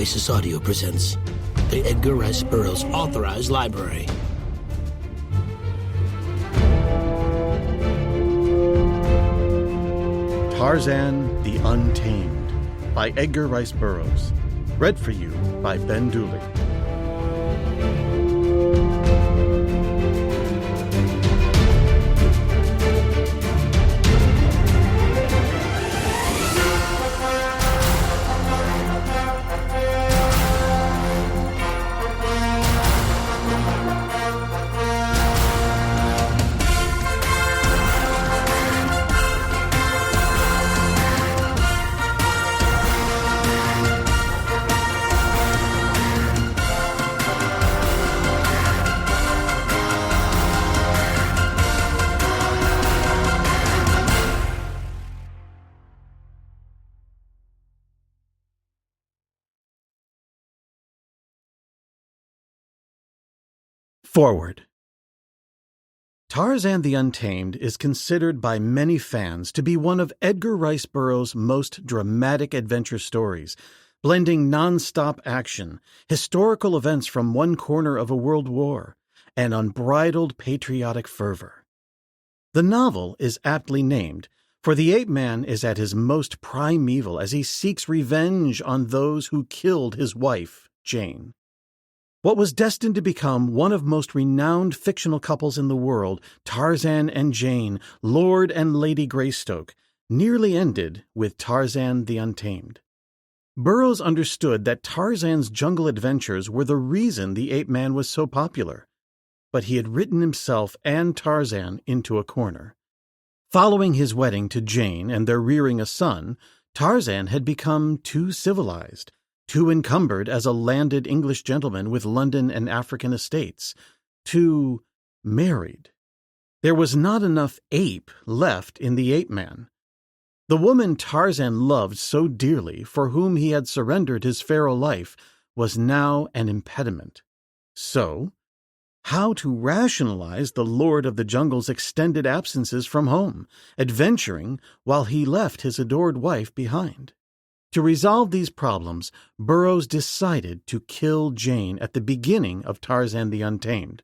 Oasis Audio presents the Edgar Rice Burroughs Authorized Library. Tarzan the Untamed by Edgar Rice Burroughs. Read for you by Ben Dooley. Forward. Tarzan the Untamed is considered by many fans to be one of Edgar Rice Burroughs' most dramatic adventure stories, blending non-stop action, historical events from one corner of a world war, and unbridled patriotic fervor. The novel is aptly named, for the ape-man is at his most primeval as he seeks revenge on those who killed his wife, Jane. What was destined to become one of most renowned fictional couples in the world, Tarzan and Jane, Lord and Lady Greystoke, nearly ended with Tarzan the Untamed. Burroughs understood that Tarzan's jungle adventures were the reason the ape-man was so popular, but he had written himself and Tarzan into a corner. Following his wedding to Jane and their rearing a son, Tarzan had become too civilized, too encumbered as a landed English gentleman with London and African estates, too married. There was not enough ape left in the ape-man. The woman Tarzan loved so dearly, for whom he had surrendered his feral life, was now an impediment. So, how to rationalize the Lord of the Jungle's extended absences from home, adventuring while he left his adored wife behind? To resolve these problems, Burroughs decided to kill Jane at the beginning of Tarzan the Untamed.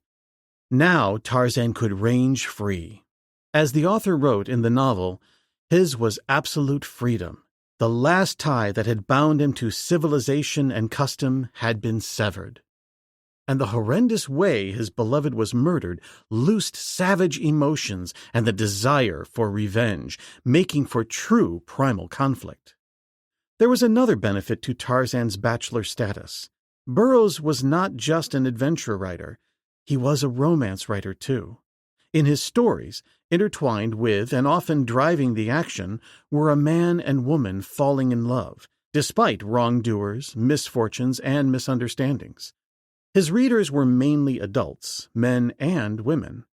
Now Tarzan could range free. As the author wrote in the novel, his was absolute freedom. The last tie that had bound him to civilization and custom had been severed. And the horrendous way his beloved was murdered loosed savage emotions and the desire for revenge, making for true primal conflict. There was another benefit to Tarzan's bachelor status. Burroughs was not just an adventure writer. He was a romance writer, too. In his stories, intertwined with and often driving the action, were a man and woman falling in love, despite wrongdoers, misfortunes, and misunderstandings. His readers were mainly adults, men and women,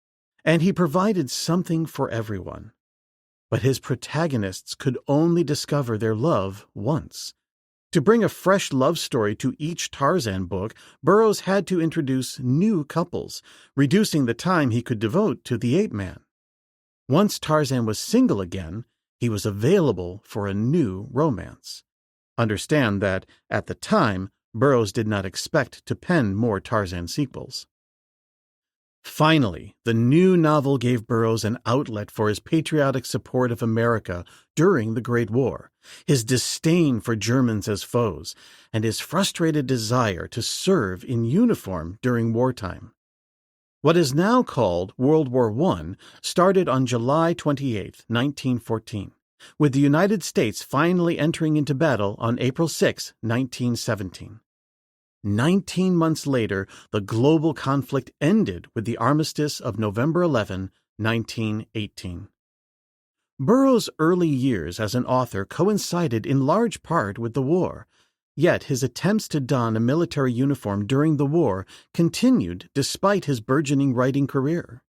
and he provided something for everyone. But his protagonists could only discover their love once. To bring a fresh love story to each Tarzan book, Burroughs had to introduce new couples, reducing the time he could devote to the ape-man. Once Tarzan was single again, he was available for a new romance. Understand that, at the time, Burroughs did not expect to pen more Tarzan sequels. Finally, the new novel gave Burroughs an outlet for his patriotic support of America during the Great War, his disdain for Germans as foes, and his frustrated desire to serve in uniform during wartime. What is now called World War I started on July 28, 1914, with the United States finally entering into battle on April 6, 1917. 19 months later, the global conflict ended with the armistice of November 11, 1918. Burroughs' early years as an author coincided in large part with the war, yet his attempts to don a military uniform during the war continued despite his burgeoning writing career.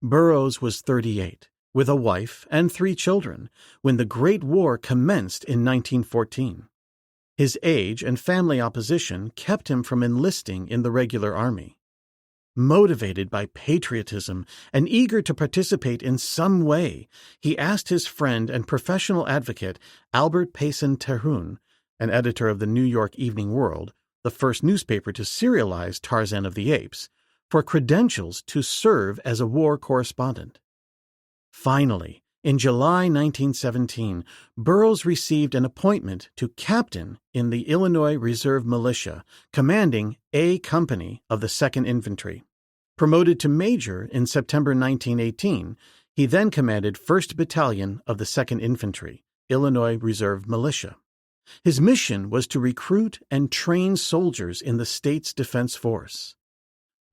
Burroughs was 38, with a wife and 3 children, when the Great War commenced in 1914. His age and family opposition kept him from enlisting in the regular army. Motivated by patriotism and eager to participate in some way, he asked his friend and professional advocate, Albert Payson Terhune, an editor of the New York Evening World, the first newspaper to serialize Tarzan of the Apes, for credentials to serve as a war correspondent. Finally, in July 1917, Burroughs received an appointment to captain in the Illinois Reserve Militia, commanding A Company of the 2nd Infantry. Promoted to major in September 1918, he then commanded 1st Battalion of the 2nd Infantry, Illinois Reserve Militia. His mission was to recruit and train soldiers in the state's defense force.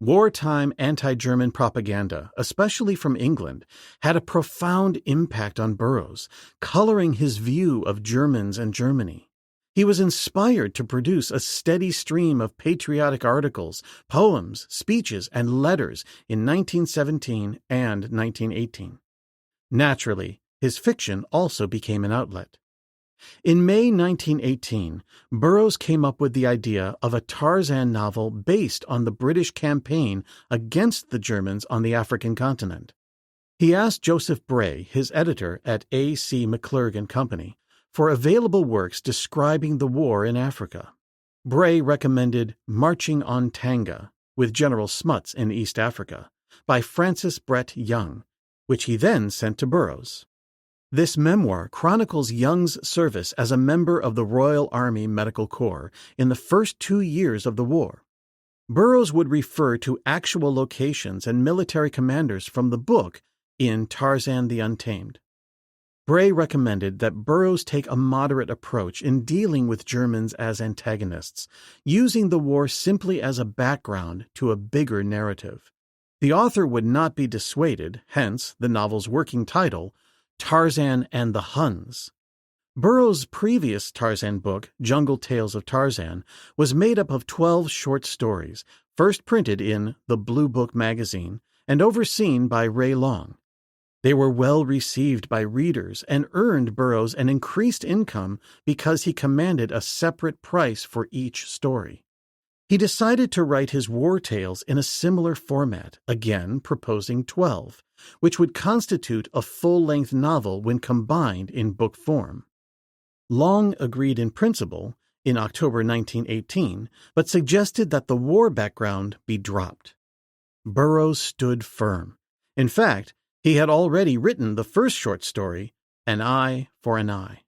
Wartime anti-German propaganda, especially from England, had a profound impact on Burroughs, coloring his view of Germans and Germany. He was inspired to produce a steady stream of patriotic articles, poems, speeches, and letters in 1917 and 1918. Naturally, his fiction also became an outlet. In May 1918, Burroughs came up with the idea of a Tarzan novel based on the British campaign against the Germans on the African continent. He asked Joseph Bray, his editor at A.C. McClurg and Company, for available works describing the war in Africa. Bray recommended Marching on Tanga, with General Smuts in East Africa, by Francis Brett Young, which he then sent to Burroughs. This memoir chronicles Young's service as a member of the Royal Army Medical Corps in the first 2 years of the war. Burroughs would refer to actual locations and military commanders from the book in Tarzan the Untamed. Bray recommended that Burroughs take a moderate approach in dealing with Germans as antagonists, using the war simply as a background to a bigger narrative. The author would not be dissuaded, hence the novel's working title, Tarzan and the Huns. Burroughs' previous Tarzan book, Jungle Tales of Tarzan, was made up of 12 short stories, first printed in The Blue Book magazine and overseen by Ray Long. They were well received by readers and earned Burroughs an increased income because he commanded a separate price for each story. He decided to write his war tales in a similar format, again proposing 12, which would constitute a full-length novel when combined in book form. Long agreed in principle in October 1918, but suggested that the war background be dropped. Burroughs stood firm. In fact, he had already written the first short story, An Eye for an Eye.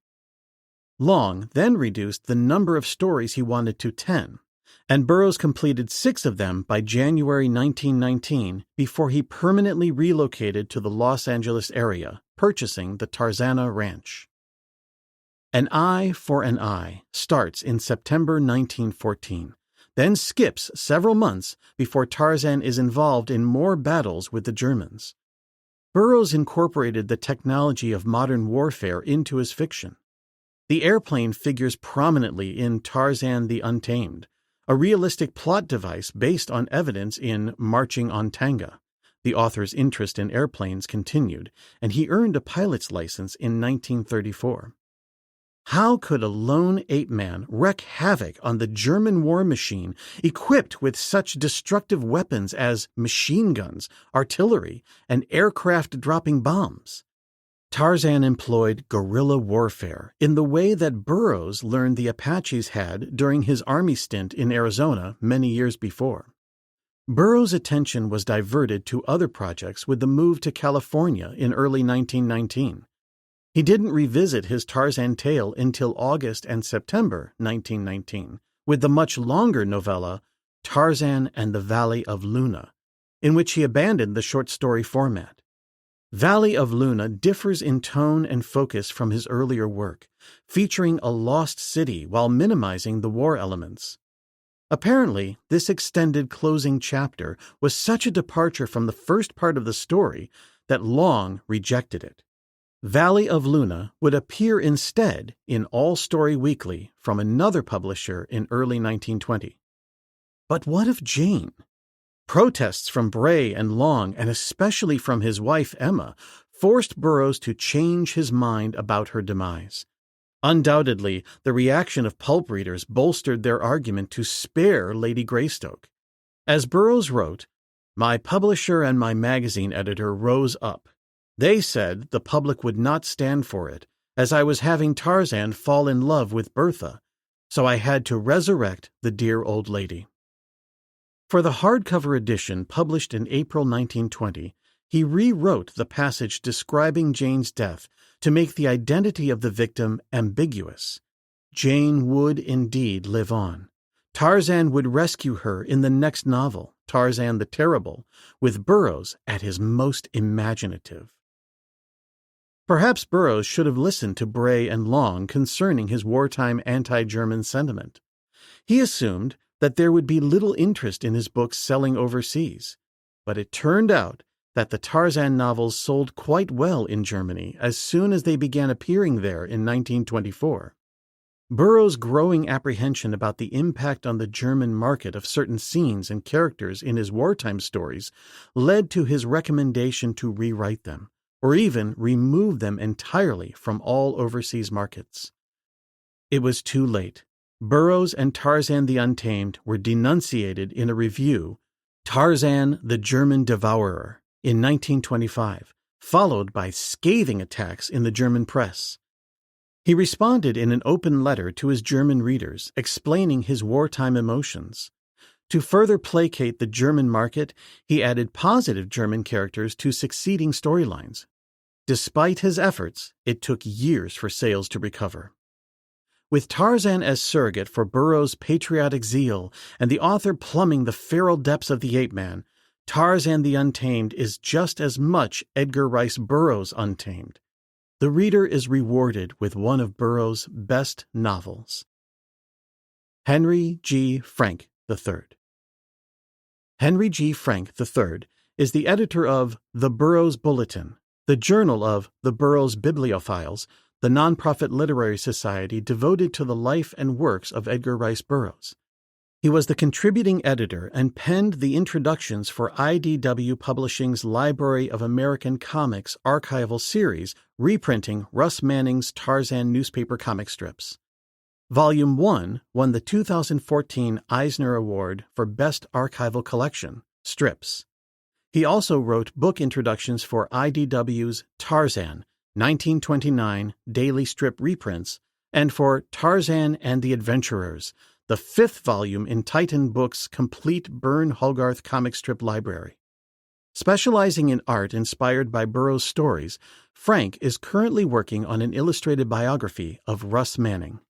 Long then reduced the number of stories he wanted to 10, and Burroughs completed 6 of them by January 1919 before he permanently relocated to the Los Angeles area, purchasing the Tarzana Ranch. An Eye for an Eye starts in September 1914, then skips several months before Tarzan is involved in more battles with the Germans. Burroughs incorporated the technology of modern warfare into his fiction. The airplane figures prominently in Tarzan the Untamed, a realistic plot device based on evidence in Marching on Tanga. The author's interest in airplanes continued, and he earned a pilot's license in 1934. How could a lone ape-man wreak havoc on the German war machine equipped with such destructive weapons as machine guns, artillery, and aircraft-dropping bombs? Tarzan employed guerrilla warfare in the way that Burroughs learned the Apaches had during his army stint in Arizona many years before. Burroughs' attention was diverted to other projects with the move to California in early 1919. He didn't revisit his Tarzan tale until August and September 1919, with the much longer novella Tarzan and the Valley of Luna, in which he abandoned the short story format. Valley of Luna differs in tone and focus from his earlier work, featuring a lost city while minimizing the war elements. Apparently, this extended closing chapter was such a departure from the first part of the story that Long rejected it. Valley of Luna would appear instead in All Story Weekly from another publisher in early 1920. But what of Jane? Protests from Bray and Long, and especially from his wife Emma, forced Burroughs to change his mind about her demise. Undoubtedly, the reaction of pulp readers bolstered their argument to spare Lady Greystoke. As Burroughs wrote, "My publisher and my magazine editor rose up. They said the public would not stand for it, as I was having Tarzan fall in love with Bertha, so I had to resurrect the dear old lady. For the hardcover edition published in April 1920, he rewrote the passage describing Jane's death to make the identity of the victim ambiguous. Jane would indeed live on. Tarzan would rescue her in the next novel, Tarzan the Terrible, with Burroughs at his most imaginative. Perhaps Burroughs should have listened to Bray and Long concerning his wartime anti-German sentiment. He assumed that there would be little interest in his books selling overseas, but it turned out that the Tarzan novels sold quite well in Germany as soon as they began appearing there in 1924. Burroughs' growing apprehension about the impact on the German market of certain scenes and characters in his wartime stories led to his recommendation to rewrite them, or even remove them entirely from all overseas markets. It was too late. Burroughs and Tarzan the Untamed were denunciated in a review, Tarzan the German Devourer, in 1925, followed by scathing attacks in the German press. He responded in an open letter to his German readers, explaining his wartime emotions. To further placate the German market, he added positive German characters to succeeding storylines. Despite his efforts, it took years for sales to recover. With Tarzan as surrogate for Burroughs' patriotic zeal and the author plumbing the feral depths of the ape-man, Tarzan the Untamed is just as much Edgar Rice Burroughs' Untamed. The reader is rewarded with one of Burroughs' best novels. Henry G. Frank III. Henry G. Frank III is the editor of The Burroughs Bulletin, the journal of the Burroughs Bibliophiles, the nonprofit literary society devoted to the life and works of Edgar Rice Burroughs. He was the contributing editor and penned the introductions for IDW Publishing's Library of American Comics archival series, reprinting Russ Manning's Tarzan newspaper comic strips. Volume 1 won the 2014 Eisner Award for Best Archival Collection, Strips. He also wrote book introductions for IDW's Tarzan, 1929 daily strip reprints, and for Tarzan and the Adventurers, the 5th volume in Titan Books' complete Byrne Hogarth comic strip library. Specializing in art inspired by Burroughs' stories, Frank is currently working on an illustrated biography of Russ Manning.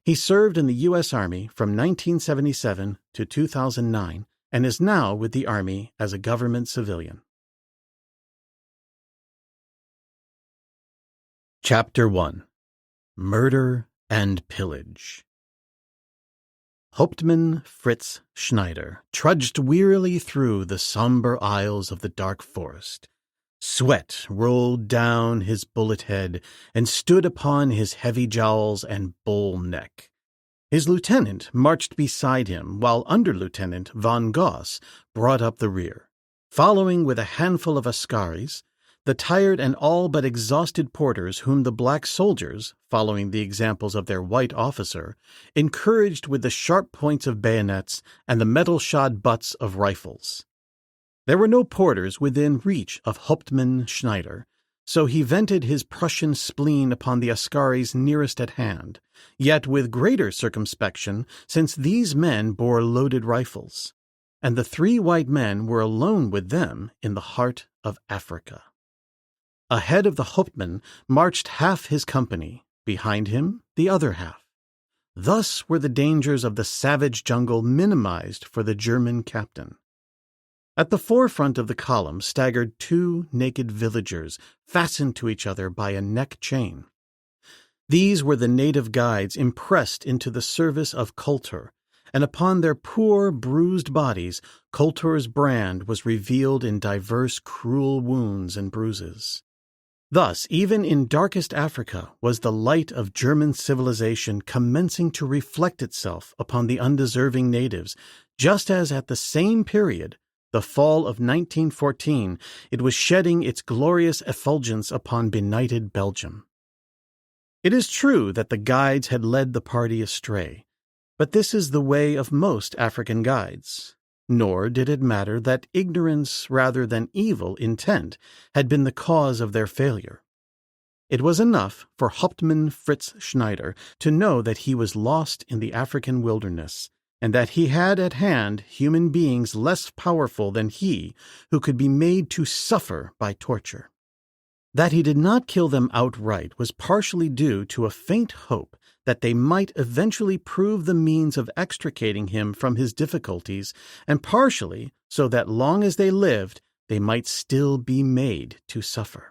He served in the U.S. Army from 1977 to 2009 and is now with the Army as a government civilian. Chapter 1. Murder and Pillage. Hauptmann Fritz Schneider trudged wearily through the somber aisles of the dark forest. Sweat rolled down his bullet head and stood upon his heavy jowls and bull neck. His lieutenant marched beside him, while Under-Lieutenant von Goss brought up the rear. Following with a handful of askaris, the tired and all but exhausted porters whom the black soldiers, following the examples of their white officer, encouraged with the sharp points of bayonets and the metal-shod butts of rifles. There were no porters within reach of Hauptmann Schneider, so he vented his Prussian spleen upon the askaris nearest at hand, yet with greater circumspection since these men bore loaded rifles, and the 3 white men were alone with them in the heart of Africa. Ahead of the Hauptmann marched half his company, behind him the other half. Thus were the dangers of the savage jungle minimized for the German captain. At the forefront of the column staggered 2 naked villagers fastened to each other by a neck chain. These were the native guides impressed into the service of Kultur, and upon their poor, bruised bodies Kultur's brand was revealed in diverse cruel wounds and bruises. Thus, even in darkest Africa was the light of German civilization commencing to reflect itself upon the undeserving natives, just as at the same period, the fall of 1914, it was shedding its glorious effulgence upon benighted Belgium. It is true that the guides had led the party astray, but this is the way of most African guides. Nor did it matter that ignorance rather than evil intent had been the cause of their failure. It was enough for Hauptmann Fritz Schneider to know that he was lost in the African wilderness, and that he had at hand human beings less powerful than he who could be made to suffer by torture. That he did not kill them outright was partially due to a faint hope that they might eventually prove the means of extricating him from his difficulties, and partially so that long as they lived, they might still be made to suffer.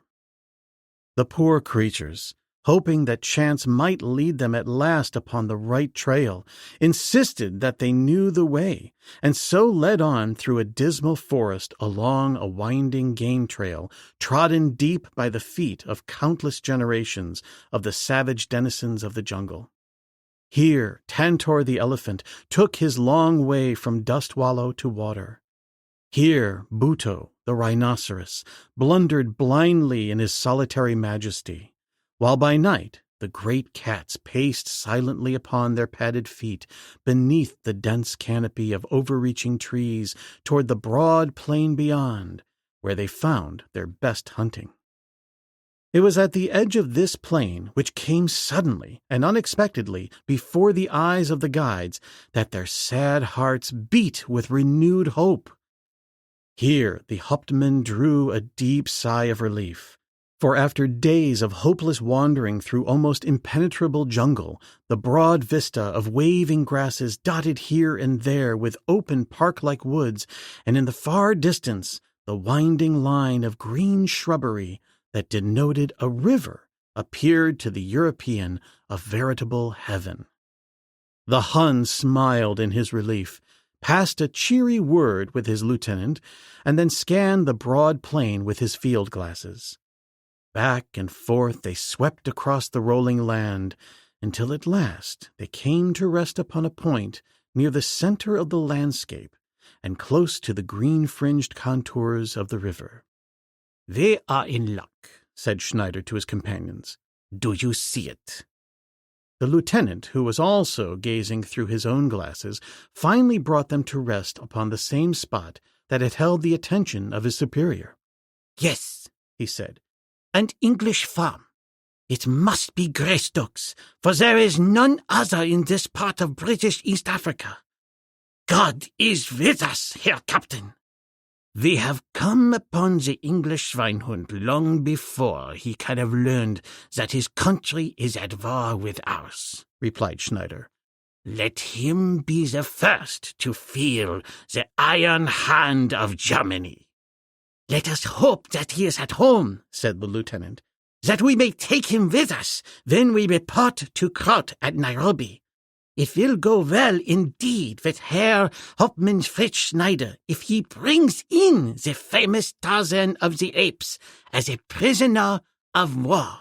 The poor creatures, hoping that chance might lead them at last upon the right trail, insisted that they knew the way, and so led on through a dismal forest along a winding game trail trodden deep by the feet of countless generations of the savage denizens of the jungle. Here Tantor the elephant took his long way from dust wallow to water. Here Buto, the rhinoceros, blundered blindly in his solitary majesty, while by night the great cats paced silently upon their padded feet beneath the dense canopy of overreaching trees toward the broad plain beyond, where they found their best hunting. It was at the edge of this plain, which came suddenly and unexpectedly before the eyes of the guides, that their sad hearts beat with renewed hope. Here the Hauptmann drew a deep sigh of relief, for after days of hopeless wandering through almost impenetrable jungle, the broad vista of waving grasses dotted here and there with open park-like woods, and in the far distance the winding line of green shrubbery that denoted a river appeared to the European a veritable heaven. The Hun smiled in his relief, passed a cheery word with his lieutenant, and then scanned the broad plain with his field glasses. Back and forth they swept across the rolling land, until at last they came to rest upon a point near the center of the landscape and close to the green-fringed contours of the river. "They are in luck," said Schneider to his companions. "Do you see it?" The lieutenant, who was also gazing through his own glasses, finally brought them to rest upon the same spot that had held the attention of his superior. "Yes," he said, "an English farm. It must be Greystokes, for there is none other in this part of British East Africa. God is with us, Herr Captain. We have come upon the English swinehund long before he can have learned that his country is at war with ours," replied Schneider. "Let him be the first to feel the iron hand of Germany." "Let us hope that he is at home," said the lieutenant, "that we may take him with us when we report to Kraut at Nairobi. It will go well indeed with Herr Hauptmann Fritz Schneider if he brings in the famous Tarzan of the apes as a prisoner of war."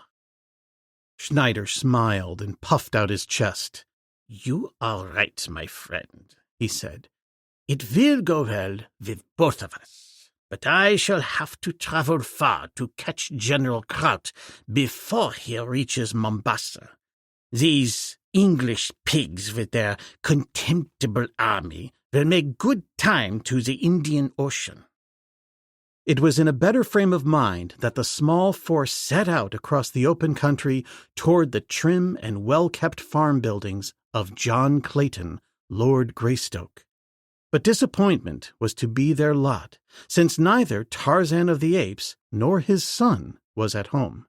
Schneider smiled and puffed out his chest. "You are right, my friend," he said. "It will go well with both of us, but I shall have to travel far to catch General Kraut before he reaches Mombasa. These English pigs with their contemptible army will make good time to the Indian Ocean." It was in a better frame of mind that the small force set out across the open country toward the trim and well-kept farm buildings of John Clayton, Lord Greystoke. But disappointment was to be their lot, since neither Tarzan of the Apes nor his son was at home.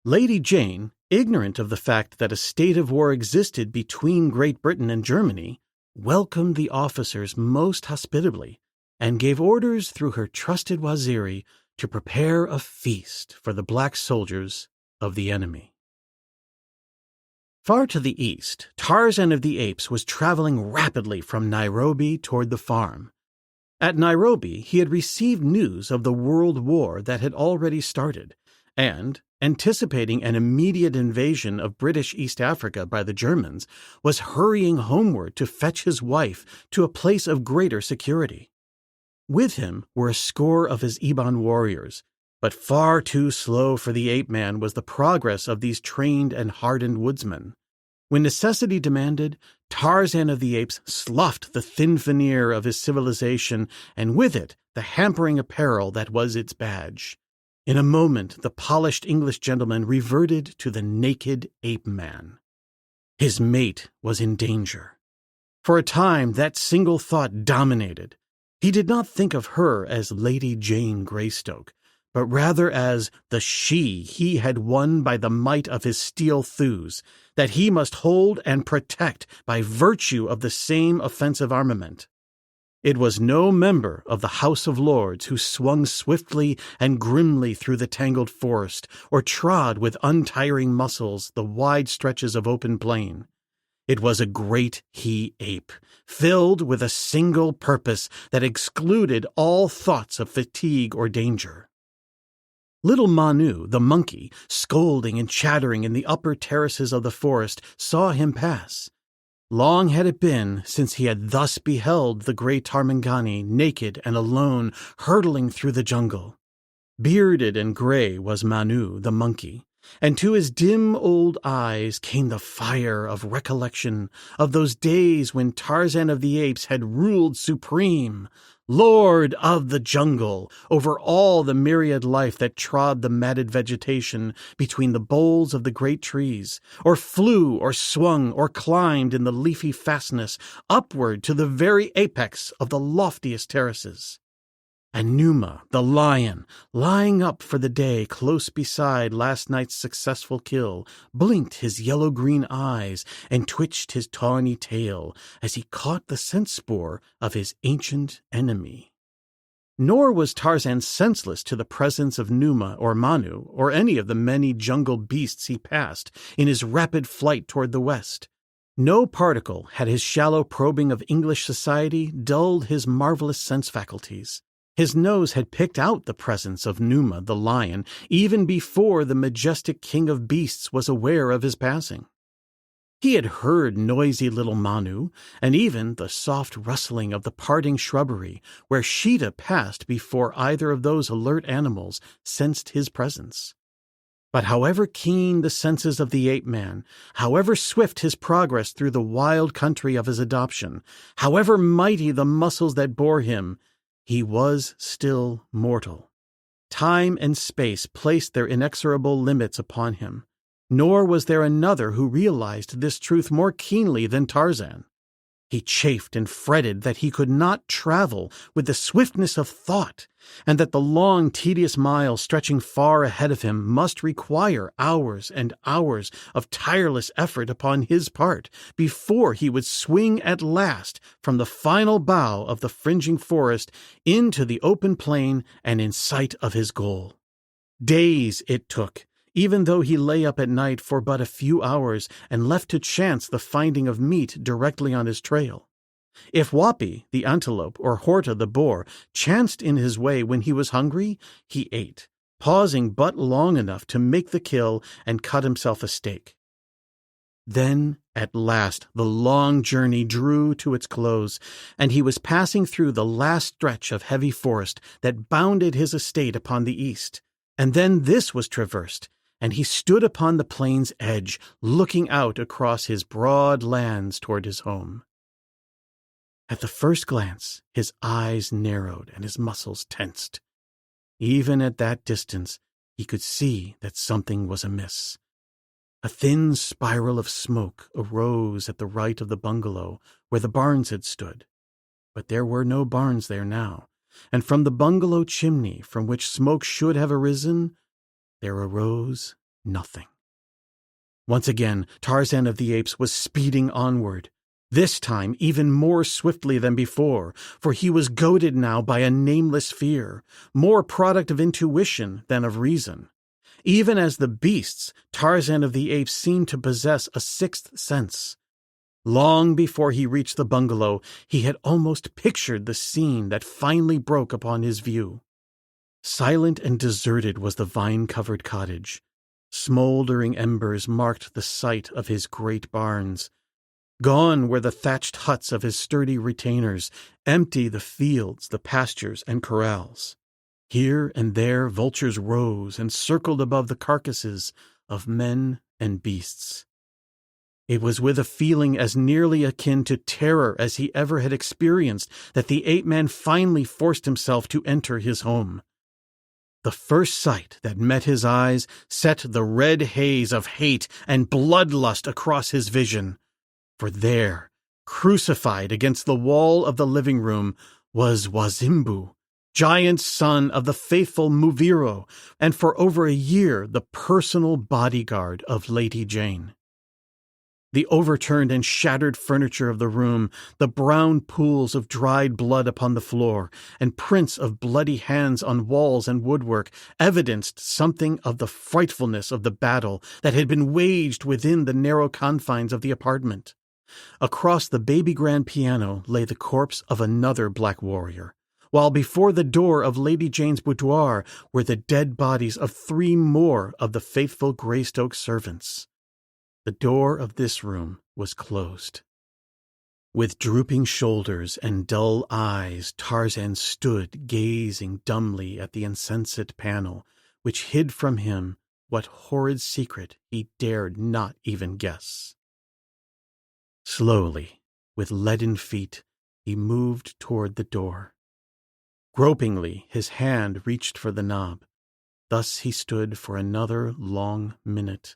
Lady Jane, ignorant of the fact that a state of war existed between Great Britain and Germany, welcomed the officers most hospitably and gave orders through her trusted Waziri to prepare a feast for the black soldiers of the enemy. Far to the east, Tarzan of the Apes was traveling rapidly from Nairobi toward the farm. At Nairobi, he had received news of the World War that had already started, and, anticipating an immediate invasion of British East Africa by the Germans, was hurrying homeward to fetch his wife to a place of greater security. With him were a score of his Iban warriors, but far too slow for the ape-man was the progress of these trained and hardened woodsmen. When necessity demanded, Tarzan of the Apes sloughed the thin veneer of his civilization, and with it the hampering apparel that was its badge. In a moment, the polished English gentleman reverted to the naked ape-man. His mate was in danger. For a time, that single thought dominated. He did not think of her as Lady Jane Greystoke, but rather as the she he had won by the might of his steel thews, that he must hold and protect by virtue of the same offensive armament. It was no member of the House of Lords who swung swiftly and grimly through the tangled forest, or trod with untiring muscles the wide stretches of open plain. It was a great he-ape, filled with a single purpose that excluded all thoughts of fatigue or danger. Little Manu, the monkey, scolding and chattering in the upper terraces of the forest, saw him pass. Long had it been since he had thus beheld the grey Tarmangani, naked and alone, hurtling through the jungle. Bearded and grey was Manu, the monkey, and to his dim old eyes came the fire of recollection of those days when Tarzan of the Apes had ruled supreme, lord of the jungle, over all the myriad life that trod the matted vegetation between the boles of the great trees, or flew or swung or climbed in the leafy fastness upward to the very apex of the loftiest terraces. And Numa, the lion, lying up for the day close beside last night's successful kill, blinked his yellow-green eyes and twitched his tawny tail as he caught the scent spoor of his ancient enemy. Nor was Tarzan senseless to the presence of Numa or Manu or any of the many jungle beasts he passed in his rapid flight toward the west. No particle had his shallow probing of English society dulled his marvelous sense faculties. His nose had picked out the presence of Numa the lion even before the majestic king of beasts was aware of his passing. He had heard noisy little Manu, and even the soft rustling of the parting shrubbery where Sheeta passed before either of those alert animals sensed his presence. But however keen the senses of the ape-man, however swift his progress through the wild country of his adoption, however mighty the muscles that bore him, he was still mortal. Time and space placed their inexorable limits upon him, nor was there another who realized this truth more keenly than Tarzan. He chafed and fretted that he could not travel with the swiftness of thought, and that the long, tedious miles stretching far ahead of him must require hours and hours of tireless effort upon his part before he would swing at last from the final bough of the fringing forest into the open plain and in sight of his goal. Days it took, even though he lay up at night for but a few hours and left to chance the finding of meat directly on his trail. If Wapi, the antelope, or Horta, the boar, chanced in his way when he was hungry, he ate, pausing but long enough to make the kill and cut himself a steak. Then, at last, the long journey drew to its close, and he was passing through the last stretch of heavy forest that bounded his estate upon the east, and then this was traversed, and he stood upon the plain's edge, looking out across his broad lands toward his home. At the first glance, his eyes narrowed and his muscles tensed. Even at that distance, he could see that something was amiss. A thin spiral of smoke arose at the right of the bungalow where the barns had stood, but there were no barns there now, and from the bungalow chimney from which smoke should have arisen, there arose nothing. Once again, Tarzan of the Apes was speeding onward, this time even more swiftly than before, for he was goaded now by a nameless fear, more product of intuition than of reason. Even as the beasts, Tarzan of the Apes seemed to possess a sixth sense. Long before he reached the bungalow, he had almost pictured the scene that finally broke upon his view. Silent and deserted was the vine-covered cottage. Smoldering embers marked the site of his great barns. Gone were the thatched huts of his sturdy retainers, empty the fields, the pastures, and corrals. Here and there vultures rose and circled above the carcasses of men and beasts. It was with a feeling as nearly akin to terror as he ever had experienced that the ape-man finally forced himself to enter his home. The first sight that met his eyes set the red haze of hate and bloodlust across his vision. For there, crucified against the wall of the living room, was Wazimbu, giant son of the faithful Muviro, and for over a year the personal bodyguard of Lady Jane. The overturned and shattered furniture of the room, the brown pools of dried blood upon the floor, and prints of bloody hands on walls and woodwork evidenced something of the frightfulness of the battle that had been waged within the narrow confines of the apartment. Across the baby grand piano lay the corpse of another black warrior, while before the door of Lady Jane's boudoir were the dead bodies of 3 more of the faithful Greystokes servants. The door of this room was closed. With drooping shoulders and dull eyes, Tarzan stood gazing dumbly at the insensate panel, which hid from him what horrid secret he dared not even guess. Slowly, with leaden feet, he moved toward the door. Gropingly, his hand reached for the knob. Thus he stood for another long minute,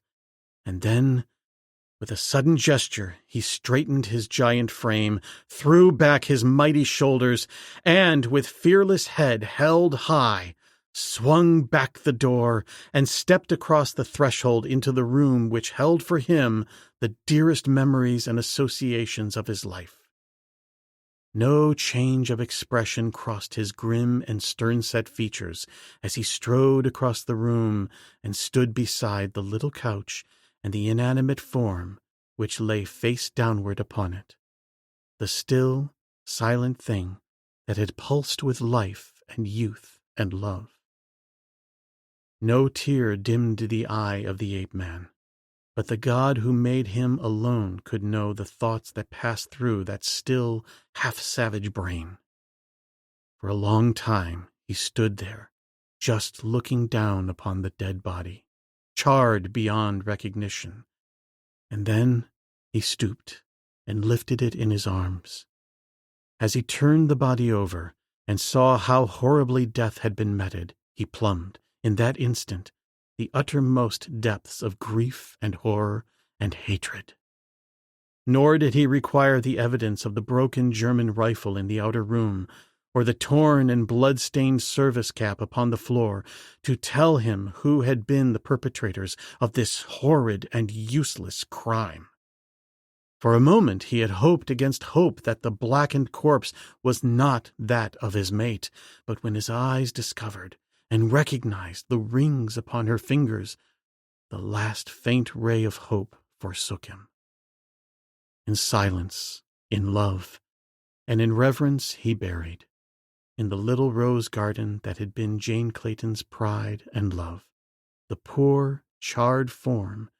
and then, with a sudden gesture, he straightened his giant frame, threw back his mighty shoulders, and, with fearless head held high, swung back the door and stepped across the threshold into the room which held for him the dearest memories and associations of his life. No change of expression crossed his grim and stern-set features as he strode across the room and stood beside the little couch and the inanimate form which lay face downward upon it, the still, silent thing that had pulsed with life and youth and love. No tear dimmed the eye of the ape-man, but the God who made him alone could know the thoughts that passed through that still, half-savage brain. For a long time he stood there, just looking down upon the dead body, charred beyond recognition, and then he stooped and lifted it in his arms. As he turned the body over and saw how horribly death had been meted, he plumbed, in that instant, the uttermost depths of grief and horror and hatred. Nor did he require the evidence of the broken German rifle in the outer room, or the torn and blood-stained service cap upon the floor, to tell him who had been the perpetrators of this horrid and useless crime. For a moment he had hoped against hope that the blackened corpse was not that of his mate, but when his eyes discovered and recognized the rings upon her fingers, the last faint ray of hope forsook him. In silence, in love, and in reverence he buried, in the little rose garden that had been Jane Clayton's pride and love, the poor, charred form,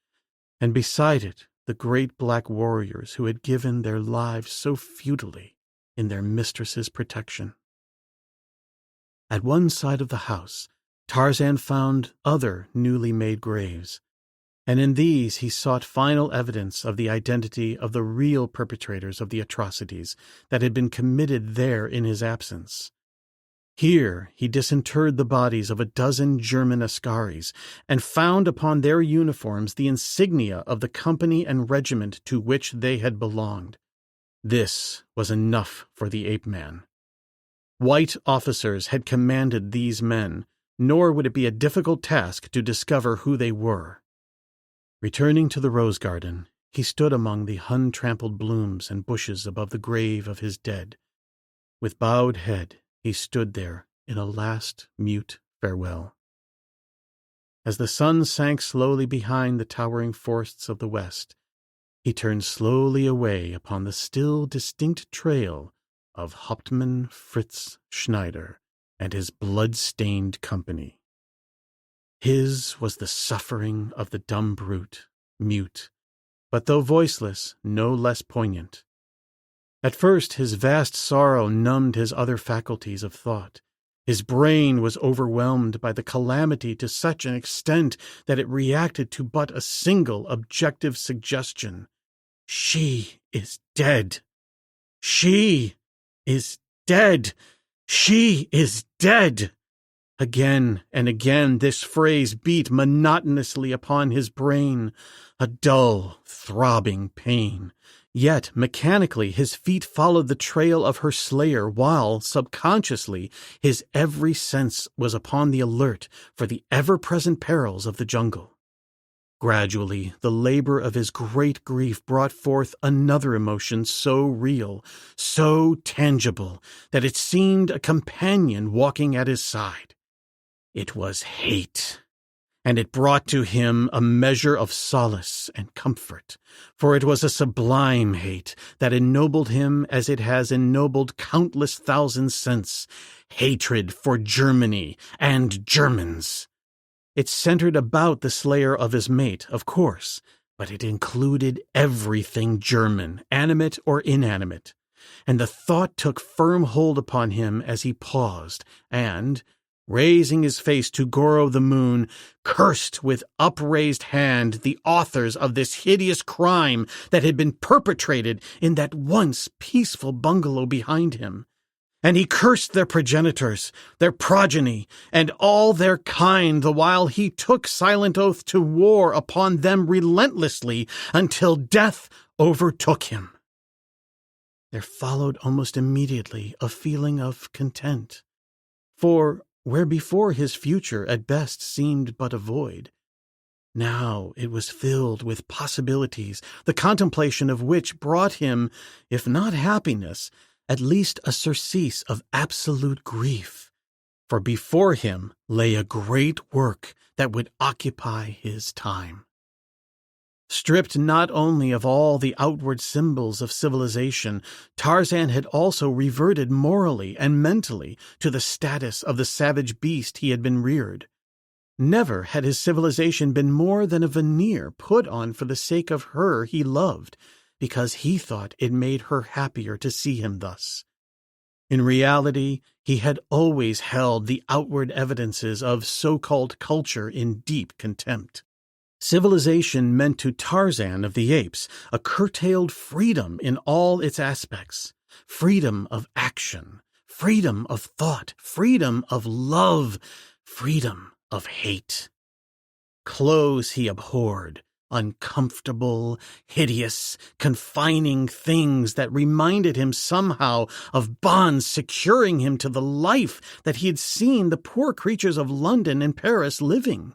and beside it the great black warriors who had given their lives so futilely in their mistress's protection. At one side of the house, Tarzan found other newly made graves, and in these he sought final evidence of the identity of the real perpetrators of the atrocities that had been committed there in his absence. Here he disinterred the bodies of a dozen German askaris, and found upon their uniforms the insignia of the company and regiment to which they had belonged. This was enough for the ape-man. White officers had commanded these men, nor would it be a difficult task to discover who they were. Returning to the rose garden, he stood among the hun-trampled blooms and bushes above the grave of his dead. With bowed head, he stood there in a last mute farewell. As the sun sank slowly behind the towering forests of the west, he turned slowly away upon the still distinct trail of Hauptmann Fritz Schneider and his blood-stained company. His was the suffering of the dumb brute, mute, but though voiceless, no less poignant. At first his vast sorrow numbed his other faculties of thought. His brain was overwhelmed by the calamity to such an extent that it reacted to but a single objective suggestion. She is dead. She is dead. She is dead. Again and again this phrase beat monotonously upon his brain, a dull, throbbing pain. Yet, mechanically, his feet followed the trail of her slayer while, subconsciously, his every sense was upon the alert for the ever-present perils of the jungle. Gradually, the labor of his great grief brought forth another emotion so real, so tangible, that it seemed a companion walking at his side. It was hate, and it brought to him a measure of solace and comfort, for it was a sublime hate that ennobled him as it has ennobled countless thousands since, hatred for Germany and Germans. It centered about the slayer of his mate, of course, but it included everything German, animate or inanimate, and the thought took firm hold upon him as he paused and, raising his face to Goro the moon, cursed with upraised hand the authors of this hideous crime that had been perpetrated in that once peaceful bungalow behind him. And he cursed their progenitors, their progeny, and all their kind, the while he took silent oath to war upon them relentlessly until death overtook him. There followed almost immediately a feeling of content, for where before his future at best seemed but a void, now it was filled with possibilities, the contemplation of which brought him, if not happiness, at least a surcease of absolute grief, for before him lay a great work that would occupy his time. Stripped not only of all the outward symbols of civilization, Tarzan had also reverted morally and mentally to the status of the savage beast he had been reared. Never had his civilization been more than a veneer put on for the sake of her he loved, because he thought it made her happier to see him thus. In reality, he had always held the outward evidences of so-called culture in deep contempt. Civilization meant to Tarzan of the apes a curtailed freedom in all its aspects, freedom of action, freedom of thought, freedom of love, freedom of hate. Clothes he abhorred, uncomfortable, hideous, confining things that reminded him somehow of bonds securing him to the life that he had seen the poor creatures of London and Paris living.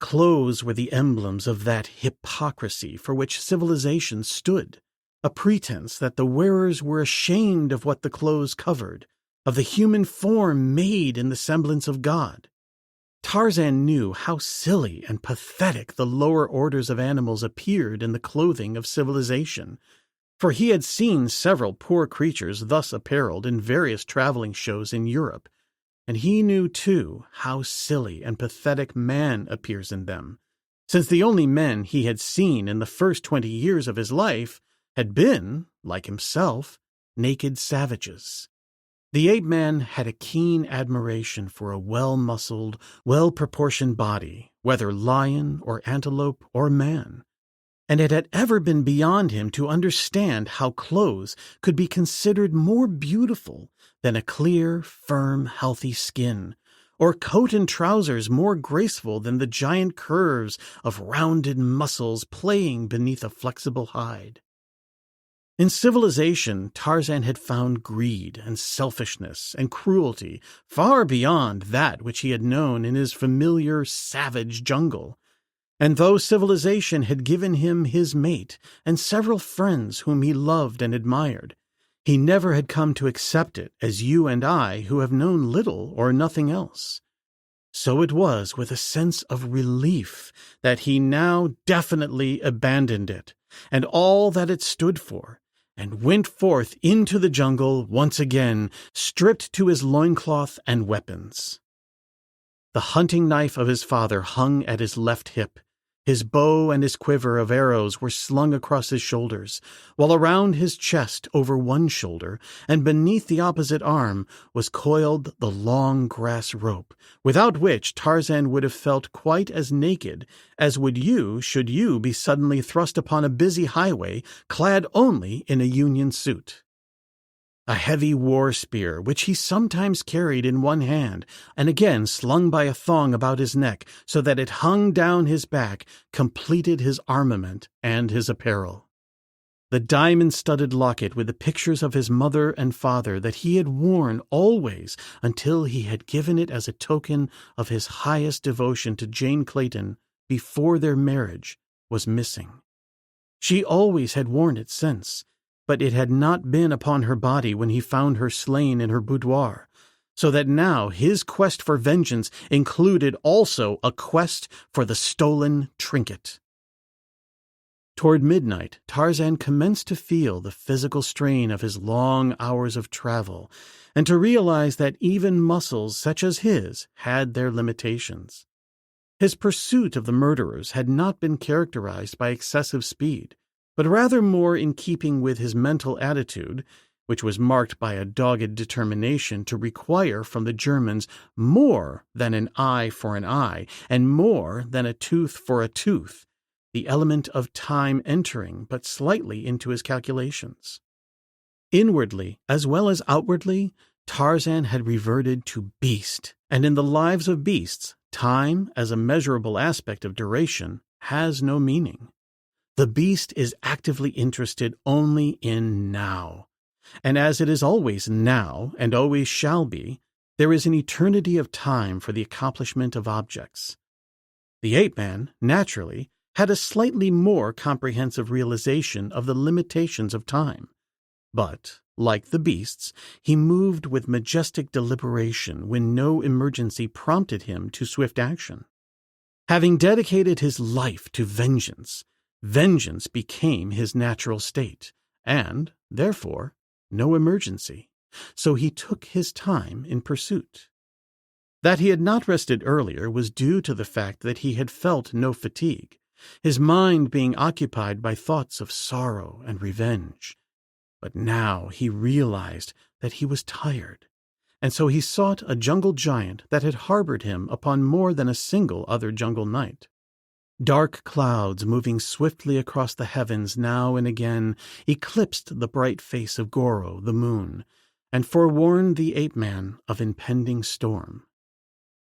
Clothes were the emblems of that hypocrisy for which civilization stood, a pretense that the wearers were ashamed of what the clothes covered, of the human form made in the semblance of God. Tarzan knew how silly and pathetic the lower orders of animals appeared in the clothing of civilization, for he had seen several poor creatures thus apparelled in various traveling shows in Europe, and he knew, too, how silly and pathetic man appears in them, since the only men he had seen in the first 20 years of his life had been, like himself, naked savages. The ape-man had a keen admiration for a well-muscled, well-proportioned body, whether lion or antelope or man, and it had ever been beyond him to understand how clothes could be considered more beautiful than a clear, firm, healthy skin, or coat and trousers more graceful than the giant curves of rounded muscles playing beneath a flexible hide. In civilization, Tarzan had found greed and selfishness and cruelty far beyond that which he had known in his familiar, savage jungle. And though civilization had given him his mate and several friends whom he loved and admired, he never had come to accept it as you and I who have known little or nothing else. So it was with a sense of relief that he now definitely abandoned it and all that it stood for, and went forth into the jungle once again, stripped to his loincloth and weapons. The hunting knife of his father hung at his left hip. His bow and his quiver of arrows were slung across his shoulders, while around his chest, over one shoulder, and beneath the opposite arm, was coiled the long grass rope, without which Tarzan would have felt quite as naked as would you should you be suddenly thrust upon a busy highway clad only in a Union suit. a heavy war spear which he sometimes carried in one hand and again slung by a thong about his neck so that it hung down his back, completed his armament and his apparel. The diamond-studded locket with the pictures of his mother and father that he had worn always until he had given it as a token of his highest devotion to Jane Clayton before their marriage was missing. She always had worn it since, but it had not been upon her body when he found her slain in her boudoir, so that now his quest for vengeance included also a quest for the stolen trinket. Toward midnight, Tarzan commenced to feel the physical strain of his long hours of travel, and to realize that even muscles such as his had their limitations. His pursuit of the murderers had not been characterized by excessive speed, but rather more in keeping with his mental attitude, which was marked by a dogged determination to require from the Germans more than an eye for an eye, and more than a tooth for a tooth, the element of time entering but slightly into his calculations. Inwardly, as well as outwardly, Tarzan had reverted to beast, and in the lives of beasts, time, as a measurable aspect of duration, has no meaning. The beast is actively interested only in now, and as it is always now and always shall be, there is an eternity of time for the accomplishment of objects. The ape-man, naturally, had a slightly more comprehensive realization of the limitations of time, but, like the beasts, he moved with majestic deliberation when no emergency prompted him to swift action. Having dedicated his life to vengeance, vengeance became his natural state, and, therefore, no emergency, so he took his time in pursuit. That he had not rested earlier was due to the fact that he had felt no fatigue, his mind being occupied by thoughts of sorrow and revenge. But now he realized that he was tired, and so he sought a jungle giant that had harbored him upon more than a single other jungle night. Dark clouds moving swiftly across the heavens now and again eclipsed the bright face of Goro, the moon, and forewarned the ape-man of impending storm.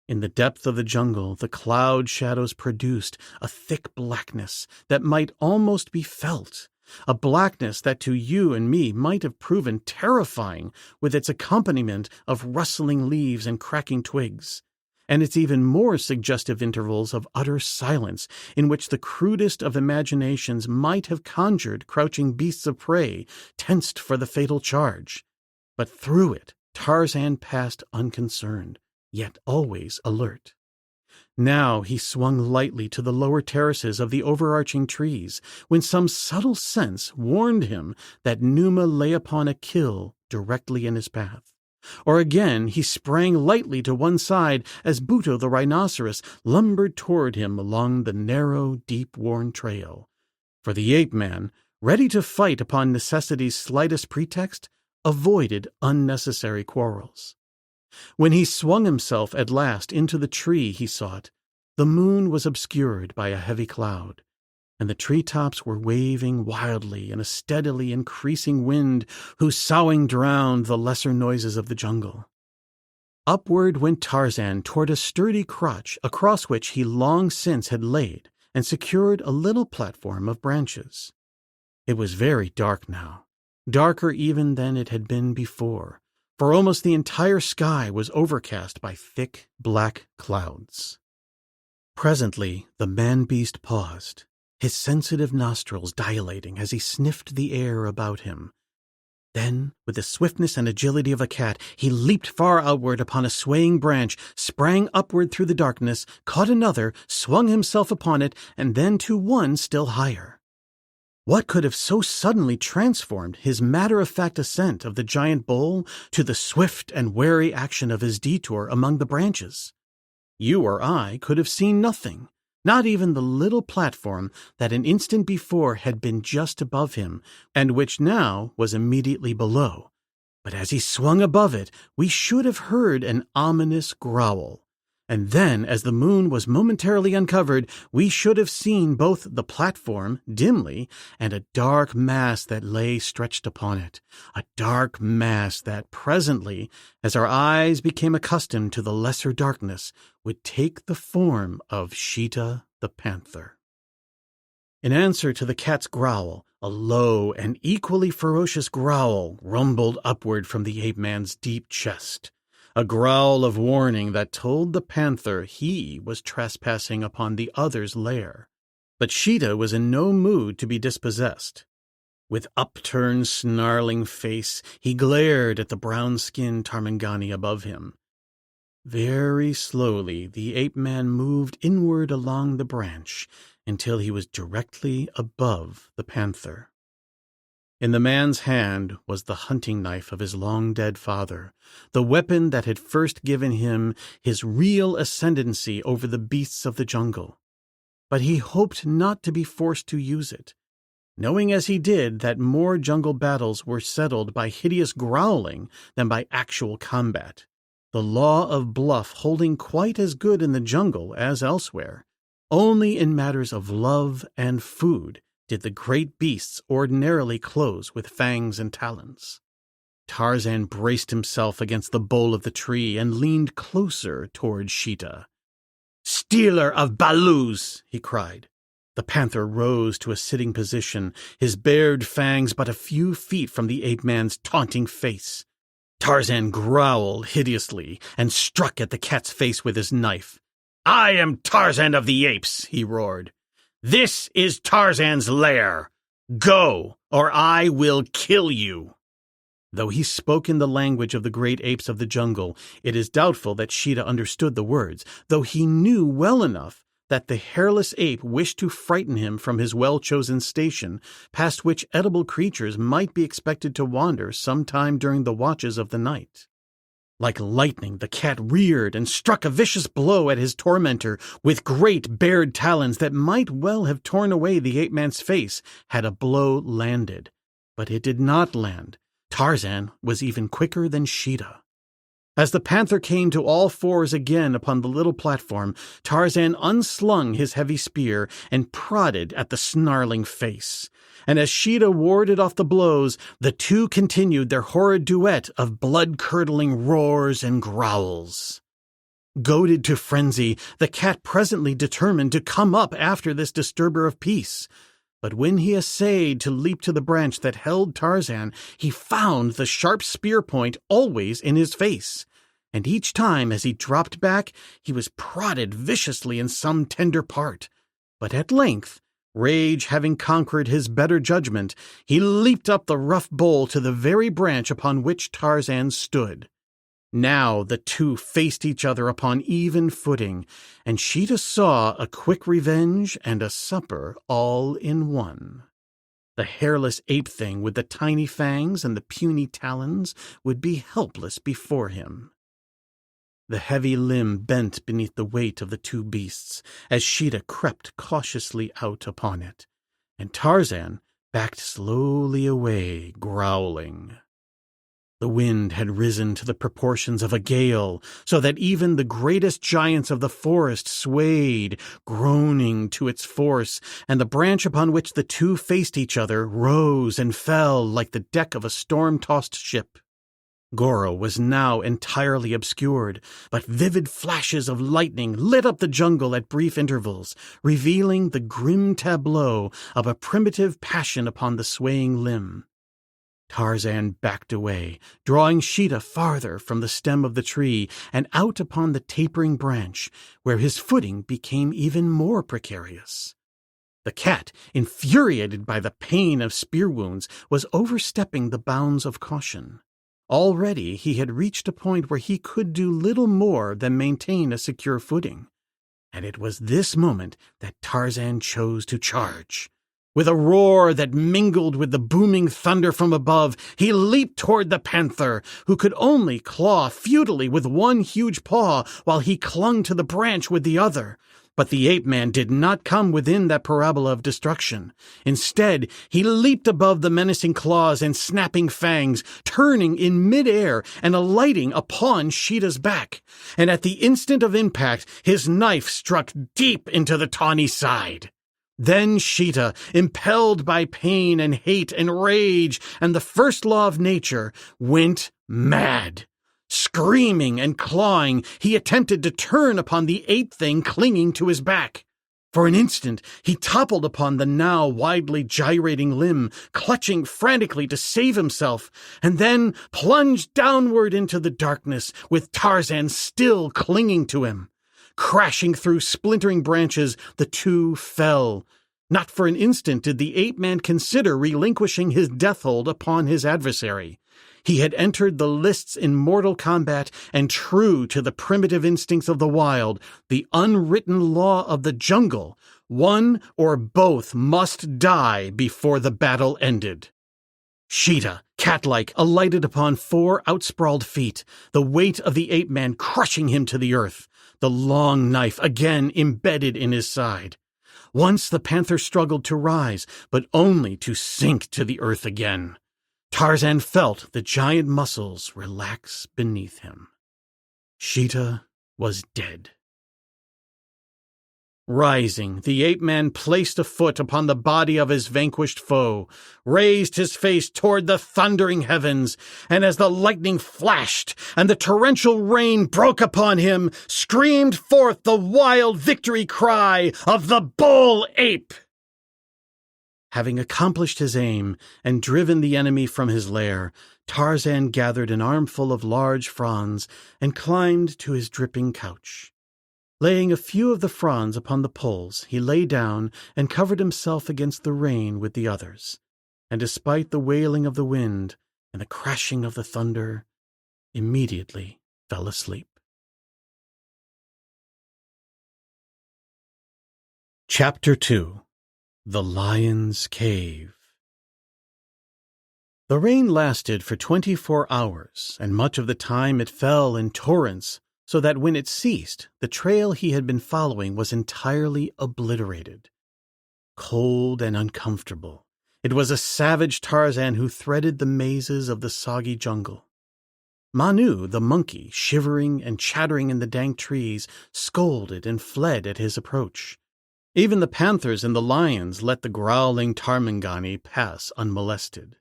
In the depth of the jungle, the cloud shadows produced a thick blackness that might almost be felt, a blackness that to you and me might have proven terrifying with its accompaniment of rustling leaves and cracking twigs, and its even more suggestive intervals of utter silence in which the crudest of imaginations might have conjured crouching beasts of prey tensed for the fatal charge. But through it Tarzan passed unconcerned, yet always alert. Now he swung lightly to the lower terraces of the overarching trees, when some subtle sense warned him that Numa lay upon a kill directly in his path. Or again he sprang lightly to one side as Buto the rhinoceros lumbered toward him along the narrow, deep-worn trail. For the ape-man, ready to fight upon necessity's slightest pretext, avoided unnecessary quarrels. When he swung himself at last into the tree he sought, the moon was obscured by a heavy cloud, and the treetops were waving wildly in a steadily increasing wind whose soughing drowned the lesser noises of the jungle. Upward went Tarzan toward a sturdy crotch across which he long since had laid and secured a little platform of branches. It was very dark now, darker even than it had been before, for almost the entire sky was overcast by thick, black clouds. Presently the man-beast paused, his sensitive nostrils dilating as he sniffed the air about him. Then, with the swiftness and agility of a cat, he leaped far outward upon a swaying branch, sprang upward through the darkness, caught another, swung himself upon it, and then to one still higher. What could have so suddenly transformed his matter-of-fact ascent of the giant bole to the swift and wary action of his detour among the branches? You or I could have seen nothing, not even the little platform that an instant before had been just above him, and which now was immediately below. But as he swung above it, we should have heard an ominous growl, And then, as the moon was momentarily uncovered, we should have seen both the platform, dimly, and a dark mass that lay stretched upon it. A dark mass that presently, as our eyes became accustomed to the lesser darkness, would take the form of Sheeta the panther. In answer to the cat's growl, a low and equally ferocious growl rumbled upward from the ape-man's deep chest. A growl of warning that told the panther he was trespassing upon the other's lair. But Sheeta was in no mood to be dispossessed. With upturned, snarling face, he glared at the brown-skinned Tarmangani above him. Very slowly, the ape-man moved inward along the branch until he was directly above the panther. In the man's hand was the hunting knife of his long-dead father, the weapon that had first given him his real ascendancy over the beasts of the jungle. But he hoped not to be forced to use it, knowing as he did that more jungle battles were settled by hideous growling than by actual combat, the law of bluff holding quite as good in the jungle as elsewhere. Only in matters of love and food did the great beasts ordinarily close with fangs and talons. Tarzan braced himself against the bole of the tree and leaned closer toward Sheeta. "Stealer of Balus!" he cried. The panther rose to a sitting position, his bared fangs but a few feet from the ape-man's taunting face. Tarzan growled hideously and struck at the cat's face with his knife. "I am Tarzan of the Apes," he roared. "This is Tarzan's lair. Go, or I will kill you." Though he spoke in the language of the great apes of the jungle, it is doubtful that Sheeta understood the words, though he knew well enough that the hairless ape wished to frighten him from his well-chosen station, past which edible creatures might be expected to wander sometime during the watches of the night. Like lightning, the cat reared and struck a vicious blow at his tormentor with great bared talons that might well have torn away the ape-man's face had a blow landed. But it did not land. Tarzan was even quicker than Sheeta. As the panther came to all fours again upon the little platform, Tarzan unslung his heavy spear and prodded at the snarling face. And as Sheeta warded off the blows, the two continued their horrid duet of blood-curdling roars and growls. Goaded to frenzy, the cat presently determined to come up after this disturber of peace. But when he essayed to leap to the branch that held Tarzan, he found the sharp spear point always in his face. And each time as he dropped back, he was prodded viciously in some tender part. But at length, rage having conquered his better judgment, he leaped up the rough bole to the very branch upon which Tarzan stood. Now the two faced each other upon even footing, and Sheeta saw a quick revenge and a supper all in one. The hairless ape thing with the tiny fangs and the puny talons would be helpless before him. The heavy limb bent beneath the weight of the two beasts as Sheeta crept cautiously out upon it, and Tarzan backed slowly away, growling. The wind had risen to the proportions of a gale, so that even the greatest giants of the forest swayed, groaning to its force, and the branch upon which the two faced each other rose and fell like the deck of a storm-tossed ship. Goro was now entirely obscured, but vivid flashes of lightning lit up the jungle at brief intervals, revealing the grim tableau of a primitive passion upon the swaying limb. Tarzan backed away, drawing Sheeta farther from the stem of the tree and out upon the tapering branch, where his footing became even more precarious. The cat, infuriated by the pain of spear wounds, was overstepping the bounds of caution. Already he had reached a point where he could do little more than maintain a secure footing, and it was this moment that Tarzan chose to charge. With a roar that mingled with the booming thunder from above, he leaped toward the panther, who could only claw futilely with one huge paw while he clung to the branch with the other. But the ape-man did not come within that parabola of destruction. Instead, he leaped above the menacing claws and snapping fangs, turning in midair and alighting upon Sheeta's back. And at the instant of impact, his knife struck deep into the tawny side. Then Sheeta, impelled by pain and hate and rage and the first law of nature, went mad. Screaming and clawing, he attempted to turn upon the ape thing clinging to his back. For an instant, he toppled upon the now widely gyrating limb, clutching frantically to save himself, and then plunged downward into the darkness, with Tarzan still clinging to him. Crashing through splintering branches, the two fell. Not for an instant did the ape-man consider relinquishing his death hold upon his adversary. He had entered the lists in mortal combat, and true to the primitive instincts of the wild, the unwritten law of the jungle, one or both must die before the battle ended. Sheeta, cat-like, alighted upon 4 outsprawled feet, the weight of the ape-man crushing him to the earth, the long knife again embedded in his side. Once the panther struggled to rise, but only to sink to the earth again. Tarzan felt the giant muscles relax beneath him. Sheeta was dead. Rising, the ape-man placed a foot upon the body of his vanquished foe, raised his face toward the thundering heavens, and as the lightning flashed and the torrential rain broke upon him, screamed forth the wild victory cry of the bull ape. Having accomplished his aim and driven the enemy from his lair, Tarzan gathered an armful of large fronds and climbed to his dripping couch. Laying a few of the fronds upon the poles, he lay down and covered himself against the rain with the others, and despite the wailing of the wind and the crashing of the thunder, immediately fell asleep. Chapter 2. The Lion's Cave. The rain lasted for 24 hours, and much of the time it fell in torrents, so that when it ceased, the trail he had been following was entirely obliterated. Cold and uncomfortable, it was a savage Tarzan who threaded the mazes of the soggy jungle. Manu, the monkey, shivering and chattering in the dank trees, scolded and fled at his approach. Even the panthers and the lions let the growling Tarmangani pass unmolested.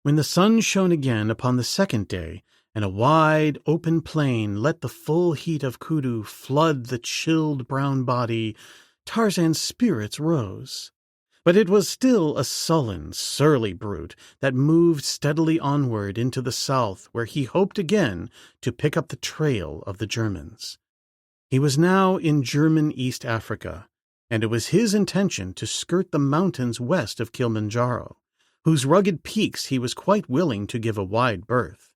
When the sun shone again upon the second day, and a wide, open plain let the full heat of kudu flood the chilled brown body, Tarzan's spirits rose. But it was still a sullen, surly brute that moved steadily onward into the south, where he hoped again to pick up the trail of the Germans. He was now in German East Africa, and it was his intention to skirt the mountains west of Kilimanjaro, whose rugged peaks he was quite willing to give a wide berth,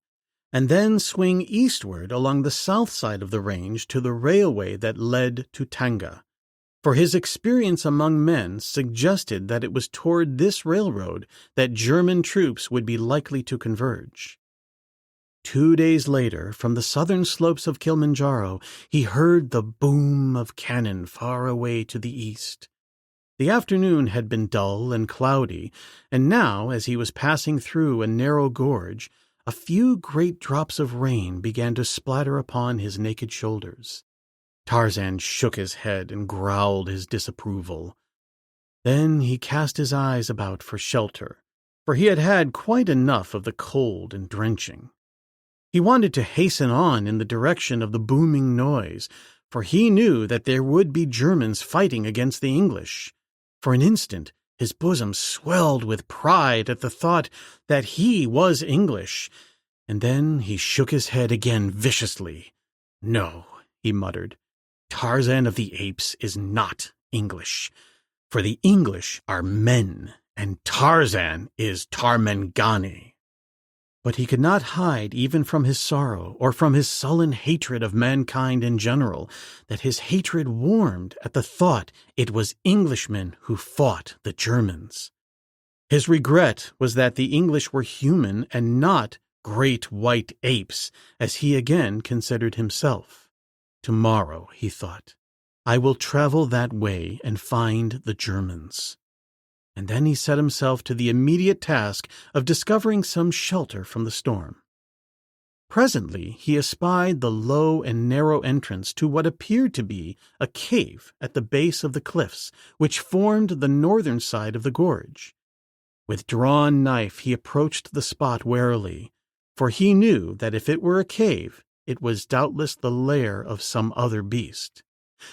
and then swing eastward along the south side of the range to the railway that led to Tanga, for his experience among men suggested that it was toward this railroad that German troops would be likely to converge. 2 days later, from the southern slopes of Kilimanjaro, he heard the boom of cannon far away to the east. The afternoon had been dull and cloudy, and now, as he was passing through a narrow gorge, a few great drops of rain began to splatter upon his naked shoulders. Tarzan shook his head and growled his disapproval. Then he cast his eyes about for shelter, for he had had quite enough of the cold and drenching. He wanted to hasten on in the direction of the booming noise, for he knew that there would be Germans fighting against the English. For an instant, his bosom swelled with pride at the thought that he was English, and then he shook his head again viciously. "No," he muttered, "Tarzan of the Apes is not English, for the English are men, and Tarzan is Tarmangani." But he could not hide even from his sorrow or from his sullen hatred of mankind in general that his hatred warmed at the thought it was Englishmen who fought the Germans. His regret was that the English were human and not great white apes, as he again considered himself. Tomorrow, he thought, I will travel that way and find the Germans. And then he set himself to the immediate task of discovering some shelter from the storm. Presently he espied the low and narrow entrance to what appeared to be a cave at the base of the cliffs, which formed the northern side of the gorge. With drawn knife he approached the spot warily, for he knew that if it were a cave, it was doubtless the lair of some other beast.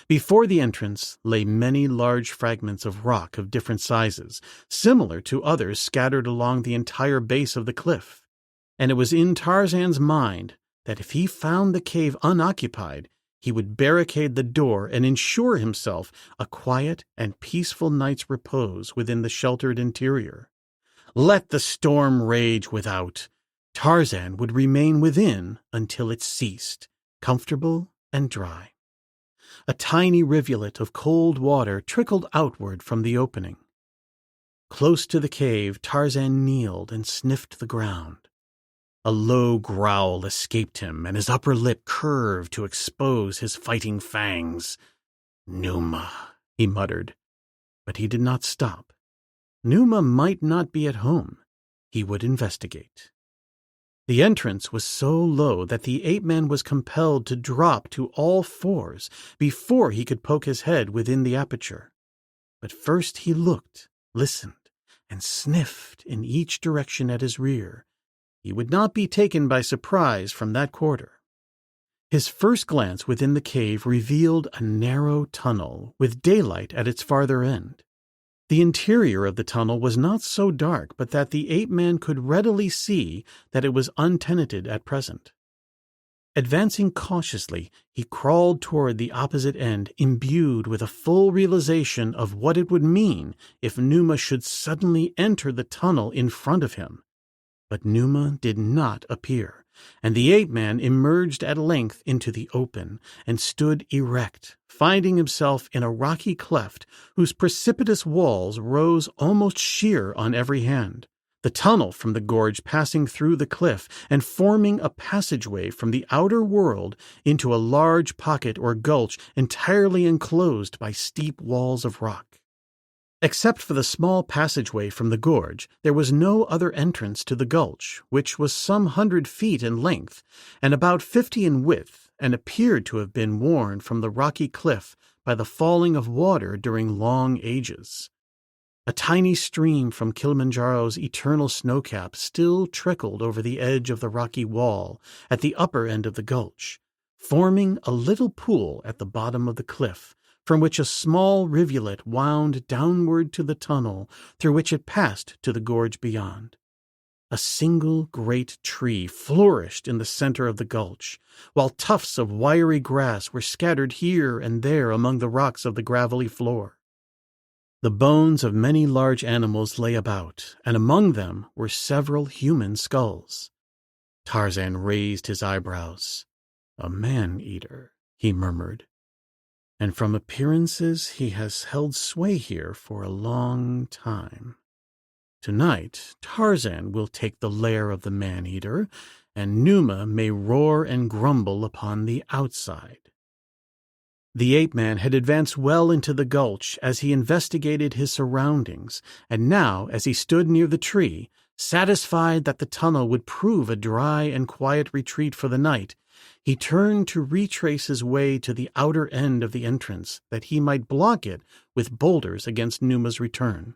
Before the entrance lay many large fragments of rock of different sizes, similar to others scattered along the entire base of the cliff, and it was in Tarzan's mind that if he found the cave unoccupied, he would barricade the door and ensure himself a quiet and peaceful night's repose within the sheltered interior. Let the storm rage without. Tarzan would remain within until it ceased, comfortable and dry. A tiny rivulet of cold water trickled outward from the opening. Close to the cave, Tarzan kneeled and sniffed the ground. A low growl escaped him, and his upper lip curved to expose his fighting fangs. "Numa," he muttered, but he did not stop. Numa might not be at home. He would investigate. The entrance was so low that the ape-man was compelled to drop to all fours before he could poke his head within the aperture. But first he looked, listened, and sniffed in each direction at his rear. He would not be taken by surprise from that quarter. His first glance within the cave revealed a narrow tunnel with daylight at its farther end. The interior of the tunnel was not so dark but that the ape-man could readily see that it was untenanted at present. Advancing cautiously, he crawled toward the opposite end, imbued with a full realization of what it would mean if Numa should suddenly enter the tunnel in front of him. But Numa did not appear, and the ape-man emerged at length into the open and stood erect, finding himself in a rocky cleft whose precipitous walls rose almost sheer on every hand, the tunnel from the gorge passing through the cliff and forming a passageway from the outer world into a large pocket or gulch entirely enclosed by steep walls of rock. Except for the small passageway from the gorge, there was no other entrance to the gulch, which was some 100 feet in length and about 50 in width, and appeared to have been worn from the rocky cliff by the falling of water during long ages. A tiny stream from Kilimanjaro's eternal snowcap still trickled over the edge of the rocky wall at the upper end of the gulch, forming a little pool at the bottom of the cliff, from which a small rivulet wound downward to the tunnel through which it passed to the gorge beyond. A single great tree flourished in the center of the gulch, while tufts of wiry grass were scattered here and there among the rocks of the gravelly floor. The bones of many large animals lay about, and among them were several human skulls. Tarzan raised his eyebrows. "A man-eater," he murmured. "And from appearances he has held sway here for a long time. Tonight Tarzan will take the lair of the man-eater, and Numa may roar and grumble upon the outside." The ape-man had advanced well into the gulch as he investigated his surroundings, and now, as he stood near the tree, satisfied that the tunnel would prove a dry and quiet retreat for the night, he turned to retrace his way to the outer end of the entrance, that he might block it with boulders against Numa's return.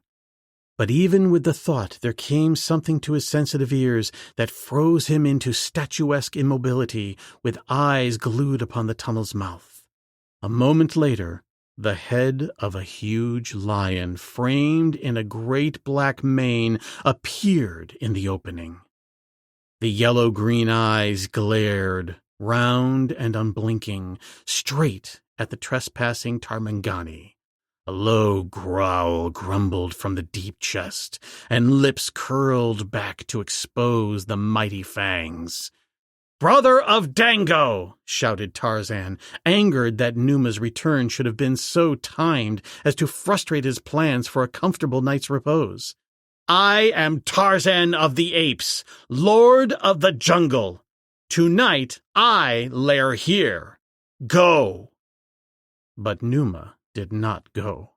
But even with the thought there came something to his sensitive ears that froze him into statuesque immobility, with eyes glued upon the tunnel's mouth. A moment later, the head of a huge lion, framed in a great black mane, appeared in the opening. The yellow-green eyes glared, round and unblinking, straight at the trespassing Tarmangani. A low growl grumbled from the deep chest, and lips curled back to expose the mighty fangs. "Brother of Dango!" shouted Tarzan, angered that Numa's return should have been so timed as to frustrate his plans for a comfortable night's repose. "I am Tarzan of the Apes, Lord of the Jungle. Tonight I lair here. Go!" But Numa did not go.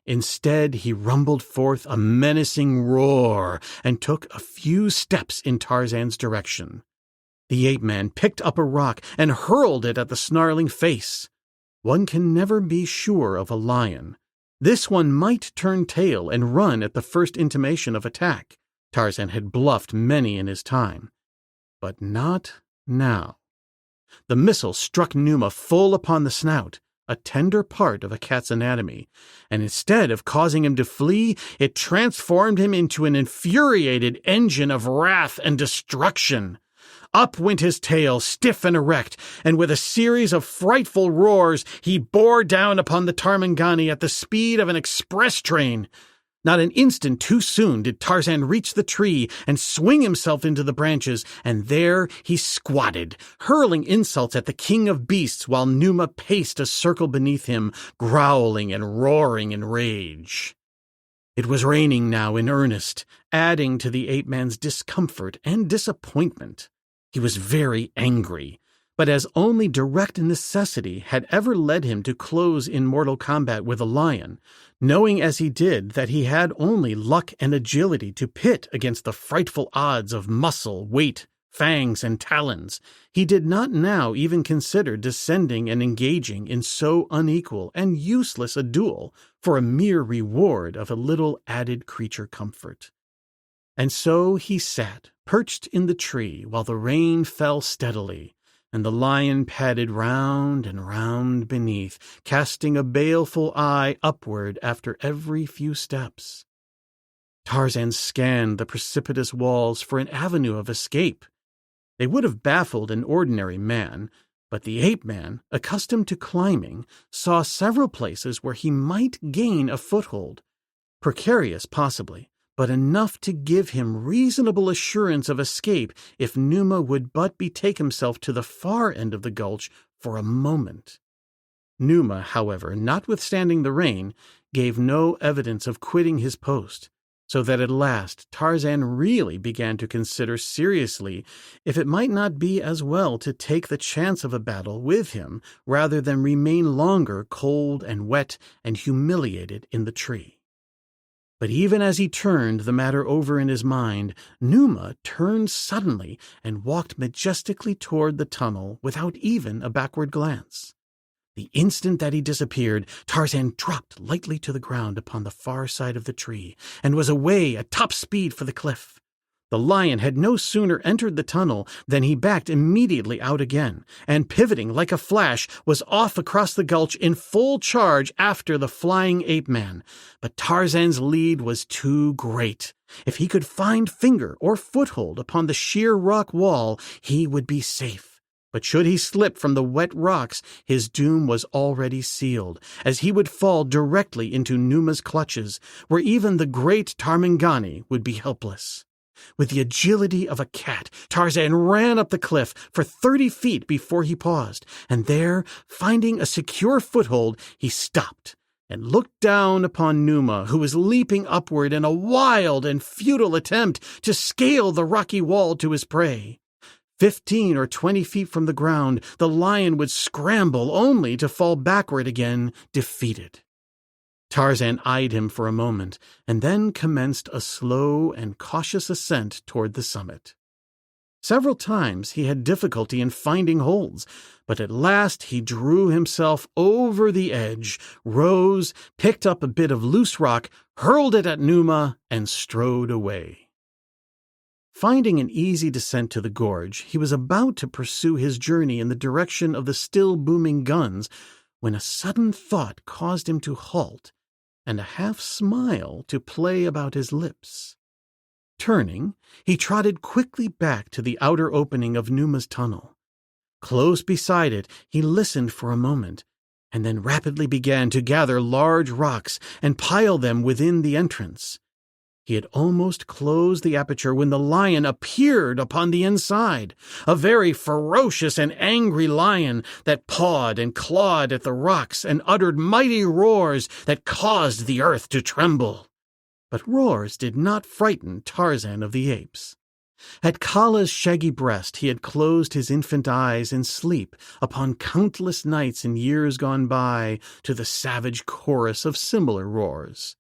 Instead, he rumbled forth a menacing roar and took a few steps in Tarzan's direction. The ape-man picked up a rock and hurled it at the snarling face. One can never be sure of a lion. This one might turn tail and run at the first intimation of attack. Tarzan had bluffed many in his time. But not now. The missile struck Numa full upon the snout, a tender part of a cat's anatomy, and instead of causing him to flee, it transformed him into an infuriated engine of wrath and destruction. Up went his tail, stiff and erect, and with a series of frightful roars, he bore down upon the Tarmangani at the speed of an express train. Not an instant too soon did Tarzan reach the tree and swing himself into the branches, and there he squatted, hurling insults at the king of beasts while Numa paced a circle beneath him, growling and roaring in rage. It was raining now in earnest, adding to the ape-man's discomfort and disappointment. He was very angry, but as only direct necessity had ever led him to close in mortal combat with a lion, knowing as he did that he had only luck and agility to pit against the frightful odds of muscle, weight, fangs, and talons, he did not now even consider descending and engaging in so unequal and useless a duel for a mere reward of a little added creature comfort. And so he sat, perched in the tree, while the rain fell steadily, and the lion padded round and round beneath, casting a baleful eye upward after every few steps. Tarzan scanned the precipitous walls for an avenue of escape. They would have baffled an ordinary man, but the ape-man, accustomed to climbing, saw several places where he might gain a foothold, precarious possibly, but enough to give him reasonable assurance of escape if Numa would but betake himself to the far end of the gulch for a moment. Numa, however, notwithstanding the rain, gave no evidence of quitting his post, so that at last Tarzan really began to consider seriously if it might not be as well to take the chance of a battle with him rather than remain longer cold and wet and humiliated in the tree. But even as he turned the matter over in his mind, Numa turned suddenly and walked majestically toward the tunnel without even a backward glance. The instant that he disappeared, Tarzan dropped lightly to the ground upon the far side of the tree and was away at top speed for the cliff. The lion had no sooner entered the tunnel than he backed immediately out again, and pivoting like a flash, was off across the gulch in full charge after the flying ape-man. But Tarzan's lead was too great. If he could find finger or foothold upon the sheer rock wall, he would be safe. But should he slip from the wet rocks, his doom was already sealed, as he would fall directly into Numa's clutches, where even the great Tarmangani would be helpless. With the agility of a cat, Tarzan ran up the cliff for 30 feet before he paused, and there, finding a secure foothold, he stopped and looked down upon Numa, who was leaping upward in a wild and futile attempt to scale the rocky wall to his prey. 15 or 20 feet from the ground, the lion would scramble only to fall backward again, defeated. Tarzan eyed him for a moment, and then commenced a slow and cautious ascent toward the summit. Several times he had difficulty in finding holds, but at last he drew himself over the edge, rose, picked up a bit of loose rock, hurled it at Numa, and strode away. Finding an easy descent to the gorge, he was about to pursue his journey in the direction of the still booming guns when a sudden thought caused him to halt and a half-smile to play about his lips. Turning, he trotted quickly back to the outer opening of Numa's tunnel. Close beside it, he listened for a moment, and then rapidly began to gather large rocks and pile them within the entrance. He had almost closed the aperture when the lion appeared upon the inside, a very ferocious and angry lion that pawed and clawed at the rocks and uttered mighty roars that caused the earth to tremble. But roars did not frighten Tarzan of the Apes. At Kala's shaggy breast he had closed his infant eyes in sleep upon countless nights in years gone by to the savage chorus of similar roars.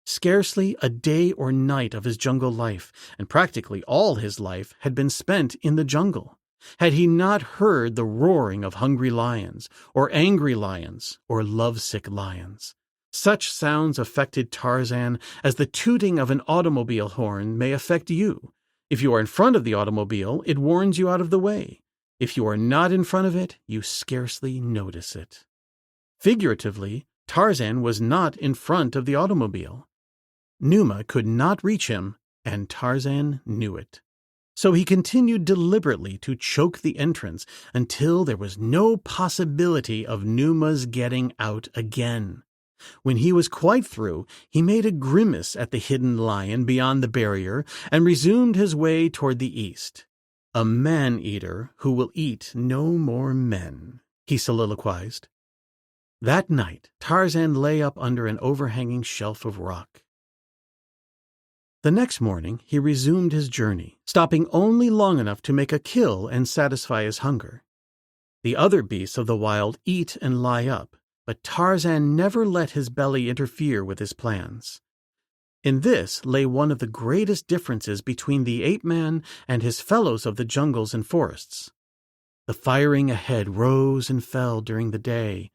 Scarcely a day or night of his jungle life, and practically all his life, had been spent in the jungle, had he not heard the roaring of hungry lions, or angry lions, or lovesick lions. Such sounds affected Tarzan as the tooting of an automobile horn may affect you. If you are in front of the automobile, it warns you out of the way. If you are not in front of it, you scarcely notice it. Figuratively, Tarzan was not in front of the automobile. Numa could not reach him, and Tarzan knew it. So he continued deliberately to choke the entrance until there was no possibility of Numa's getting out again. When he was quite through, he made a grimace at the hidden lion beyond the barrier and resumed his way toward the east. "A man-eater who will eat no more men," he soliloquized. That night, Tarzan lay up under an overhanging shelf of rock. The next morning, he resumed his journey, stopping only long enough to make a kill and satisfy his hunger. The other beasts of the wild eat and lie up, but Tarzan never let his belly interfere with his plans. In this lay one of the greatest differences between the ape-man and his fellows of the jungles and forests. The firing ahead rose and fell during the day.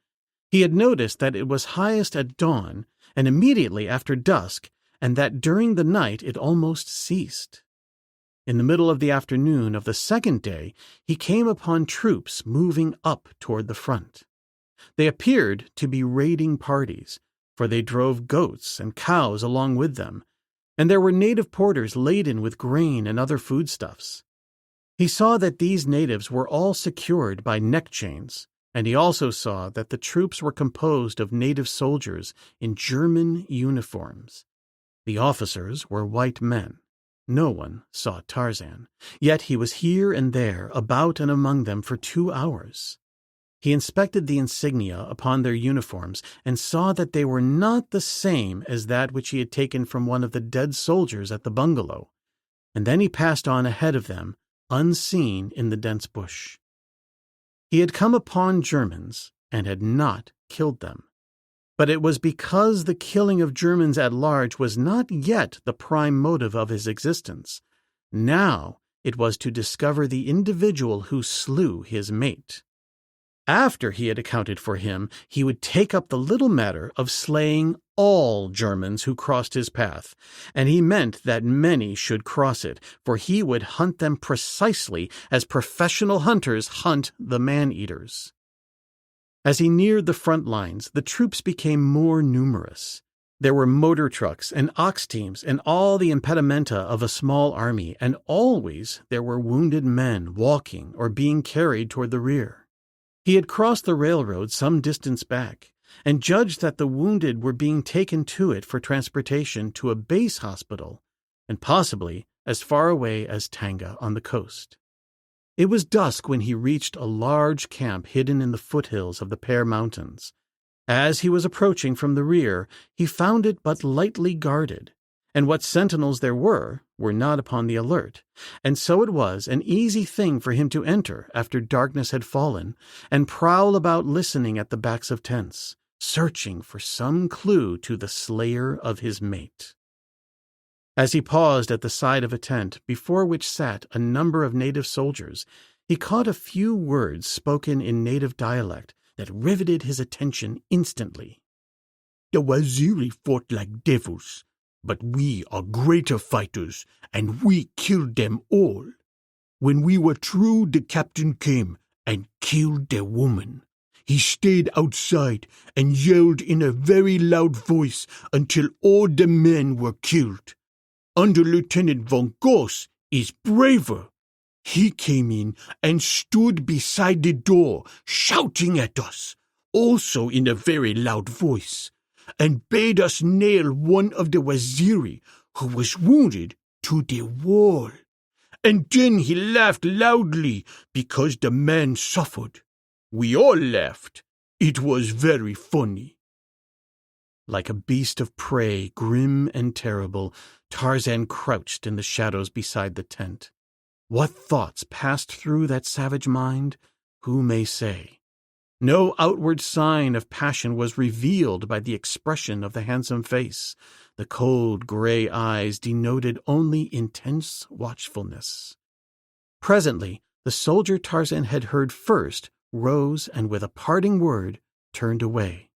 He had noticed that it was highest at dawn and immediately after dusk, and that during the night it almost ceased. In the middle of the afternoon of the second day, he came upon troops moving up toward the front. They appeared to be raiding parties, for they drove goats and cows along with them, and there were native porters laden with grain and other foodstuffs. He saw that these natives were all secured by neck chains, and he also saw that the troops were composed of native soldiers in German uniforms. The officers were white men. No one saw Tarzan, yet he was here and there, about and among them for 2 hours. He inspected the insignia upon their uniforms and saw that they were not the same as that which he had taken from one of the dead soldiers at the bungalow, and then he passed on ahead of them, unseen in the dense bush. He had come upon Germans and had not killed them. But it was because the killing of Germans at large was not yet the prime motive of his existence. Now it was to discover the individual who slew his mate. After he had accounted for him, he would take up the little matter of slaying all Germans who crossed his path, and he meant that many should cross it, for he would hunt them precisely as professional hunters hunt the man-eaters. As he neared the front lines, the troops became more numerous. There were motor trucks and ox teams and all the impedimenta of a small army, and always there were wounded men walking or being carried toward the rear. He had crossed the railroad some distance back, and judged that the wounded were being taken to it for transportation to a base hospital, and possibly as far away as Tanga on the coast. It was dusk when he reached a large camp hidden in the foothills of the Pear Mountains. As he was approaching from the rear, he found it but lightly guarded, and what sentinels there were not upon the alert, and so it was an easy thing for him to enter after darkness had fallen, and prowl about listening at the backs of tents, searching for some clue to the slayer of his mate. As he paused at the side of a tent before which sat a number of native soldiers, he caught a few words spoken in native dialect that riveted his attention instantly. "The Waziri fought like devils, but we are greater fighters, and we killed them all. When we were through, the captain came and killed the woman. He stayed outside and yelled in a very loud voice until all the men were killed. Under-Lieutenant von Goss is braver. He came in and stood beside the door, shouting at us, also in a very loud voice, and bade us nail one of the Waziri, who was wounded, to the wall. And then he laughed loudly because the man suffered. We all laughed. It was very funny." Like a beast of prey, grim and terrible, Tarzan crouched in the shadows beside the tent. What thoughts passed through that savage mind? Who may say? No outward sign of passion was revealed by the expression of the handsome face. The cold gray eyes denoted only intense watchfulness. Presently, the soldier Tarzan had heard first rose and with a parting word turned away.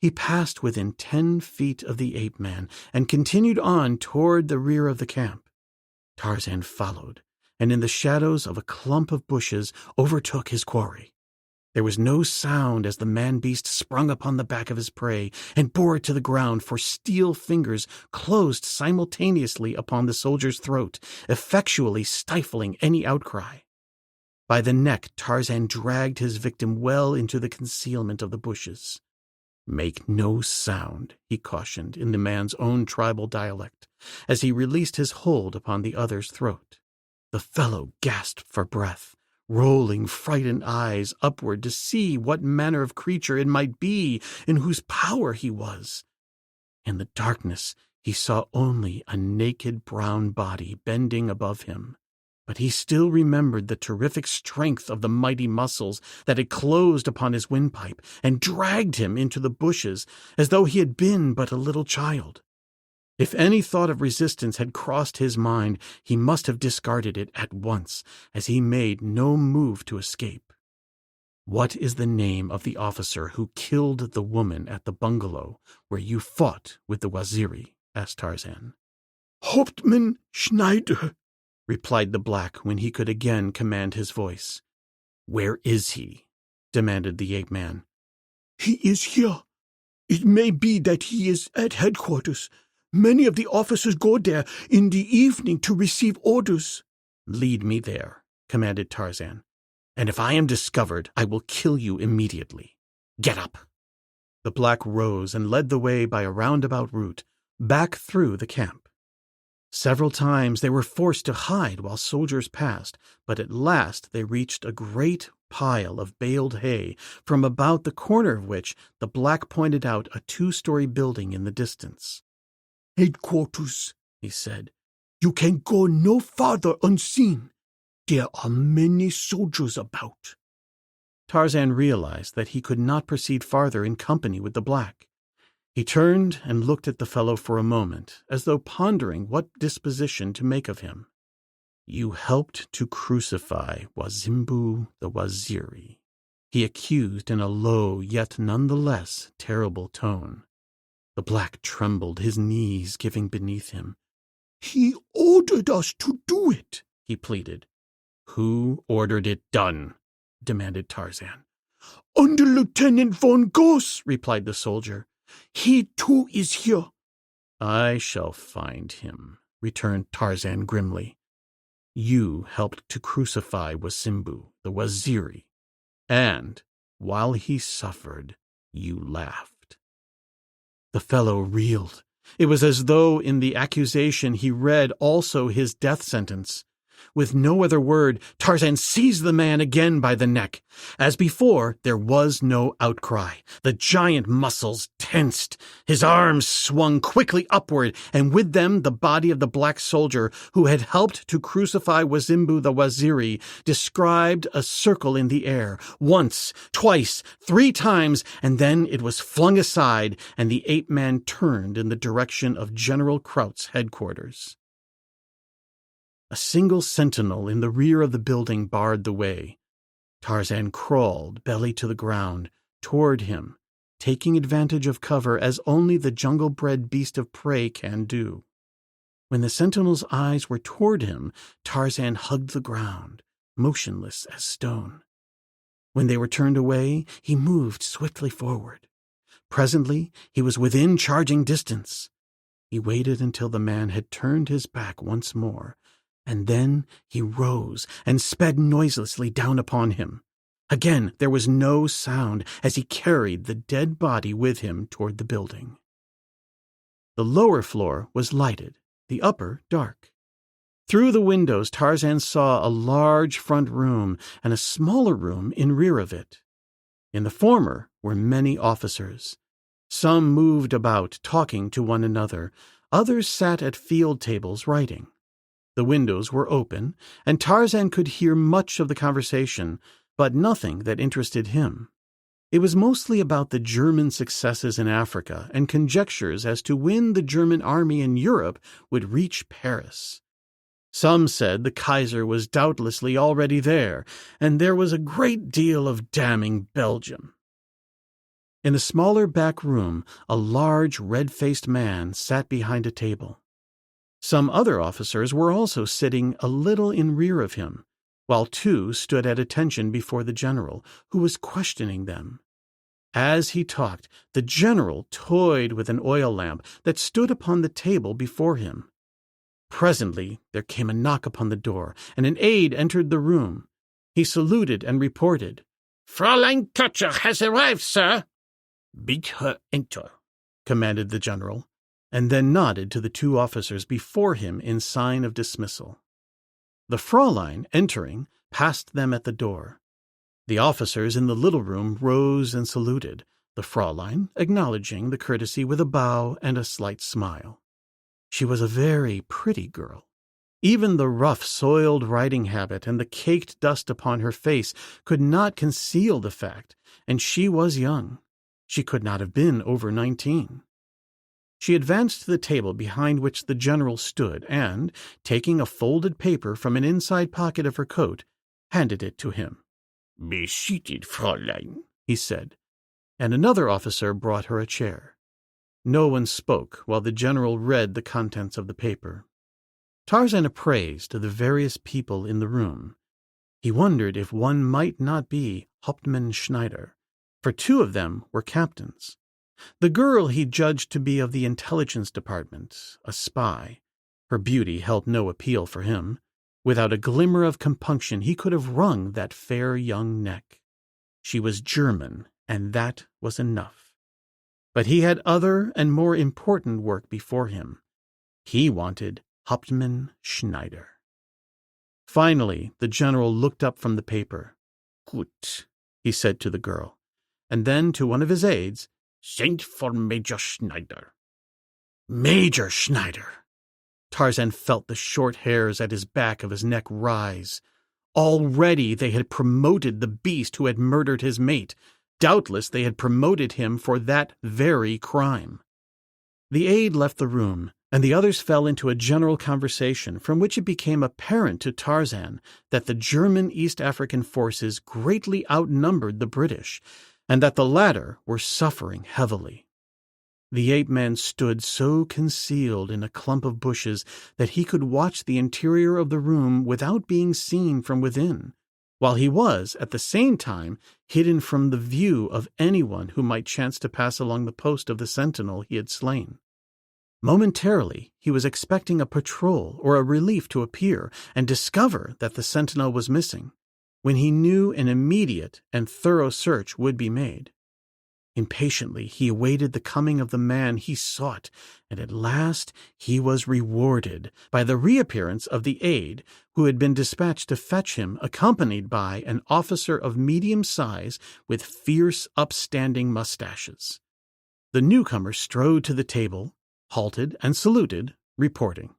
He passed within 10 feet of the ape-man and continued on toward the rear of the camp. Tarzan followed, and in the shadows of a clump of bushes overtook his quarry. There was no sound as the man-beast sprung upon the back of his prey and bore it to the ground, for steel fingers closed simultaneously upon the soldier's throat, effectually stifling any outcry. By the neck, Tarzan dragged his victim well into the concealment of the bushes. "Make no sound," he cautioned in the man's own tribal dialect, as he released his hold upon the other's throat. The fellow gasped for breath, rolling frightened eyes upward to see what manner of creature it might be in whose power he was. In the darkness he saw only a naked brown body bending above him, but he still remembered the terrific strength of the mighty muscles that had closed upon his windpipe and dragged him into the bushes as though he had been but a little child. If any thought of resistance had crossed his mind, he must have discarded it at once, as he made no move to escape. "What is the name of the officer who killed the woman at the bungalow where you fought with the Waziri?" asked Tarzan. "Hauptmann Schneider," replied the black when he could again command his voice. "Where is he?" demanded the ape-man. "He is here. It may be that he is at headquarters. Many of the officers go there in the evening to receive orders." "Lead me there," commanded Tarzan. "And if I am discovered, I will kill you immediately. Get up." The black rose and led the way by a roundabout route back through the camp. Several times they were forced to hide while soldiers passed, but at last they reached a great pile of baled hay, from about the corner of which the black pointed out a 2-story building in the distance. "Headquarters," he said. "You can go no farther unseen. There are many soldiers about." Tarzan realized that he could not proceed farther in company with the black. He turned and looked at the fellow for a moment, as though pondering what disposition to make of him. "You helped to crucify Wazimbu the Waziri," he accused in a low yet none the less terrible tone. The black trembled, his knees giving beneath him. "He ordered us to do it," he pleaded. "Who ordered it done?" demanded Tarzan. "Under Lieutenant von Goss," replied the soldier. "He too is here." "I shall find him," returned Tarzan grimly. "You helped to crucify Wasimbu, the Waziri, and, while he suffered, you laughed." The fellow reeled. It was as though in the accusation he read also his death sentence. With no other word, Tarzan seized the man again by the neck. As before, there was no outcry. The giant muscles tensed. His arms swung quickly upward, and with them the body of the black soldier who had helped to crucify Wazimbu the Waziri described a circle in the air, once, twice, 3 times, and then it was flung aside, and the ape-man turned in the direction of General Kraut's headquarters. A single sentinel in the rear of the building barred the way. Tarzan crawled, belly to the ground, toward him, taking advantage of cover as only the jungle-bred beast of prey can do. When the sentinel's eyes were toward him, Tarzan hugged the ground, motionless as stone. When they were turned away, he moved swiftly forward. Presently, he was within charging distance. He waited until the man had turned his back once more, and then he rose and sped noiselessly down upon him. Again there was no sound as he carried the dead body with him toward the building. The lower floor was lighted, the upper dark. Through the windows Tarzan saw a large front room and a smaller room in rear of it. In the former were many officers. Some moved about, talking to one another. Others sat at field tables writing. The windows were open, and Tarzan could hear much of the conversation, but nothing that interested him. It was mostly about the German successes in Africa and conjectures as to when the German army in Europe would reach Paris. Some said the Kaiser was doubtlessly already there, and there was a great deal of damning Belgium. In the smaller back room, a large, red-faced man sat behind a table. Some other officers were also sitting a little in rear of him, while two stood at attention before the general, who was questioning them. As he talked, the general toyed with an oil lamp that stood upon the table before him. Presently there came a knock upon the door, and an aide entered the room. He saluted and reported, "Fräulein Xuja has arrived, sir." "Bid her enter," commanded the general, and then nodded to the two officers before him in sign of dismissal. The Fräulein, entering, passed them at the door. The officers in the little room rose and saluted, the Fräulein acknowledging the courtesy with a bow and a slight smile. She was a very pretty girl. Even the rough, soiled riding habit and the caked dust upon her face could not conceal the fact, and she was young. She could not have been over 19. She advanced to the table behind which the general stood and, taking a folded paper from an inside pocket of her coat, handed it to him. "Be seated, Fräulein," he said, and another officer brought her a chair. No one spoke while the general read the contents of the paper. Tarzan appraised the various people in the room. He wondered if one might not be Hauptmann Schneider, for two of them were captains. The girl he judged to be of the intelligence department, a spy. Her beauty held no appeal for him. Without a glimmer of compunction he could have wrung that fair young neck. She was German, and that was enough. But he had other and more important work before him. He wanted Hauptmann Schneider. Finally, the general looked up from the paper. "Gut," he said to the girl, and then to one of his aides, "Send for Major Schneider." "Major Schneider!" Tarzan felt the short hairs at his back of his neck rise. Already they had promoted the beast who had murdered his mate. Doubtless they had promoted him for that very crime. The aide left the room, and the others fell into a general conversation from which it became apparent to Tarzan that the German East African forces greatly outnumbered the British, and that the latter were suffering heavily. The ape-man stood so concealed in a clump of bushes that he could watch the interior of the room without being seen from within, while he was, at the same time, hidden from the view of anyone who might chance to pass along the post of the sentinel he had slain. Momentarily, he was expecting a patrol or a relief to appear and discover that the sentinel was missing, when he knew an immediate and thorough search would be made. Impatiently, he awaited the coming of the man he sought, and at last he was rewarded by the reappearance of the aide who had been dispatched to fetch him, accompanied by an officer of medium size with fierce, upstanding mustaches. The newcomer strode to the table, halted and saluted, reporting.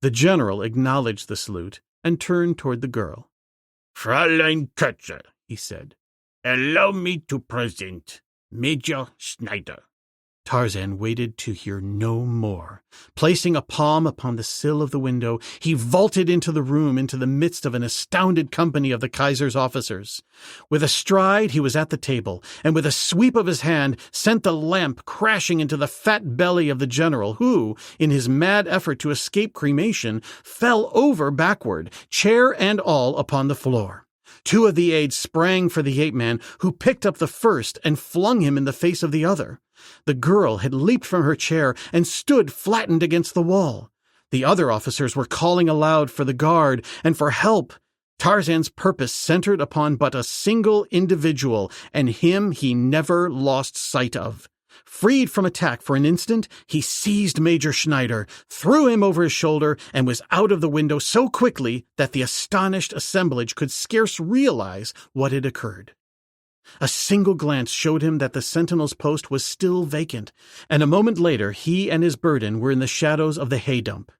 The general acknowledged the salute and turned toward the girl. "Fräulein Xuja," he said, "allow me to present Major Schneider." Tarzan waited to hear no more. Placing a palm upon the sill of the window, he vaulted into the room into the midst of an astounded company of the Kaiser's officers. With a stride, he was at the table, and with a sweep of his hand sent the lamp crashing into the fat belly of the general, who, in his mad effort to escape cremation, fell over backward, chair and all, upon the floor. Two of the aides sprang for the ape-man, who picked up the first and flung him in the face of the other. The girl had leaped from her chair and stood flattened against the wall. The other officers were calling aloud for the guard and for help. Tarzan's purpose centered upon but a single individual, and him he never lost sight of. Freed from attack for an instant, he seized Major Schneider, threw him over his shoulder, and was out of the window so quickly that the astonished assemblage could scarce realize what had occurred. A single glance showed him that the sentinel's post was still vacant, and a moment later he and his burden were in the shadows of the hay dump.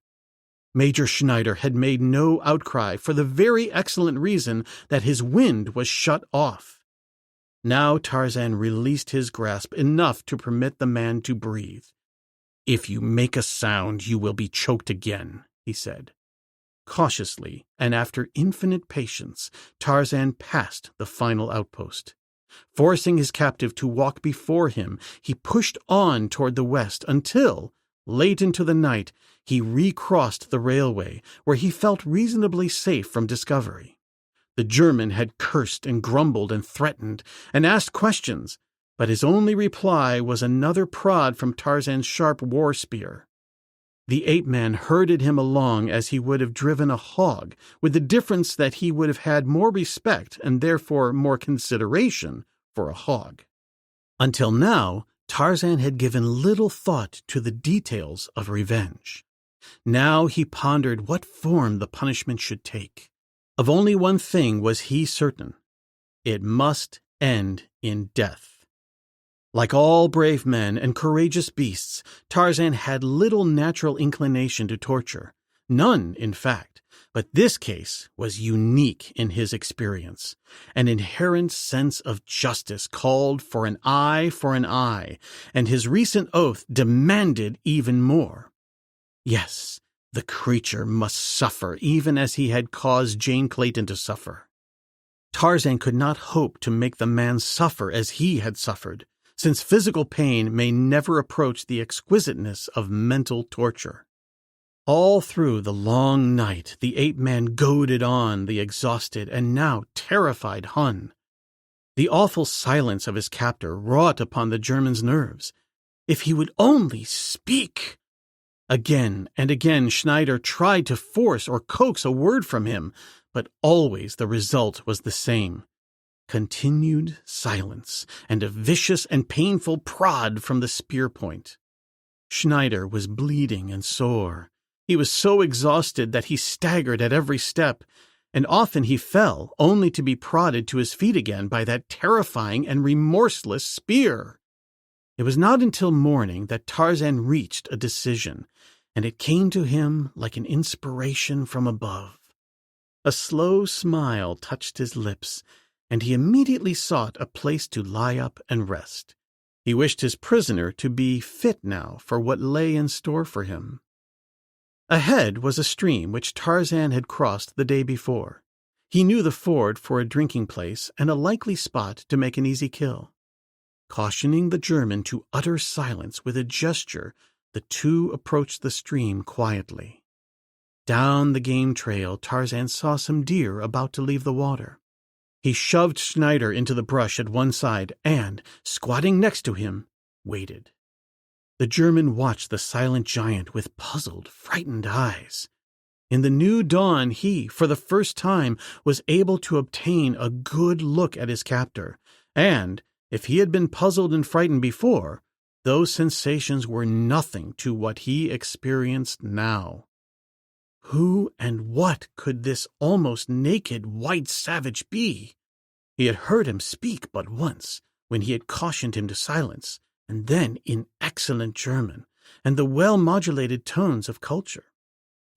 Major Schneider had made no outcry for the very excellent reason that his wind was shut off. Now Tarzan released his grasp enough to permit the man to breathe. "If you make a sound, you will be choked again," he said. Cautiously, and after infinite patience, Tarzan passed the final outpost. Forcing his captive to walk before him, he pushed on toward the west until, late into the night, he recrossed the railway, where he felt reasonably safe from discovery. The German had cursed and grumbled and threatened, and asked questions, but his only reply was another prod from Tarzan's sharp war spear. The ape-man herded him along as he would have driven a hog, with the difference that he would have had more respect and therefore more consideration for a hog. Until now, Tarzan had given little thought to the details of revenge. Now he pondered what form the punishment should take. Of only one thing was he certain: it must end in death. Like all brave men and courageous beasts, Tarzan had little natural inclination to torture. None, in fact, but this case was unique in his experience. An inherent sense of justice called for an eye, and his recent oath demanded even more. Yes, the creature must suffer, even as he had caused Jane Clayton to suffer. Tarzan could not hope to make the man suffer as he had suffered, since physical pain may never approach the exquisiteness of mental torture. All through the long night, the ape-man goaded on the exhausted and now terrified Hun. The awful silence of his captor wrought upon the German's nerves. If he would only speak! Again and again Schneider tried to force or coax a word from him, but always the result was the same. Continued silence, and a vicious and painful prod from the spear point. Schneider was bleeding and sore. He was so exhausted that he staggered at every step, and often he fell, only to be prodded to his feet again by that terrifying and remorseless spear. It was not until morning that Tarzan reached a decision, and it came to him like an inspiration from above. A slow smile touched his lips, and he immediately sought a place to lie up and rest. He wished his prisoner to be fit now for what lay in store for him. Ahead was a stream which Tarzan had crossed the day before. He knew the ford for a drinking place and a likely spot to make an easy kill. Cautioning the German to utter silence with a gesture, the two approached the stream quietly. Down the game trail, Tarzan saw some deer about to leave the water. He shoved Schneider into the brush at one side and, squatting next to him, waited. The German watched the silent giant with puzzled, frightened eyes. In the new dawn he, for the first time, was able to obtain a good look at his captor, and, if he had been puzzled and frightened before, those sensations were nothing to what he experienced now. Who and what could this almost naked white savage be? He had heard him speak but once, when he had cautioned him to silence, and then in excellent German, and the well-modulated tones of culture.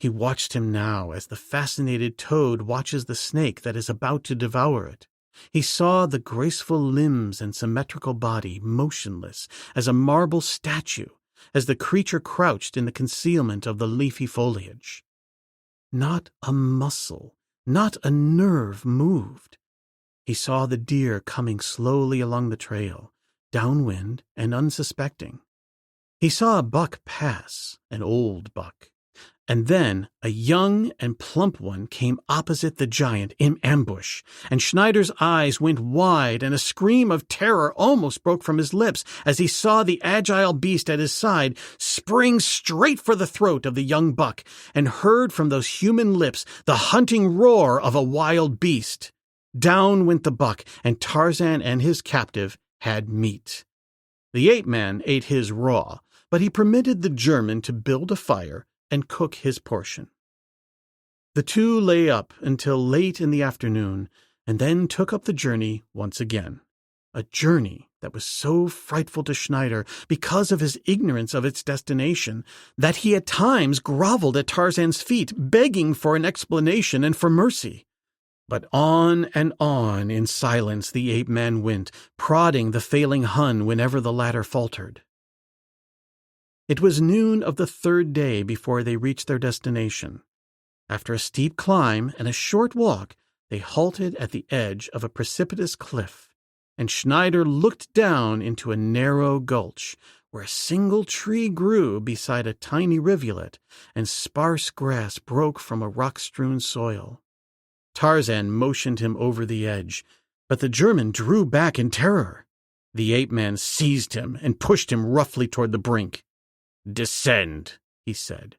He watched him now as the fascinated toad watches the snake that is about to devour it. He saw the graceful limbs and symmetrical body motionless as a marble statue, as the creature crouched in the concealment of the leafy foliage. Not a muscle, not a nerve moved. He saw the deer coming slowly along the trail, downwind and unsuspecting. He saw a buck pass, an old buck, and then a young and plump one came opposite the giant in ambush, and Schneider's eyes went wide and a scream of terror almost broke from his lips as he saw the agile beast at his side spring straight for the throat of the young buck and heard from those human lips the hunting roar of a wild beast. Down went the buck, and Tarzan and his captive had meat. The ape-man ate his raw, but he permitted the German to build a fire and cook his portion. The two lay up until late in the afternoon, and then took up the journey once again, a journey that was so frightful to Schneider because of his ignorance of its destination that he at times groveled at Tarzan's feet, begging for an explanation and for mercy. But on and on in silence the ape-man went, prodding the failing Hun whenever the latter faltered. It was noon of the third day before they reached their destination. After a steep climb and a short walk, they halted at the edge of a precipitous cliff, and Schneider looked down into a narrow gulch where a single tree grew beside a tiny rivulet and sparse grass broke from a rock-strewn soil. Tarzan motioned him over the edge, but the German drew back in terror. The ape-man seized him and pushed him roughly toward the brink. "Descend," he said.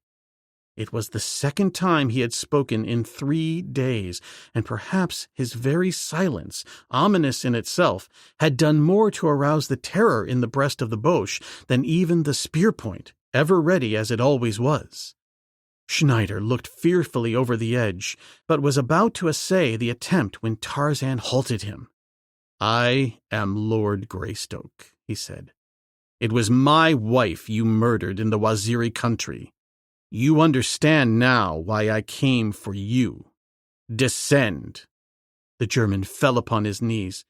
It was the second time he had spoken in 3 days, and perhaps his very silence, ominous in itself, had done more to arouse the terror in the breast of the Boche than even the spear-point, ever ready as it always was. Schneider looked fearfully over the edge, but was about to essay the attempt when Tarzan halted him. "I am Lord Greystoke," he said. "It was my wife you murdered in the Waziri country. You understand now why I came for you. Descend." The German fell upon his knees.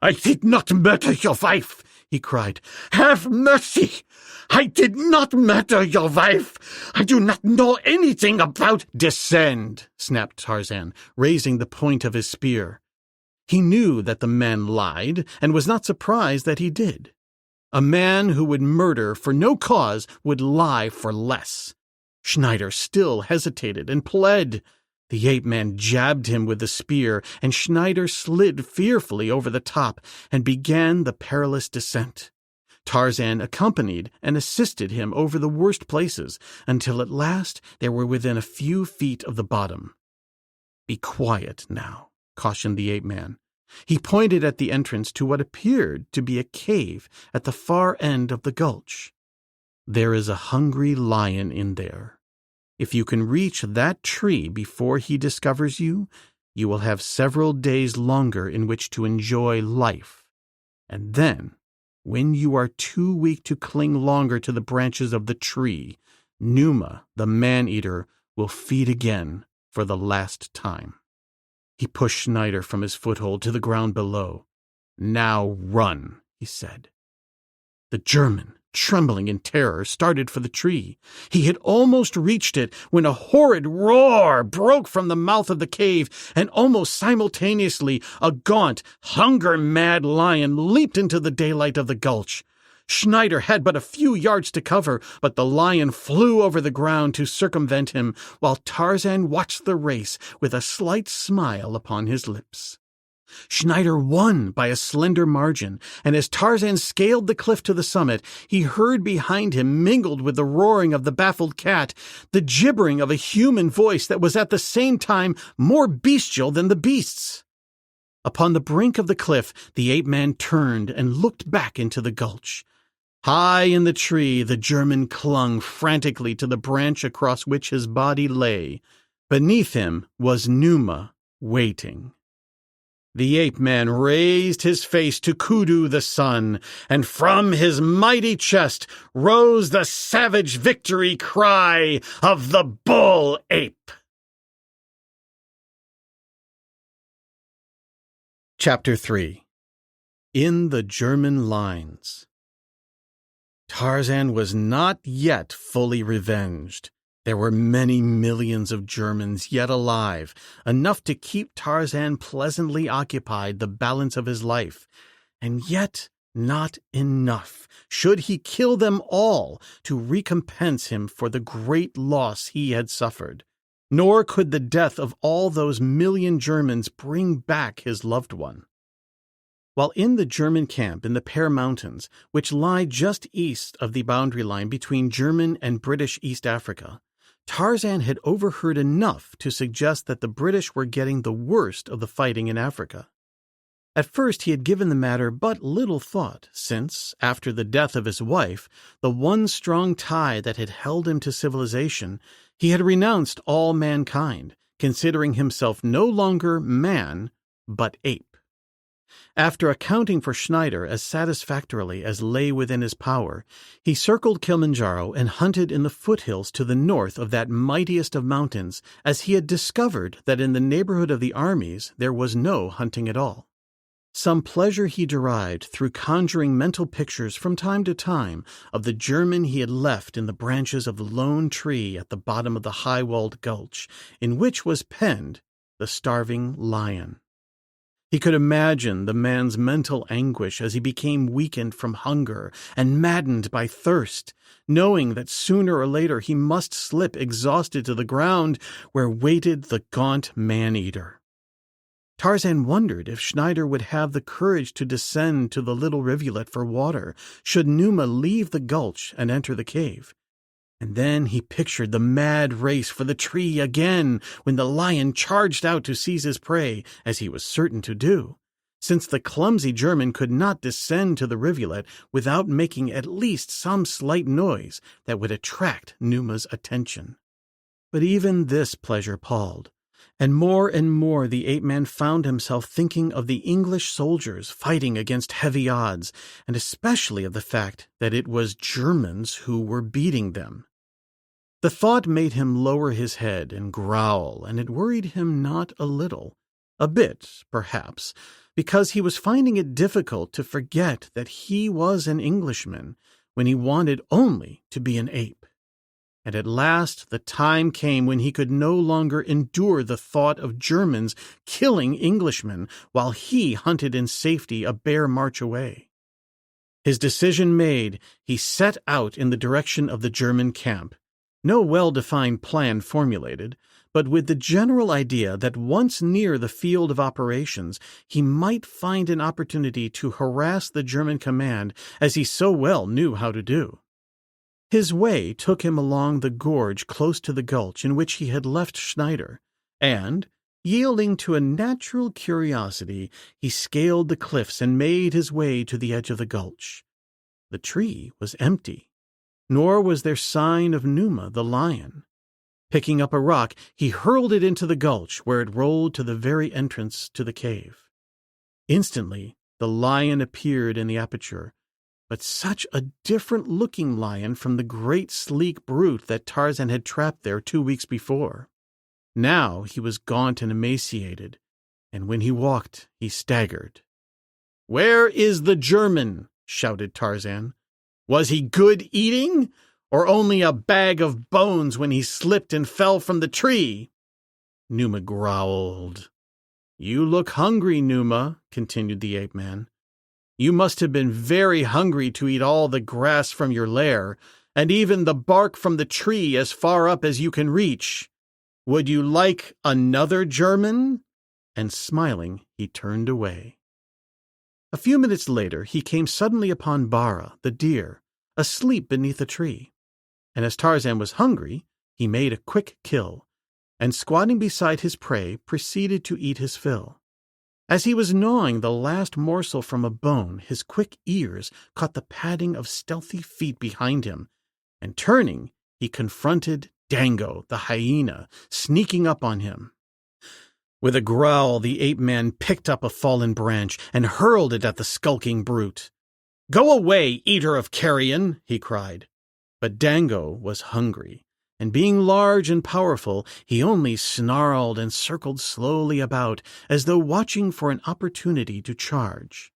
"I did not murder your wife," he cried. "Have mercy! I did not murder your wife. I do not know anything about—" "Descend," snapped Tarzan, raising the point of his spear. He knew that the man lied, and was not surprised that he did. A man who would murder for no cause would lie for less. Schneider still hesitated and pled. The ape-man jabbed him with the spear, and Schneider slid fearfully over the top and began the perilous descent. Tarzan accompanied and assisted him over the worst places, until at last they were within a few feet of the bottom. "Be quiet now," cautioned the ape-man. He pointed at the entrance to what appeared to be a cave at the far end of the gulch. "There is a hungry lion in there. If you can reach that tree before he discovers you, you will have several days longer in which to enjoy life. And then, when you are too weak to cling longer to the branches of the tree, Numa, the man-eater, will feed again for the last time." He pushed Schneider from his foothold to the ground below. "Now run," he said. The German, trembling in terror, started for the tree. He had almost reached it when a horrid roar broke from the mouth of the cave, and almost simultaneously a gaunt, hunger-mad lion leaped into the daylight of the gulch. Schneider had but a few yards to cover, but the lion flew over the ground to circumvent him, while Tarzan watched the race with a slight smile upon his lips. Schneider won by a slender margin, and as Tarzan scaled the cliff to the summit, he heard behind him, mingled with the roaring of the baffled cat, the gibbering of a human voice that was at the same time more bestial than the beasts. Upon the brink of the cliff, the ape-man turned and looked back into the gulch. High in the tree, the German clung frantically to the branch across which his body lay. Beneath him was Numa, waiting. The ape-man raised his face to Kudu the sun, and from his mighty chest rose the savage victory cry of the bull ape. Chapter 3. In the German Lines. Tarzan was not yet fully revenged. There were many millions of Germans yet alive, enough to keep Tarzan pleasantly occupied the balance of his life, and yet not enough, should he kill them all, to recompense him for the great loss he had suffered. Nor could the death of all those million Germans bring back his loved one. While in the German camp in the Pear Mountains, which lie just east of the boundary line between German and British East Africa, Tarzan had overheard enough to suggest that the British were getting the worst of the fighting in Africa. At first he had given the matter but little thought, since, after the death of his wife, the one strong tie that had held him to civilization, he had renounced all mankind, considering himself no longer man, but ape. After accounting for Schneider as satisfactorily as lay within his power, he circled Kilimanjaro and hunted in the foothills to the north of that mightiest of mountains, as he had discovered that in the neighborhood of the armies there was no hunting at all. Some pleasure he derived through conjuring mental pictures from time to time of the German he had left in the branches of the lone tree at the bottom of the high-walled gulch, in which was penned the starving lion. He could imagine the man's mental anguish as he became weakened from hunger and maddened by thirst, knowing that sooner or later he must slip exhausted to the ground where waited the gaunt man-eater. Tarzan wondered if Schneider would have the courage to descend to the little rivulet for water should Numa leave the gulch and enter the cave. And then he pictured the mad race for the tree again when the lion charged out to seize his prey, as he was certain to do, since the clumsy German could not descend to the rivulet without making at least some slight noise that would attract Numa's attention. But even this pleasure palled, and more the ape-man found himself thinking of the English soldiers fighting against heavy odds, and especially of the fact that it was Germans who were beating them. The thought made him lower his head and growl, and it worried him not a little, a bit, perhaps, because he was finding it difficult to forget that he was an Englishman when he wanted only to be an ape. And at last the time came when he could no longer endure the thought of Germans killing Englishmen while he hunted in safety a bare march away. His decision made, he set out in the direction of the German camp. No well-defined plan formulated, but with the general idea that once near the field of operations, he might find an opportunity to harass the German command as he so well knew how to do. His way took him along the gorge close to the gulch in which he had left Schneider, and, yielding to a natural curiosity, he scaled the cliffs and made his way to the edge of the gulch. The tree was empty. Nor was there sign of Numa the lion. Picking up a rock, he hurled it into the gulch, where it rolled to the very entrance to the cave. Instantly, the lion appeared in the aperture, but such a different-looking lion from the great sleek brute that Tarzan had trapped there 2 weeks before. Now he was gaunt and emaciated, and when he walked, he staggered. "Where is the German?" shouted Tarzan. "Was he good eating, or only a bag of bones when he slipped and fell from the tree?" Numa growled. "You look hungry, Numa," continued the ape-man. "You must have been very hungry to eat all the grass from your lair, and even the bark from the tree as far up as you can reach. Would you like another German?" And smiling, he turned away. A few minutes later, he came suddenly upon Bara, the deer, asleep beneath a tree. And as Tarzan was hungry, he made a quick kill, and squatting beside his prey, proceeded to eat his fill. As he was gnawing the last morsel from a bone, his quick ears caught the padding of stealthy feet behind him, and turning, he confronted Dango, the hyena, sneaking up on him. With a growl, the ape-man picked up a fallen branch and hurled it at the skulking brute. "Go away, eater of carrion!" he cried. But Dango was hungry, and being large and powerful, he only snarled and circled slowly about, as though watching for an opportunity to charge.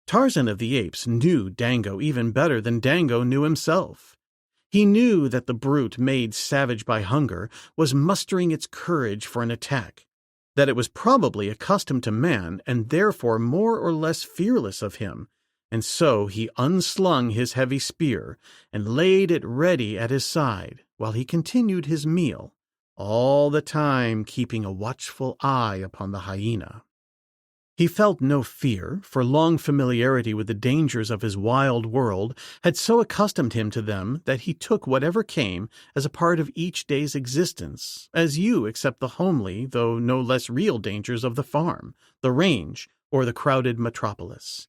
Tarzan of the Apes knew Dango even better than Dango knew himself. He knew that the brute, made savage by hunger, was mustering its courage for an attack, that it was probably accustomed to man and therefore more or less fearless of him, and so he unslung his heavy spear and laid it ready at his side while he continued his meal, all the time keeping a watchful eye upon the hyena. He felt no fear, for long familiarity with the dangers of his wild world had so accustomed him to them that he took whatever came as a part of each day's existence, as you accept the homely, though no less real dangers of the farm, the range, or the crowded metropolis.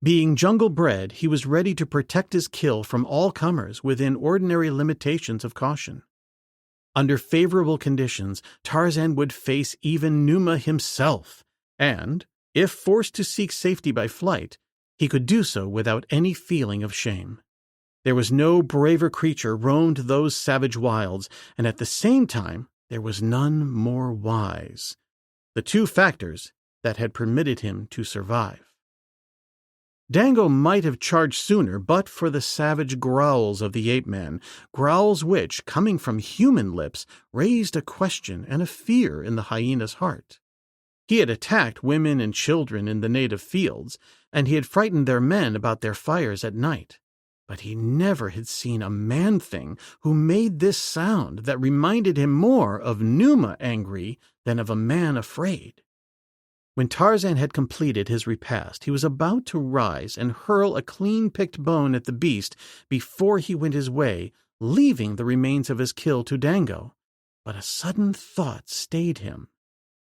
Being jungle-bred, he was ready to protect his kill from all comers within ordinary limitations of caution. Under favorable conditions, Tarzan would face even Numa himself, and, If forced to seek safety by flight, he could do so without any feeling of shame. There was no braver creature roamed those savage wilds, and at the same time there was none more wise. The two factors that had permitted him to survive. Dango might have charged sooner but for the savage growls of the ape-man, growls which, coming from human lips, raised a question and a fear in the hyena's heart. He had attacked women and children in the native fields, and he had frightened their men about their fires at night. But he never had seen a man-thing who made this sound that reminded him more of Numa angry than of a man afraid. When Tarzan had completed his repast, he was about to rise and hurl a clean-picked bone at the beast before he went his way, leaving the remains of his kill to Dango. But a sudden thought stayed him,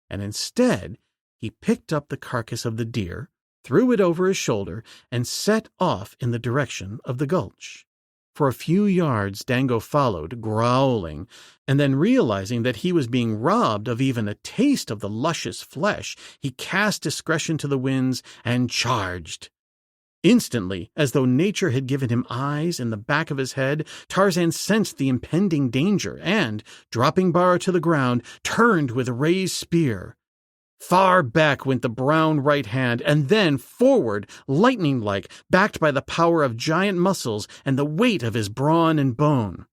and instead he picked up the carcass of the deer, threw it over his shoulder, and set off in the direction of the gulch. For a few yards Dango followed, growling, and then realizing that he was being robbed of even a taste of the luscious flesh, he cast discretion to the winds and charged. Instantly, as though nature had given him eyes in the back of his head, Tarzan sensed the impending danger and, dropping Bara to the ground, turned with a raised spear. Far back went the brown right hand, and then forward, lightning-like, backed by the power of giant muscles and the weight of his brawn and bone.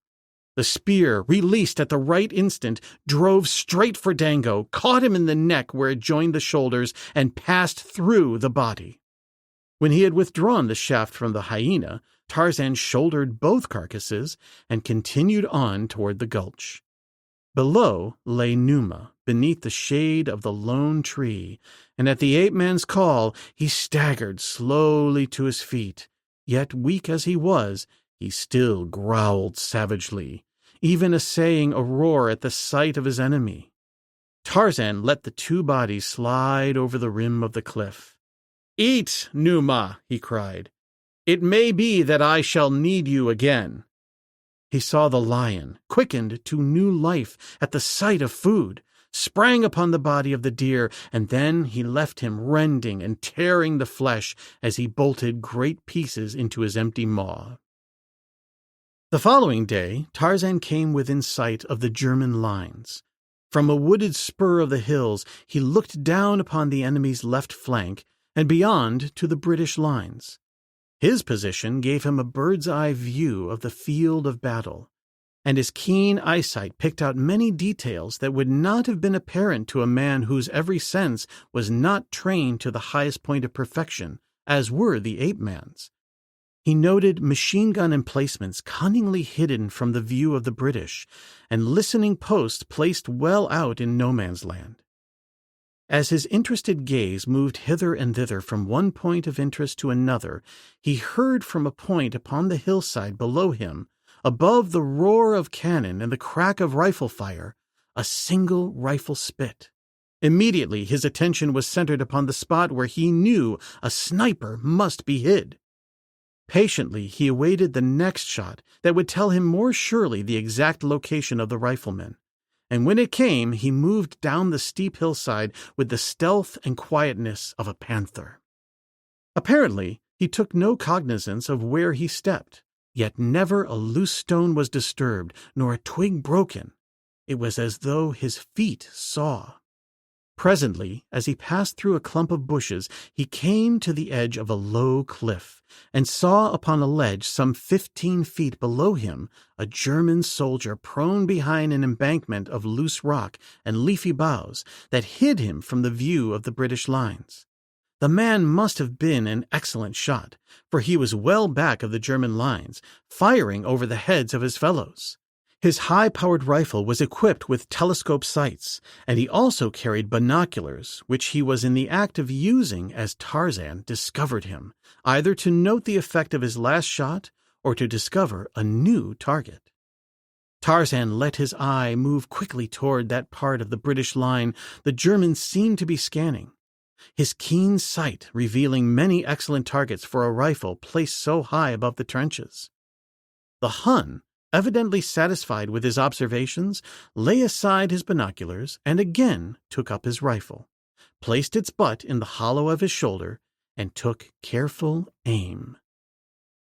The spear, released at the right instant, drove straight for Dango, caught him in the neck where it joined the shoulders, and passed through the body. When he had withdrawn the shaft from the hyena, Tarzan shouldered both carcasses and continued on toward the gulch. Below lay Numa, beneath the shade of the lone tree, and at the ape-man's call he staggered slowly to his feet. Yet weak as he was, he still growled savagely, even essaying a roar at the sight of his enemy. Tarzan let the two bodies slide over the rim of the cliff. "Eat, Numa," he cried. "It may be that I shall need you again." He saw the lion, quickened to new life at the sight of food, sprang upon the body of the deer, and then he left him rending and tearing the flesh as he bolted great pieces into his empty maw. The following day, Tarzan came within sight of the German lines. From a wooded spur of the hills, he looked down upon the enemy's left flank and beyond to the British lines. His position gave him a bird's-eye view of the field of battle, and his keen eyesight picked out many details that would not have been apparent to a man whose every sense was not trained to the highest point of perfection, as were the ape-man's. He noted machine-gun emplacements cunningly hidden from the view of the British, and listening posts placed well out in no-man's land. As his interested gaze moved hither and thither from one point of interest to another, he heard from a point upon the hillside below him, above the roar of cannon and the crack of rifle fire, a single rifle spit. Immediately his attention was centered upon the spot where he knew a sniper must be hid. Patiently he awaited the next shot that would tell him more surely the exact location of the rifleman. And when it came, he moved down the steep hillside with the stealth and quietness of a panther. Apparently, he took no cognizance of where he stepped, yet never a loose stone was disturbed, nor a twig broken. It was as though his feet saw. Presently, as he passed through a clump of bushes, he came to the edge of a low cliff, and saw upon a ledge some 15 feet below him a German soldier prone behind an embankment of loose rock and leafy boughs that hid him from the view of the British lines. The man must have been an excellent shot, for he was well back of the German lines, firing over the heads of his fellows. His high-powered rifle was equipped with telescope sights, and he also carried binoculars, which he was in the act of using as Tarzan discovered him, either to note the effect of his last shot or to discover a new target. Tarzan let his eye move quickly toward that part of the British line the Germans seemed to be scanning, his keen sight revealing many excellent targets for a rifle placed so high above the trenches. The Hun, evidently satisfied with his observations, lay aside his binoculars and again took up his rifle. placed its butt in the hollow of his shoulder, and took careful aim.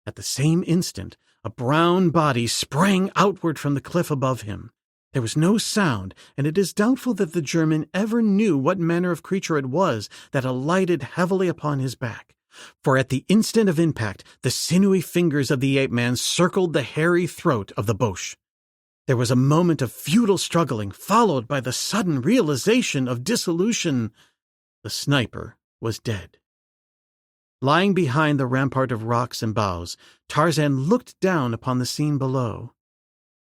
At the same instant, a brown body sprang outward from the cliff above him. There was no sound, and it is doubtful that the German ever knew what manner of creature it was that alighted heavily upon his back. For at the instant of impact, the sinewy fingers of the ape-man circled the hairy throat of the Boche. There was a moment of futile struggling, followed by the sudden realization of dissolution. The sniper was dead. Lying behind the rampart of rocks and boughs, Tarzan looked down upon the scene below.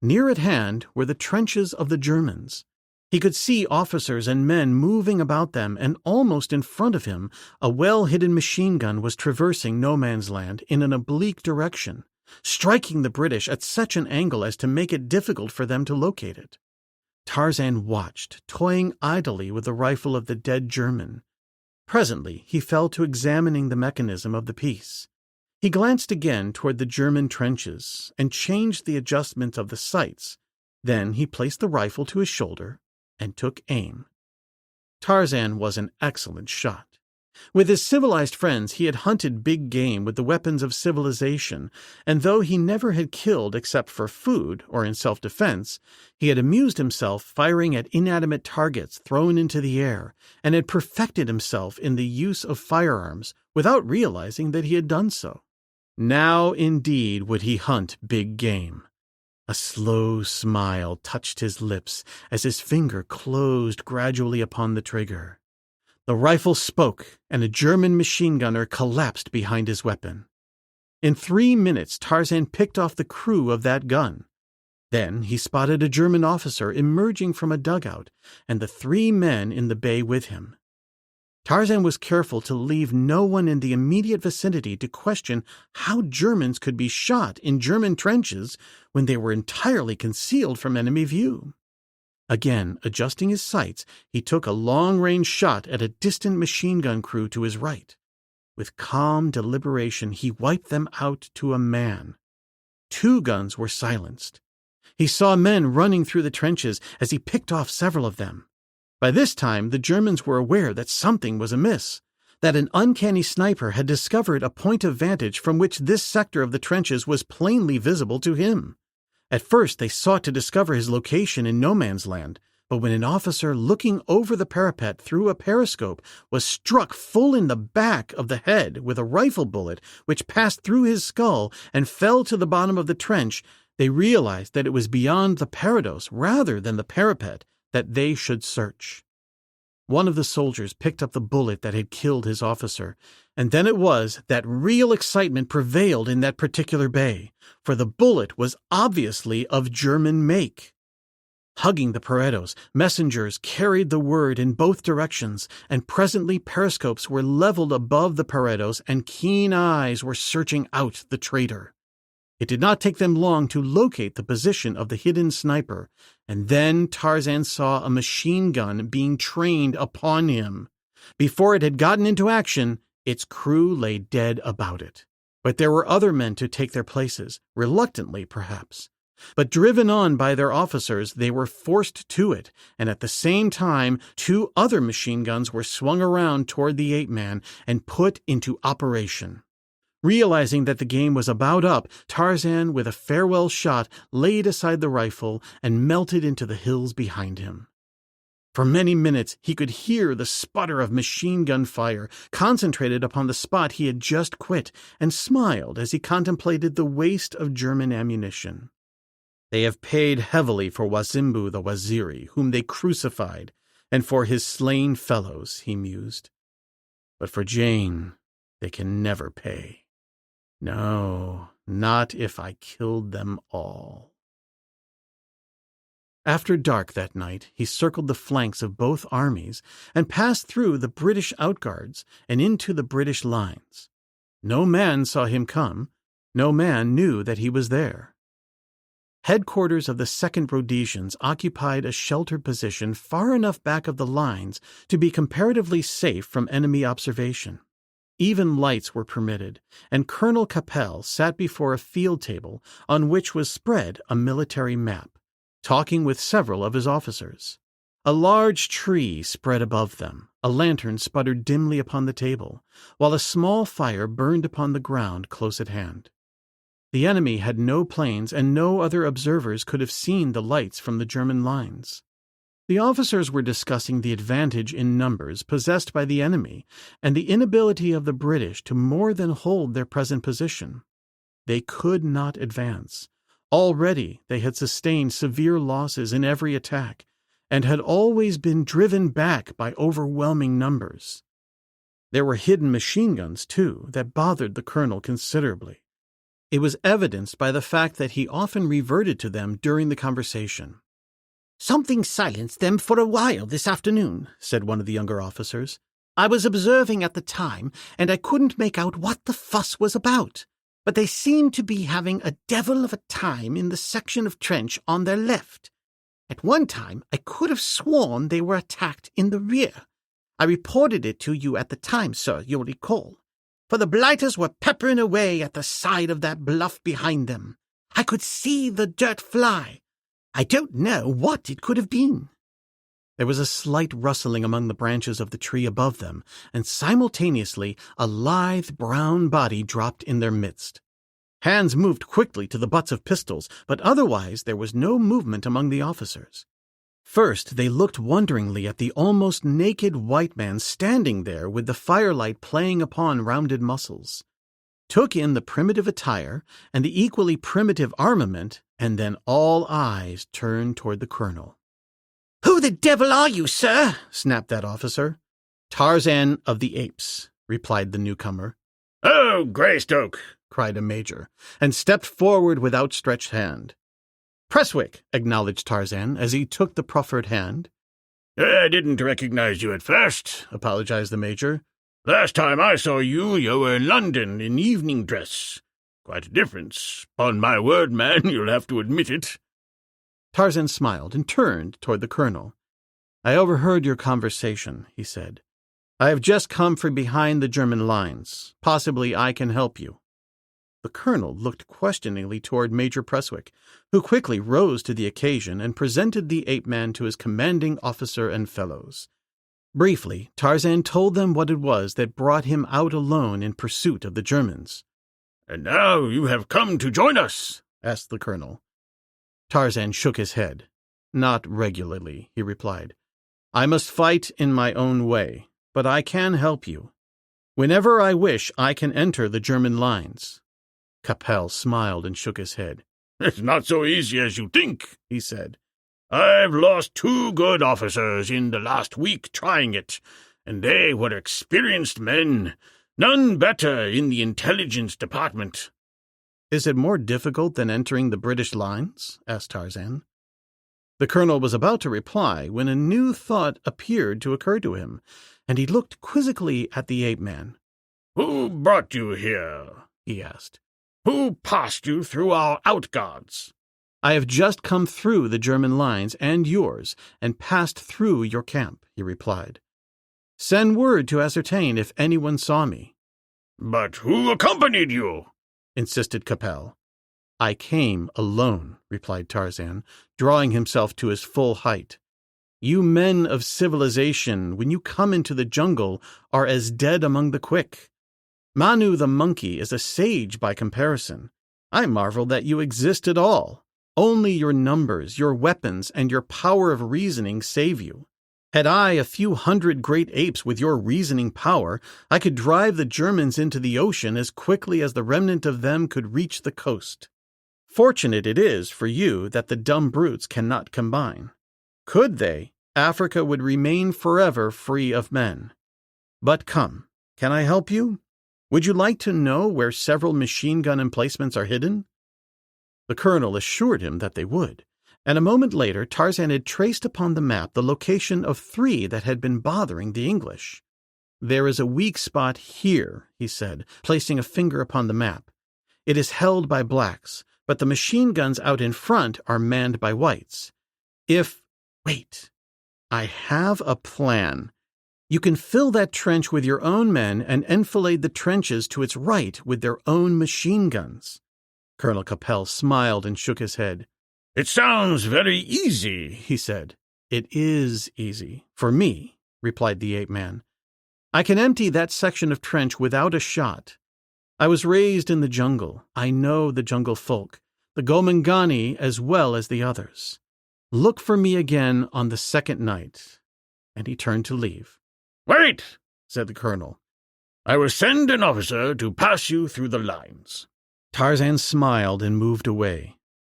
Near at hand were the trenches of the Germans. He could see officers and men moving about them, and almost in front of him, a well-hidden machine gun was traversing no man's land in an oblique direction, striking the British at such an angle as to make it difficult for them to locate it. Tarzan watched, toying idly with the rifle of the dead German. Presently, he fell to examining the mechanism of the piece. He glanced again toward the German trenches and changed the adjustment of the sights. Then he placed the rifle to his shoulder and took aim. Tarzan was an excellent shot. With his civilized friends, he had hunted big game with the weapons of civilization, and though he never had killed except for food or in self-defense, he had amused himself firing at inanimate targets thrown into the air, and had perfected himself in the use of firearms without realizing that he had done so. Now, indeed, would he hunt big game. A slow smile touched his lips as his finger closed gradually upon the trigger. The rifle spoke, and a German machine gunner collapsed behind his weapon. In 3 minutes, Tarzan picked off the crew of that gun. Then he spotted a German officer emerging from a dugout, and the 3 men in the bay with him. Tarzan was careful to leave no one in the immediate vicinity to question how Germans could be shot in German trenches when they were entirely concealed from enemy view. Again, adjusting his sights, he took a long-range shot at a distant machine gun crew to his right. With calm deliberation, he wiped them out to a man. 2 guns were silenced. He saw men running through the trenches as he picked off several of them. By this time, the Germans were aware that something was amiss, that an uncanny sniper had discovered a point of vantage from which this sector of the trenches was plainly visible to him. At first, they sought to discover his location in no man's land, but when an officer looking over the parapet through a periscope was struck full in the back of the head with a rifle bullet which passed through his skull and fell to the bottom of the trench, they realized that it was beyond the parados rather than the parapet that they should search. One of the soldiers picked up the bullet that had killed his officer, and then it was that real excitement prevailed in that particular bay, for the bullet was obviously of German make. Hugging the parados, messengers carried the word in both directions, and presently periscopes were leveled above the parados and keen eyes were searching out the traitor. It did not take them long to locate the position of the hidden sniper, and then Tarzan saw a machine gun being trained upon him. Before it had gotten into action, its crew lay dead about it. But there were other men to take their places, reluctantly perhaps. But driven on by their officers, they were forced to it, and at the same time 2 other machine guns were swung around toward the ape-man and put into operation. Realizing that the game was about up, Tarzan, with a farewell shot, laid aside the rifle and melted into the hills behind him. For many minutes he could hear the sputter of machine gun fire concentrated upon the spot he had just quit, and smiled as he contemplated the waste of German ammunition. They have paid heavily for Wazimbu the Waziri, whom they crucified, and for his slain fellows, he mused. But for Jane, they can never pay. No, not if I killed them all. After dark that night, he circled the flanks of both armies and passed through the British outguards and into the British lines. No man saw him come. No man knew that he was there. Headquarters of the 2nd Rhodesians occupied a sheltered position far enough back of the lines to be comparatively safe from enemy observation. Even lights were permitted, and Colonel Capel sat before a field table on which was spread a military map, talking with several of his officers. A large tree spread above them. A lantern sputtered dimly upon the table, while a small fire burned upon the ground close at hand. The enemy had no planes, and no other observers could have seen the lights from the German lines. The officers were discussing the advantage in numbers possessed by the enemy and the inability of the British to more than hold their present position. They could not advance. Already they had sustained severe losses in every attack, and had always been driven back by overwhelming numbers. There were hidden machine guns, too, that bothered the colonel considerably. It was evidenced by the fact that he often reverted to them during the conversation. "Something silenced them for a while this afternoon," said one of the younger officers. "I was observing at the time, and I couldn't make out what the fuss was about. But they seemed to be having a devil of a time in the section of trench on their left. At one time, I could have sworn they were attacked in the rear. I reported it to you at the time, sir, you'll recall. For the blighters were peppering away at the side of that bluff behind them. I could see the dirt fly. I don't know what it could have been." There was a slight rustling among the branches of the tree above them, and simultaneously a lithe brown body dropped in their midst. Hands moved quickly to the butts of pistols, but otherwise there was no movement among the officers. First, they looked wonderingly at the almost naked white man standing there with the firelight playing upon rounded muscles, took in the primitive attire and the equally primitive armament, and then all eyes turned toward the colonel. "Who the devil are you, sir?" snapped that officer. "Tarzan of the Apes," replied the newcomer. "Oh, Greystoke!" cried a major, and stepped forward with outstretched hand. "Presswick," acknowledged Tarzan as he took the proffered hand. "I didn't recognize you at first," apologized the major. "Last time I saw you, you were in London in evening dress. Quite a difference. Upon my word, man, you'll have to admit it." Tarzan smiled and turned toward the colonel. "I overheard your conversation," he said. "I have just come from behind the German lines. Possibly I can help you." The colonel looked questioningly toward Major Presswick, who quickly rose to the occasion and presented the ape-man to his commanding officer and fellows. Briefly, Tarzan told them what it was that brought him out alone in pursuit of the Germans. "And now you have come to join us?" asked the colonel. Tarzan shook his head. "Not regularly," he replied. "I must fight in my own way, but I can help you. Whenever I wish, I can enter the German lines." Capel smiled and shook his head. "It's not so easy as you think," he said. "I've lost 2 good officers in the last week trying it, and they were experienced men, none better in the intelligence department." "Is it more difficult than entering the British lines?" asked Tarzan. The colonel was about to reply when a new thought appeared to occur to him, and he looked quizzically at the ape-man. "Who brought you here?" he asked. "Who passed you through our outguards?" "I have just come through the German lines and yours, and passed through your camp," he replied. "Send word to ascertain if anyone saw me." "But who accompanied you?" insisted Capel. "I came alone," replied Tarzan, drawing himself to his full height. "You men of civilization, when you come into the jungle, are as dead among the quick. Manu the monkey is a sage by comparison. I marvel that you exist at all. Only your numbers, your weapons, and your power of reasoning save you. Had I a few hundred great apes with your reasoning power, I could drive the Germans into the ocean as quickly as the remnant of them could reach the coast. Fortunate it is for you that the dumb brutes cannot combine. Could they, Africa would remain forever free of men. But come, can I help you? Would you like to know where several machine gun emplacements are hidden?" The colonel assured him that they would, and a moment later Tarzan had traced upon the map the location of 3 that had been bothering the English. "There is a weak spot here," he said, placing a finger upon the map. "It is held by blacks, but the machine guns out in front are manned by whites. Wait, I have a plan. You can fill that trench with your own men and enfilade the trenches to its right with their own machine guns." Colonel Capel smiled and shook his head. "It sounds very easy," He said, "It is easy, for me," replied the ape-man. "I can empty that section of trench without a shot. I was raised in the jungle. I know the jungle folk, the Gomangani as well as the others. Look for me again on the second night." And he turned to leave. "Wait," said the colonel. "I will send an officer to pass you through the lines." Tarzan smiled and moved away.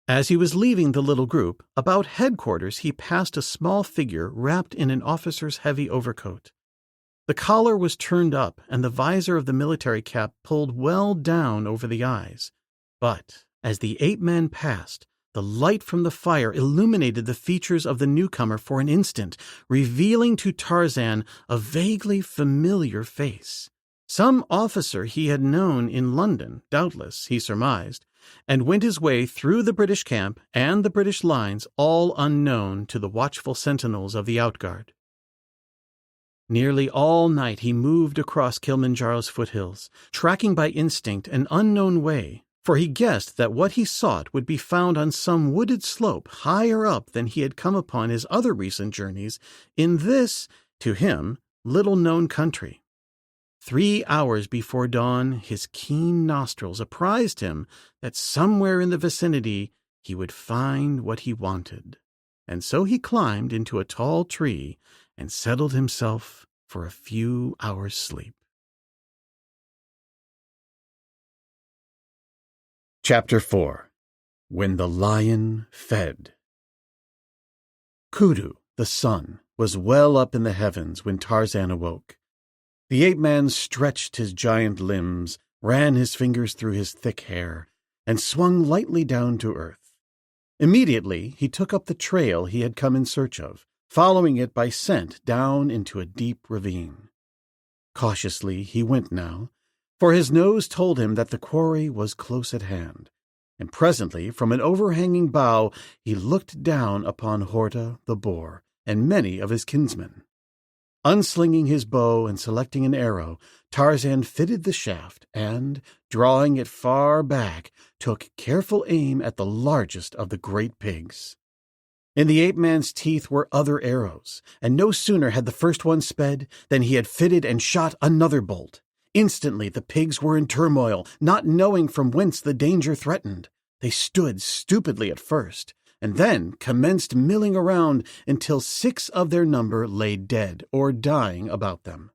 As he was leaving the little group, about headquarters he passed a small figure wrapped in an officer's heavy overcoat. The collar was turned up and the visor of the military cap pulled well down over the eyes. But as the ape-man passed, the light from the fire illuminated the features of the newcomer for an instant, revealing to Tarzan a vaguely familiar face. Some officer he had known in London, doubtless, he surmised, and went his way through the British camp and the British lines, all unknown to the watchful sentinels of the outguard. Nearly all night he moved across Kilimanjaro's foothills, tracking by instinct an unknown way, for he guessed that what he sought would be found on some wooded slope higher up than he had come upon his other recent journeys in this, to him, little-known country. 3 hours before dawn, his keen nostrils apprised him that somewhere in the vicinity he would find what he wanted, and so he climbed into a tall tree and settled himself for a few hours' sleep. Chapter 4. When the Lion Fed. Kudu, the sun, was well up in the heavens when Tarzan awoke. The ape-man stretched his giant limbs, ran his fingers through his thick hair, and swung lightly down to earth. Immediately he took up the trail he had come in search of, following it by scent down into a deep ravine. Cautiously he went now, for his nose told him that the quarry was close at hand, and presently from an overhanging bough he looked down upon Horta the boar and many of his kinsmen. Unslinging his bow and selecting an arrow, Tarzan fitted the shaft and, drawing it far back, took careful aim at the largest of the great pigs. In the ape-man's teeth were other arrows, and no sooner had the first one sped than he had fitted and shot another bolt. Instantly the pigs were in turmoil, not knowing from whence the danger threatened. They stood stupidly at first, and then commenced milling around until 6 of their number lay dead or dying about them.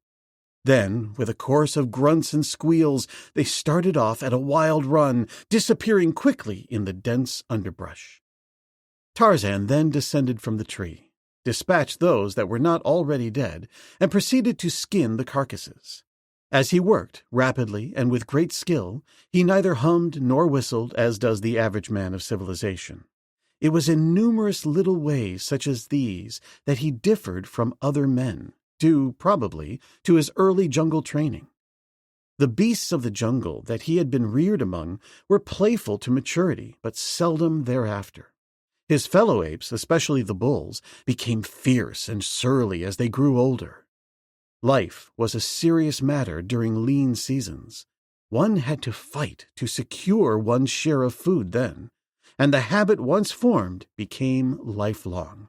Then, with a chorus of grunts and squeals, they started off at a wild run, disappearing quickly in the dense underbrush. Tarzan then descended from the tree, dispatched those that were not already dead, and proceeded to skin the carcasses. As he worked, rapidly and with great skill, he neither hummed nor whistled as does the average man of civilization. It was in numerous little ways such as these that he differed from other men, due, probably, to his early jungle training. The beasts of the jungle that he had been reared among were playful to maturity, but seldom thereafter. His fellow apes, especially the bulls, became fierce and surly as they grew older. Life was a serious matter during lean seasons. One had to fight to secure one's share of food then, and the habit once formed became lifelong.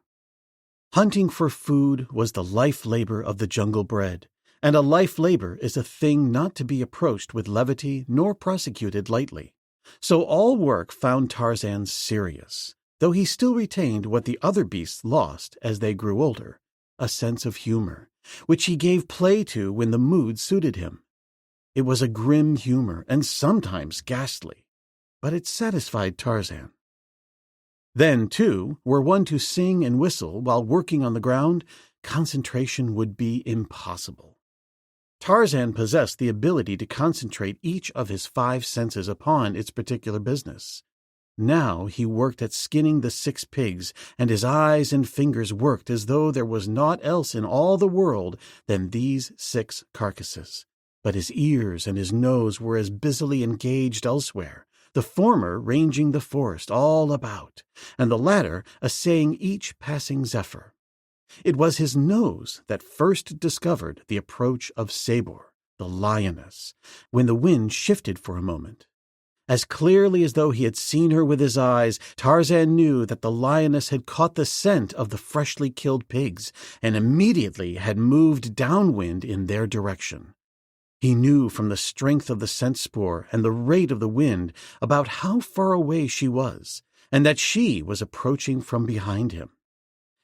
Hunting for food was the life labor of the jungle bred, and a life labor is a thing not to be approached with levity nor prosecuted lightly. So all work found Tarzan serious, though he still retained what the other beasts lost as they grew older, a sense of humor, which he gave play to when the mood suited him. It was a grim humor and sometimes ghastly, but it satisfied Tarzan. Then, too, were one to sing and whistle while working on the ground, concentration would be impossible. Tarzan possessed the ability to concentrate each of his 5 senses upon its particular business. Now he worked at skinning the 6 pigs, and his eyes and fingers worked as though there was naught else in all the world than these 6 carcasses. But his ears and his nose were as busily engaged elsewhere, the former ranging the forest all about, and the latter assaying each passing zephyr. It was his nose that first discovered the approach of Sabor, the lioness, when the wind shifted for a moment. As clearly as though he had seen her with his eyes, Tarzan knew that the lioness had caught the scent of the freshly killed pigs and immediately had moved downwind in their direction. He knew from the strength of the scent spoor and the rate of the wind about how far away she was, and that she was approaching from behind him.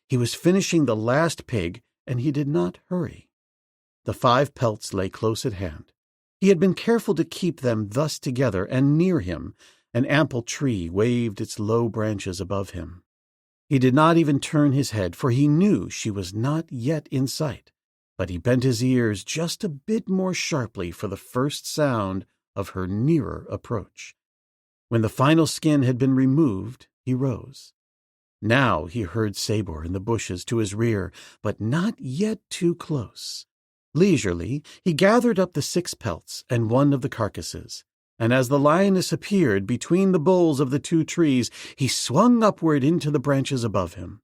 He was finishing the last pig, and he did not hurry. The 5 pelts lay close at hand. He had been careful to keep them thus together, and near him an ample tree waved its low branches above him. He did not even turn his head, for he knew she was not yet in sight, but he bent his ears just a bit more sharply for the first sound of her nearer approach. When the final skin had been removed, he rose. Now he heard Sabor in the bushes to his rear, but not yet too close. Leisurely, he gathered up the 6 pelts and one of the carcasses, and as the lioness appeared between the boles of the 2 trees, he swung upward into the branches above him.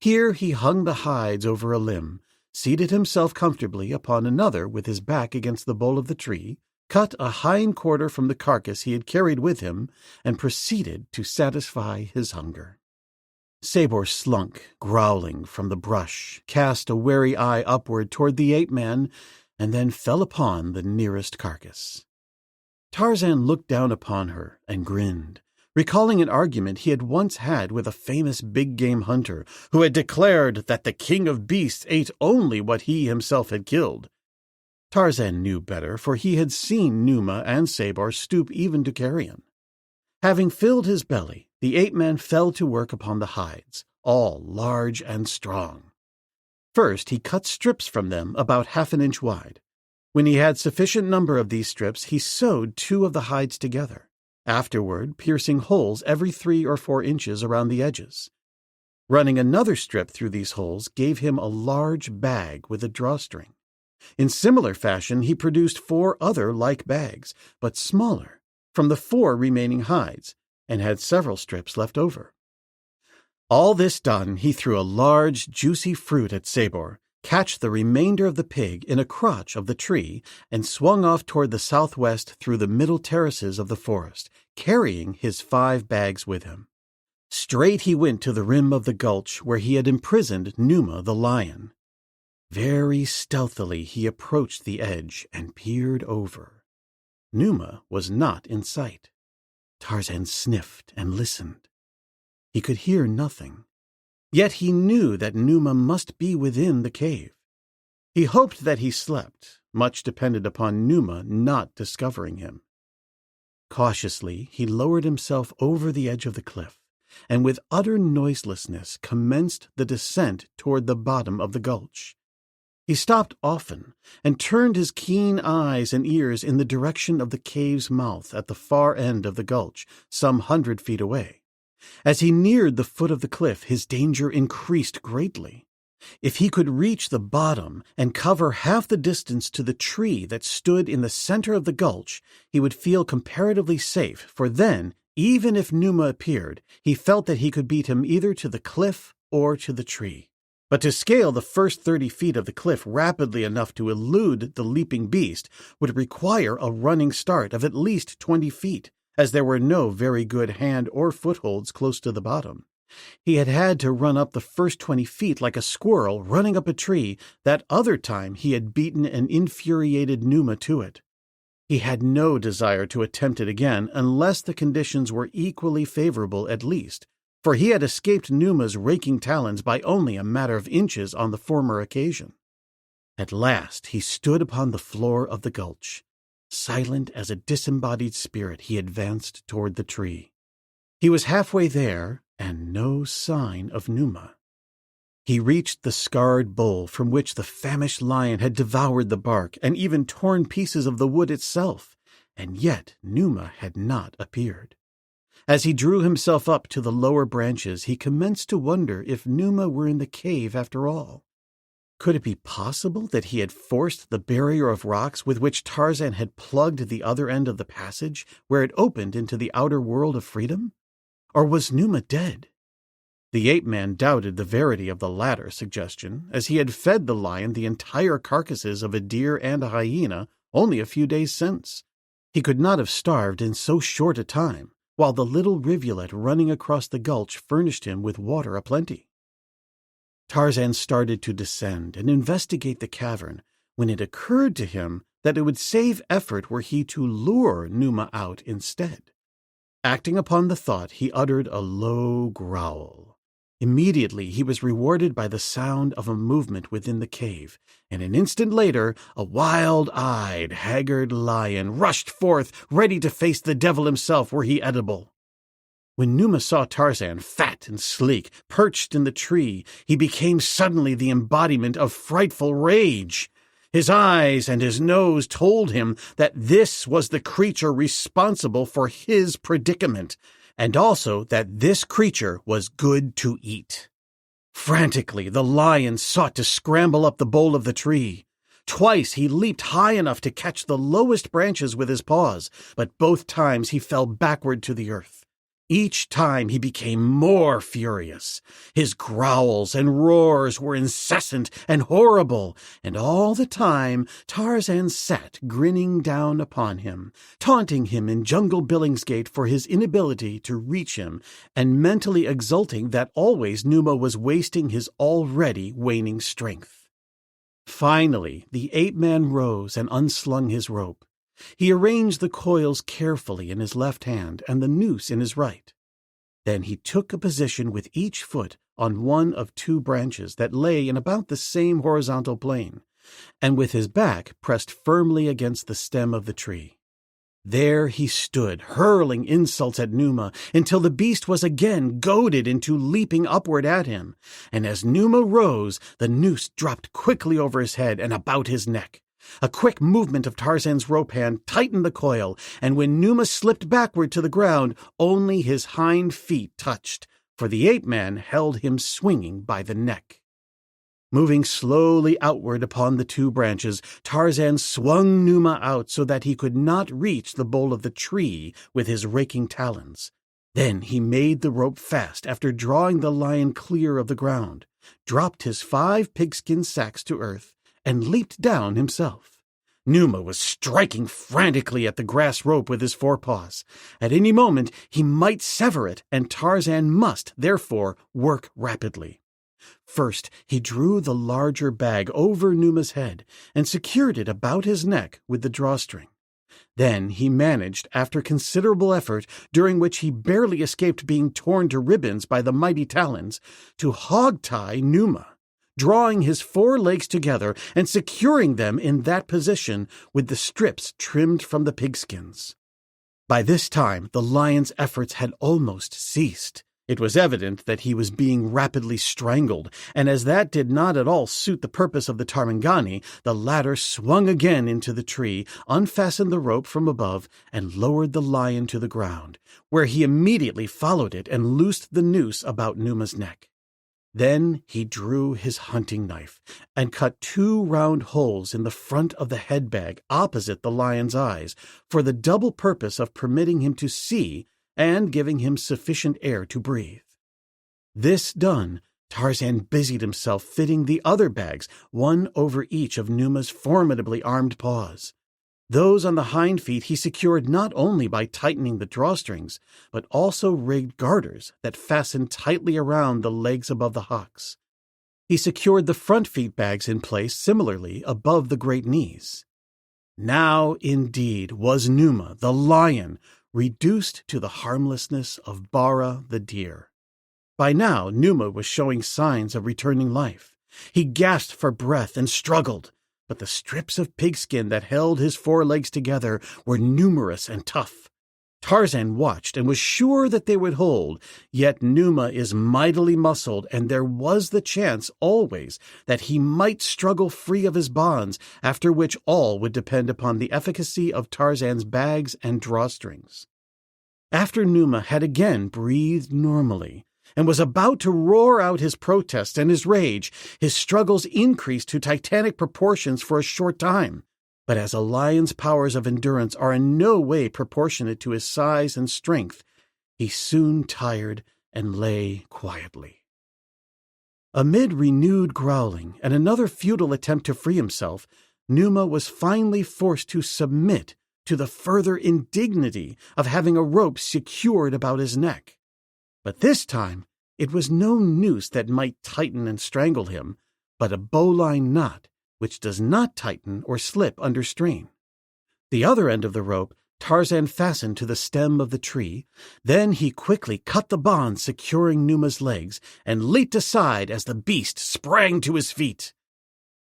Here he hung the hides over a limb, seated himself comfortably upon another with his back against the bole of the tree, cut a hind quarter from the carcass he had carried with him, and proceeded to satisfy his hunger. Sabor slunk, growling, from the brush, cast a wary eye upward toward the ape-man, and then fell upon the nearest carcass. Tarzan looked down upon her and grinned, recalling an argument he had once had with a famous big-game hunter who had declared that the king of beasts ate only what he himself had killed. Tarzan knew better, for he had seen Numa and Sabor stoop even to carrion. Having filled his belly, the ape-man fell to work upon the hides, all large and strong. First he cut strips from them about 1/2 inch wide. When he had sufficient number of these strips, he sewed 2 of the hides together, afterward piercing holes every 3 or 4 inches around the edges. Running another strip through these holes gave him a large bag with a drawstring. In similar fashion he produced 4 other like bags, but smaller, from the 4 remaining hides, and had several strips left over. All this done, he threw a large, juicy fruit at Sabor, catched the remainder of the pig in a crotch of the tree, and swung off toward the southwest through the middle terraces of the forest, carrying his 5 bags with him. Straight he went to the rim of the gulch where he had imprisoned Numa the lion. Very stealthily he approached the edge and peered over. Numa was not in sight. Tarzan sniffed and listened. He could hear nothing. Yet he knew that Numa must be within the cave. He hoped that he slept. Much depended upon Numa not discovering him. Cautiously he lowered himself over the edge of the cliff, and with utter noiselessness commenced the descent toward the bottom of the gulch. He stopped often and turned his keen eyes and ears in the direction of the cave's mouth at the far end of the gulch, some 100 feet away. As he neared the foot of the cliff, his danger increased greatly. If he could reach the bottom and cover half the distance to the tree that stood in the center of the gulch, he would feel comparatively safe, for then, even if Numa appeared, he felt that he could beat him either to the cliff or to the tree. But to scale the first 30 feet of the cliff rapidly enough to elude the leaping beast would require a running start of at least 20 feet, as there were no very good hand or footholds close to the bottom. He had had to run up the first 20 feet like a squirrel running up a tree. That other time he had beaten an infuriated Numa to it. He had no desire to attempt it again unless the conditions were equally favorable at least, for he had escaped Numa's raking talons by only a matter of inches on the former occasion. At last he stood upon the floor of the gulch. Silent as a disembodied spirit, he advanced toward the tree. He was halfway there, and no sign of Numa. He reached the scarred bole from which the famished lion had devoured the bark and even torn pieces of the wood itself, and yet Numa had not appeared. As he drew himself up to the lower branches, he commenced to wonder if Numa were in the cave after all. Could it be possible that he had forced the barrier of rocks with which Tarzan had plugged the other end of the passage, where it opened into the outer world of freedom? Or was Numa dead? The ape-man doubted the verity of the latter suggestion, as he had fed the lion the entire carcasses of a deer and a hyena only a few days since. He could not have starved in so short a time, while the little rivulet running across the gulch furnished him with water aplenty. Tarzan started to descend and investigate the cavern when it occurred to him that it would save effort were he to lure Numa out instead. Acting upon the thought, he uttered a low growl. Immediately he was rewarded by the sound of a movement within the cave, and an instant later a wild-eyed, haggard lion rushed forth, ready to face the devil himself were he edible. When Numa saw Tarzan, fat and sleek, perched in the tree, he became suddenly the embodiment of frightful rage. His eyes and his nose told him that this was the creature responsible for his predicament, and also that this creature was good to eat. Frantically, the lion sought to scramble up the bole of the tree. Twice he leaped high enough to catch the lowest branches with his paws, but both times he fell backward to the earth. Each time he became more furious. His growls and roars were incessant and horrible, and all the time Tarzan sat grinning down upon him, taunting him in Jungle Billingsgate for his inability to reach him, and mentally exulting that always Numa was wasting his already waning strength. Finally, the ape-man rose and unslung his rope. He arranged the coils carefully in his left hand and the noose in his right. Then he took a position with each foot on one of two branches that lay in about the same horizontal plane, and with his back pressed firmly against the stem of the tree. There he stood, hurling insults at Numa, until the beast was again goaded into leaping upward at him, and as Numa rose, the noose dropped quickly over his head and about his neck. A quick movement of Tarzan's rope hand tightened the coil, and when Numa slipped backward to the ground, only his hind feet touched, for the ape-man held him swinging by the neck. Moving slowly outward upon the two branches, Tarzan swung Numa out so that he could not reach the bole of the tree with his raking talons. Then he made the rope fast after drawing the lion clear of the ground, dropped his 5 pigskin sacks to earth, and leaped down himself. Numa was striking frantically at the grass rope with his forepaws. At any moment he might sever it, and Tarzan must, therefore, work rapidly. First he drew the larger bag over Numa's head and secured it about his neck with the drawstring. Then he managed, after considerable effort, during which he barely escaped being torn to ribbons by the mighty talons, to hog-tie Numa, drawing his 4 legs together and securing them in that position with the strips trimmed from the pigskins. By this time the lion's efforts had almost ceased. It was evident that he was being rapidly strangled, and as that did not at all suit the purpose of the Tarmangani, the latter swung again into the tree, unfastened the rope from above, and lowered the lion to the ground, where he immediately followed it and loosed the noose about Numa's neck. Then he drew his hunting knife and cut 2 round holes in the front of the head bag opposite the lion's eyes, for the double purpose of permitting him to see and giving him sufficient air to breathe. This done, Tarzan busied himself fitting the other bags, one over each of Numa's formidably armed paws. Those on the hind feet he secured not only by tightening the drawstrings, but also rigged garters that fastened tightly around the legs above the hocks. He secured the front feet bags in place similarly above the great knees. Now, indeed, was Numa, the lion, reduced to the harmlessness of Bara, the deer. By now, Numa was showing signs of returning life. He gasped for breath and struggled, but the strips of pigskin that held his 4 legs together were numerous and tough. Tarzan watched and was sure that they would hold, yet Numa is mightily muscled, and there was the chance always that he might struggle free of his bonds, after which all would depend upon the efficacy of Tarzan's bags and drawstrings. After Numa had again breathed normally, and was about to roar out his protest and his rage, his struggles increased to titanic proportions for a short time. But as a lion's powers of endurance are in no way proportionate to his size and strength, he soon tired and lay quietly. Amid renewed growling and another futile attempt to free himself, Numa was finally forced to submit to the further indignity of having a rope secured about his neck. But this time it was no noose that might tighten and strangle him, but a bowline knot which does not tighten or slip under strain. The other end of the rope Tarzan fastened to the stem of the tree. Then he quickly cut the bond securing Numa's legs and leaped aside as the beast sprang to his feet.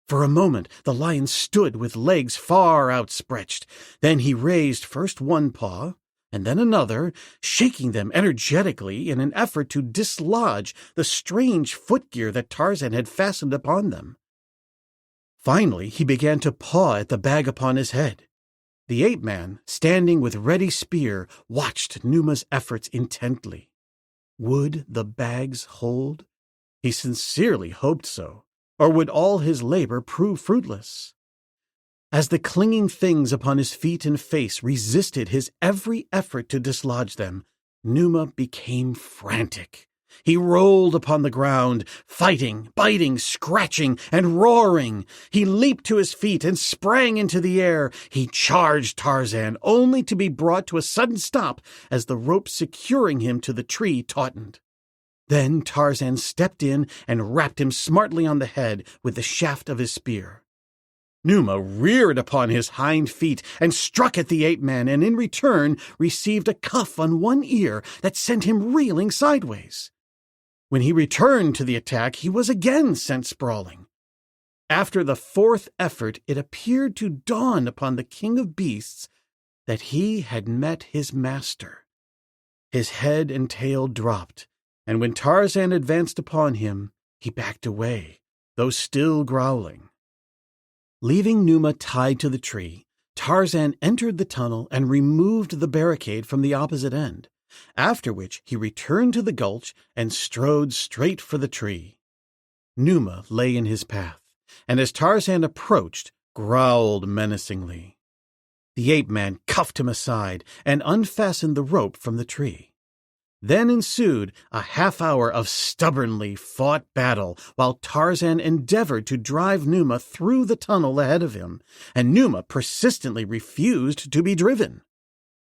For a moment the lion stood with legs far outstretched. Then he raised first one paw and then another, shaking them energetically in an effort to dislodge the strange footgear that Tarzan had fastened upon them. Finally he began to paw at the bag upon his head. The ape-man, standing with ready spear, watched Numa's efforts intently. Would the bags hold? He sincerely hoped so, or would all his labor prove fruitless? As the clinging things upon his feet and face resisted his every effort to dislodge them, Numa became frantic. He rolled upon the ground, fighting, biting, scratching, and roaring. He leaped to his feet and sprang into the air. He charged Tarzan, only to be brought to a sudden stop as the rope securing him to the tree tautened. Then Tarzan stepped in and rapped him smartly on the head with the shaft of his spear. Numa reared upon his hind feet and struck at the ape-man, and in return received a cuff on one ear that sent him reeling sideways. When he returned to the attack, he was again sent sprawling. After the fourth effort, it appeared to dawn upon the king of beasts that he had met his master. His head and tail dropped, and when Tarzan advanced upon him, he backed away, though still growling. Leaving Numa tied to the tree, Tarzan entered the tunnel and removed the barricade from the opposite end, after which he returned to the gulch and strode straight for the tree. Numa lay in his path, and as Tarzan approached, growled menacingly. The ape-man cuffed him aside and unfastened the rope from the tree. Then ensued a half-hour of stubbornly fought battle while Tarzan endeavored to drive Numa through the tunnel ahead of him, and Numa persistently refused to be driven.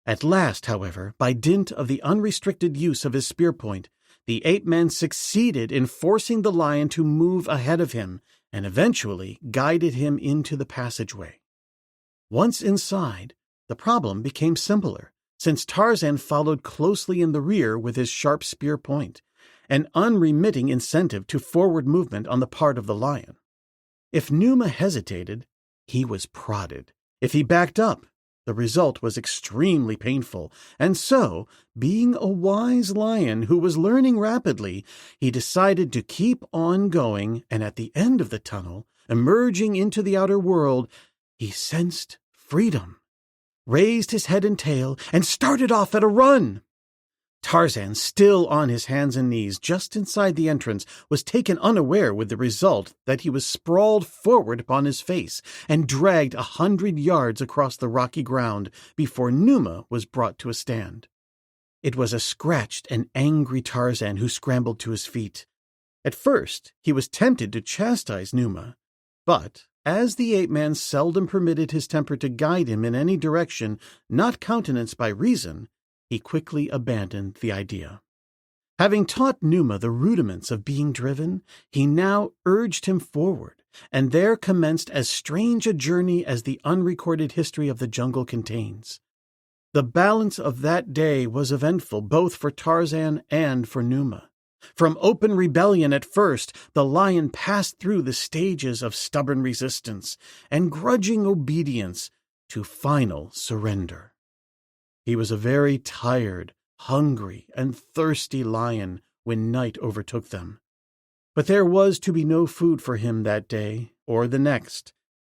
At last, however, by dint of the unrestricted use of his spear point, the ape-man succeeded in forcing the lion to move ahead of him and eventually guided him into the passageway. Once inside, the problem became simpler, since Tarzan followed closely in the rear with his sharp spear point, an unremitting incentive to forward movement on the part of the lion. If Numa hesitated, he was prodded. If he backed up, the result was extremely painful, and so, being a wise lion who was learning rapidly, he decided to keep on going, and at the end of the tunnel, emerging into the outer world, he sensed freedom, raised his head and tail, and started off at a run. Tarzan, still on his hands and knees just inside the entrance, was taken unaware with the result that he was sprawled forward upon his face and dragged 100 yards across the rocky ground before Numa was brought to a stand. It was a scratched and angry Tarzan who scrambled to his feet. At first, he was tempted to chastise Numa, but as the ape-man seldom permitted his temper to guide him in any direction not countenanced by reason, he quickly abandoned the idea. Having taught Numa the rudiments of being driven, he now urged him forward, and there commenced as strange a journey as the unrecorded history of the jungle contains. The balance of that day was eventful both for Tarzan and for Numa. From open rebellion at first, the lion passed through the stages of stubborn resistance and grudging obedience to final surrender. He was a very tired, hungry, and thirsty lion when night overtook them. But there was to be no food for him that day or the next.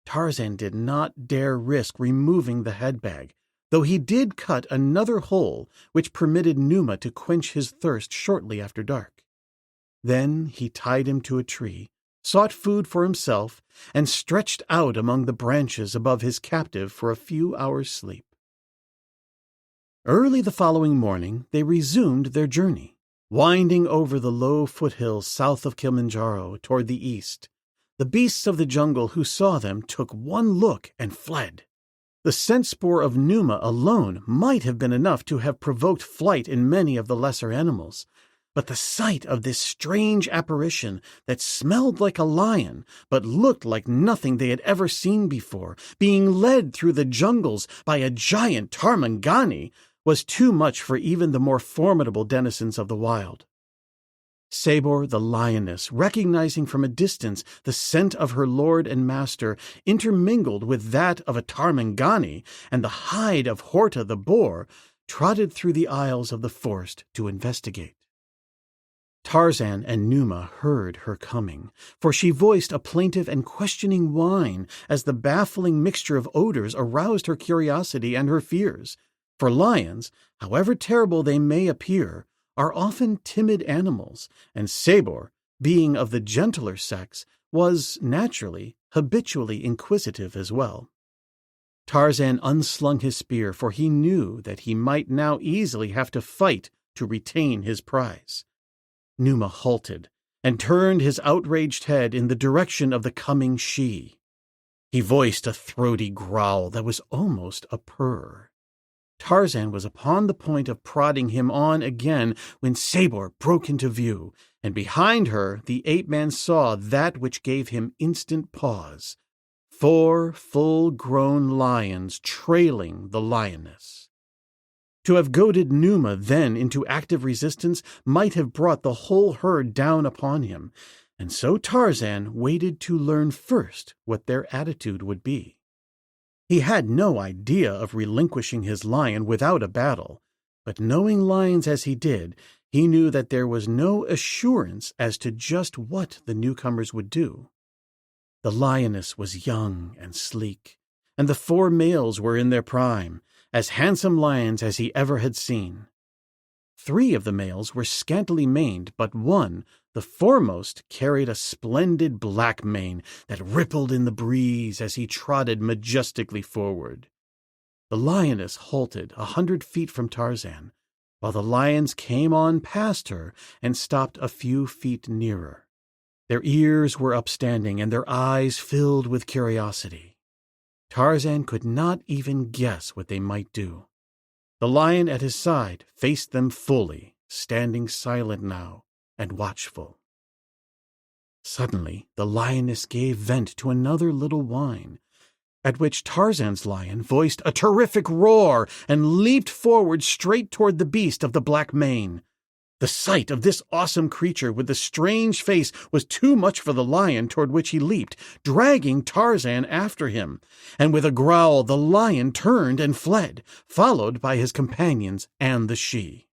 Tarzan did not dare risk removing the headbag, though he did cut another hole which permitted Numa to quench his thirst shortly after dark. Then he tied him to a tree, sought food for himself, and stretched out among the branches above his captive for a few hours' sleep. Early the following morning they resumed their journey, winding over the low foothills south of Kilimanjaro toward the east. The beasts of the jungle who saw them took one look and fled. The scent spoor of Numa alone might have been enough to have provoked flight in many of the lesser animals, but the sight of this strange apparition that smelled like a lion but looked like nothing they had ever seen before, being led through the jungles by a giant Tarmangani, was too much for even the more formidable denizens of the wild. Sabor, the lioness, recognizing from a distance the scent of her lord and master, intermingled with that of a Tarmangani and the hide of Horta the boar, trotted through the aisles of the forest to investigate. Tarzan and Numa heard her coming, for she voiced a plaintive and questioning whine as the baffling mixture of odors aroused her curiosity and her fears. For lions, however terrible they may appear, are often timid animals, and Sabor, being of the gentler sex, was, naturally, habitually inquisitive as well. Tarzan unslung his spear, for he knew that he might now easily have to fight to retain his prize. Numa halted and turned his outraged head in the direction of the coming she. He voiced a throaty growl that was almost a purr. Tarzan was upon the point of prodding him on again when Sabor broke into view, and behind her the ape-man saw that which gave him instant pause: 4 full-grown lions trailing the lioness. To have goaded Numa then into active resistance might have brought the whole herd down upon him, and so Tarzan waited to learn first what their attitude would be. He had no idea of relinquishing his lion without a battle, but knowing lions as he did, he knew that there was no assurance as to just what the newcomers would do. The lioness was young and sleek, and the 4 males were in their prime, as handsome lions as he ever had seen. 3 of the males were scantily maned, but one, the foremost, carried a splendid black mane that rippled in the breeze as he trotted majestically forward. The lioness halted 100 feet from Tarzan, while the lions came on past her and stopped a few feet nearer. Their ears were upstanding and their eyes filled with curiosity. Tarzan could not even guess what they might do. The lion at his side faced them fully, standing silent now and watchful. Suddenly, the lioness gave vent to another little whine, at which Tarzan's lion voiced a terrific roar and leaped forward straight toward the beast of the black mane. The sight of this awesome creature with the strange face was too much for the lion toward which he leaped, dragging Tarzan after him, and with a growl the lion turned and fled, followed by his companions and the she.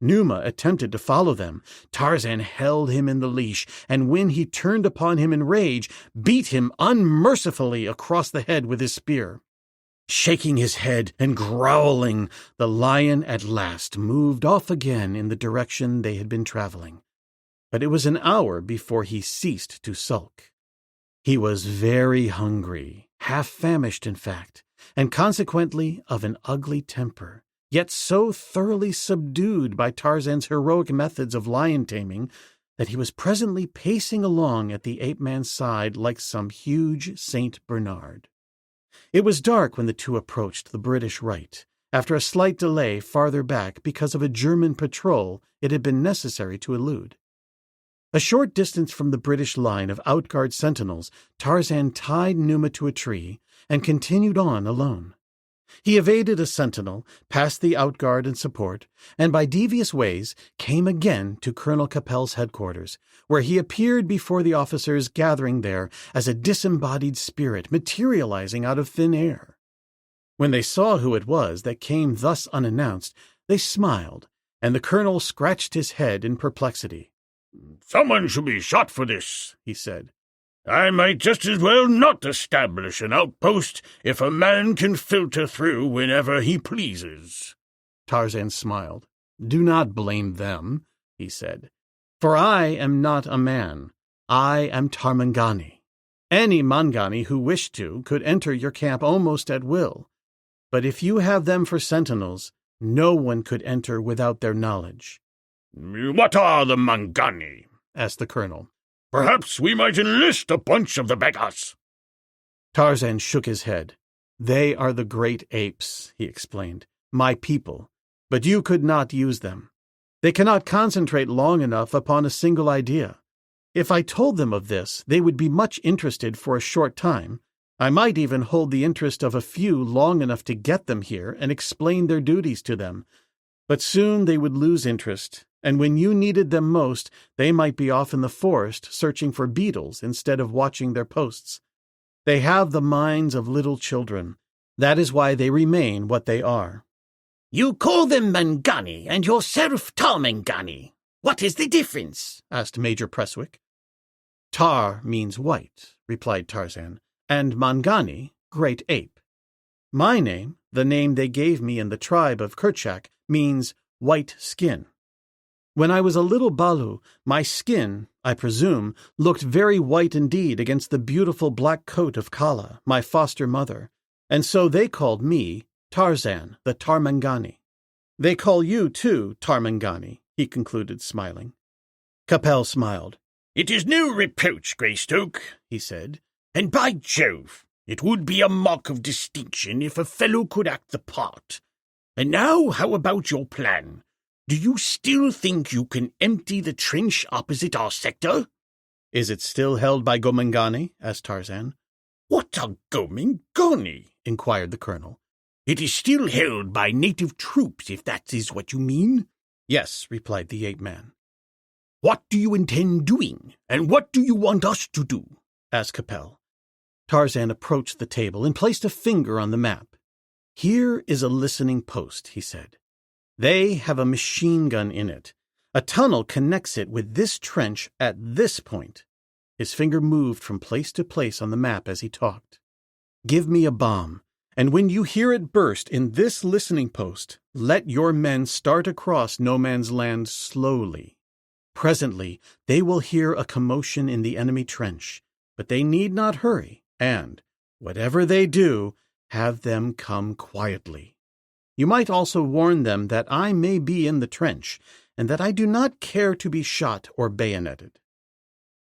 Numa attempted to follow them. Tarzan held him in the leash, and when he turned upon him in rage, beat him unmercifully across the head with his spear. Shaking his head and growling, the lion at last moved off again in the direction they had been traveling. But it was an hour before he ceased to sulk. He was very hungry, half-famished in fact, and consequently of an ugly temper, yet so thoroughly subdued by Tarzan's heroic methods of lion taming that he was presently pacing along at the ape-man's side like some huge Saint Bernard. It was dark when the two approached the British right, after a slight delay farther back because of a German patrol it had been necessary to elude. A short distance from the British line of outguard sentinels, Tarzan tied Numa to a tree and continued on alone. He evaded a sentinel, passed the outguard and support, and by devious ways came again to Colonel Capel's headquarters, where he appeared before the officers gathering there as a disembodied spirit materializing out of thin air. When they saw who it was that came thus unannounced, they smiled, and the colonel scratched his head in perplexity. "Someone should be shot for this," he said. "I might just as well not establish an outpost if a man can filter through whenever he pleases." Tarzan smiled. "Do not blame them," he said, "for I am not a man. I am Tarmangani. Any Mangani who wished to could enter your camp almost at will. But if you have them for sentinels, no one could enter without their knowledge." "What are the Mangani?" asked the colonel. "Perhaps we might enlist a bunch of the beggars." Tarzan shook his head. "They are the great apes," he explained, "my people, but you could not use them. They cannot concentrate long enough upon a single idea. If I told them of this, they would be much interested for a short time. I might even hold the interest of a few long enough to get them here and explain their duties to them. But soon they would lose interest, and when you needed them most, they might be off in the forest searching for beetles instead of watching their posts. They have the minds of little children. That is why they remain what they are." "You call them Mangani and yourself Tarmangani. What is the difference?" asked Major Presswick. "Tar means white," replied Tarzan, "and Mangani, great ape. My name, the name they gave me in the tribe of Kerchak, means white skin. When I was a little Balu, my skin, I presume, looked very white indeed against the beautiful black coat of Kala, my foster mother, and so they called me Tarzan, the Tarmangani. They call you, too, Tarmangani," he concluded, smiling. Capel smiled. "It is no reproach, Greystoke," he said, "and by Jove, it would be a mark of distinction if a fellow could act the part. And now, how about your plan? Do you still think you can empty the trench opposite our sector?" "Is it still held by Gomangani?" asked Tarzan. "What are Gomangani?" inquired the colonel. "It is still held by native troops, if that is what you mean." "Yes," replied the ape-man. "What do you intend doing, and what do you want us to do?" asked Capel. Tarzan approached the table and placed a finger on the map. "Here is a listening post," he said. "They have a machine gun in it. A tunnel connects it with this trench at this point." His finger moved from place to place on the map as he talked. "Give me a bomb, and when you hear it burst in this listening post, let your men start across no man's land slowly. Presently they will hear a commotion in the enemy trench, but they need not hurry, and, whatever they do, have them come quietly. You might also warn them that I may be in the trench, and that I do not care to be shot or bayoneted."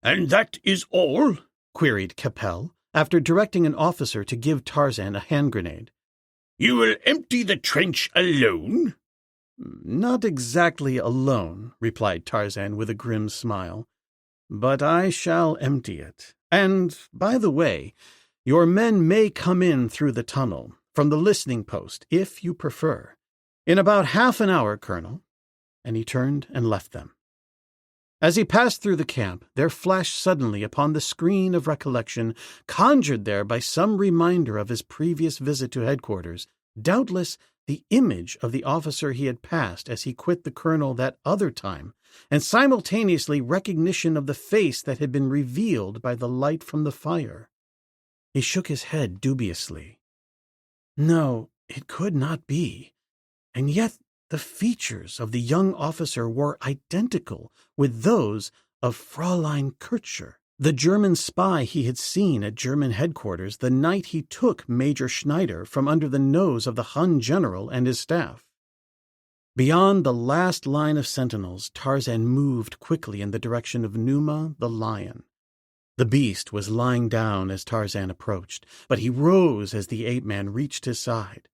"And that is all?" queried Capel, after directing an officer to give Tarzan a hand grenade. "You will empty the trench alone?" "Not exactly alone," replied Tarzan with a grim smile, "but I shall empty it. And, by the way, your men may come in through the tunnel, from the listening post, if you prefer. In about half an hour, Colonel." And he turned and left them. As he passed through the camp, there flashed suddenly upon the screen of recollection, conjured there by some reminder of his previous visit to headquarters, doubtless the image of the officer he had passed as he quit the colonel that other time, and simultaneously recognition of the face that had been revealed by the light from the fire. He shook his head dubiously. No, it could not be. And yet the features of the young officer were identical with those of Fräulein Kircher, the German spy he had seen at German headquarters the night he took Major Schneider from under the nose of the Hun general and his staff. Beyond the last line of sentinels, Tarzan moved quickly in the direction of Numa the lion. The beast was lying down as Tarzan approached, but he rose as the ape-man reached his side.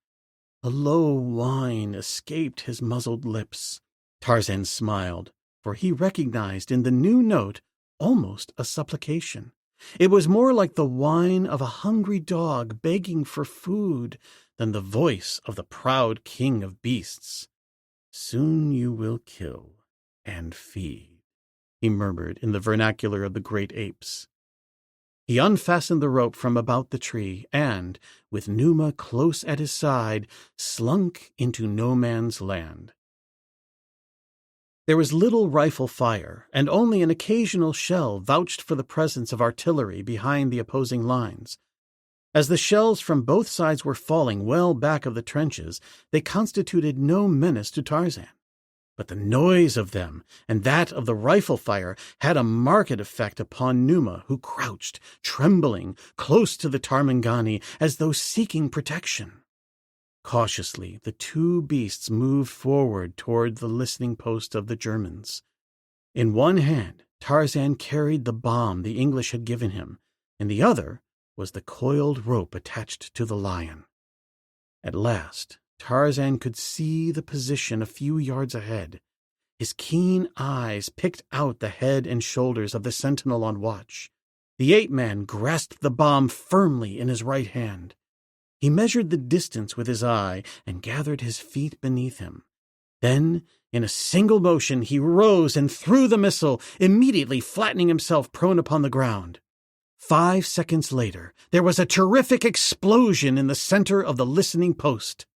A low whine escaped his muzzled lips. Tarzan smiled, for he recognized in the new note almost a supplication. It was more like the whine of a hungry dog begging for food than the voice of the proud king of beasts. "Soon you will kill and feed," he murmured in the vernacular of the great apes. He unfastened the rope from about the tree and, with Numa close at his side, slunk into no man's land. There was little rifle fire, and only an occasional shell vouched for the presence of artillery behind the opposing lines. As the shells from both sides were falling well back of the trenches, they constituted no menace to Tarzan. But the noise of them and that of the rifle fire had a marked effect upon Numa, who crouched, trembling, close to the Tarmangani as though seeking protection. Cautiously, the two beasts moved forward toward the listening post of the Germans. In one hand, Tarzan carried the bomb the English had given him. In the other was the coiled rope attached to the lion. At last, Tarzan could see the position a few yards ahead. His keen eyes picked out the head and shoulders of the sentinel on watch. The ape-man grasped the bomb firmly in his right hand. He measured the distance with his eye and gathered his feet beneath him. Then, in a single motion, he rose and threw the missile, immediately flattening himself prone upon the ground. 5 seconds later, there was a terrific explosion in the center of the listening post.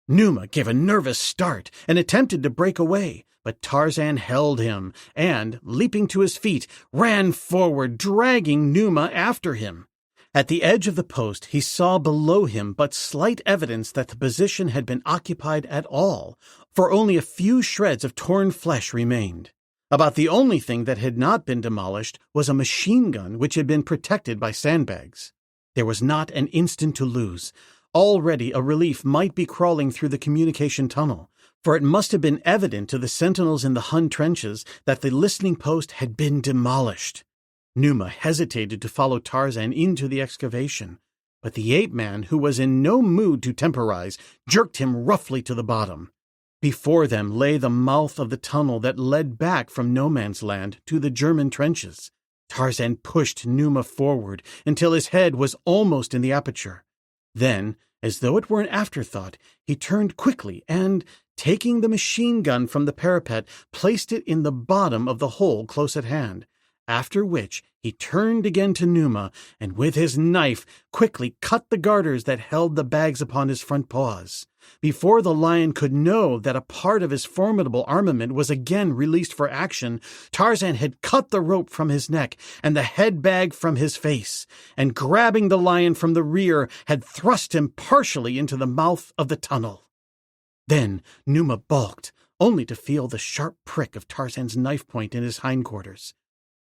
Numa gave a nervous start and attempted to break away, but Tarzan held him and, leaping to his feet, ran forward, dragging Numa after him. At the edge of the post, he saw below him but slight evidence that the position had been occupied at all, for only a few shreds of torn flesh remained. About the only thing that had not been demolished was a machine gun which had been protected by sandbags. There was not an instant to lose. Already a relief might be crawling through the communication tunnel, for it must have been evident to the sentinels in the Hun trenches that the listening post had been demolished. Numa hesitated to follow Tarzan into the excavation, but the ape-man, who was in no mood to temporize, jerked him roughly to the bottom. Before them lay the mouth of the tunnel that led back from no man's land to the German trenches. Tarzan pushed Numa forward until his head was almost in the aperture. Then, as though it were an afterthought, he turned quickly and, taking the machine gun from the parapet, placed it in the bottom of the hole close at hand, after which he turned again to Numa and with his knife quickly cut the garters that held the bags upon his front paws. Before the lion could know that a part of his formidable armament was again released for action, Tarzan had cut the rope from his neck and the head bag from his face, and grabbing the lion from the rear, had thrust him partially into the mouth of the tunnel. Then Numa balked, only to feel the sharp prick of Tarzan's knife point in his hindquarters.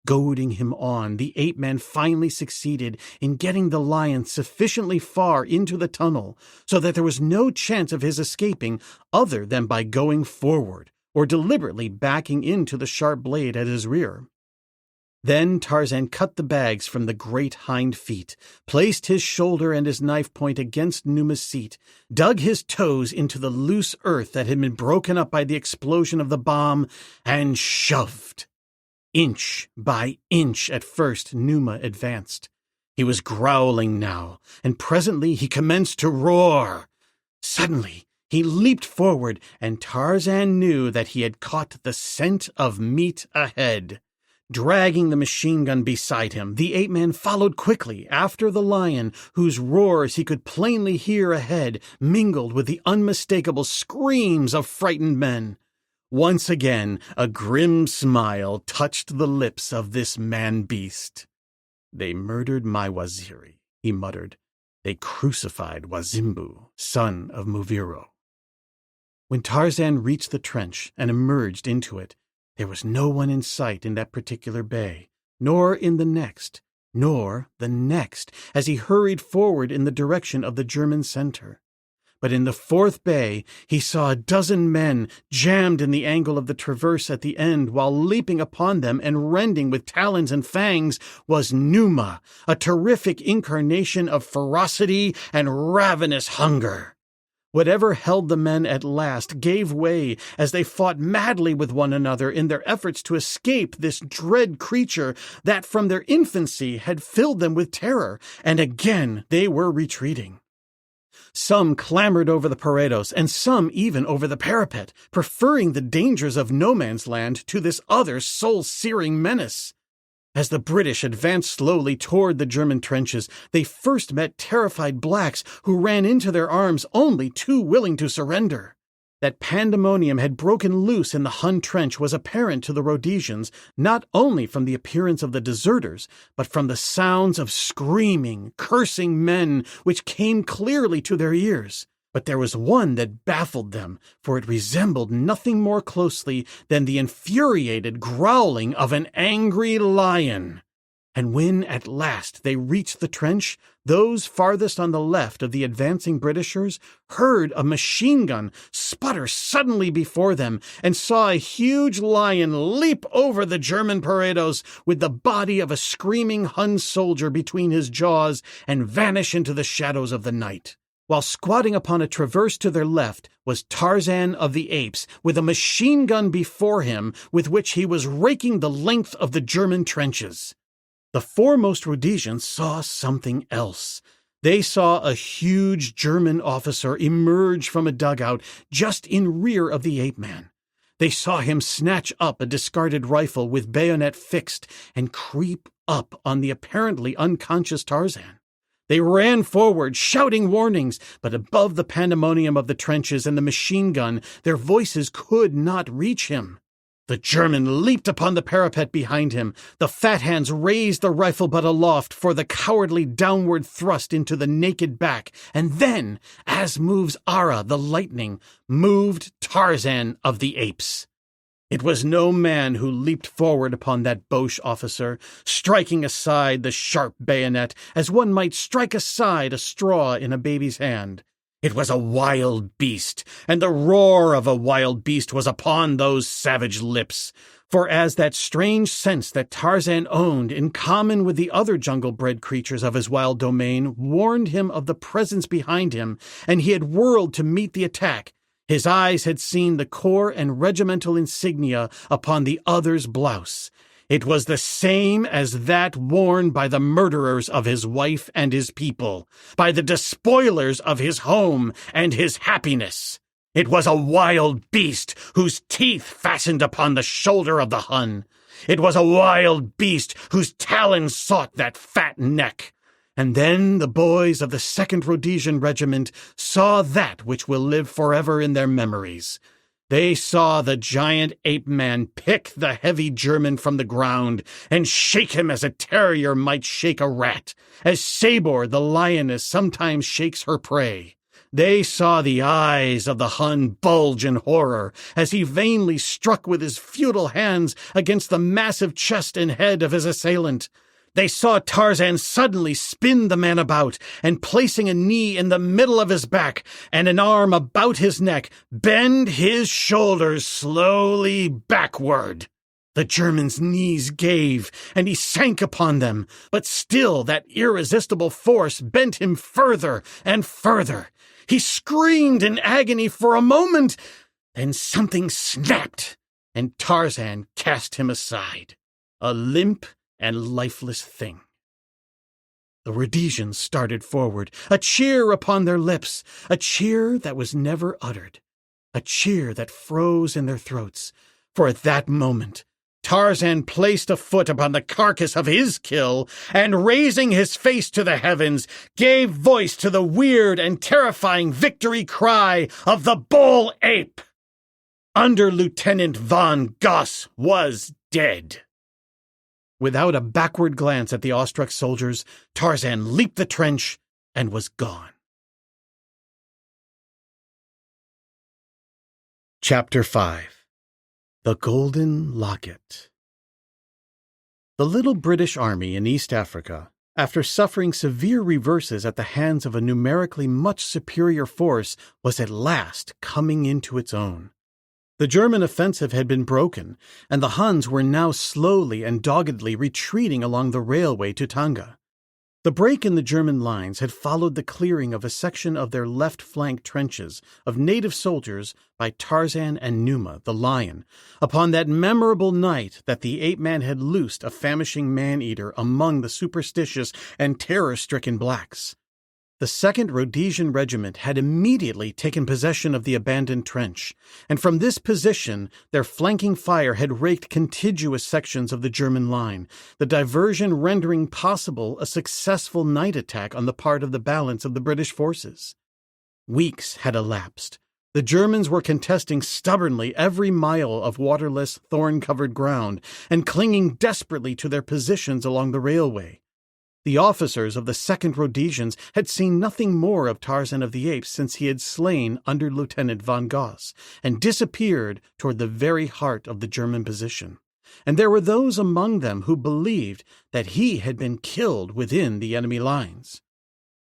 Goading him on, the ape-man finally succeeded in getting the lion sufficiently far into the tunnel so that there was no chance of his escaping other than by going forward or deliberately backing into the sharp blade at his rear. Then Tarzan cut the bags from the great hind feet, placed his shoulder and his knife point against Numa's seat, dug his toes into the loose earth that had been broken up by the explosion of the bomb, and shoved. Inch by inch at first Numa advanced. He was growling now, and presently he commenced to roar. Suddenly he leaped forward, and Tarzan knew that he had caught the scent of meat ahead. Dragging the machine gun beside him, the ape-man followed quickly after the lion, whose roars he could plainly hear ahead, mingled with the unmistakable screams of frightened men. Once again, a grim smile touched the lips of this man-beast. "They murdered my Waziri," he muttered. "They crucified Wazimbu, son of Muviro." When Tarzan reached the trench and emerged into it, there was no one in sight in that particular bay, nor in the next, as he hurried forward in the direction of the German center. But in the fourth bay he saw a dozen men jammed in the angle of the traverse at the end, while leaping upon them and rending with talons and fangs was Numa, a terrific incarnation of ferocity and ravenous hunger. Whatever held the men at last gave way as they fought madly with one another in their efforts to escape this dread creature that from their infancy had filled them with terror, and again they were retreating. Some clambered over the parados, and some even over the parapet, preferring the dangers of no man's land to this other soul-searing menace. As the British advanced slowly toward the German trenches, they first met terrified blacks who ran into their arms only too willing to surrender. That pandemonium had broken loose in the Hun trench was apparent to the Rhodesians, not only from the appearance of the deserters, but from the sounds of screaming, cursing men which came clearly to their ears. But there was one that baffled them, for it resembled nothing more closely than the infuriated growling of an angry lion. And when at last they reached the trench, those farthest on the left of the advancing Britishers heard a machine gun sputter suddenly before them and saw a huge lion leap over the German parados with the body of a screaming Hun soldier between his jaws and vanish into the shadows of the night. while squatting upon a traverse to their left was Tarzan of the Apes, with a machine gun before him with which he was raking the length of the German trenches. The foremost Rhodesians saw something else. They saw a huge German officer emerge from a dugout just in rear of the ape-man. They saw him snatch up a discarded rifle with bayonet fixed and creep up on the apparently unconscious Tarzan. They ran forward, shouting warnings, but above the pandemonium of the trenches and the machine gun, their voices could not reach him. The German leaped upon the parapet behind him. The fat hands raised the rifle butt aloft for the cowardly downward thrust into the naked back, and then, as moves Ara the lightning, moved Tarzan of the Apes. It was no man who leaped forward upon that Boche officer, striking aside the sharp bayonet as one might strike aside a straw in a baby's hand. It was a wild beast, and the roar of a wild beast was upon those savage lips. For as that strange sense that Tarzan owned in common with the other jungle-bred creatures of his wild domain warned him of the presence behind him, and he had whirled to meet the attack, his eyes had seen the corps and regimental insignia upon the other's blouse. It was the same as that worn by the murderers of his wife and his people, by the despoilers of his home and his happiness. It was a wild beast whose teeth fastened upon the shoulder of the Hun. It was a wild beast whose talons sought that fat neck. And then the boys of the 2nd Rhodesian Regiment saw that which will live forever in their memories. They saw the giant ape-man pick the heavy German from the ground and shake him as a terrier might shake a rat, as Sabor the lioness sometimes shakes her prey. They saw the eyes of the Hun bulge in horror as he vainly struck with his futile hands against the massive chest and head of his assailant. They saw Tarzan suddenly spin the man about, and placing a knee in the middle of his back and an arm about his neck, bend his shoulders slowly backward. The German's knees gave, and he sank upon them, but still that irresistible force bent him further and further. He screamed in agony for a moment, then something snapped, and Tarzan cast him aside, a limp and lifeless thing. The Rhodesians started forward, a cheer upon their lips, a cheer that was never uttered, a cheer that froze in their throats, for at that moment Tarzan placed a foot upon the carcass of his kill, and raising his face to the heavens, gave voice to the weird and terrifying victory cry of the bull ape. Under Lieutenant von Goss was dead. Without a backward glance at the awestruck soldiers, Tarzan leaped the trench and was gone. Chapter 5. The Golden Locket. The little British army in East Africa, after suffering severe reverses at the hands of a numerically much superior force, was at last coming into its own. The German offensive had been broken, and the Huns were now slowly and doggedly retreating along the railway to Tanga. The break in the German lines had followed the clearing of a section of their left flank trenches of native soldiers by Tarzan and Numa, the lion, upon that memorable night that the ape-man had loosed a famishing man-eater among the superstitious and terror-stricken blacks. The 2nd Rhodesian Regiment had immediately taken possession of the abandoned trench, and from this position their flanking fire had raked contiguous sections of the German line, the diversion rendering possible a successful night attack on the part of the balance of the British forces. Weeks had elapsed. The Germans were contesting stubbornly every mile of waterless, thorn-covered ground, and clinging desperately to their positions along the railway. The officers of the 2nd Rhodesians had seen nothing more of Tarzan of the Apes since he had slain under Lieutenant von Goss and disappeared toward the very heart of the German position, and there were those among them who believed that he had been killed within the enemy lines.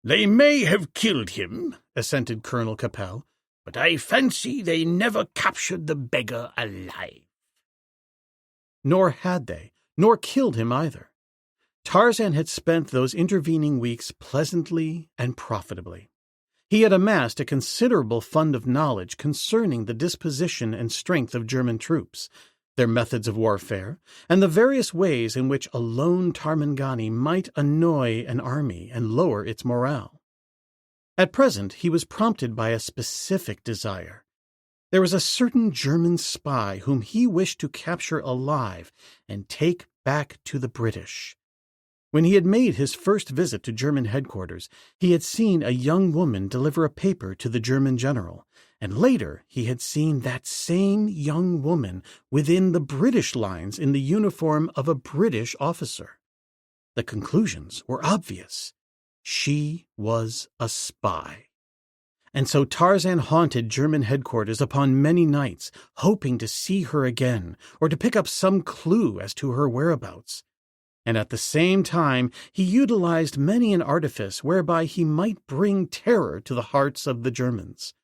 "They may have killed him," assented Colonel Capel, "but I fancy they never captured the beggar alive." Nor had they, nor killed him either. Tarzan had spent those intervening weeks pleasantly and profitably. He had amassed a considerable fund of knowledge concerning the disposition and strength of German troops, their methods of warfare, and the various ways in which a lone Tarmangani might annoy an army and lower its morale. At present, he was prompted by a specific desire. There was a certain German spy whom he wished to capture alive and take back to the British. When he had made his first visit to German headquarters, he had seen a young woman deliver a paper to the German general, and later he had seen that same young woman within the British lines in the uniform of a British officer. The conclusions were obvious. She was a spy. And so Tarzan haunted German headquarters upon many nights, hoping to see her again or to pick up some clue as to her whereabouts. And at the same time he utilized many an artifice whereby he might bring terror to the hearts of the Germans.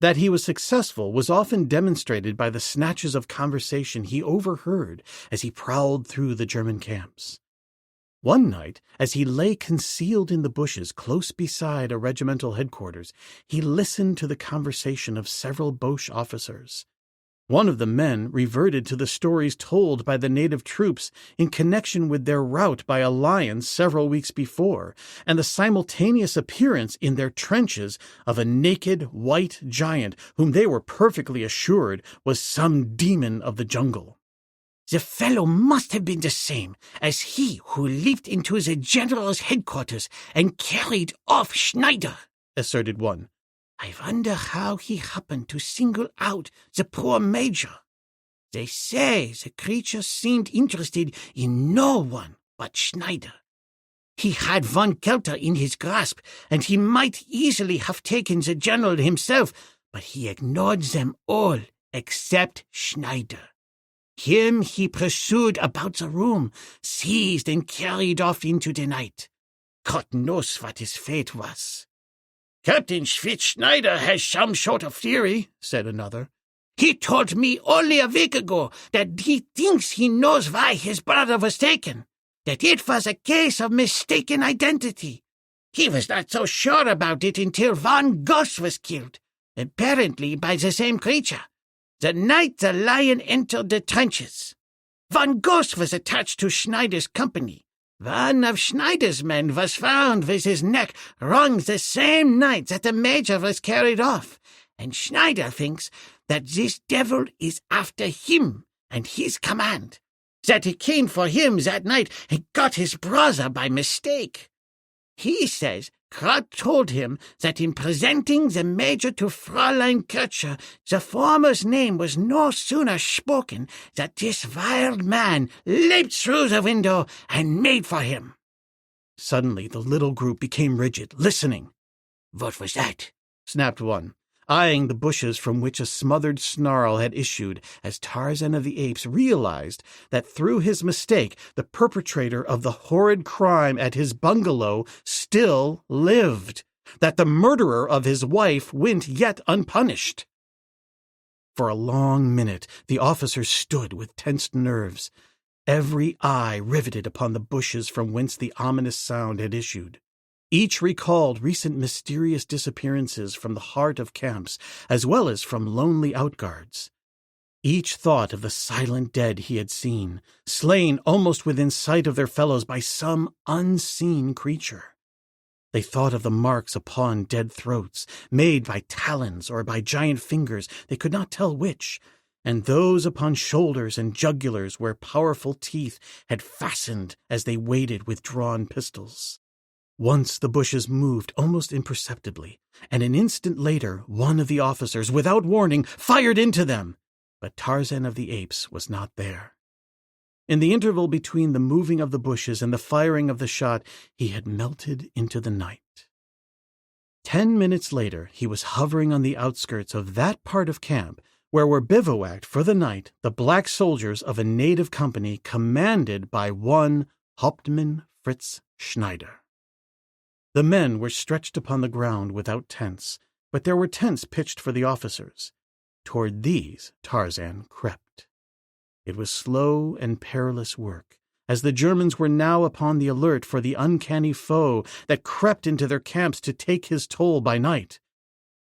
That he was successful was often demonstrated by the snatches of conversation he overheard as he prowled through the German camps. One night, as he lay concealed in the bushes close beside a regimental headquarters, he listened to the conversation of several Boche officers. One of the men reverted to the stories told by the native troops in connection with their rout by a lion several weeks before, and the simultaneous appearance in their trenches of a naked white giant whom they were perfectly assured was some demon of the jungle. "The fellow must have been the same as he who leaped into the general's headquarters and carried off Schneider," asserted one. "I wonder how he happened to single out the poor major. They say the creature seemed interested in no one but Schneider. He had von Kelter in his grasp, and he might easily have taken the general himself, but he ignored them all except Schneider. Him he pursued about the room, seized and carried off into the night. God knows what his fate was." "Captain Schwitz-Schneider has some sort of theory," said another. "He told me only a week ago that he thinks he knows why his brother was taken, that it was a case of mistaken identity. He was not so sure about it until von Goss was killed, apparently by the same creature, the night the lion entered the trenches. Von Goss was attached to Schneider's company. One of Schneider's men was found with his neck wrung the same night that the major was carried off, and Schneider thinks that this devil is after him and his command, that he came for him that night and got his brother by mistake. He says Krat told him that in presenting the major to Fräulein Kircher, the former's name was no sooner spoken that this wild man leaped through the window and made for him." Suddenly the little group became rigid, listening. "What was that?" snapped one, eyeing the bushes from which a smothered snarl had issued as Tarzan of the Apes realized that through his mistake the perpetrator of the horrid crime at his bungalow still lived, that the murderer of his wife went yet unpunished. For a long minute the officers stood with tensed nerves, every eye riveted upon the bushes from whence the ominous sound had issued. Each recalled recent mysterious disappearances from the heart of camps, as well as from lonely outguards. Each thought of the silent dead he had seen, slain almost within sight of their fellows by some unseen creature. They thought of the marks upon dead throats, made by talons or by giant fingers, they could not tell which, and those upon shoulders and jugulars where powerful teeth had fastened as they waited with drawn pistols. Once the bushes moved almost imperceptibly, and an instant later one of the officers, without warning, fired into them. But Tarzan of the Apes was not there. In the interval between the moving of the bushes and the firing of the shot, he had melted into the night. 10 minutes later, he was hovering on the outskirts of that part of camp where were bivouacked for the night the black soldiers of a native company commanded by one Hauptmann Fritz Schneider. The men were stretched upon the ground without tents, but there were tents pitched for the officers. Toward these Tarzan crept. It was slow and perilous work, as the Germans were now upon the alert for the uncanny foe that crept into their camps to take his toll by night.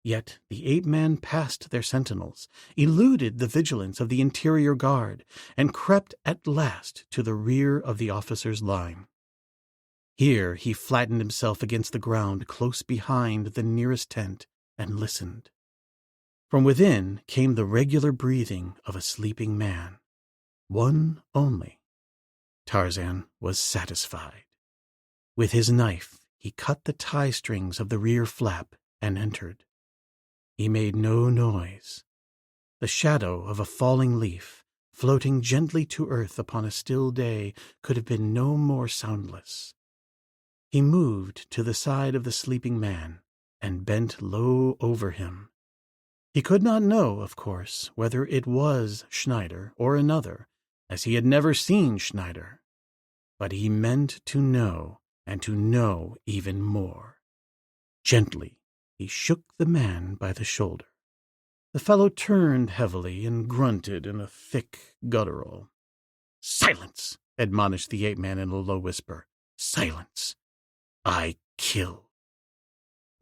Yet the ape-man passed their sentinels, eluded the vigilance of the interior guard, and crept at last to the rear of the officers' line. Here he flattened himself against the ground close behind the nearest tent and listened. From within came the regular breathing of a sleeping man. One only. Tarzan was satisfied. With his knife, he cut the tie strings of the rear flap and entered. He made no noise. The shadow of a falling leaf, floating gently to earth upon a still day, could have been no more soundless. He moved to the side of the sleeping man and bent low over him. He could not know, of course, whether it was Schneider or another, as he had never seen Schneider. But he meant to know, and to know even more. Gently, he shook the man by the shoulder. The fellow turned heavily and grunted in a thick guttural. "Silence!" admonished the ape-man in a low whisper. "Silence! I kill."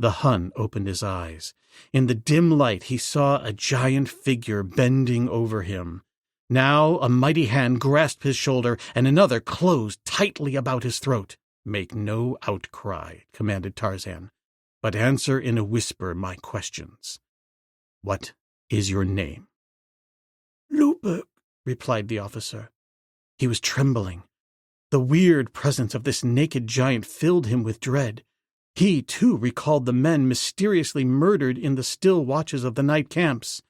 The Hun opened his eyes. In the dim light he saw a giant figure bending over him. Now a mighty hand grasped his shoulder, and another closed tightly about his throat. "Make no outcry," commanded Tarzan, "but answer in a whisper my questions. What is your name?" "Liberate," replied the officer. He was trembling. The weird presence of this naked giant filled him with dread. He, too, recalled the men mysteriously murdered in the still watches of the night camps.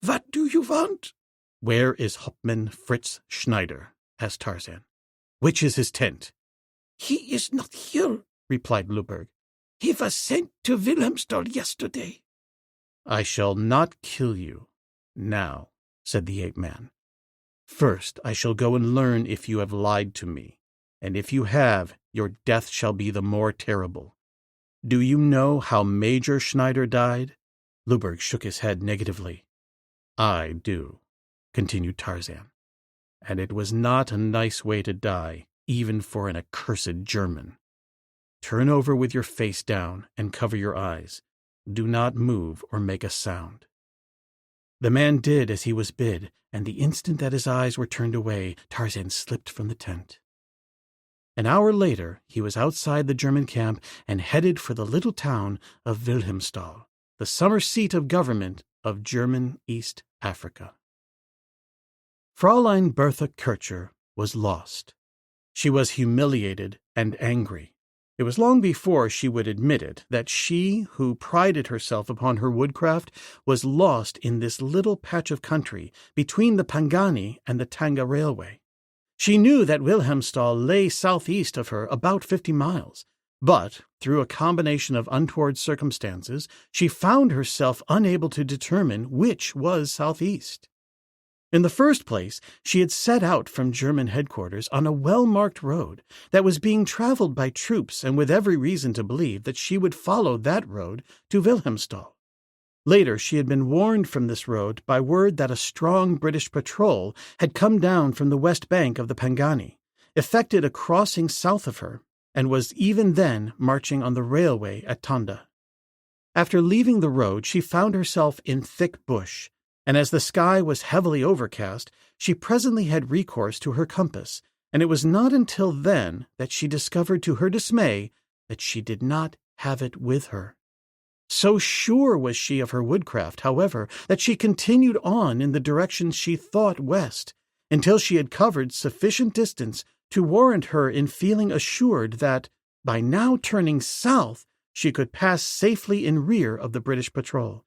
"What do you want?" "Where is Hauptmann Fritz Schneider?" asked Tarzan. "Which is his tent?" "He is not here," replied Luberg. "He was sent to Wilhelmsthal yesterday." "I shall not kill you now," said the ape-man. "First I shall go and learn if you have lied to me, and if you have, your death shall be the more terrible. Do you know how Major Schneider died?" Luberg shook his head negatively. "I do," continued Tarzan, "and it was not a nice way to die, even for an accursed German. Turn over with your face down and cover your eyes. Do not move or make a sound." The man did as he was bid, and the instant that his eyes were turned away, Tarzan slipped from the tent. An hour later, he was outside the German camp and headed for the little town of Wilhelmsthal, the summer seat of government of German East Africa. Fräulein Bertha Kircher was lost. She was humiliated and angry. It was long before she would admit it that she, who prided herself upon her woodcraft, was lost in this little patch of country between the Pangani and the Tanga Railway. She knew that Wilhelmsthal lay southeast of her about 50 miles, but, through a combination of untoward circumstances, she found herself unable to determine which was southeast. In the first place, she had set out from German headquarters on a well-marked road that was being traveled by troops, and with every reason to believe that she would follow that road to Wilhelmsthal. Later, she had been warned from this road by word that a strong British patrol had come down from the west bank of the Pangani, effected a crossing south of her, and was even then marching on the railway at Tanda. After leaving the road, she found herself in thick bush, and as the sky was heavily overcast, she presently had recourse to her compass, and it was not until then that she discovered to her dismay that she did not have it with her. So sure was she of her woodcraft, however, that she continued on in the direction she thought west, until she had covered sufficient distance to warrant her in feeling assured that, by now turning south, she could pass safely in rear of the British patrol.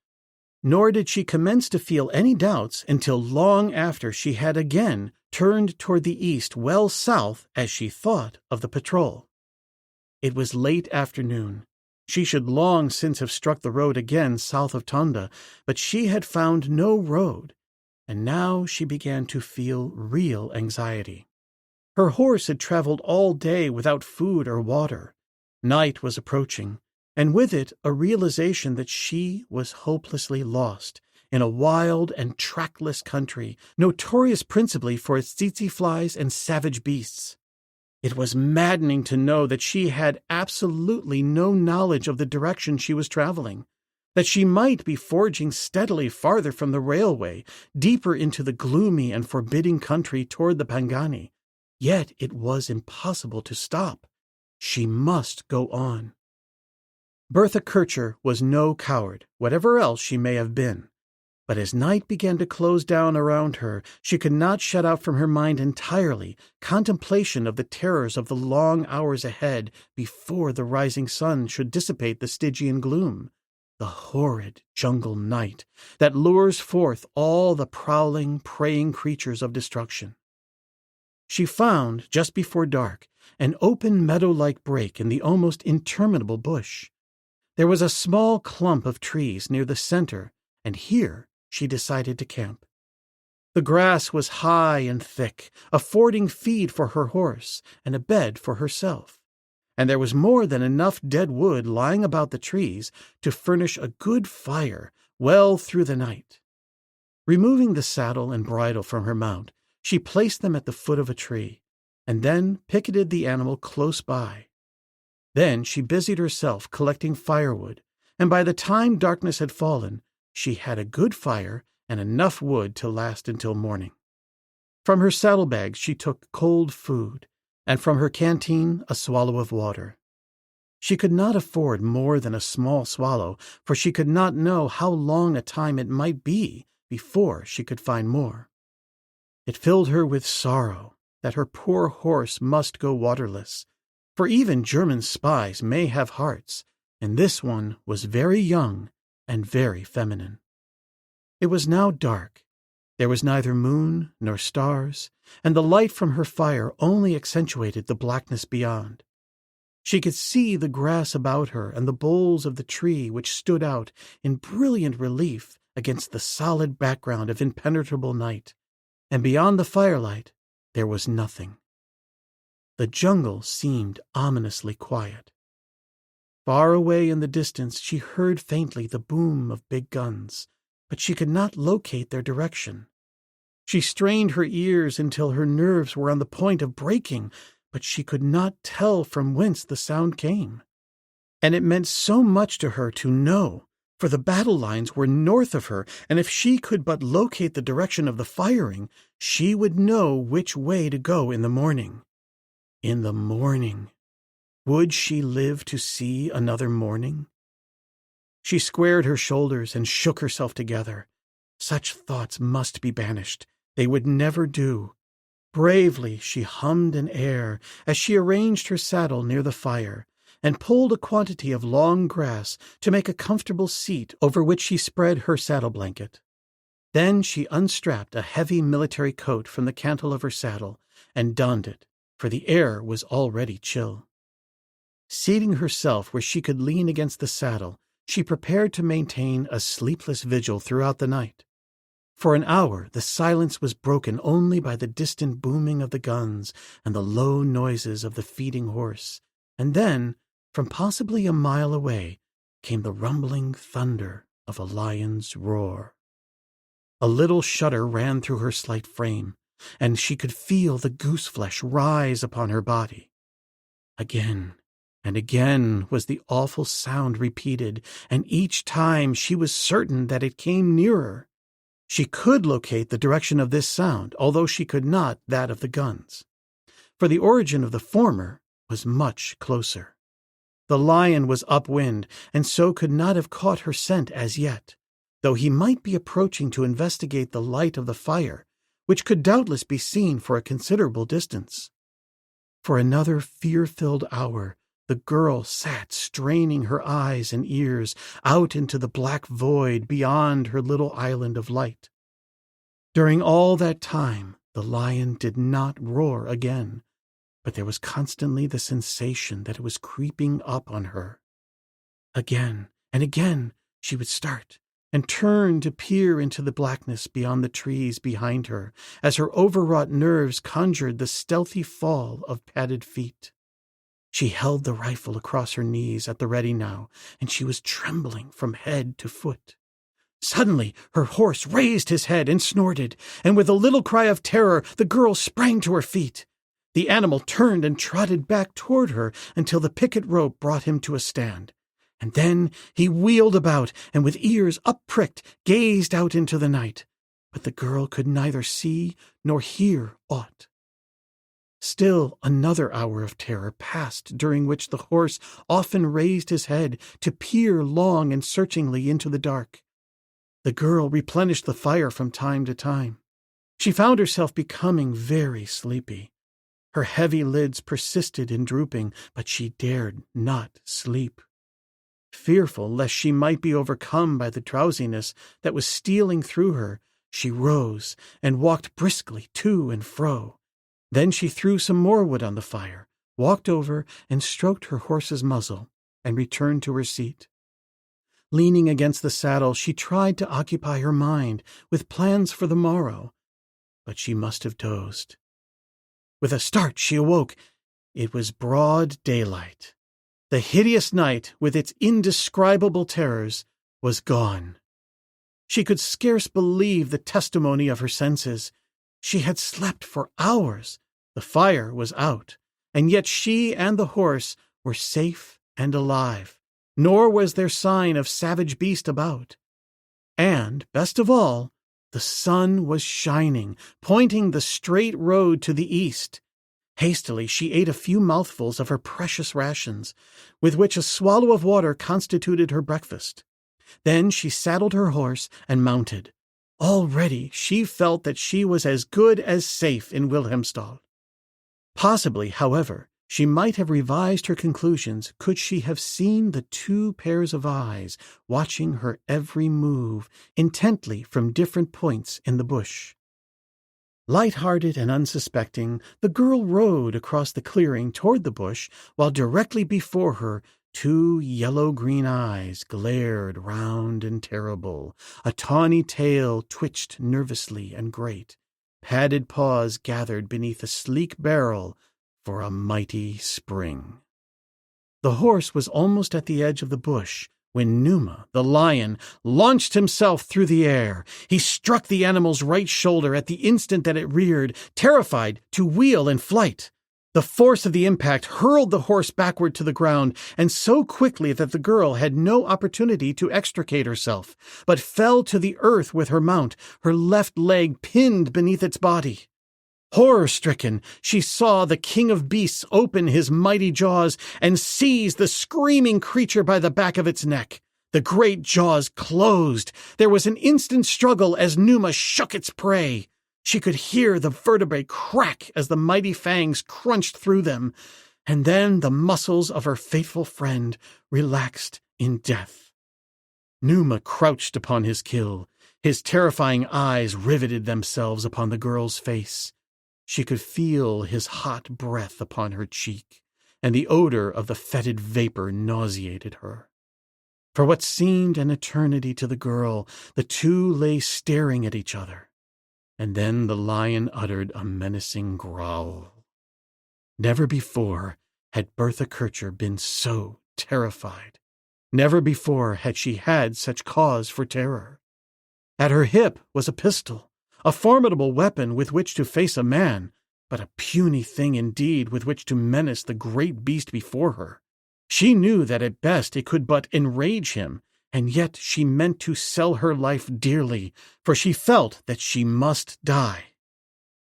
Nor did she commence to feel any doubts until long after she had again turned toward the east well south as she thought of the patrol. It was late afternoon. She should long since have struck the road again south of Tanda, but she had found no road, and now she began to feel real anxiety. Her horse had traveled all day without food or water. Night was approaching, and with it a realization that she was hopelessly lost in a wild and trackless country, notorious principally for its tsetse flies and savage beasts. It was maddening to know that she had absolutely no knowledge of the direction she was traveling, that she might be forging steadily farther from the railway, deeper into the gloomy and forbidding country toward the Pangani. Yet it was impossible to stop. She must go on. Bertha Kircher was no coward, whatever else she may have been. But as night began to close down around her, she could not shut out from her mind entirely contemplation of the terrors of the long hours ahead before the rising sun should dissipate the Stygian gloom, the horrid jungle night that lures forth all the prowling, preying creatures of destruction. She found, just before dark, an open meadow-like break in the almost interminable bush. There was a small clump of trees near the center, and here she decided to camp. The grass was high and thick, affording feed for her horse and a bed for herself, and there was more than enough dead wood lying about the trees to furnish a good fire well through the night. Removing the saddle and bridle from her mount, she placed them at the foot of a tree, and then picketed the animal close by. Then she busied herself collecting firewood, and by the time darkness had fallen, she had a good fire and enough wood to last until morning. From her saddlebags she took cold food, and from her canteen a swallow of water. She could not afford more than a small swallow, for she could not know how long a time it might be before she could find more. It filled her with sorrow that her poor horse must go waterless, for even German spies may have hearts, and this one was very young and very feminine. It was now dark. There was neither moon nor stars, and the light from her fire only accentuated the blackness beyond. She could see the grass about her and the boles of the tree which stood out in brilliant relief against the solid background of impenetrable night, and beyond the firelight there was nothing. The jungle seemed ominously quiet. Far away in the distance she heard faintly the boom of big guns, but she could not locate their direction. She strained her ears until her nerves were on the point of breaking, but she could not tell from whence the sound came. And it meant so much to her to know, for the battle lines were north of her, and if she could but locate the direction of the firing, she would know which way to go in the morning. In the morning. Would she live to see another morning? She squared her shoulders and shook herself together. Such thoughts must be banished. They would never do. Bravely she hummed an air as she arranged her saddle near the fire and pulled a quantity of long grass to make a comfortable seat over which she spread her saddle blanket. Then she unstrapped a heavy military coat from the cantle of her saddle and donned it, for the air was already chill. Seating herself where she could lean against the saddle, she prepared to maintain a sleepless vigil throughout the night. For an hour the silence was broken only by the distant booming of the guns and the low noises of the feeding horse, and then, from possibly a mile away, came the rumbling thunder of a lion's roar. A little shudder ran through her slight frame, and she could feel the goose-flesh rise upon her body. Again and again was the awful sound repeated, and each time she was certain that it came nearer. She could locate the direction of this sound, although she could not that of the guns, for the origin of the former was much closer. The lion was upwind, and so could not have caught her scent as yet, though he might be approaching to investigate the light of the fire, which could doubtless be seen for a considerable distance. For another fear-filled hour, the girl sat straining her eyes and ears out into the black void beyond her little island of light. During all that time, the lion did not roar again, but there was constantly the sensation that it was creeping up on her. Again and again she would start and turn to peer into the blackness beyond the trees behind her, as her overwrought nerves conjured the stealthy fall of padded feet. She held the rifle across her knees at the ready now, and she was trembling from head to foot. Suddenly her horse raised his head and snorted, and with a little cry of terror the girl sprang to her feet. The animal turned and trotted back toward her until the picket rope brought him to a stand. And then he wheeled about and with ears up-pricked gazed out into the night. But the girl could neither see nor hear aught. Still another hour of terror passed, during which the horse often raised his head to peer long and searchingly into the dark. The girl replenished the fire from time to time. She found herself becoming very sleepy. Her heavy lids persisted in drooping, but she dared not sleep. Fearful lest she might be overcome by the drowsiness that was stealing through her, she rose and walked briskly to and fro. Then she threw some more wood on the fire, walked over and stroked her horse's muzzle, and returned to her seat. Leaning against the saddle, she tried to occupy her mind with plans for the morrow, but she must have dozed. With a start she awoke. It was broad daylight. The hideous night, with its indescribable terrors, was gone. She could scarce believe the testimony of her senses. She had slept for hours. The fire was out, and yet she and the horse were safe and alive, nor was there sign of savage beast about. And, best of all, the sun was shining, pointing the straight road to the east. Hastily she ate a few mouthfuls of her precious rations, with which a swallow of water constituted her breakfast. Then she saddled her horse and mounted. Already she felt that she was as good as safe in Wilhelmstal. Possibly, however, she might have revised her conclusions could she have seen the two pairs of eyes watching her every move intently from different points in the bush. Light-hearted and unsuspecting, the girl rode across the clearing toward the bush, while directly before her 2 yellow-green eyes glared round and terrible. A tawny tail twitched nervously and great. Padded paws gathered beneath a sleek barrel for a mighty spring. The horse was almost at the edge of the bush when Numa, the lion, launched himself through the air. He struck the animal's right shoulder at the instant that it reared, terrified to wheel in flight. The force of the impact hurled the horse backward to the ground, and so quickly that the girl had no opportunity to extricate herself, but fell to the earth with her mount, her left leg pinned beneath its body. Horror-stricken, she saw the king of beasts open his mighty jaws and seize the screaming creature by the back of its neck. The great jaws closed. There was an instant struggle as Numa shook its prey. She could hear the vertebrae crack as the mighty fangs crunched through them, and then the muscles of her faithful friend relaxed in death. Numa crouched upon his kill. His terrifying eyes riveted themselves upon the girl's face. She could feel his hot breath upon her cheek, and the odor of the fetid vapor nauseated her. For what seemed an eternity to the girl, the two lay staring at each other. And then the lion uttered a menacing growl. Never before had Bertha Kircher been so terrified. Never before had she had such cause for terror. At her hip was a pistol, a formidable weapon with which to face a man, but a puny thing indeed with which to menace the great beast before her. She knew that at best it could but enrage him, and yet she meant to sell her life dearly, for she felt that she must die.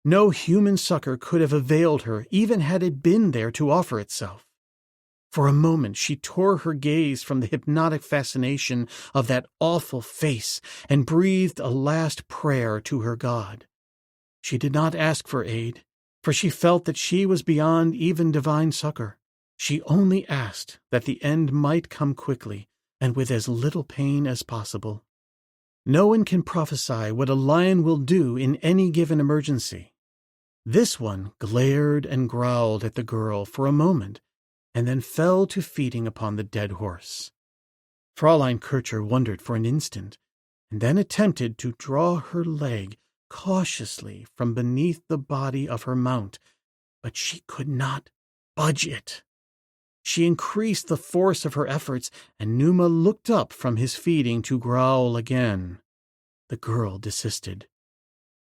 No human succor could have availed her, even had it been there to offer itself. For a moment she tore her gaze from the hypnotic fascination of that awful face and breathed a last prayer to her God. She did not ask for aid, for she felt that she was beyond even divine succor. She only asked that the end might come quickly and with as little pain as possible. No one can prophesy what a lion will do in any given emergency. This one glared and growled at the girl for a moment, and then fell to feeding upon the dead horse. Fraulein Kircher wondered for an instant, and then attempted to draw her leg cautiously from beneath the body of her mount, but she could not budge it. She increased the force of her efforts, and Numa looked up from his feeding to growl again. The girl desisted.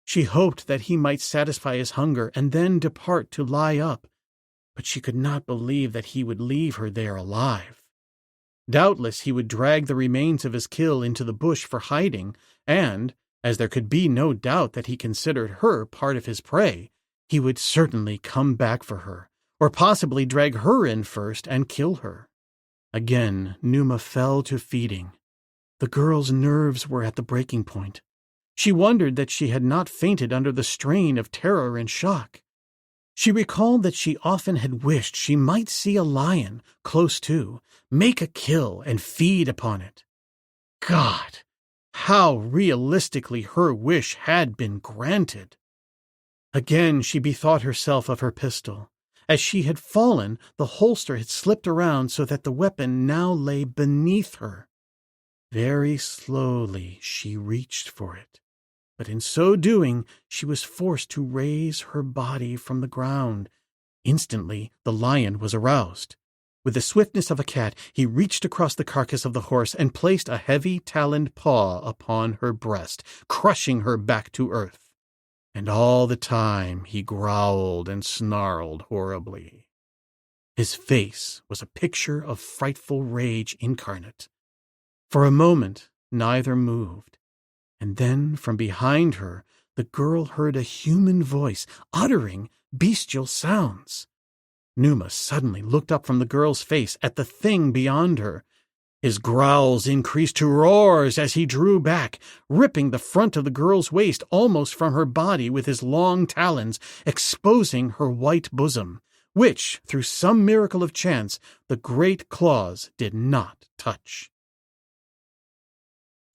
She hoped that he might satisfy his hunger and then depart to lie up, but she could not believe that he would leave her there alive. Doubtless he would drag the remains of his kill into the bush for hiding, and, as there could be no doubt that he considered her part of his prey, he would certainly come back for her, or possibly drag her in first and kill her. Again, Numa fell to feeding. The girl's nerves were at the breaking point. She wondered that she had not fainted under the strain of terror and shock. She recalled that she often had wished she might see a lion close to, make a kill, and feed upon it. God, how realistically her wish had been granted! Again she bethought herself of her pistol. As she had fallen, the holster had slipped around so that the weapon now lay beneath her. Very slowly she reached for it, but in so doing she was forced to raise her body from the ground. Instantly the lion was aroused. With the swiftness of a cat, he reached across the carcass of the horse and placed a heavy taloned paw upon her breast, crushing her back to earth. And all the time he growled and snarled horribly. His face was a picture of frightful rage incarnate. For a moment neither moved, and then from behind her the girl heard a human voice uttering bestial sounds. Numa suddenly looked up from the girl's face at the thing beyond her. His growls increased to roars as he drew back, ripping the front of the girl's waist almost from her body with his long talons, exposing her white bosom, which, through some miracle of chance, the great claws did not touch.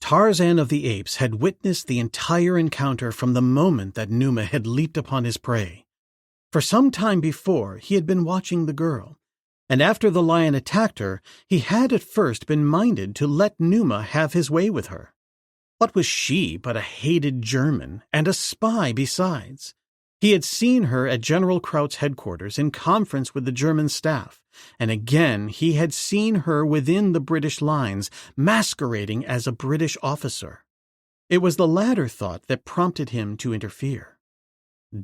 Tarzan of the Apes had witnessed the entire encounter from the moment that Numa had leaped upon his prey. For some time before, he had been watching the girl, and after the lion attacked her, he had at first been minded to let Numa have his way with her. What was she but a hated German, and a spy besides? He had seen her at General Kraut's headquarters in conference with the German staff, and again he had seen her within the British lines, masquerading as a British officer. It was the latter thought that prompted him to interfere.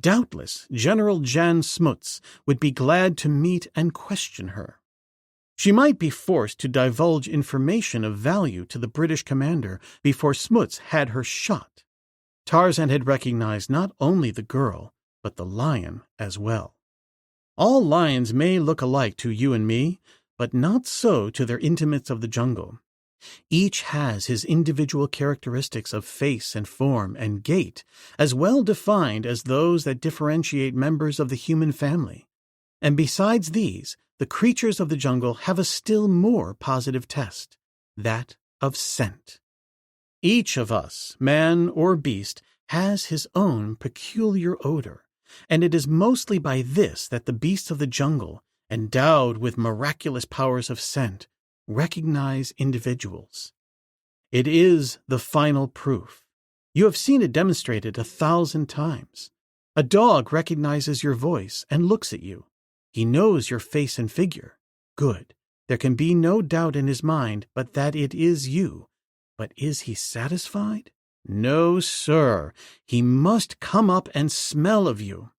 Doubtless General Jan Smuts would be glad to meet and question her. She might be forced to divulge information of value to the British commander before Smuts had her shot. Tarzan had recognized not only the girl, but the lion as well. All lions may look alike to you and me, but not so to their intimates of the jungle. Each has his individual characteristics of face and form and gait, as well defined as those that differentiate members of the human family. And besides these, the creatures of the jungle have a still more positive test, that of scent. Each of us, man or beast, has his own peculiar odor, and it is mostly by this that the beasts of the jungle, endowed with miraculous powers of scent, recognize individuals. It is the final proof. You have seen it demonstrated 1,000 times. A dog recognizes your voice and looks at you. He knows your face and figure. Good. There can be no doubt in his mind but that it is you. But is he satisfied? No, sir. He must come up and smell of you.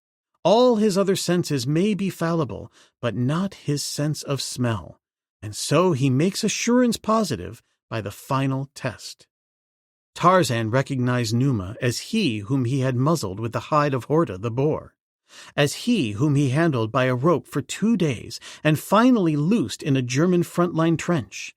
All his other senses may be fallible, but not his sense of smell. And so he makes assurance positive by the final test. Tarzan recognized Numa as he whom he had muzzled with the hide of Horta the boar, as he whom he handled by a rope for 2 days and finally loosed in a German front-line trench.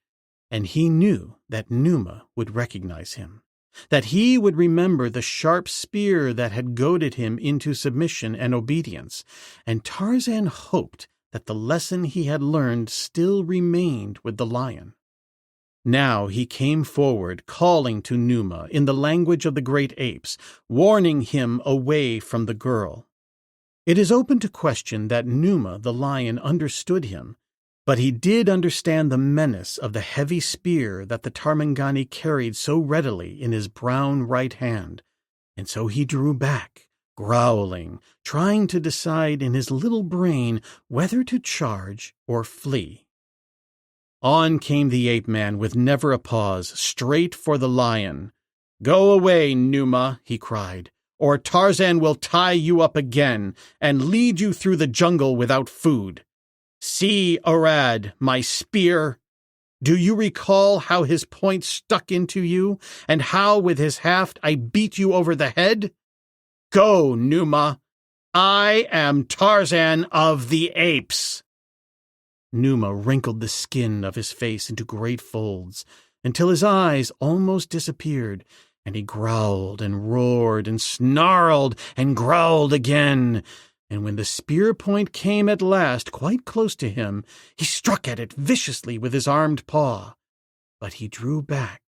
And he knew that Numa would recognize him, that he would remember the sharp spear that had goaded him into submission and obedience, and Tarzan hoped that the lesson he had learned still remained with the lion. Now he came forward, calling to Numa in the language of the great apes, warning him away from the girl. It is open to question that Numa the lion understood him, but he did understand the menace of the heavy spear that the Tarmangani carried so readily in his brown right hand, and so he drew back, growling, trying to decide in his little brain whether to charge or flee. On came the ape-man with never a pause, straight for the lion. "Go away, Numa," he cried. or Tarzan will tie you up again and lead you through the jungle without food. See, Arad, my spear. Do you recall how his point stuck into you, and how with his haft I beat you over the head? Go, Numa. I am Tarzan of the Apes. Numa wrinkled the skin of his face into great folds, until his eyes almost disappeared, and he growled and roared and snarled and growled again. And when the spear point came at last quite close to him, he struck at it viciously with his armed paw. But he drew back.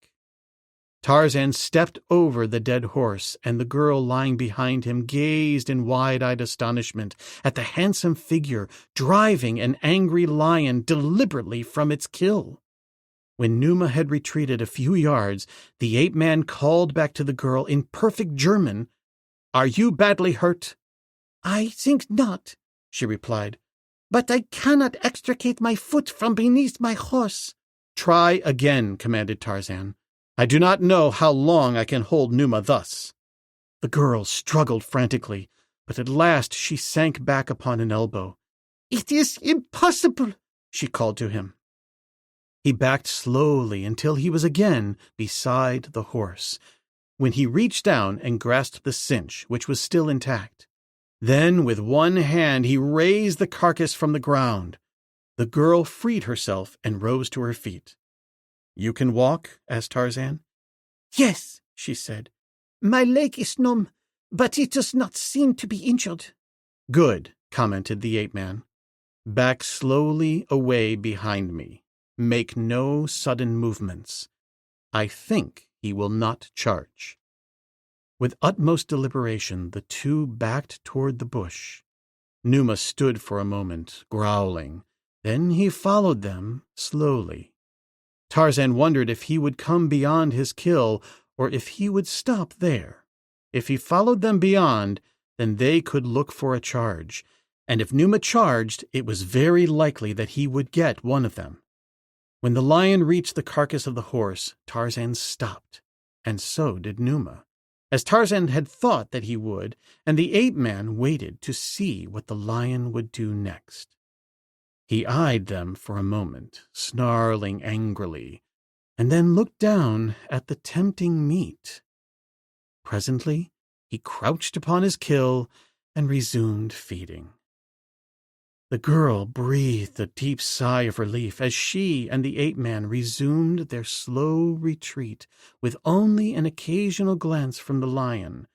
Tarzan stepped over the dead horse, and the girl lying behind him gazed in wide-eyed astonishment at the handsome figure driving an angry lion deliberately from its kill. When Numa had retreated a few yards, the ape-man called back to the girl in perfect German, "Are you badly hurt?" "I think not," she replied, "but I cannot extricate my foot from beneath my horse." "Try again," commanded Tarzan. "I do not know how long I can hold Numa thus." The girl struggled frantically, but at last she sank back upon an elbow. "It is impossible," she called to him. He backed slowly until he was again beside the horse, when he reached down and grasped the cinch, which was still intact. Then, with one hand, he raised the carcass from the ground. The girl freed herself and rose to her feet. "You can walk?" asked Tarzan. "Yes," she said. "My leg is numb, but it does not seem to be injured." "Good," commented the ape-man. "Back slowly away behind me. Make no sudden movements. I think he will not charge." With utmost deliberation, the two backed toward the bush. Numa stood for a moment, growling. Then he followed them slowly. Tarzan wondered if he would come beyond his kill, or if he would stop there. If he followed them beyond, then they could look for a charge, and if Numa charged, it was very likely that he would get one of them. When the lion reached the carcass of the horse, Tarzan stopped, and so did Numa, as Tarzan had thought that he would, and the ape-man waited to see what the lion would do next. He eyed them for a moment, snarling angrily, and then looked down at the tempting meat. Presently, he crouched upon his kill and resumed feeding. The girl breathed a deep sigh of relief as she and the ape-man resumed their slow retreat with only an occasional glance from the lion.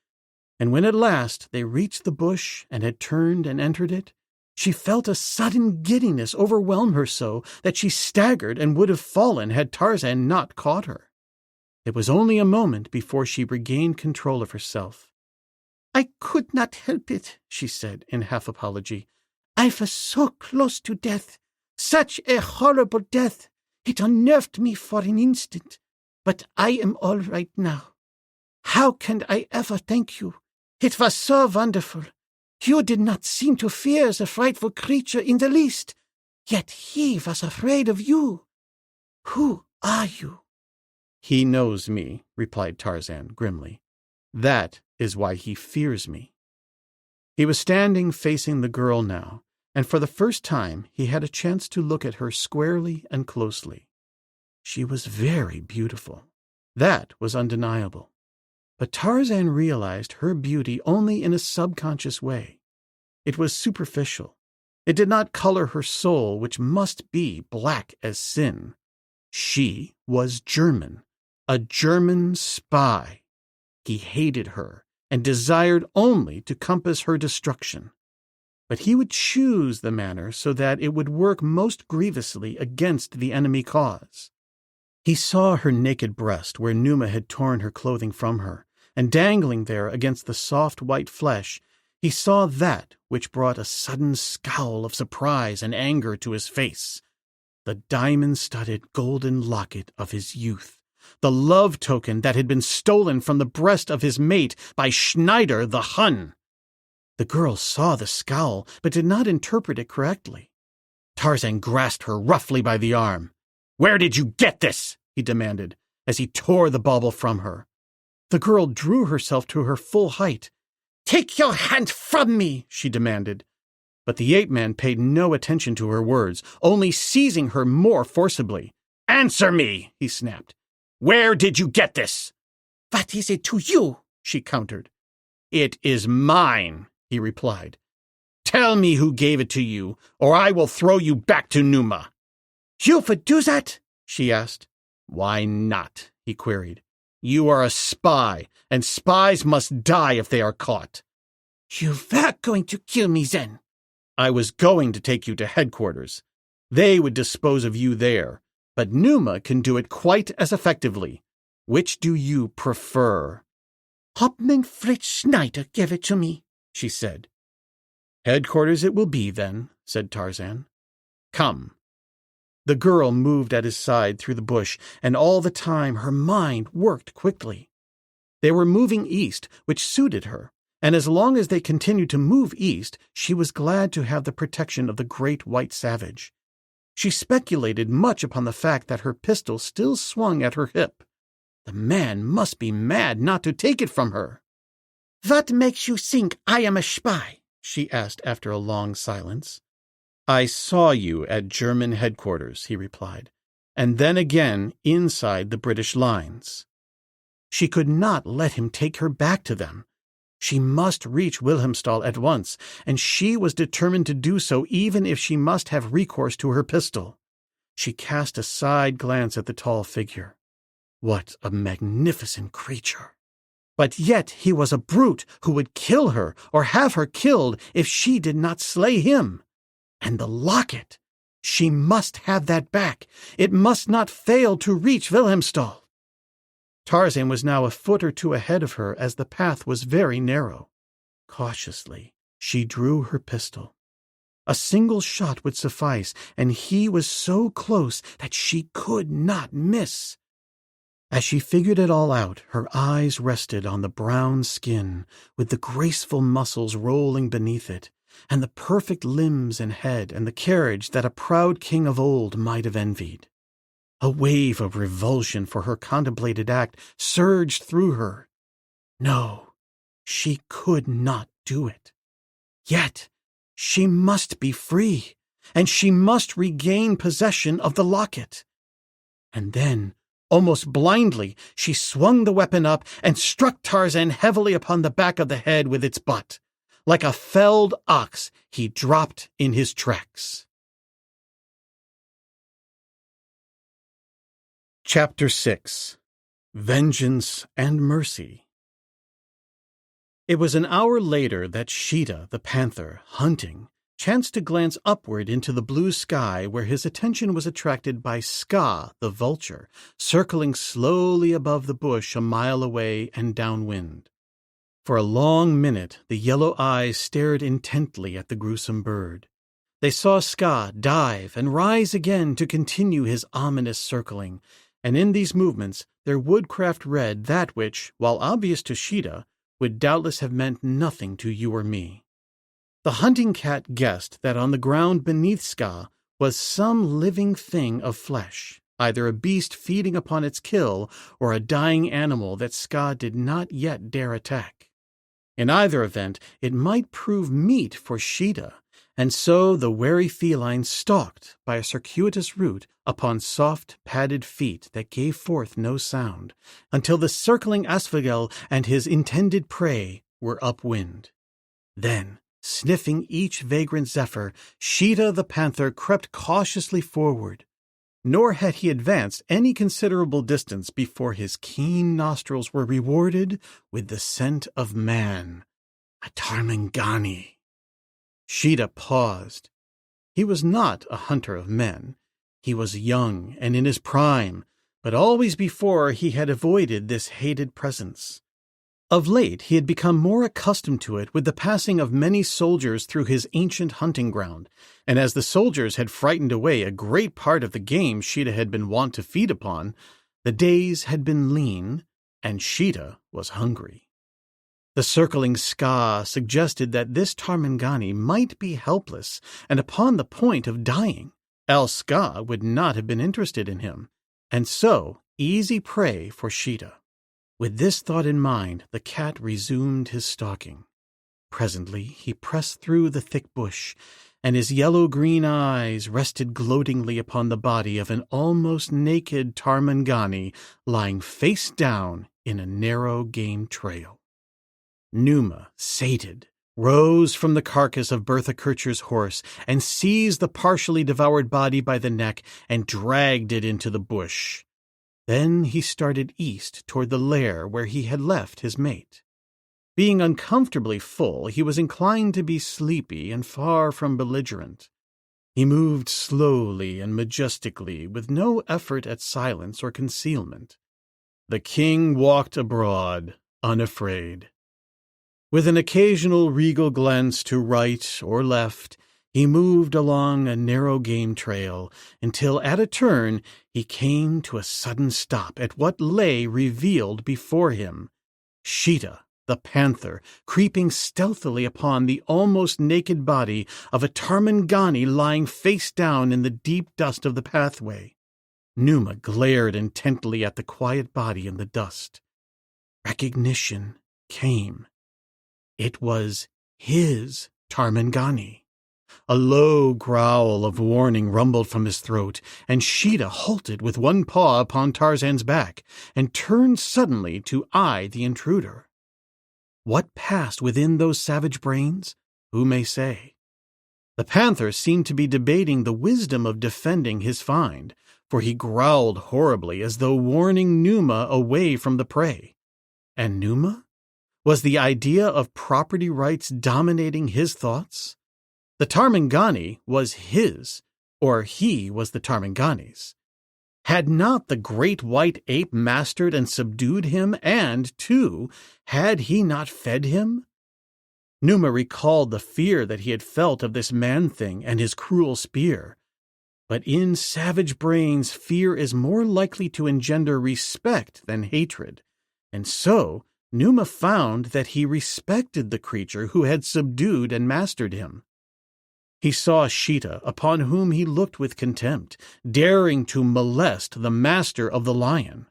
And when at last they reached the bush and had turned and entered it, she felt a sudden giddiness overwhelm her so that she staggered and would have fallen had Tarzan not caught her. It was only a moment before she regained control of herself. "I could not help it," she said in half apology. "I was so close to death, such a horrible death. It unnerved me for an instant, but I am all right now. How can I ever thank you? It was so wonderful. You did not seem to fear the frightful creature in the least, yet he was afraid of you. Who are you?" "He knows me," replied Tarzan grimly. "That is why he fears me." He was standing facing the girl now, and for the first time he had a chance to look at her squarely and closely. She was very beautiful. That was undeniable. But Tarzan realized her beauty only in a subconscious way. It was superficial. It did not color her soul, which must be black as sin. She was German, a German spy. He hated her and desired only to compass her destruction. But he would choose the manner so that it would work most grievously against the enemy cause. He saw her naked breast where Numa had torn her clothing from her, and dangling there against the soft white flesh, he saw that which brought a sudden scowl of surprise and anger to his face. The diamond-studded golden locket of his youth, the love token that had been stolen from the breast of his mate by Schneider the Hun. The girl saw the scowl, but did not interpret it correctly. Tarzan grasped her roughly by the arm. "Where did you get this?" he demanded, as he tore the bauble from her. The girl drew herself to her full height, Take your hand from me, she demanded. But the ape-man paid no attention to her words, only seizing her more forcibly. Answer me, he snapped. Where did you get this? What is it to you? She countered. It is mine, he replied. Tell me who gave it to you, or I will throw you back to Numa. You would do that? She asked. Why not? He queried. You are a spy, and spies must die if they are caught. You were going to kill me then. I was going to take you to headquarters. They would dispose of you there, but Numa can do it quite as effectively. Which do you prefer? Hauptmann Fritz Schneider gave it to me, she said. Headquarters it will be, then, said Tarzan. Come. The girl moved at his side through the bush, and all the time her mind worked quickly. They were moving east, which suited her, and as long as they continued to move east, she was glad to have the protection of the great white savage. She speculated much upon the fact that her pistol still swung at her hip. The man must be mad not to take it from her. What makes you think I am a spy? She asked after a long silence. I saw you at German headquarters, he replied, and then again inside the British lines. She could not let him take her back to them. She must reach Wilhelmstal at once, and she was determined to do so even if she must have recourse to her pistol. She cast a side glance at the tall figure. What a magnificent creature! But yet he was a brute who would kill her or have her killed if she did not slay him. And the locket! She must have that back. It must not fail to reach Wilhelmstal. Tarzan was now a foot or two ahead of her as the path was very narrow. Cautiously, she drew her pistol. A single shot would suffice, and he was so close that she could not miss. As she figured it all out, her eyes rested on the brown skin, with the graceful muscles rolling beneath it, and the perfect limbs and head and the carriage that a proud king of old might have envied. A wave of revulsion for her contemplated act surged through her. No, she could not do it. Yet she must be free, and she must regain possession of the locket. And then, almost blindly, she swung the weapon up and struck Tarzan heavily upon the back of the head with its butt. Like a felled ox, he dropped in his tracks. Chapter 6. Vengeance and Mercy. It was an hour later that Xuja, the panther, hunting, chanced to glance upward into the blue sky where his attention was attracted by Ska, the vulture, circling slowly above the bush a mile away and downwind. For a long minute the yellow eyes stared intently at the gruesome bird. They saw Ska dive and rise again to continue his ominous circling, and in these movements their woodcraft read that which, while obvious to Xuja, would doubtless have meant nothing to you or me. The hunting cat guessed that on the ground beneath Ska was some living thing of flesh, either a beast feeding upon its kill or a dying animal that Ska did not yet dare attack. In either event, it might prove meat for Xuja, and so the wary feline stalked by a circuitous route upon soft, padded feet that gave forth no sound, until the circling asphodel and his intended prey were upwind. Then, sniffing each vagrant zephyr, Xuja the panther crept cautiously forward. Nor had he advanced any considerable distance before his keen nostrils were rewarded with the scent of man, a Tarmangani. Xuja paused. He was not a hunter of men. He was young and in his prime, but always before he had avoided this hated presence. Of late he had become more accustomed to it with the passing of many soldiers through his ancient hunting ground, and as the soldiers had frightened away a great part of the game Xuja had been wont to feed upon, the days had been lean, and Xuja was hungry. The circling Ska suggested that this Tarmangani might be helpless and upon the point of dying, else Ska would not have been interested in him, and so easy prey for Xuja. With this thought in mind, the cat resumed his stalking. Presently he pressed through the thick bush, and his yellow-green eyes rested gloatingly upon the body of an almost naked Tarmangani lying face down in a narrow game trail. Numa, sated, rose from the carcass of Bertha Kircher's horse and seized the partially devoured body by the neck and dragged it into the bush. Then he started east toward the lair where he had left his mate. Being uncomfortably full, he was inclined to be sleepy and far from belligerent. He moved slowly and majestically, with no effort at silence or concealment. The king walked abroad, unafraid. With an occasional regal glance to right or left, he moved along a narrow game trail until at a turn he came to a sudden stop at what lay revealed before him. Sheeta, the panther, creeping stealthily upon the almost naked body of a Tarmangani lying face down in the deep dust of the pathway. Numa glared intently at the quiet body in the dust. Recognition came. It was his Tarmangani. A low growl of warning rumbled from his throat, and Sheeta halted with one paw upon Tarzan's back and turned suddenly to eye the intruder. What passed within those savage brains? Who may say? The panther seemed to be debating the wisdom of defending his find, for he growled horribly as though warning Numa away from the prey. And Numa? Was the idea of property rights dominating his thoughts? The Tarmangani was his, or he was the Tarmangani's. Had not the great white ape mastered and subdued him, and, too, had he not fed him? Numa recalled the fear that he had felt of this man-thing and his cruel spear. But in savage brains fear is more likely to engender respect than hatred, and so Numa found that he respected the creature who had subdued and mastered him. He saw Sheeta, upon whom he looked with contempt, daring to molest the master of the lion.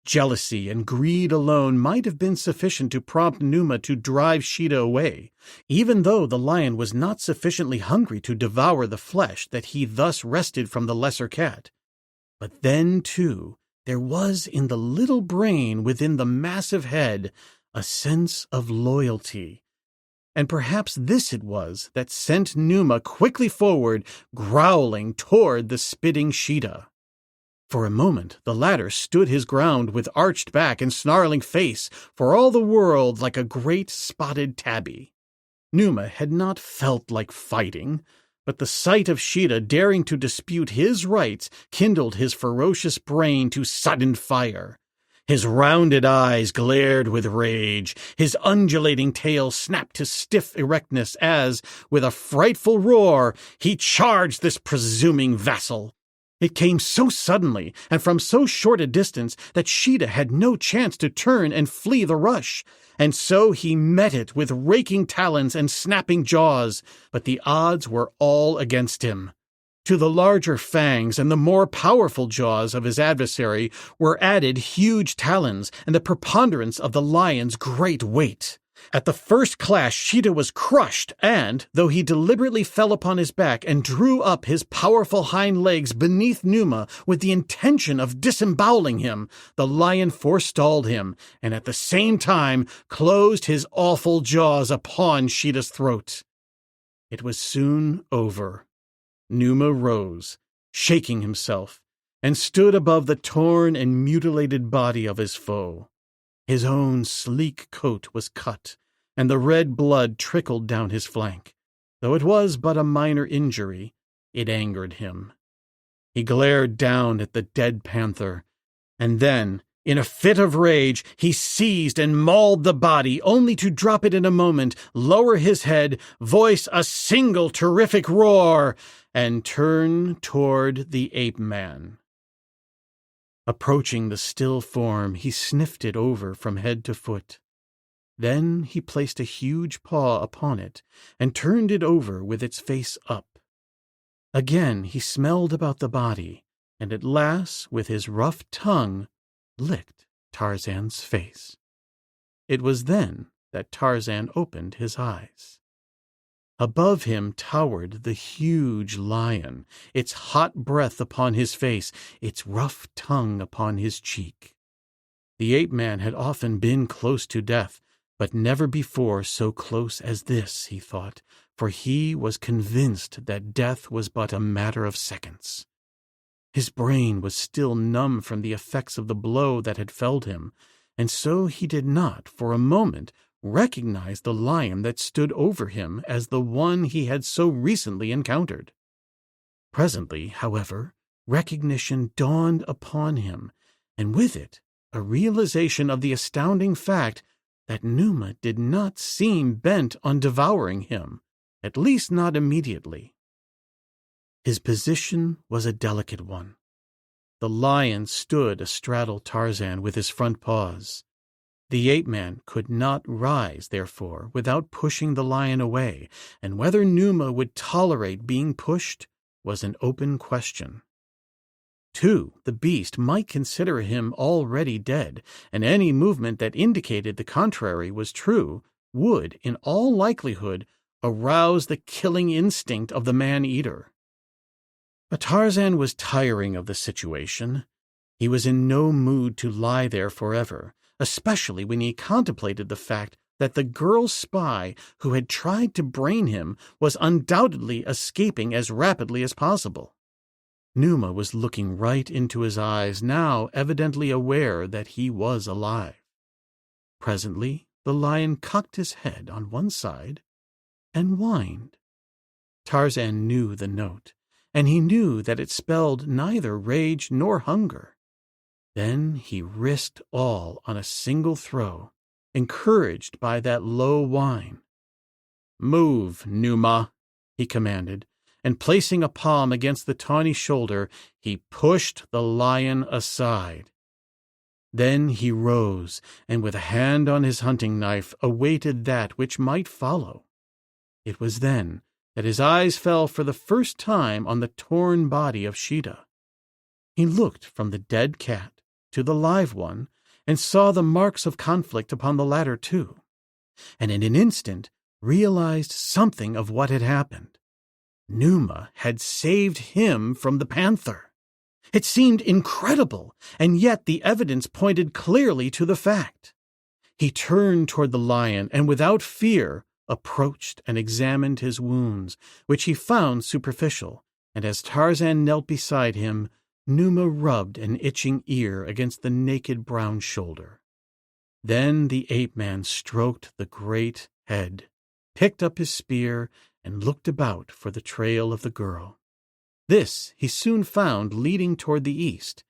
Jealousy and greed alone might have been sufficient to prompt Numa to drive Sheeta away, even though the lion was not sufficiently hungry to devour the flesh that he thus wrested from the lesser cat. But then, too, there was in the little brain within the massive head a sense of loyalty. And perhaps this it was that sent Numa quickly forward, growling toward the spitting Sheeta. For a moment the latter stood his ground with arched back and snarling face, for all the world like a great spotted tabby. Numa had not felt like fighting, but the sight of Sheeta daring to dispute his rights kindled his ferocious brain to sudden fire. His rounded eyes glared with rage, his undulating tail snapped to stiff erectness as, with a frightful roar, he charged this presuming vassal. It came so suddenly and from so short a distance that Sheeta had no chance to turn and flee the rush, and so he met it with raking talons and snapping jaws, but the odds were all against him. To the larger fangs and the more powerful jaws of his adversary were added huge talons and the preponderance of the lion's great weight. At the first clash, Sheeta was crushed, and, though he deliberately fell upon his back and drew up his powerful hind legs beneath Numa with the intention of disemboweling him, the lion forestalled him, and at the same time closed his awful jaws upon Sheeta's throat. It was soon over. Numa rose, shaking himself, and stood above the torn and mutilated body of his foe. His own sleek coat was cut, and the red blood trickled down his flank. Though it was but a minor injury, it angered him. He glared down at the dead panther, and then, in a fit of rage, he seized and mauled the body, only to drop it in a moment, lower his head, voice a single terrific roar, and turn toward the ape-man. Approaching the still form, he sniffed it over from head to foot. Then he placed a huge paw upon it and turned it over with its face up. Again he smelled about the body, and at last, with his rough tongue, licked Tarzan's face. It was then that Tarzan opened his eyes. Above him towered the huge lion, its hot breath upon his face, its rough tongue upon his cheek. The ape-man had often been close to death, but never before so close as this, he thought, for he was convinced that death was but a matter of seconds. His brain was still numb from the effects of the blow that had felled him, and so he did not, for a moment, recognize the lion that stood over him as the one he had so recently encountered. Presently, however, recognition dawned upon him, and with it a realization of the astounding fact that Numa did not seem bent on devouring him, at least not immediately. His position was a delicate one. The lion stood astraddle Tarzan with his front paws. The ape-man could not rise, therefore, without pushing the lion away, and whether Numa would tolerate being pushed was an open question. 2, the beast might consider him already dead, and any movement that indicated the contrary was true would, in all likelihood, arouse the killing instinct of the man-eater. But Tarzan was tiring of the situation. He was in no mood to lie there forever, especially when he contemplated the fact that the girl spy who had tried to brain him was undoubtedly escaping as rapidly as possible. Numa was looking right into his eyes, now evidently aware that he was alive. Presently, the lion cocked his head on one side and whined. Tarzan knew the note, and he knew that it spelled neither rage nor hunger. Then he risked all on a single throw, encouraged by that low whine. "Move, Numa," he commanded, and placing a palm against the tawny shoulder, he pushed the lion aside. Then he rose, and with a hand on his hunting knife, awaited that which might follow. It was then that his eyes fell for the first time on the torn body of Sheeta. He looked from the dead cat to the live one, and saw the marks of conflict upon the latter too, and in an instant realized something of what had happened. Numa had saved him from the panther. It seemed incredible, and yet the evidence pointed clearly to the fact. He turned toward the lion and without fear approached and examined his wounds, which he found superficial, and as Tarzan knelt beside him, Numa rubbed an itching ear against the naked brown shoulder. Then the ape-man stroked the great head, picked up his spear, and looked about for the trail of the girl. This he soon found leading toward the east,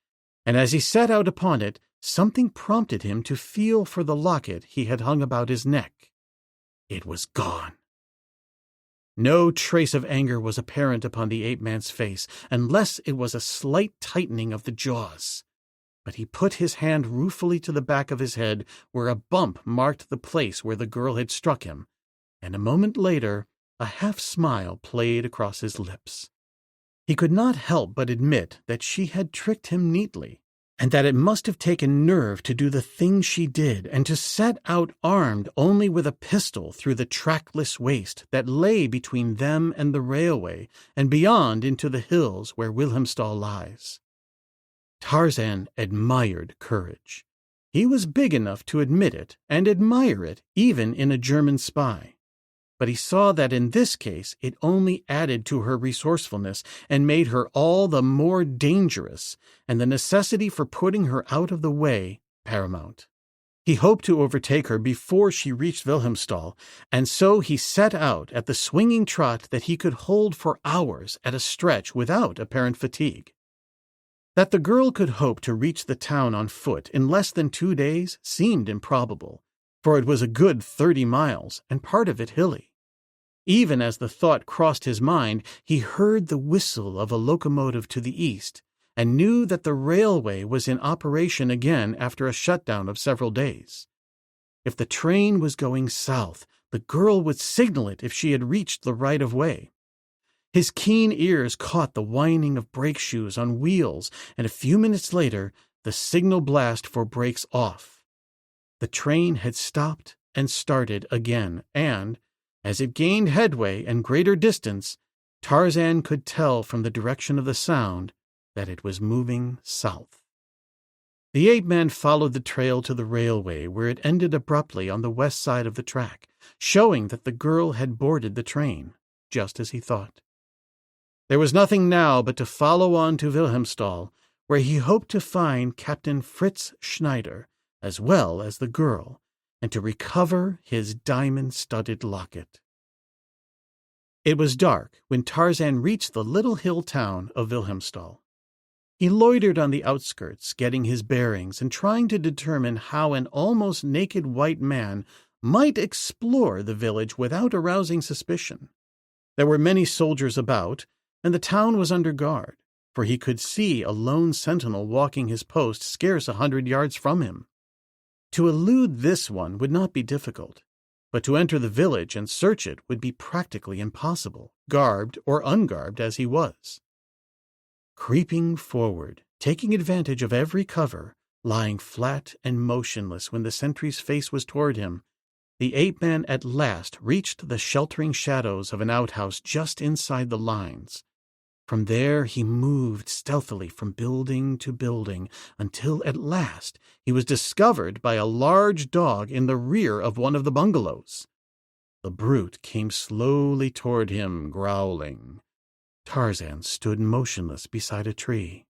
and as he set out upon it, something prompted him to feel for the locket he had hung about his neck. It was gone. No trace of anger was apparent upon the ape-man's face, unless it was a slight tightening of the jaws. But he put his hand ruefully to the back of his head, where a bump marked the place where the girl had struck him, and a moment later a half-smile played across his lips. He could not help but admit that she had tricked him neatly, and that it must have taken nerve to do the thing she did, and to set out armed only with a pistol through the trackless waste that lay between them and the railway, and beyond into the hills where Wilhelmstal lies. Tarzan admired courage. He was big enough to admit it and admire it even in a German spy. But he saw that in this case it only added to her resourcefulness and made her all the more dangerous, and the necessity for putting her out of the way paramount. He hoped to overtake her before she reached Wilhelmstal, and so he set out at the swinging trot that he could hold for hours at a stretch without apparent fatigue. That the girl could hope to reach the town on foot in less than 2 days seemed improbable, for it was a good 30 miles, and part of it hilly. Even as the thought crossed his mind, he heard the whistle of a locomotive to the east, and knew that the railway was in operation again after a shutdown of several days. If the train was going south, the girl would signal it if she had reached the right-of-way. His keen ears caught the whining of brake shoes on wheels, and a few minutes later the signal blast for brakes off. The train had stopped and started again, and, as it gained headway and greater distance, Tarzan could tell from the direction of the sound that it was moving south. The ape-man followed the trail to the railway, where it ended abruptly on the west side of the track, showing that the girl had boarded the train, just as he thought. There was nothing now but to follow on to Wilhelmstal, where he hoped to find Captain Fritz Schneider, as well as the girl, and to recover his diamond-studded locket. It was dark when Tarzan reached the little hill town of Wilhelmstal. He loitered on the outskirts, getting his bearings and trying to determine how an almost naked white man might explore the village without arousing suspicion. There were many soldiers about, and the town was under guard, for he could see a lone sentinel walking his post scarce 100 yards from him. To elude this one would not be difficult, but to enter the village and search it would be practically impossible, garbed or ungarbed as he was. Creeping forward, taking advantage of every cover, lying flat and motionless when the sentry's face was toward him, the ape-man at last reached the sheltering shadows of an outhouse just inside the lines. From there he moved stealthily from building to building until at last he was discovered by a large dog in the rear of one of the bungalows. The brute came slowly toward him, growling. Tarzan stood motionless beside a tree.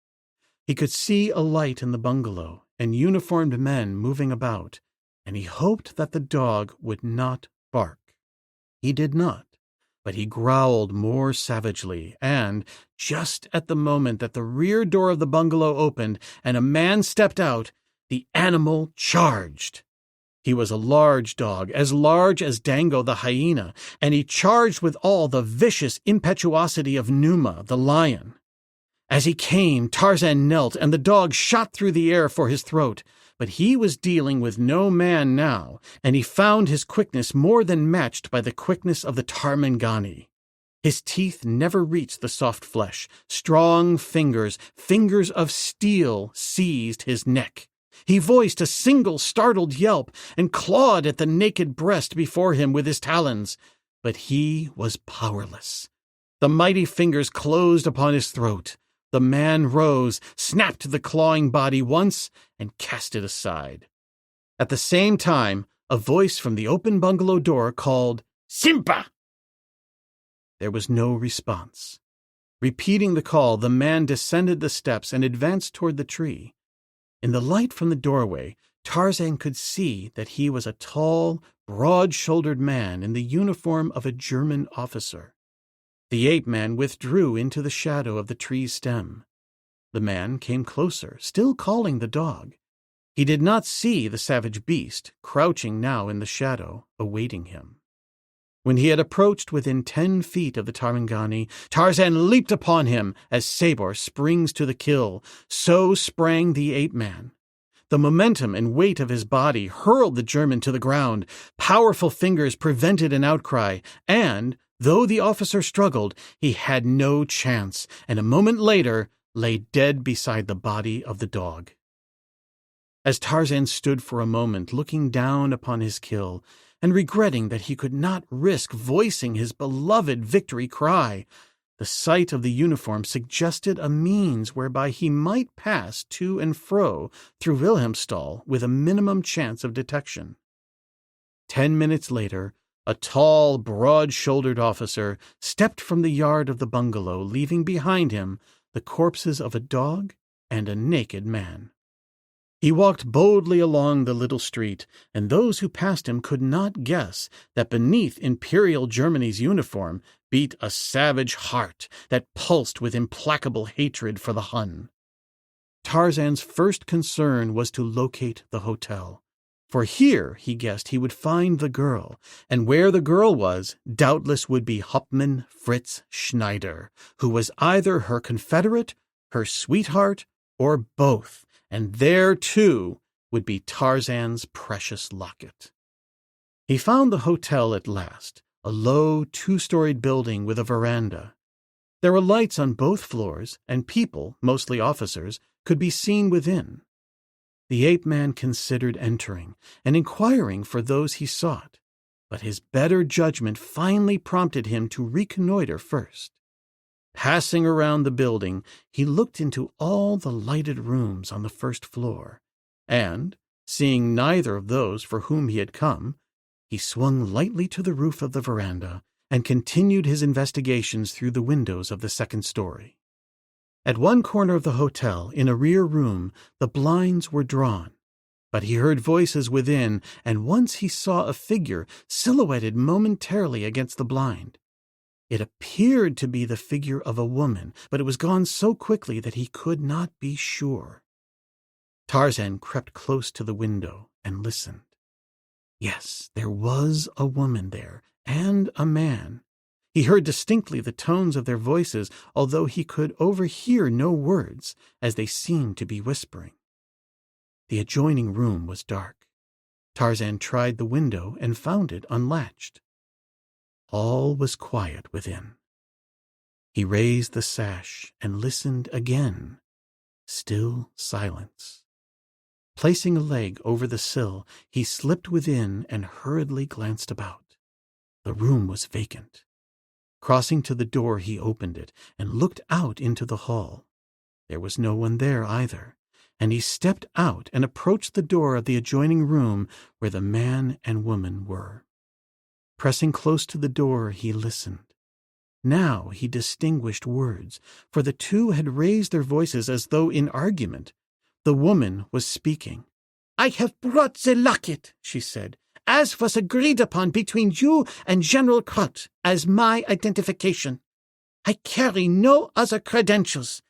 He could see a light in the bungalow and uniformed men moving about, and he hoped that the dog would not bark. He did not, but he growled more savagely, and, just at the moment that the rear door of the bungalow opened and a man stepped out, the animal charged. He was a large dog, as large as Dango the hyena, and he charged with all the vicious impetuosity of Numa the lion. As he came, Tarzan knelt, and the dog shot through the air for his throat. But he was dealing with no man now, and he found his quickness more than matched by the quickness of the Tarmangani. His teeth never reached the soft flesh. Strong fingers of steel, seized his neck. He voiced a single startled yelp and clawed at the naked breast before him with his talons. But he was powerless. The mighty fingers closed upon his throat. The man rose, snapped the clawing body once, and cast it aside. At the same time, a voice from the open bungalow door called, "Simpa!" There was no response. Repeating the call, the man descended the steps and advanced toward the tree. In the light from the doorway, Tarzan could see that he was a tall, broad-shouldered man in the uniform of a German officer. The ape-man withdrew into the shadow of the tree's stem. The man came closer, still calling the dog. He did not see the savage beast, crouching now in the shadow, awaiting him. When he had approached within 10 feet of the Tarmangani, Tarzan leaped upon him as Sabor springs to the kill. So sprang the ape-man. The momentum and weight of his body hurled the German to the ground. Powerful fingers prevented an outcry, and, though the officer struggled, he had no chance, and a moment later lay dead beside the body of the dog. As Tarzan stood for a moment looking down upon his kill, and regretting that he could not risk voicing his beloved victory cry, the sight of the uniform suggested a means whereby he might pass to and fro through Wilhelmstal with a minimum chance of detection. 10 minutes later, a tall, broad-shouldered officer stepped from the yard of the bungalow, leaving behind him the corpses of a dog and a naked man. He walked boldly along the little street, and those who passed him could not guess that beneath Imperial Germany's uniform beat a savage heart that pulsed with implacable hatred for the Hun. Tarzan's first concern was to locate the hotel, for here, he guessed, he would find the girl, and where the girl was, doubtless would be Hauptmann Fritz Schneider, who was either her confederate, her sweetheart, or both. And there, too, would be Tarzan's precious locket. He found the hotel at last, a low, 2-storied building with a veranda. There were lights on both floors, and people, mostly officers, could be seen within. The ape-man considered entering and inquiring for those he sought, but his better judgment finally prompted him to reconnoiter first. Passing around the building, he looked into all the lighted rooms on the first floor, and, seeing neither of those for whom he had come, he swung lightly to the roof of the veranda and continued his investigations through the windows of the second story. At one corner of the hotel, in a rear room, the blinds were drawn, but he heard voices within, and once he saw a figure silhouetted momentarily against the blind. It appeared to be the figure of a woman, but it was gone so quickly that he could not be sure. Tarzan crept close to the window and listened. Yes, there was a woman there, and a man. He heard distinctly the tones of their voices, although he could overhear no words, as they seemed to be whispering. The adjoining room was dark. Tarzan tried the window and found it unlatched. All was quiet within. He raised the sash and listened again. Still silence. Placing a leg over the sill, he slipped within and hurriedly glanced about. The room was vacant. Crossing to the door, he opened it and looked out into the hall. There was no one there either, and he stepped out and approached the door of the adjoining room where the man and woman were. Pressing close to the door, he listened. Now he distinguished words, for the two had raised their voices as though in argument. The woman was speaking. "I have brought the locket," she said, "as was agreed upon between you and General Crott, as my identification. I carry no other credentials.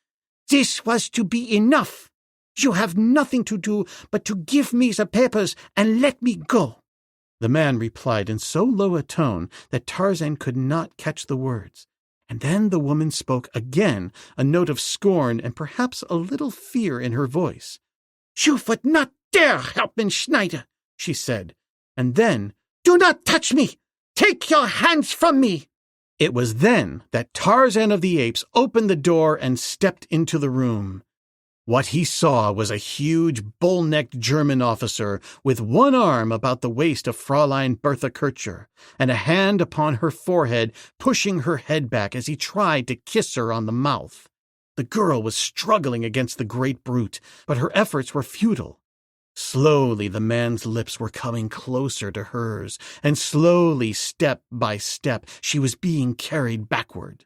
This was to be enough. You have nothing to do but to give me the papers and let me go." The man replied in so low a tone that Tarzan could not catch the words. And then the woman spoke again, a note of scorn and perhaps a little fear in her voice. "You would not dare help me, Schneider," she said. And then, "Do not touch me! Take your hands from me!" It was then that Tarzan of the Apes opened the door and stepped into the room. What he saw was a huge, bull-necked German officer with one arm about the waist of Fräulein Bertha Kircher and a hand upon her forehead, pushing her head back as he tried to kiss her on the mouth. The girl was struggling against the great brute, but her efforts were futile. Slowly the man's lips were coming closer to hers, and slowly, step by step, she was being carried backward.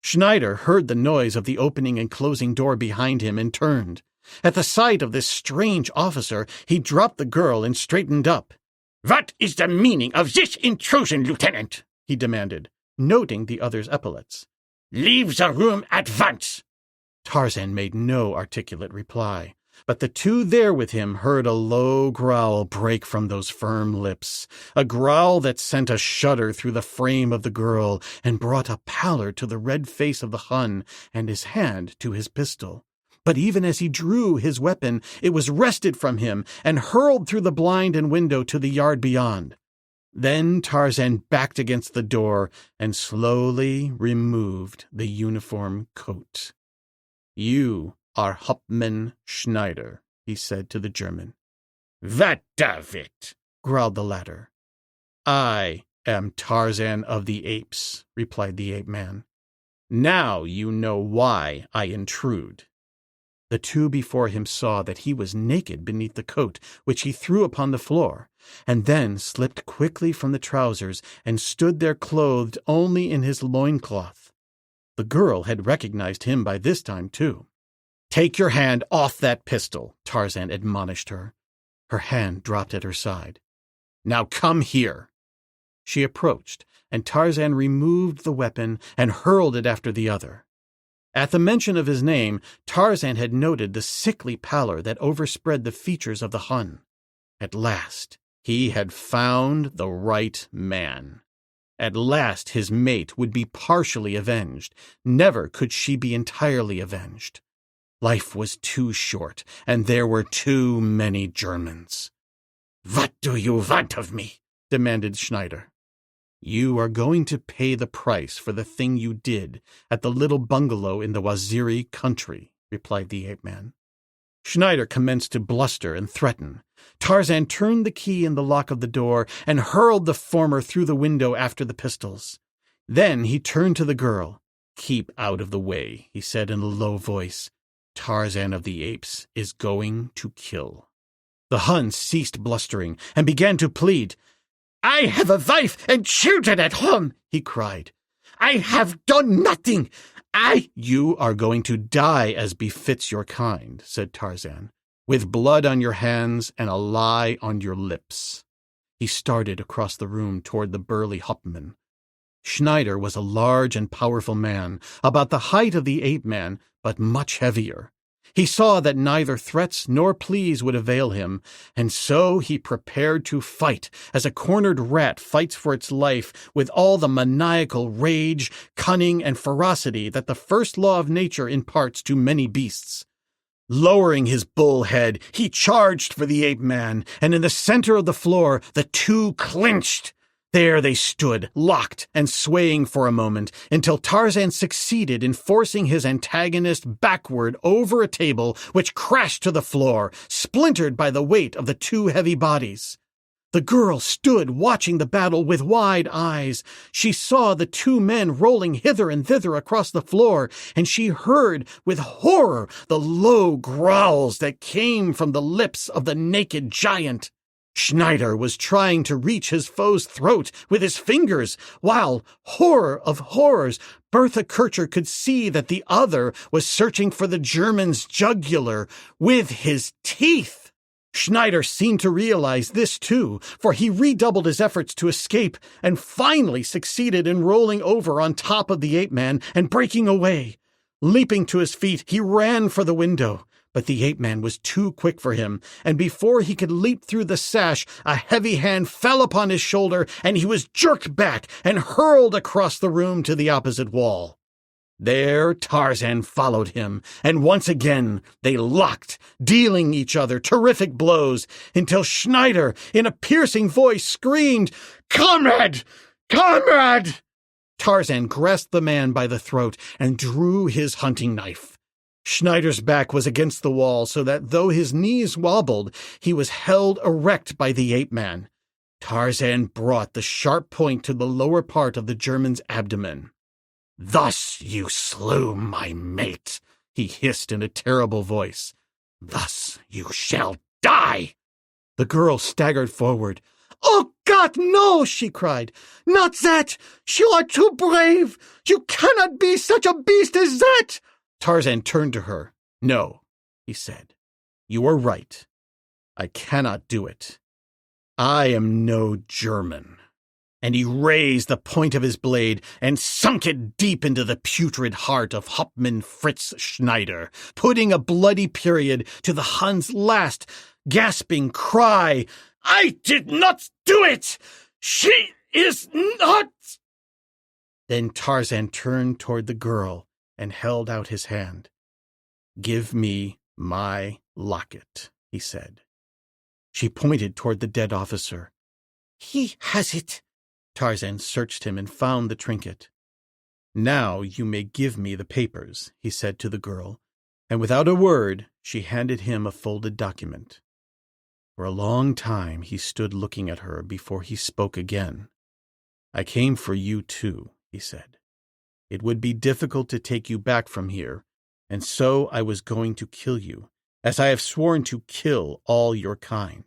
Schneider heard the noise of the opening and closing door behind him and turned. At the sight of this strange officer, he dropped the girl and straightened up. "What is the meaning of this intrusion, Lieutenant?" he demanded, noting the other's epaulets. "Leave the room at once." Tarzan made no articulate reply, but the two there with him heard a low growl break from those firm lips, a growl that sent a shudder through the frame of the girl and brought a pallor to the red face of the Hun and his hand to his pistol. But even as he drew his weapon, it was wrested from him and hurled through the blind and window to the yard beyond. Then Tarzan backed against the door and slowly removed the uniform coat. "You are Hauptmann Schneider," he said to the German. "What of it?" growled the latter. "I am Tarzan of the Apes," replied the ape-man. "Now you know why I intrude." The two before him saw that he was naked beneath the coat, which he threw upon the floor, and then slipped quickly from the trousers and stood there clothed only in his loincloth. The girl had recognized him by this time, too. "Take your hand off that pistol," Tarzan admonished her. Her hand dropped at her side. "Now come here." She approached, and Tarzan removed the weapon and hurled it after the other. At the mention of his name, Tarzan had noted the sickly pallor that overspread the features of the Hun. At last, he had found the right man. At last his mate would be partially avenged. Never could she be entirely avenged. Life was too short, and there were too many Germans. "What do you want of me?" demanded Schneider. "You are going to pay the price for the thing you did at the little bungalow in the Waziri country," replied the ape-man. Schneider commenced to bluster and threaten. Tarzan turned the key in the lock of the door and hurled the former through the window after the pistols. Then he turned to the girl. "Keep out of the way," he said in a low voice. "Tarzan of the Apes is going to kill." The Hun ceased blustering and began to plead. "I have a wife and children at home," he cried. "I have done nothing. You are going to die as befits your kind," said Tarzan, "with blood on your hands and a lie on your lips." He started across the room toward the burly Hauptmann. Schneider was a large and powerful man, about the height of the ape-man, but much heavier. He saw that neither threats nor pleas would avail him, and so he prepared to fight as a cornered rat fights for its life with all the maniacal rage, cunning, and ferocity that the first law of nature imparts to many beasts. Lowering his bull head, he charged for the ape-man, and in the center of the floor the two clinched. There they stood, locked and swaying for a moment, until Tarzan succeeded in forcing his antagonist backward over a table, which crashed to the floor, splintered by the weight of the two heavy bodies. The girl stood watching the battle with wide eyes. She saw the two men rolling hither and thither across the floor, and she heard with horror the low growls that came from the lips of the naked giant. Schneider was trying to reach his foe's throat with his fingers, while, horror of horrors, Bertha Kircher could see that the other was searching for the German's jugular with his teeth. Schneider seemed to realize this too, for he redoubled his efforts to escape and finally succeeded in rolling over on top of the ape-man and breaking away. Leaping to his feet, he ran for the window. But the ape-man was too quick for him, and before he could leap through the sash, a heavy hand fell upon his shoulder, and he was jerked back and hurled across the room to the opposite wall. There Tarzan followed him, and once again they locked, dealing each other terrific blows, until Schneider, in a piercing voice, screamed, "Comrade! Comrade!" Tarzan grasped the man by the throat and drew his hunting knife. Schneider's back was against the wall, so that though his knees wobbled, he was held erect by the ape-man. Tarzan brought the sharp point to the lower part of the German's abdomen. "Thus you slew my mate," he hissed in a terrible voice. "Thus you shall die." The girl staggered forward. "Oh, God, no!" she cried. "Not that! You are too brave! You cannot be such a beast as that!" Tarzan turned to her. "No," he said. "You are right. I cannot do it. I am no German." And he raised the point of his blade and sunk it deep into the putrid heart of Hauptmann Fritz Schneider, putting a bloody period to the Hun's last gasping cry, "I did not do it! She is not—" Then Tarzan turned toward the girl and held out his hand. "Give me my locket," he said. She pointed toward the dead officer. "He has it." Tarzan searched him and found the trinket. "Now you may give me the papers," he said to the girl, and without a word she handed him a folded document. For a long time he stood looking at her before he spoke again. "I came for you too," he said. "It would be difficult to take you back from here, and so I was going to kill you, as I have sworn to kill all your kind.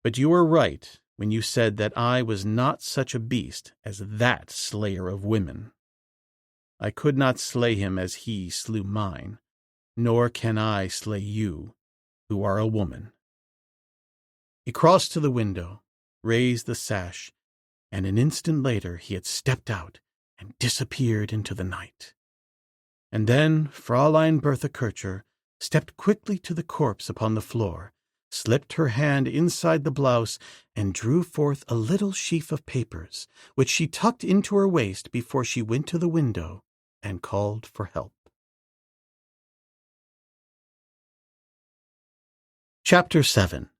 But you were right when you said that I was not such a beast as that slayer of women. I could not slay him as he slew mine, nor can I slay you, who are a woman." He crossed to the window, raised the sash, and an instant later he had stepped out and disappeared into the night. And then Fräulein Bertha Kircher stepped quickly to the corpse upon the floor, slipped her hand inside the blouse, and drew forth a little sheaf of papers, which she tucked into her waist before she went to the window and called for help. Chapter 7.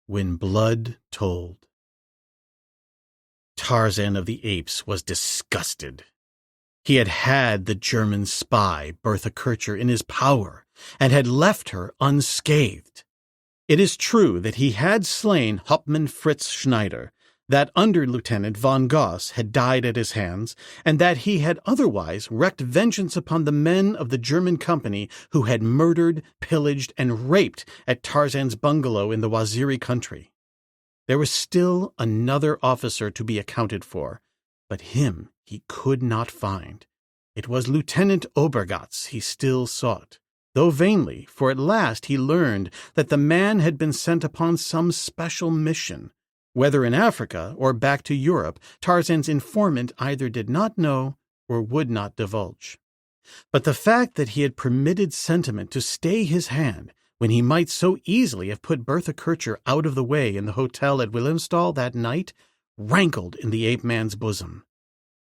When Blood Told. Tarzan of the Apes was disgusted. He had the German spy, Bertha Kircher, in his power, and had left her unscathed. It is true that he had slain Hauptmann Fritz Schneider, that Under-Lieutenant von Goss had died at his hands, and that he had otherwise wreaked vengeance upon the men of the German company who had murdered, pillaged, and raped at Tarzan's bungalow in the Waziri country. There was still another officer to be accounted for, but him he could not find. It was Lieutenant Obergatz he still sought, though vainly, for at last he learned that the man had been sent upon some special mission. Whether in Africa or back to Europe, Tarzan's informant either did not know or would not divulge. But the fact that he had permitted sentiment to stay his hand when he might so easily have put Bertha Kircher out of the way in the hotel at Wilhelmsthal that night rankled in the ape-man's bosom.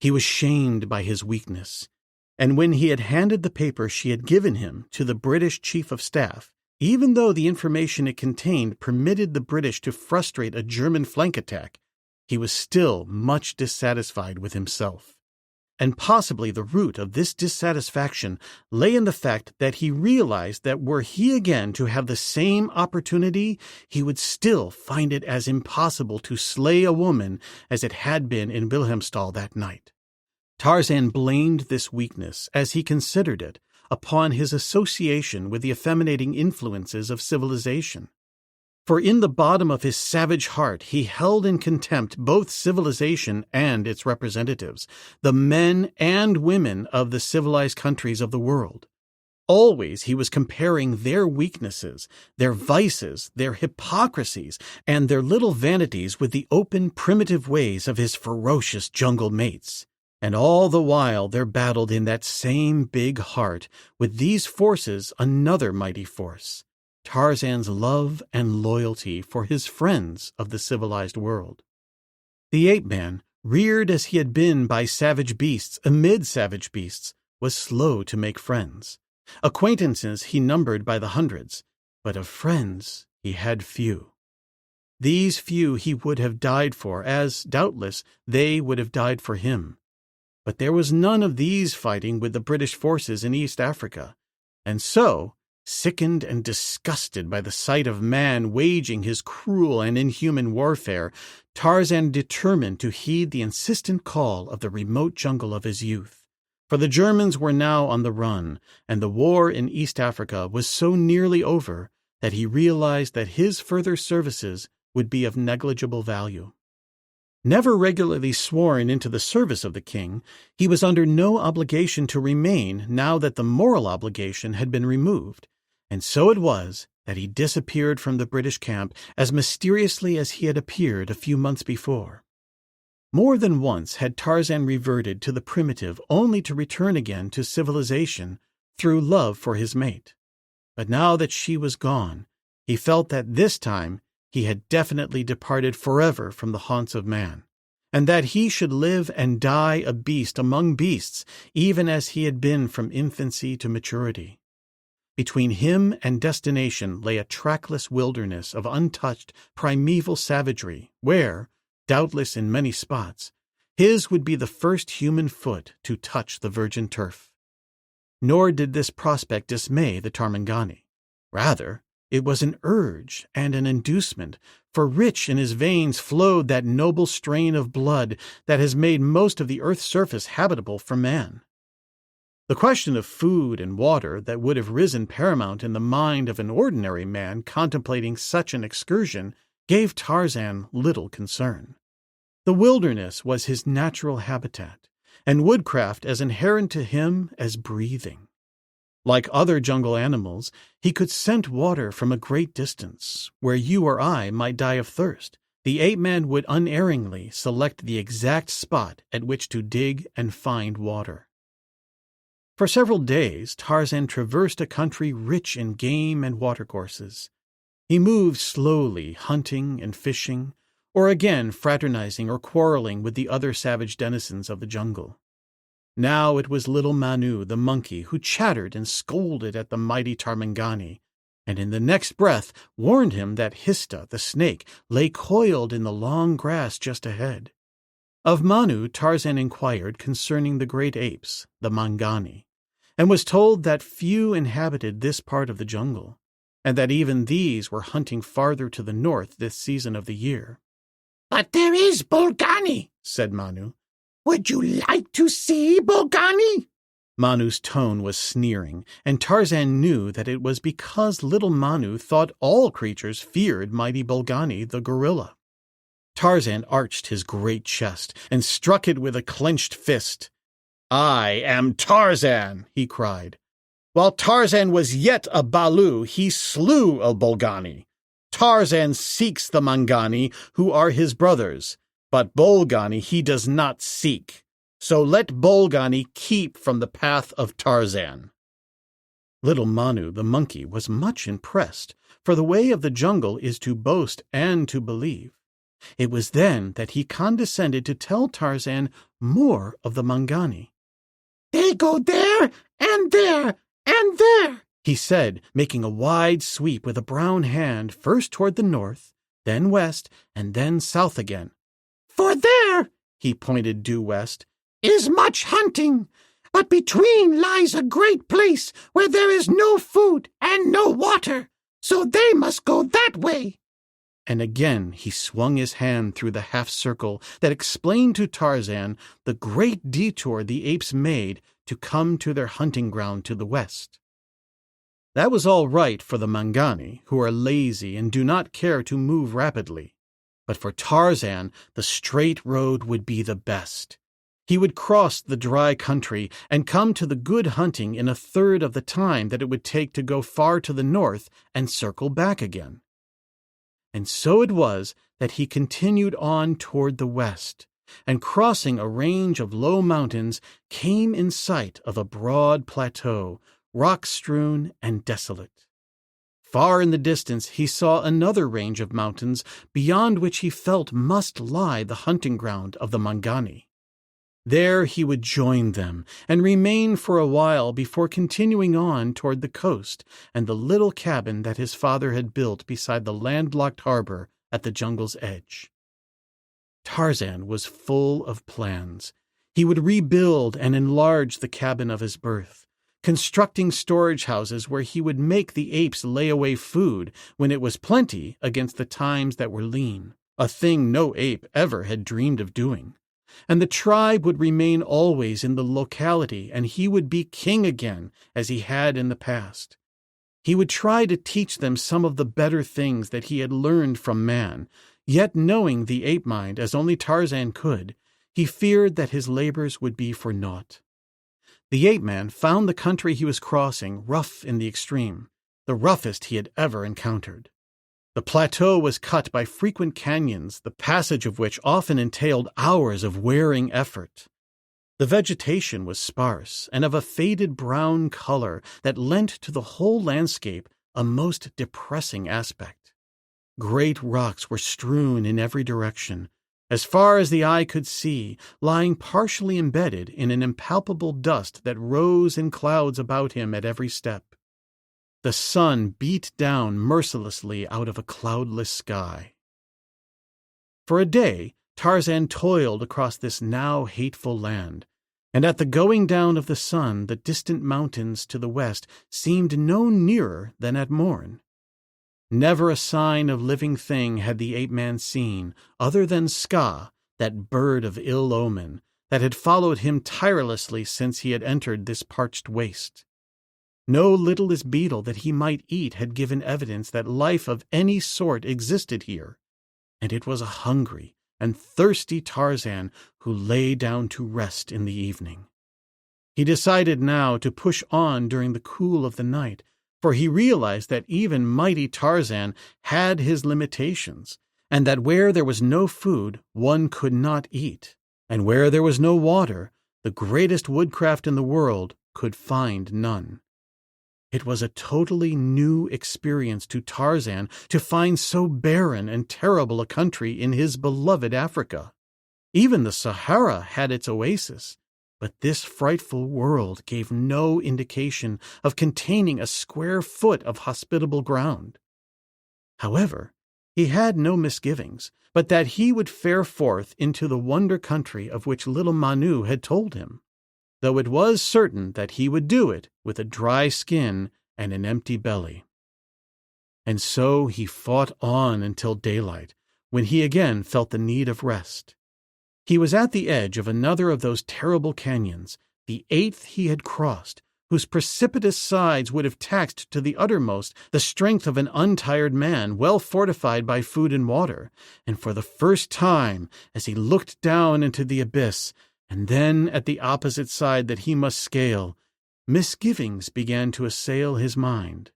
He was shamed by his weakness, and when he had handed the paper she had given him to the British Chief of Staff, even though the information it contained permitted the British to frustrate a German flank attack, he was still much dissatisfied with himself. And possibly the root of this dissatisfaction lay in the fact that he realized that were he again to have the same opportunity, he would still find it as impossible to slay a woman as it had been in Wilhelmsthal that night. Tarzan blamed this weakness, as he considered it, upon his association with the effeminating influences of civilization. For in the bottom of his savage heart he held in contempt both civilization and its representatives, the men and women of the civilized countries of the world. Always he was comparing their weaknesses, their vices, their hypocrisies, and their little vanities with the open, primitive ways of his ferocious jungle mates. And all the while there battled in that same big heart with these forces another mighty force, Tarzan's love and loyalty for his friends of the civilized world. The ape-man, reared as he had been by savage beasts amid savage beasts, was slow to make friends. Acquaintances he numbered by the hundreds, but of friends he had few. These few he would have died for, as, doubtless, they would have died for him. But there was none of these fighting with the British forces in East Africa, and so, sickened and disgusted by the sight of man waging his cruel and inhuman warfare, Tarzan determined to heed the insistent call of the remote jungle of his youth. For the Germans were now on the run, and the war in East Africa was so nearly over that he realized that his further services would be of negligible value. Never regularly sworn into the service of the king, he was under no obligation to remain now that the moral obligation had been removed, and so it was that he disappeared from the British camp as mysteriously as he had appeared a few months before. More than once had Tarzan reverted to the primitive only to return again to civilization through love for his mate. But now that she was gone, he felt that this time he had definitely departed forever from the haunts of man, and that he should live and die a beast among beasts, even as he had been from infancy to maturity. Between him and destination lay a trackless wilderness of untouched primeval savagery, where, doubtless in many spots, his would be the first human foot to touch the virgin turf. Nor did this prospect dismay the Tarmangani. Rather, it was an urge and an inducement, for rich in his veins flowed that noble strain of blood that has made most of the earth's surface habitable for man. The question of food and water that would have risen paramount in the mind of an ordinary man contemplating such an excursion gave Tarzan little concern. The wilderness was his natural habitat, and woodcraft as inherent to him as breathing. Like other jungle animals, he could scent water from a great distance. Where you or I might die of thirst, the ape-man would unerringly select the exact spot at which to dig and find water. For several days, Tarzan traversed a country rich in game and watercourses. He moved slowly, hunting and fishing, or again fraternizing or quarreling with the other savage denizens of the jungle. Now it was little Manu, the monkey, who chattered and scolded at the mighty Tarmangani, and in the next breath warned him that Hista, the snake, lay coiled in the long grass just ahead. Of Manu, Tarzan inquired concerning the great apes, the Mangani, and was told that few inhabited this part of the jungle, and that even these were hunting farther to the north this season of the year. "But there is Bolgani," said Manu. "Would you like to see Bolgani?" Manu's tone was sneering, and Tarzan knew that it was because little Manu thought all creatures feared mighty Bolgani the gorilla. Tarzan arched his great chest and struck it with a clenched fist. "I am Tarzan," he cried. "While Tarzan was yet a Balu, he slew a Bolgani. Tarzan seeks the Mangani, who are his brothers, but Bolgani he does not seek. So let Bolgani keep from the path of Tarzan." Little Manu the monkey was much impressed, for the way of the jungle is to boast and to believe. It was then that he condescended to tell Tarzan more of the Mangani. "They go there, and there, and there," he said, making a wide sweep with a brown hand first toward the north, then west, and then south again. "For there," he pointed due west, "is much hunting, but between lies a great place where there is no food and no water, so they must go that way." And again he swung his hand through the half-circle that explained to Tarzan the great detour the apes made to come to their hunting ground to the west. That was all right for the Mangani, who are lazy and do not care to move rapidly. But for Tarzan, the straight road would be the best. He would cross the dry country and come to the good hunting in a third of the time that it would take to go far to the north and circle back again. And so it was that he continued on toward the west, and crossing a range of low mountains, came in sight of a broad plateau, rock-strewn and desolate. Far in the distance he saw another range of mountains, beyond which he felt must lie the hunting ground of the Mangani. There he would join them, and remain for a while before continuing on toward the coast and the little cabin that his father had built beside the landlocked harbor at the jungle's edge. Tarzan was full of plans. He would rebuild and enlarge the cabin of his birth, constructing storage houses where he would make the apes lay away food when it was plenty against the times that were lean, a thing no ape ever had dreamed of doing. And the tribe would remain always in the locality, and he would be king again, as he had in the past. He would try to teach them some of the better things that he had learned from man, yet knowing the ape mind as only Tarzan could, he feared that his labors would be for naught. The ape-man found the country he was crossing rough in the extreme, the roughest he had ever encountered. The plateau was cut by frequent canyons, the passage of which often entailed hours of wearing effort. The vegetation was sparse and of a faded brown color that lent to the whole landscape a most depressing aspect. Great rocks were strewn in every direction, as far as the eye could see, lying partially embedded in an impalpable dust that rose in clouds about him at every step. The sun beat down mercilessly out of a cloudless sky. For a day, Tarzan toiled across this now hateful land, and at the going down of the sun the distant mountains to the west seemed no nearer than at morn. Never a sign of living thing had the ape-man seen, other than Ska, that bird of ill omen, that had followed him tirelessly since he had entered this parched waste. No littlest beetle that he might eat had given evidence that life of any sort existed here, and it was a hungry and thirsty Tarzan who lay down to rest in the evening. He decided now to push on during the cool of the night, for he realized that even mighty Tarzan had his limitations, and that where there was no food one could not eat, and where there was no water the greatest woodcraft in the world could find none. It was a totally new experience to Tarzan to find so barren and terrible a country in his beloved Africa. Even the Sahara had its oasis, but this frightful world gave no indication of containing a square foot of hospitable ground. However, he had no misgivings, but that he would fare forth into the wonder country of which little Manu had told him. though it was certain that he would do it with a dry skin and an empty belly. And so he fought on until daylight, when he again felt the need of rest. He was at the edge of another of those terrible canyons, the 8th he had crossed, whose precipitous sides would have taxed to the uttermost the strength of an untired man, well fortified by food and water. And for the first time, as he looked down into the abyss, and then at the opposite side that he must scale, misgivings began to assail his mind.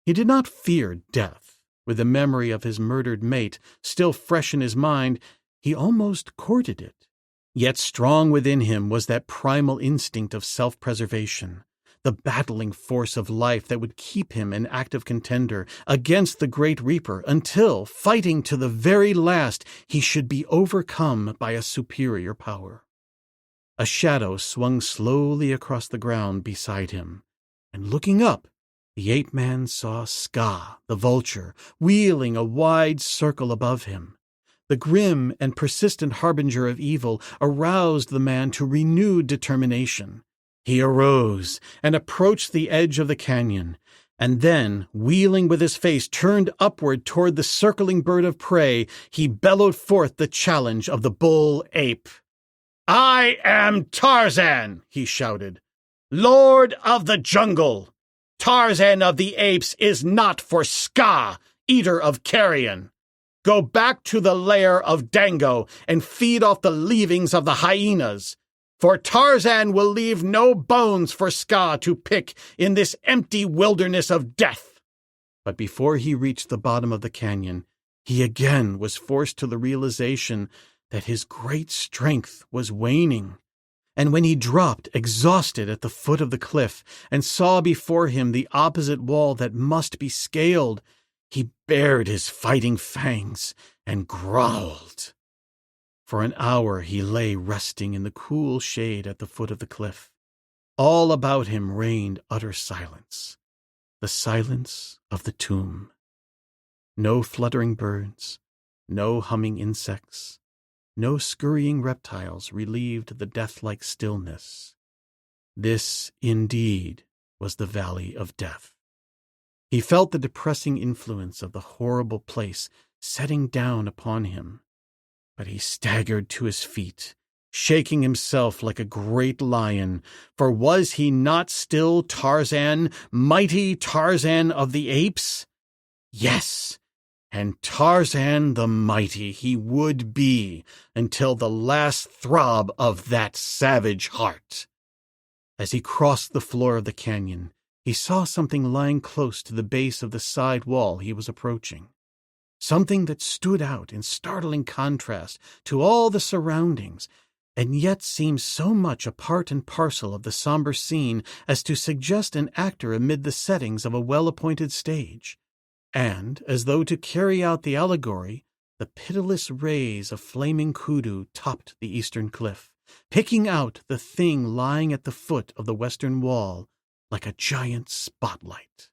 He did not fear death. With the memory of his murdered mate still fresh in his mind, he almost courted it. Yet strong within him was that primal instinct of self-preservation, the battling force of life that would keep him an active contender against the great reaper until, fighting to the very last, he should be overcome by a superior power. A shadow swung slowly across the ground beside him, and looking up, the ape-man saw Ska, the vulture, wheeling a wide circle above him. The grim and persistent harbinger of evil aroused the man to renewed determination. He arose and approached the edge of the canyon, and then, wheeling with his face turned upward toward the circling bird of prey, he bellowed forth the challenge of the bull ape. "I am Tarzan," he shouted, "Lord of the jungle. Tarzan of the apes is not for Ska, eater of carrion. Go back to the lair of Dango and feed off the leavings of the hyenas, for Tarzan will leave no bones for Ska to pick in this empty wilderness of death." But before he reached the bottom of the canyon, he again was forced to the realization that his great strength was waning. And when he dropped exhausted at the foot of the cliff and saw before him the opposite wall that must be scaled, he bared his fighting fangs and growled. For an hour he lay resting in the cool shade at the foot of the cliff. All about him reigned utter silence, the silence of the tomb. No fluttering birds, no humming insects, no scurrying reptiles relieved the death-like stillness. This, indeed, was the Valley of Death. He felt the depressing influence of the horrible place setting down upon him, but he staggered to his feet, shaking himself like a great lion, for was he not still Tarzan, mighty Tarzan of the apes? Yes, and Tarzan the mighty he would be until the last throb of that savage heart. As he crossed the floor of the canyon, he saw something lying close to the base of the side wall he was approaching, something that stood out in startling contrast to all the surroundings, and yet seemed so much a part and parcel of the somber scene as to suggest an actor amid the settings of a well-appointed stage. And, as though to carry out the allegory, the pitiless rays of flaming kudu topped the eastern cliff, picking out the thing lying at the foot of the western wall like a giant spotlight.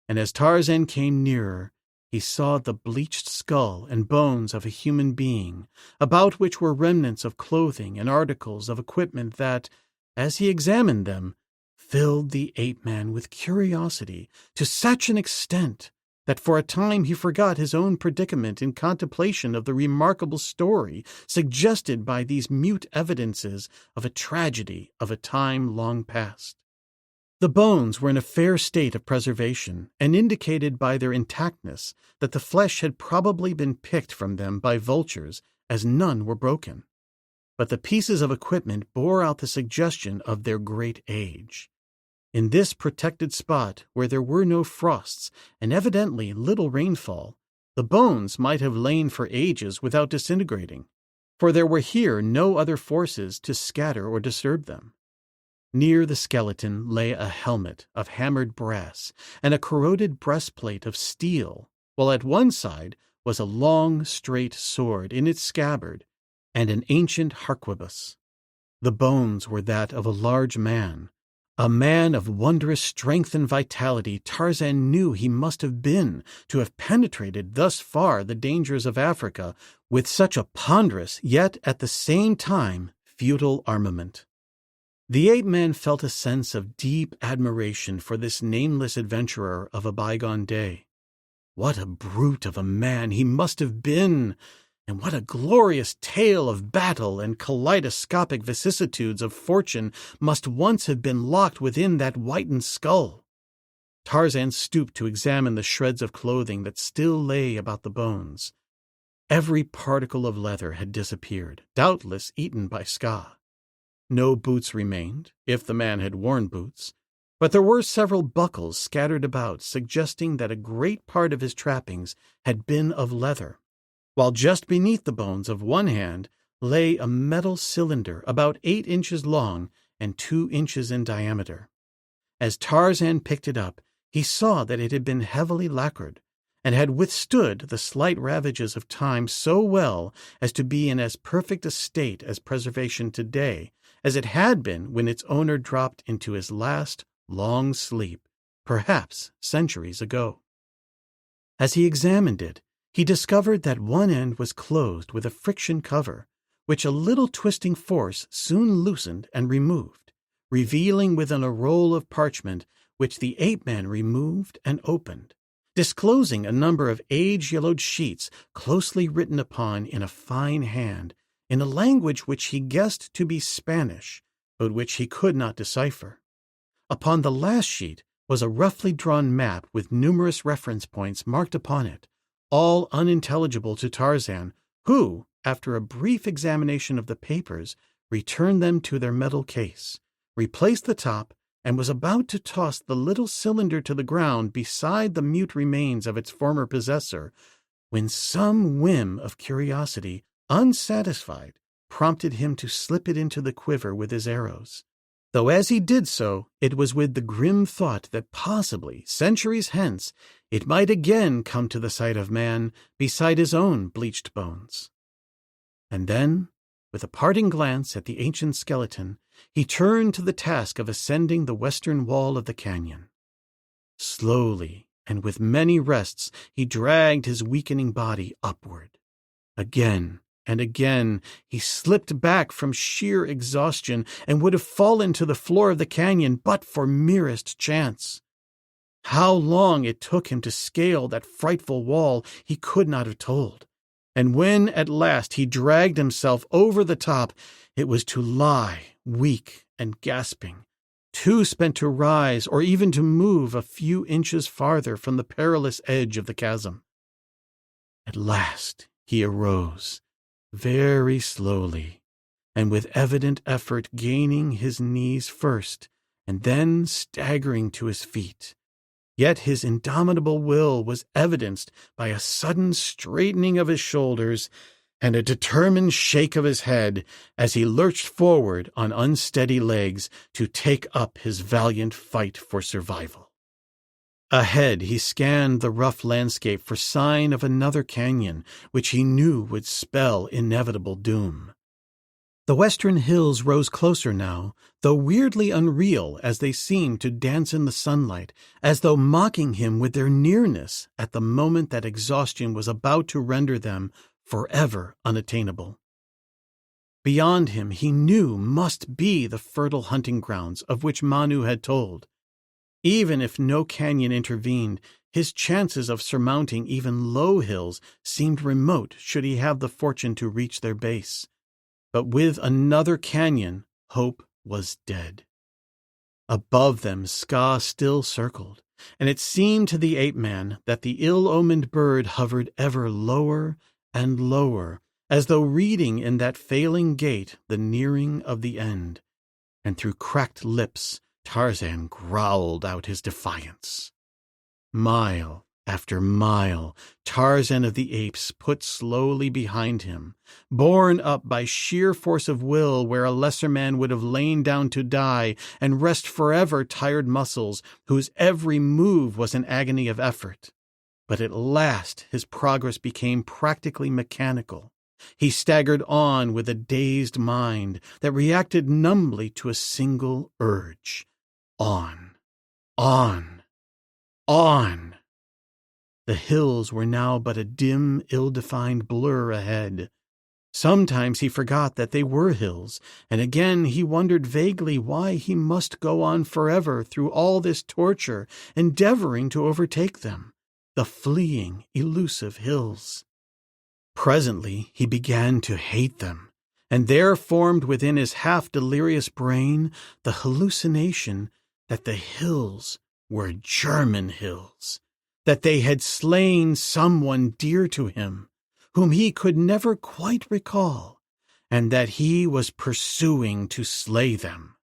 And as Tarzan came nearer, he saw the bleached skull and bones of a human being, about which were remnants of clothing and articles of equipment that, as he examined them, filled the ape-man with curiosity to such an extent that for a time he forgot his own predicament in contemplation of the remarkable story suggested by these mute evidences of a tragedy of a time long past. The bones were in a fair state of preservation, and indicated by their intactness that the flesh had probably been picked from them by vultures, as none were broken. But the pieces of equipment bore out the suggestion of their great age. In this protected spot, where there were no frosts and evidently little rainfall, the bones might have lain for ages without disintegrating, for there were here no other forces to scatter or disturb them. Near the skeleton lay a helmet of hammered brass and a corroded breastplate of steel, while at one side was a long, straight sword in its scabbard and an ancient harquebus. The bones were that of a large man, a man of wondrous strength and vitality. Tarzan knew he must have been to have penetrated thus far the dangers of Africa with such a ponderous, yet at the same time futile armament. The ape-man felt a sense of deep admiration for this nameless adventurer of a bygone day. What a brute of a man he must have been, and what a glorious tale of battle and kaleidoscopic vicissitudes of fortune must once have been locked within that whitened skull. Tarzan stooped to examine the shreds of clothing that still lay about the bones. Every particle of leather had disappeared, doubtless eaten by Ska. No boots remained, if the man had worn boots, but there were several buckles scattered about, suggesting that a great part of his trappings had been of leather, while just beneath the bones of one hand lay a metal cylinder about 8 inches long and 2 inches in diameter. As Tarzan picked it up, he saw that it had been heavily lacquered, and had withstood the slight ravages of time so well as to be in as perfect a state as preservation today as it had been when its owner dropped into his last long sleep, perhaps centuries ago. As he examined it, he discovered that one end was closed with a friction cover, which a little twisting force soon loosened and removed, revealing within a roll of parchment which the ape-man removed and opened, disclosing a number of age-yellowed sheets closely written upon in a fine hand, in a language which he guessed to be Spanish, but which he could not decipher. Upon the last sheet was a roughly drawn map with numerous reference points marked upon it, all unintelligible to Tarzan, who, after a brief examination of the papers, returned them to their metal case, replaced the top, and was about to toss the little cylinder to the ground beside the mute remains of its former possessor, when some whim of curiosity, unsatisfied, prompted him to slip it into the quiver with his arrows. Though as he did so, it was with the grim thought that possibly, centuries hence, it might again come to the sight of man beside his own bleached bones. And then, with a parting glance at the ancient skeleton, he turned to the task of ascending the western wall of the canyon. Slowly, and with many rests, he dragged his weakening body upward. Again and again he slipped back from sheer exhaustion and would have fallen to the floor of the canyon but for merest chance. How long it took him to scale that frightful wall he could not have told, and when at last he dragged himself over the top, it was to lie weak and gasping, too spent to rise or even to move a few inches farther from the perilous edge of the chasm. At last he arose, very slowly, and with evident effort, gaining his knees first, and then staggering to his feet. Yet his indomitable will was evidenced by a sudden straightening of his shoulders and a determined shake of his head as he lurched forward on unsteady legs to take up his valiant fight for survival. Ahead he scanned the rough landscape for sign of another canyon, which he knew would spell inevitable doom. The western hills rose closer now, though weirdly unreal as they seemed to dance in the sunlight, as though mocking him with their nearness at the moment that exhaustion was about to render them forever unattainable. Beyond him he knew must be the fertile hunting grounds of which Manu had told. Even if no canyon intervened, his chances of surmounting even low hills seemed remote should he have the fortune to reach their base. But with another canyon, hope was dead. Above them Ska still circled, and it seemed to the ape-man that the ill-omened bird hovered ever lower and lower, as though reading in that failing gait the nearing of the end. And through cracked lips Tarzan growled out his defiance. Mile after mile, Tarzan of the Apes put slowly behind him, borne up by sheer force of will where a lesser man would have lain down to die and rest forever tired muscles whose every move was an agony of effort. But at last his progress became practically mechanical. He staggered on with a dazed mind that reacted numbly to a single urge. On, on, on. The hills were now but a dim, ill-defined blur ahead. Sometimes he forgot that they were hills, and again he wondered vaguely why he must go on forever through all this torture, endeavoring to overtake them, the fleeing, elusive hills. Presently he began to hate them, and there formed within his half-delirious brain the hallucination that the hills were German hills, that they had slain someone dear to him, whom he could never quite recall, and that he was pursuing to slay them.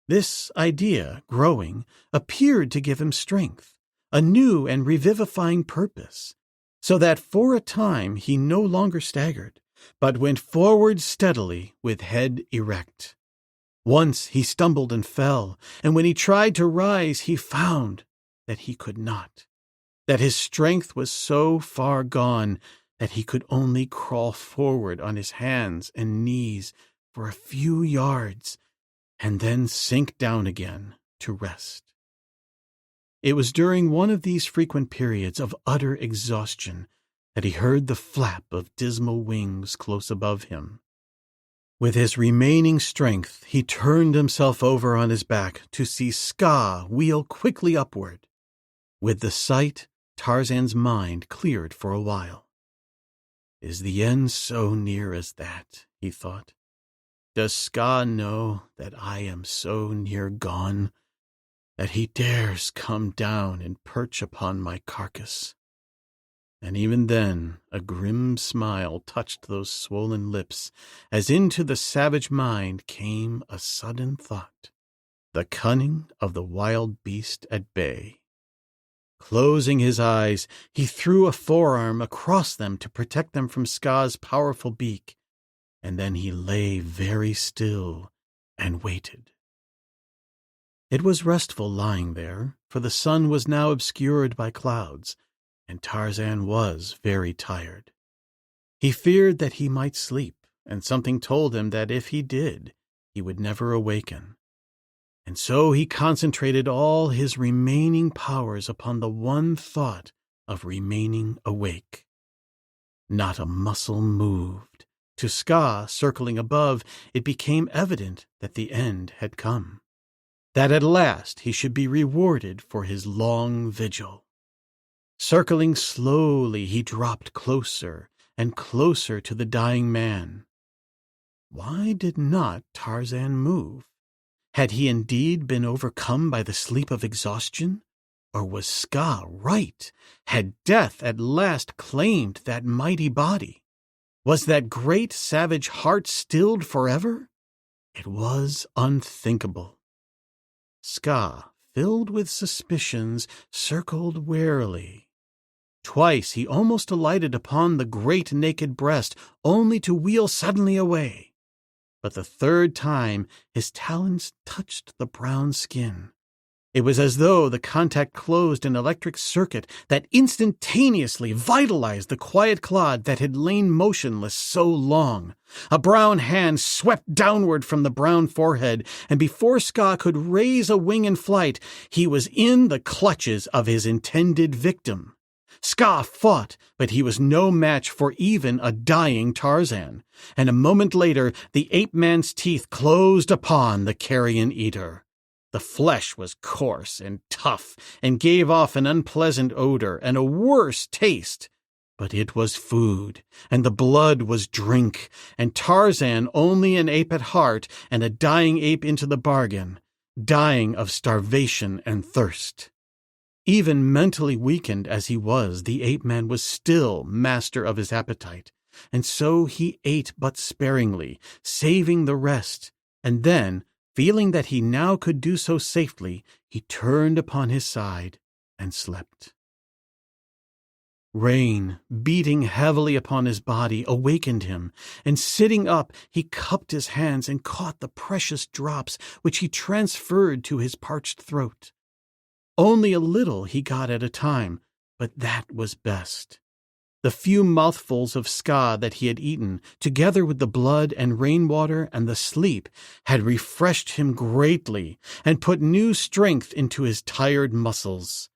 This idea, growing, appeared to give him strength, a new and revivifying purpose, so that for a time he no longer staggered, but went forward steadily with head erect. Once he stumbled and fell, and when he tried to rise he found that he could not, that his strength was so far gone that he could only crawl forward on his hands and knees for a few yards, and then sink down again to rest. It was during one of these frequent periods of utter exhaustion that he heard the flap of dismal wings close above him. With his remaining strength, he turned himself over on his back to see Ska wheel quickly upward. With the sight, Tarzan's mind cleared for a while. Is the end so near as that? He thought. Does Ska know that I am so near gone, that he dares come down and perch upon my carcass? And even then a grim smile touched those swollen lips, as into the savage mind came a sudden thought, the cunning of the wild beast at bay. Closing his eyes, he threw a forearm across them to protect them from Ska's powerful beak, and then he lay very still and waited. It was restful lying there, for the sun was now obscured by clouds, and Tarzan was very tired. He feared that he might sleep, and something told him that if he did, he would never awaken. And so he concentrated all his remaining powers upon the one thought of remaining awake. Not a muscle moved. To Ska, circling above, it became evident that the end had come, that at last he should be rewarded for his long vigil. Circling slowly, he dropped closer and closer to the dying man. Why did not Tarzan move? Had he indeed been overcome by the sleep of exhaustion? Or was Ska right? Had death at last claimed that mighty body? Was that great savage heart stilled forever? It was unthinkable. Ska, filled with suspicions, circled warily. Twice he almost alighted upon the great naked breast, only to wheel suddenly away. But the third time his talons touched the brown skin. It was as though the contact closed an electric circuit that instantaneously vitalized the quiet clod that had lain motionless so long. A brown hand swept downward from the brown forehead, and before Ska could raise a wing in flight, he was in the clutches of his intended victim. Ska fought, but he was no match for even a dying Tarzan, and a moment later the ape-man's teeth closed upon the carrion eater. The flesh was coarse and tough, and gave off an unpleasant odor and a worse taste. But it was food, and the blood was drink, and Tarzan only an ape at heart and a dying ape into the bargain, dying of starvation and thirst. Even mentally weakened as he was, the ape-man was still master of his appetite, and so he ate but sparingly, saving the rest, and then, feeling that he now could do so safely, he turned upon his side and slept. Rain, beating heavily upon his body, awakened him, and sitting up, he cupped his hands and caught the precious drops which he transferred to his parched throat. Only a little he got at a time, but that was best. The few mouthfuls of Ska that he had eaten, together with the blood and rainwater and the sleep, had refreshed him greatly and put new strength into his tired muscles.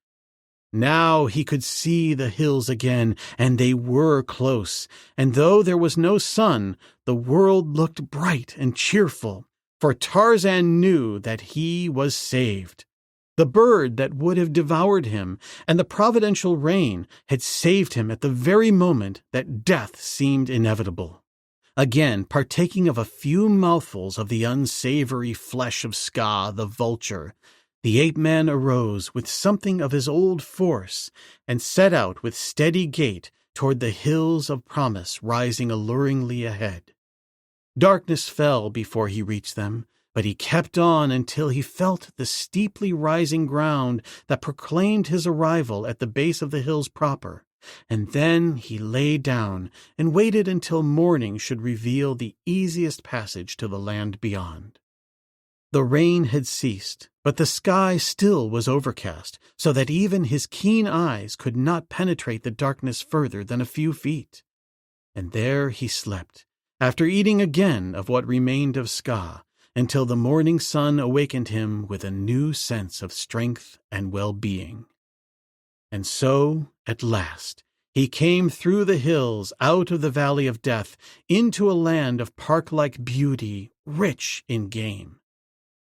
Now he could see the hills again, and they were close, and though there was no sun, the world looked bright and cheerful, for Tarzan knew that he was saved. The bird that would have devoured him and the providential rain had saved him at the very moment that death seemed inevitable. Again, partaking of a few mouthfuls of the unsavory flesh of Ska, the vulture, the ape-man arose with something of his old force and set out with steady gait toward the hills of promise rising alluringly ahead. Darkness fell before he reached them, but he kept on until he felt the steeply rising ground that proclaimed his arrival at the base of the hills proper, and then he lay down and waited until morning should reveal the easiest passage to the land beyond. The rain had ceased, but the sky still was overcast, so that even his keen eyes could not penetrate the darkness further than a few feet. And there he slept, after eating again of what remained of Ska, until the morning sun awakened him with a new sense of strength and well-being. And so, at last, he came through the hills, out of the valley of death, into a land of park-like beauty, rich in game.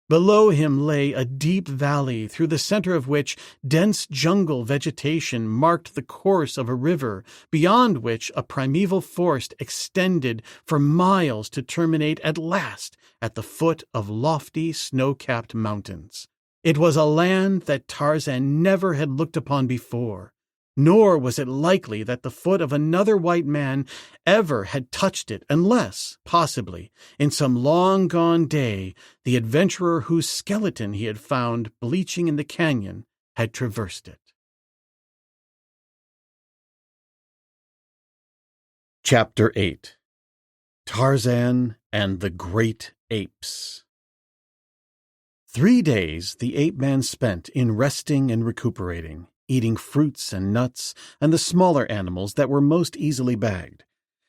Below him lay a deep valley, through the center of which dense jungle vegetation marked the course of a river, beyond which a primeval forest extended for miles to terminate at last at the foot of lofty snow-capped mountains. It was a land that Tarzan never had looked upon before, nor was it likely that the foot of another white man ever had touched it unless, possibly, in some long-gone day, the adventurer whose skeleton he had found bleaching in the canyon had traversed it. Chapter 8. Tarzan and the Great Apes. 3 days the ape-man spent in resting and recuperating, eating fruits and nuts and the smaller animals that were most easily bagged,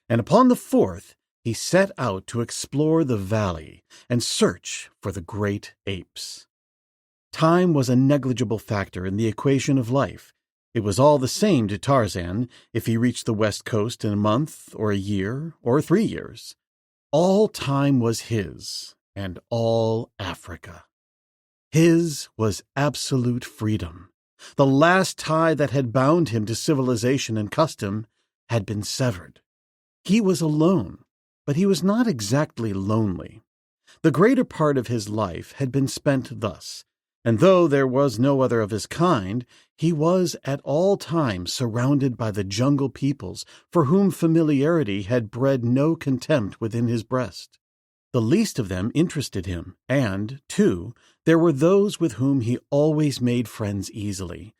and upon the 4th he set out to explore the valley and search for the great apes. Time was a negligible factor in the equation of life. It was all the same to Tarzan if he reached the west coast in a month or a year or 3 years. All time was his, and all Africa. His was absolute freedom. The last tie that had bound him to civilization and custom had been severed. He was alone, but he was not exactly lonely. The greater part of his life had been spent thus, and though there was no other of his kind, he was at all times surrounded by the jungle peoples for whom familiarity had bred no contempt within his breast. The least of them interested him, and, too, there were those with whom he always made friends easily.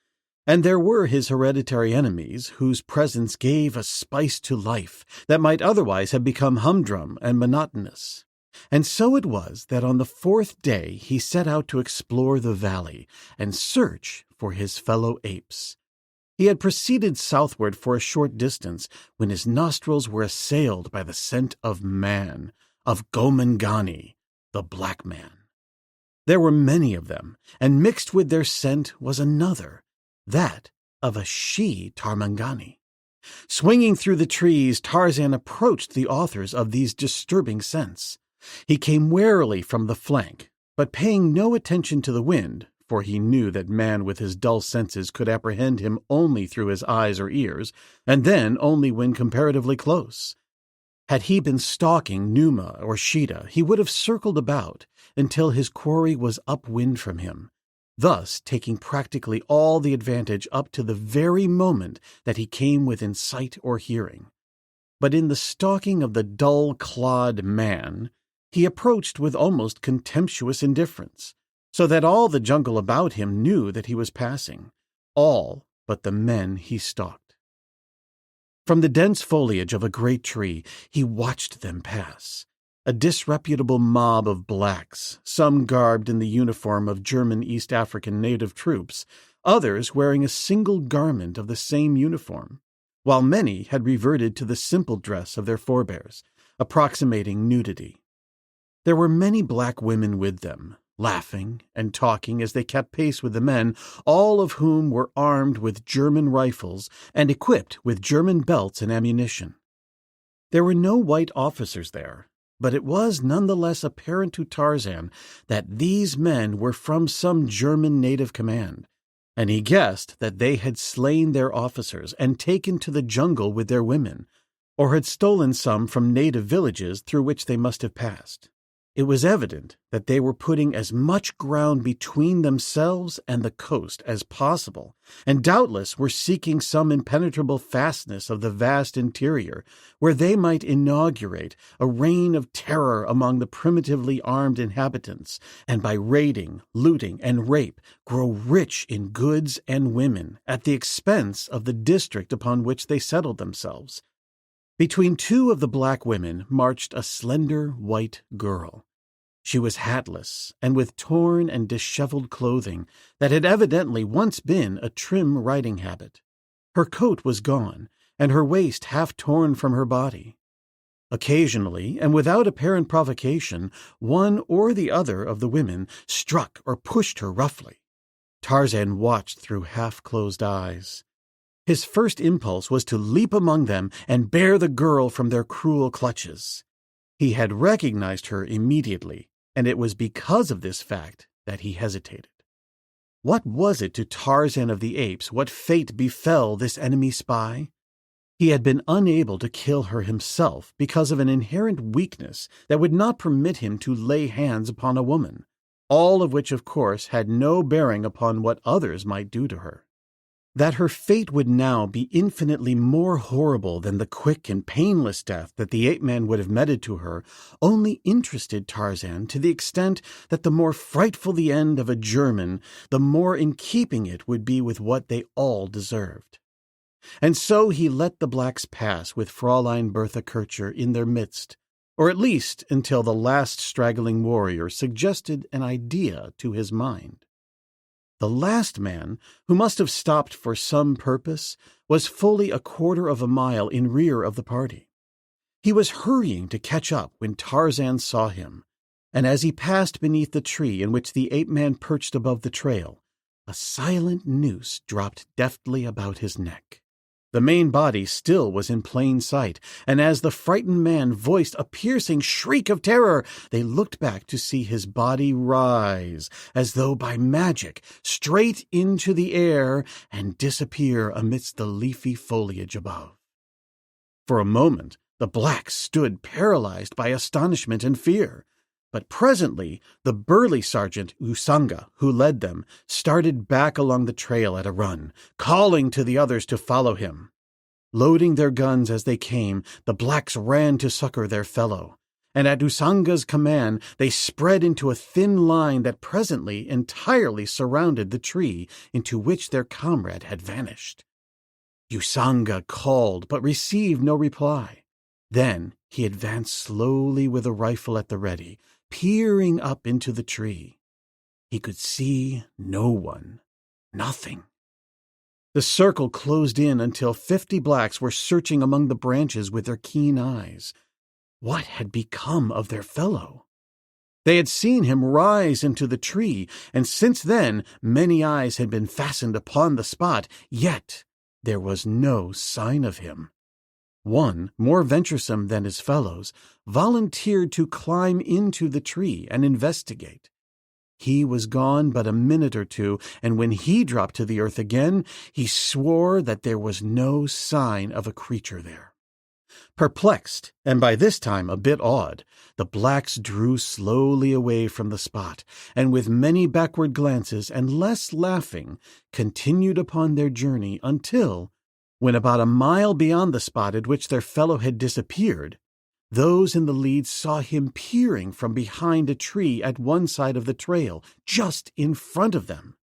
And there were his hereditary enemies whose presence gave a spice to life that might otherwise have become humdrum and monotonous. And so it was that on the 4th day he set out to explore the valley and search for his fellow apes. He had proceeded southward for a short distance when his nostrils were assailed by the scent of man, of Gomangani, the black man. There were many of them, and mixed with their scent was another, that of a she-Tarmangani. Swinging through the trees, Tarzan approached the authors of these disturbing scents. He came warily from the flank, but paying no attention to the wind, for he knew that man with his dull senses could apprehend him only through his eyes or ears, and then only when comparatively close. Had he been stalking Numa or Sheeta, he would have circled about until his quarry was upwind from him, thus taking practically all the advantage up to the very moment that he came within sight or hearing. But in the stalking of the dull-clawed man, he approached with almost contemptuous indifference, so that all the jungle about him knew that he was passing, all but the men he stalked. From the dense foliage of a great tree, he watched them pass, a disreputable mob of blacks, some garbed in the uniform of German East African native troops, others wearing a single garment of the same uniform, while many had reverted to the simple dress of their forebears, approximating nudity. There were many black women with them, laughing and talking as they kept pace with the men, all of whom were armed with German rifles and equipped with German belts and ammunition. There were no white officers there, but it was nonetheless apparent to Tarzan that these men were from some German native command, and he guessed that they had slain their officers and taken to the jungle with their women, or had stolen some from native villages through which they must have passed. It was evident that they were putting as much ground between themselves and the coast as possible, and doubtless were seeking some impenetrable fastness of the vast interior, where they might inaugurate a reign of terror among the primitively armed inhabitants, and by raiding, looting, and rape grow rich in goods and women at the expense of the district upon which they settled themselves. Between two of the black women marched a slender white girl. She was hatless and with torn and disheveled clothing that had evidently once been a trim riding habit. Her coat was gone, and her waist half torn from her body. Occasionally, and without apparent provocation, one or the other of the women struck or pushed her roughly. Tarzan watched through half-closed eyes. His first impulse was to leap among them and bear the girl from their cruel clutches. He had recognized her immediately, and it was because of this fact that he hesitated. What was it to Tarzan of the Apes what fate befell this enemy spy? He had been unable to kill her himself because of an inherent weakness that would not permit him to lay hands upon a woman, all of which, of course, had no bearing upon what others might do to her. That her fate would now be infinitely more horrible than the quick and painless death that the ape-man would have meted to her only interested Tarzan to the extent that the more frightful the end of a German, the more in keeping it would be with what they all deserved. And so he let the blacks pass with Fräulein Bertha Kircher in their midst, or at least until the last straggling warrior suggested an idea to his mind. The last man, who must have stopped for some purpose, was fully 1/4 of a mile in rear of the party. He was hurrying to catch up when Tarzan saw him, and as he passed beneath the tree in which the ape-man perched above the trail, a silent noose dropped deftly about his neck. The main body still was in plain sight, and as the frightened man voiced a piercing shriek of terror, they looked back to see his body rise, as though by magic, straight into the air and disappear amidst the leafy foliage above. For a moment, the blacks stood paralyzed by astonishment and fear. But presently, the burly sergeant, Xuja, who led them, started back along the trail at a run, calling to the others to follow him. Loading their guns as they came, the blacks ran to succor their fellow, and at Xuja's command they spread into a thin line that presently entirely surrounded the tree into which their comrade had vanished. Xuja called, but received no reply. Then he advanced slowly with a rifle at the ready, peering up into the tree. He could see no one, nothing. The circle closed in until 50 blacks were searching among the branches with their keen eyes. What had become of their fellow? They had seen him rise into the tree, and since then many eyes had been fastened upon the spot, yet there was no sign of him. One, more venturesome than his fellows, volunteered to climb into the tree and investigate. He was gone but a minute or two, and when he dropped to the earth again, he swore that there was no sign of a creature there. Perplexed, and by this time a bit awed, the blacks drew slowly away from the spot, and with many backward glances and less laughing, continued upon their journey until, when about a mile beyond the spot at which their fellow had disappeared, those in the lead saw him peering from behind a tree at one side of the trail, just in front of them.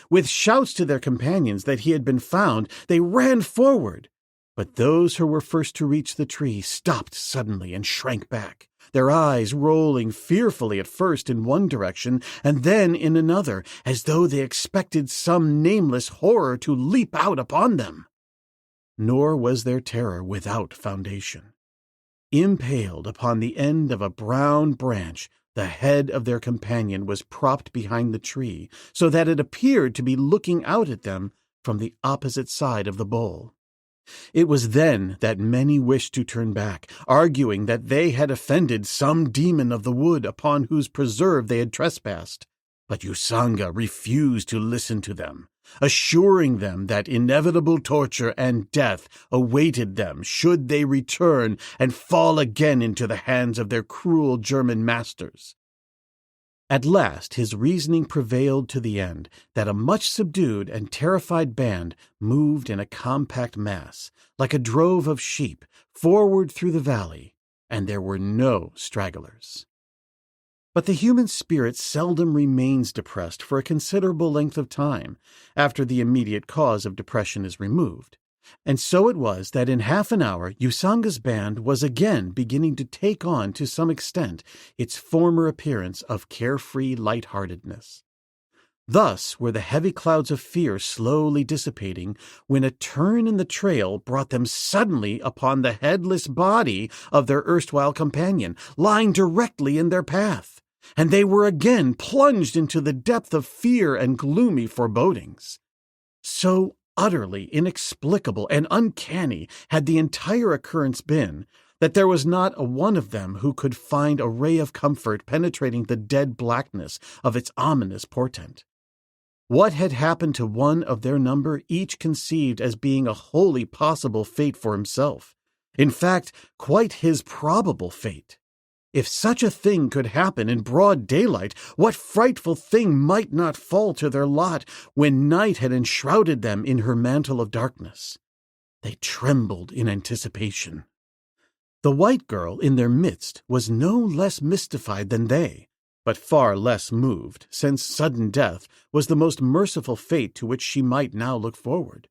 With shouts to their companions that he had been found, they ran forward. But those who were first to reach the tree stopped suddenly and shrank back, their eyes rolling fearfully at first in one direction and then in another, as though they expected some nameless horror to leap out upon them. Nor was their terror without foundation. Impaled upon the end of a brown branch The head of their companion was propped behind the tree, so that it appeared to be looking out at them from the opposite side of the bowl. It was then that many wished to turn back, arguing that they had offended some demon of the wood upon whose preserve they had trespassed. But Usanga refused to listen to them, assuring them that inevitable torture and death awaited them should they return and fall again into the hands of their cruel German masters. At last his reasoning prevailed to the end that a much subdued and terrified band moved in a compact mass, like a drove of sheep, forward through the valley, and there were no stragglers. But the human spirit seldom remains depressed for a considerable length of time after the immediate cause of depression is removed, and so it was that in half an hour Usanga's band was again beginning to take on to some extent its former appearance of carefree lightheartedness. Thus were the heavy clouds of fear slowly dissipating when a turn in the trail brought them suddenly upon the headless body of their erstwhile companion, lying directly in their path, and they were again plunged into the depth of fear and gloomy forebodings. So utterly inexplicable and uncanny had the entire occurrence been that there was not a one of them who could find a ray of comfort penetrating the dead blackness of its ominous portent. What had happened to one of their number each conceived as being a wholly possible fate for himself, in fact, quite his probable fate. If such a thing could happen in broad daylight, what frightful thing might not fall to their lot when night had enshrouded them in her mantle of darkness? They trembled in anticipation. The white girl in their midst was no less mystified than they, but far less moved, since sudden death was the most merciful fate to which she might now look forward.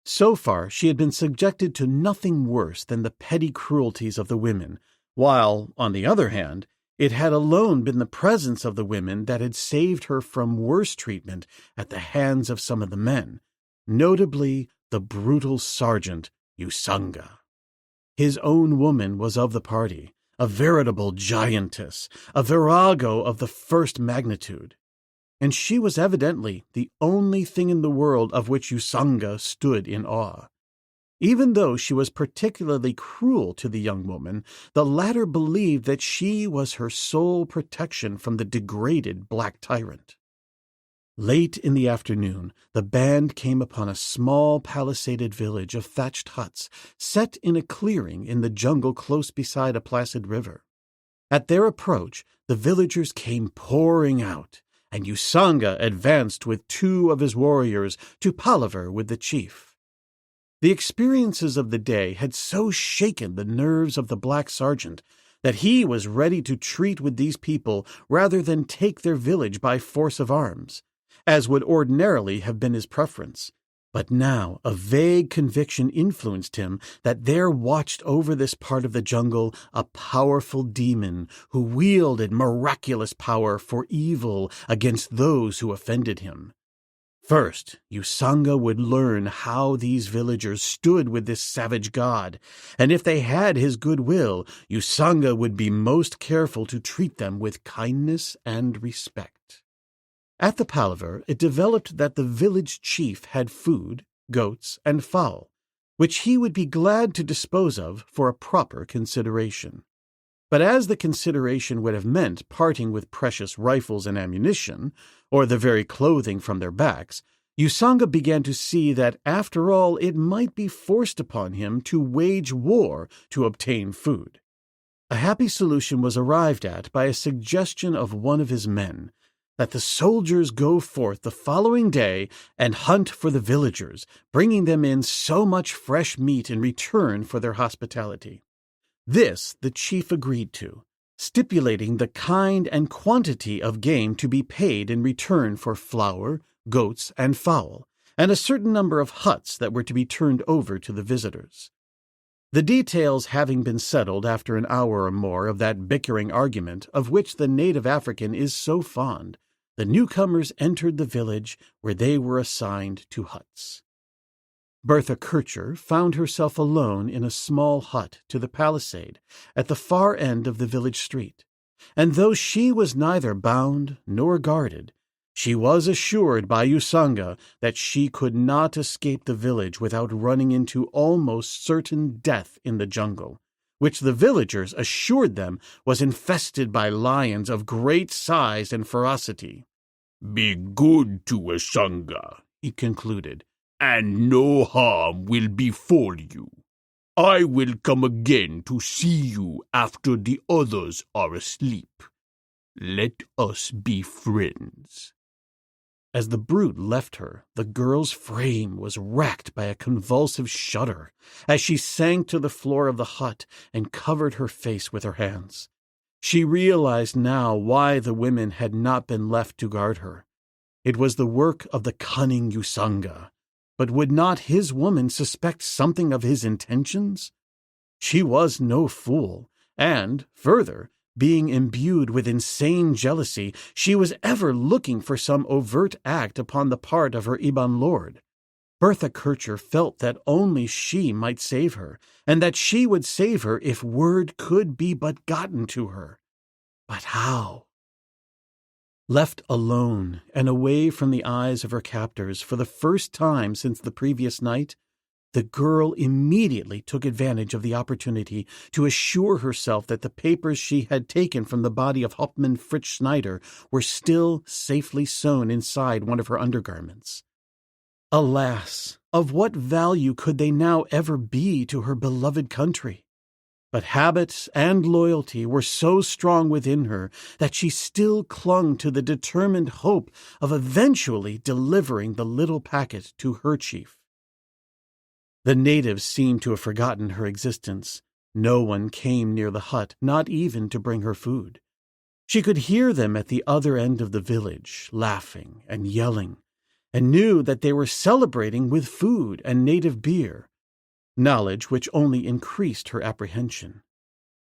So far she had been subjected to nothing worse than the petty cruelties of the women, while, on the other hand, it had alone been the presence of the women that had saved her from worse treatment at the hands of some of the men, notably the brutal sergeant Usanga. His own woman was of the party, a veritable giantess, a virago of the first magnitude, and she was evidently the only thing in the world of which Usanga stood in awe. Even though she was particularly cruel to the young woman, the latter believed that she was her sole protection from the degraded black tyrant. Late in the afternoon, the band came upon a small palisaded village of thatched huts set in a clearing in the jungle close beside a placid river. At their approach, the villagers came pouring out, and Usanga advanced with 2 of his warriors to palaver with the chief. The experiences of the day had so shaken the nerves of the black sergeant that he was ready to treat with these people rather than take their village by force of arms, as would ordinarily have been his preference. But now a vague conviction influenced him that there watched over this part of the jungle a powerful demon who wielded miraculous power for evil against those who offended him. First, Usanga would learn how these villagers stood with this savage god, and if they had his good will, Usanga would be most careful to treat them with kindness and respect. At the palaver, it developed that the village chief had food, goats, and fowl, which he would be glad to dispose of for a proper consideration. But as the consideration would have meant parting with precious rifles and ammunition, or the very clothing from their backs, Usanga began to see that after all it might be forced upon him to wage war to obtain food. A happy solution was arrived at by a suggestion of one of his men, that the soldiers go forth the following day and hunt for the villagers, bringing them in so much fresh meat in return for their hospitality. This the chief agreed to, stipulating the kind and quantity of game to be paid in return for flour, goats, and fowl, and a certain number of huts that were to be turned over to the visitors. The details having been settled after an hour or more of that bickering argument of which the native African is so fond, the newcomers entered the village where they were assigned to huts. Bertha Kircher found herself alone in a small hut to the palisade at the far end of the village street, and though she was neither bound nor guarded, she was assured by Usanga that she could not escape the village without running into almost certain death in the jungle, which the villagers assured them was infested by lions of great size and ferocity. "Be good to Usanga," he concluded, "and no harm will befall you. I will come again to see you after the others are asleep. Let us be friends." As the brute left her, the girl's frame was racked by a convulsive shudder as she sank to the floor of the hut and covered her face with her hands. She realized now why the women had not been left to guard her. It was the work of the cunning Usanga. But would not his woman suspect something of his intentions? She was no fool, and, further, being imbued with insane jealousy, she was ever looking for some overt act upon the part of her Iban lord. Bertha Kircher felt that only she might save her, and that she would save her if word could be but gotten to her. But how? Left alone and away from the eyes of her captors for the first time since the previous night, the girl immediately took advantage of the opportunity to assure herself that the papers she had taken from the body of Hauptmann Fritz Schneider were still safely sewn inside one of her undergarments. Alas, of what value could they now ever be to her beloved country? But habits and loyalty were so strong within her that she still clung to the determined hope of eventually delivering the little packet to her chief. The natives seemed to have forgotten her existence. No one came near the hut, not even to bring her food. She could hear them at the other end of the village, laughing and yelling, and knew that they were celebrating with food and native beer, knowledge which only increased her apprehension.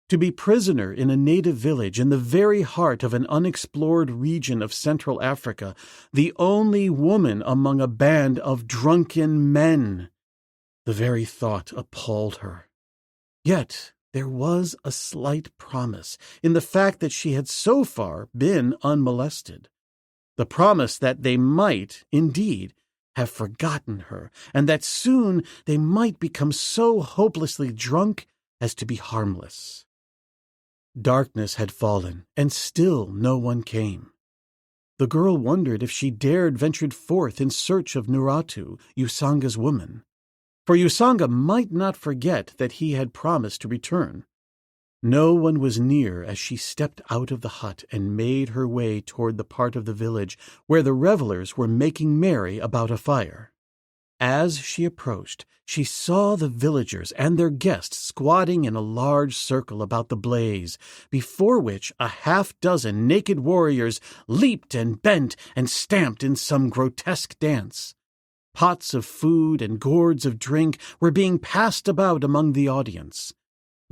To be prisoner in a native village in the very heart of an unexplored region of Central Africa, the only woman among a band of drunken men. The very thought appalled her. Yet there was a slight promise in the fact that she had so far been unmolested. The promise that they might, indeed, have forgotten her, and that soon they might become so hopelessly drunk as to be harmless. Darkness had fallen, and still no one came. The girl wondered if she dared venture forth in search of Nuratu, Usanga's woman. For Usanga might not forget that he had promised to return. No one was near as she stepped out of the hut and made her way toward the part of the village where the revelers were making merry about a fire. As she approached, she saw the villagers and their guests squatting in a large circle about the blaze, before which a half-dozen naked warriors leaped and bent and stamped in some grotesque dance. Pots of food and gourds of drink were being passed about among the audience.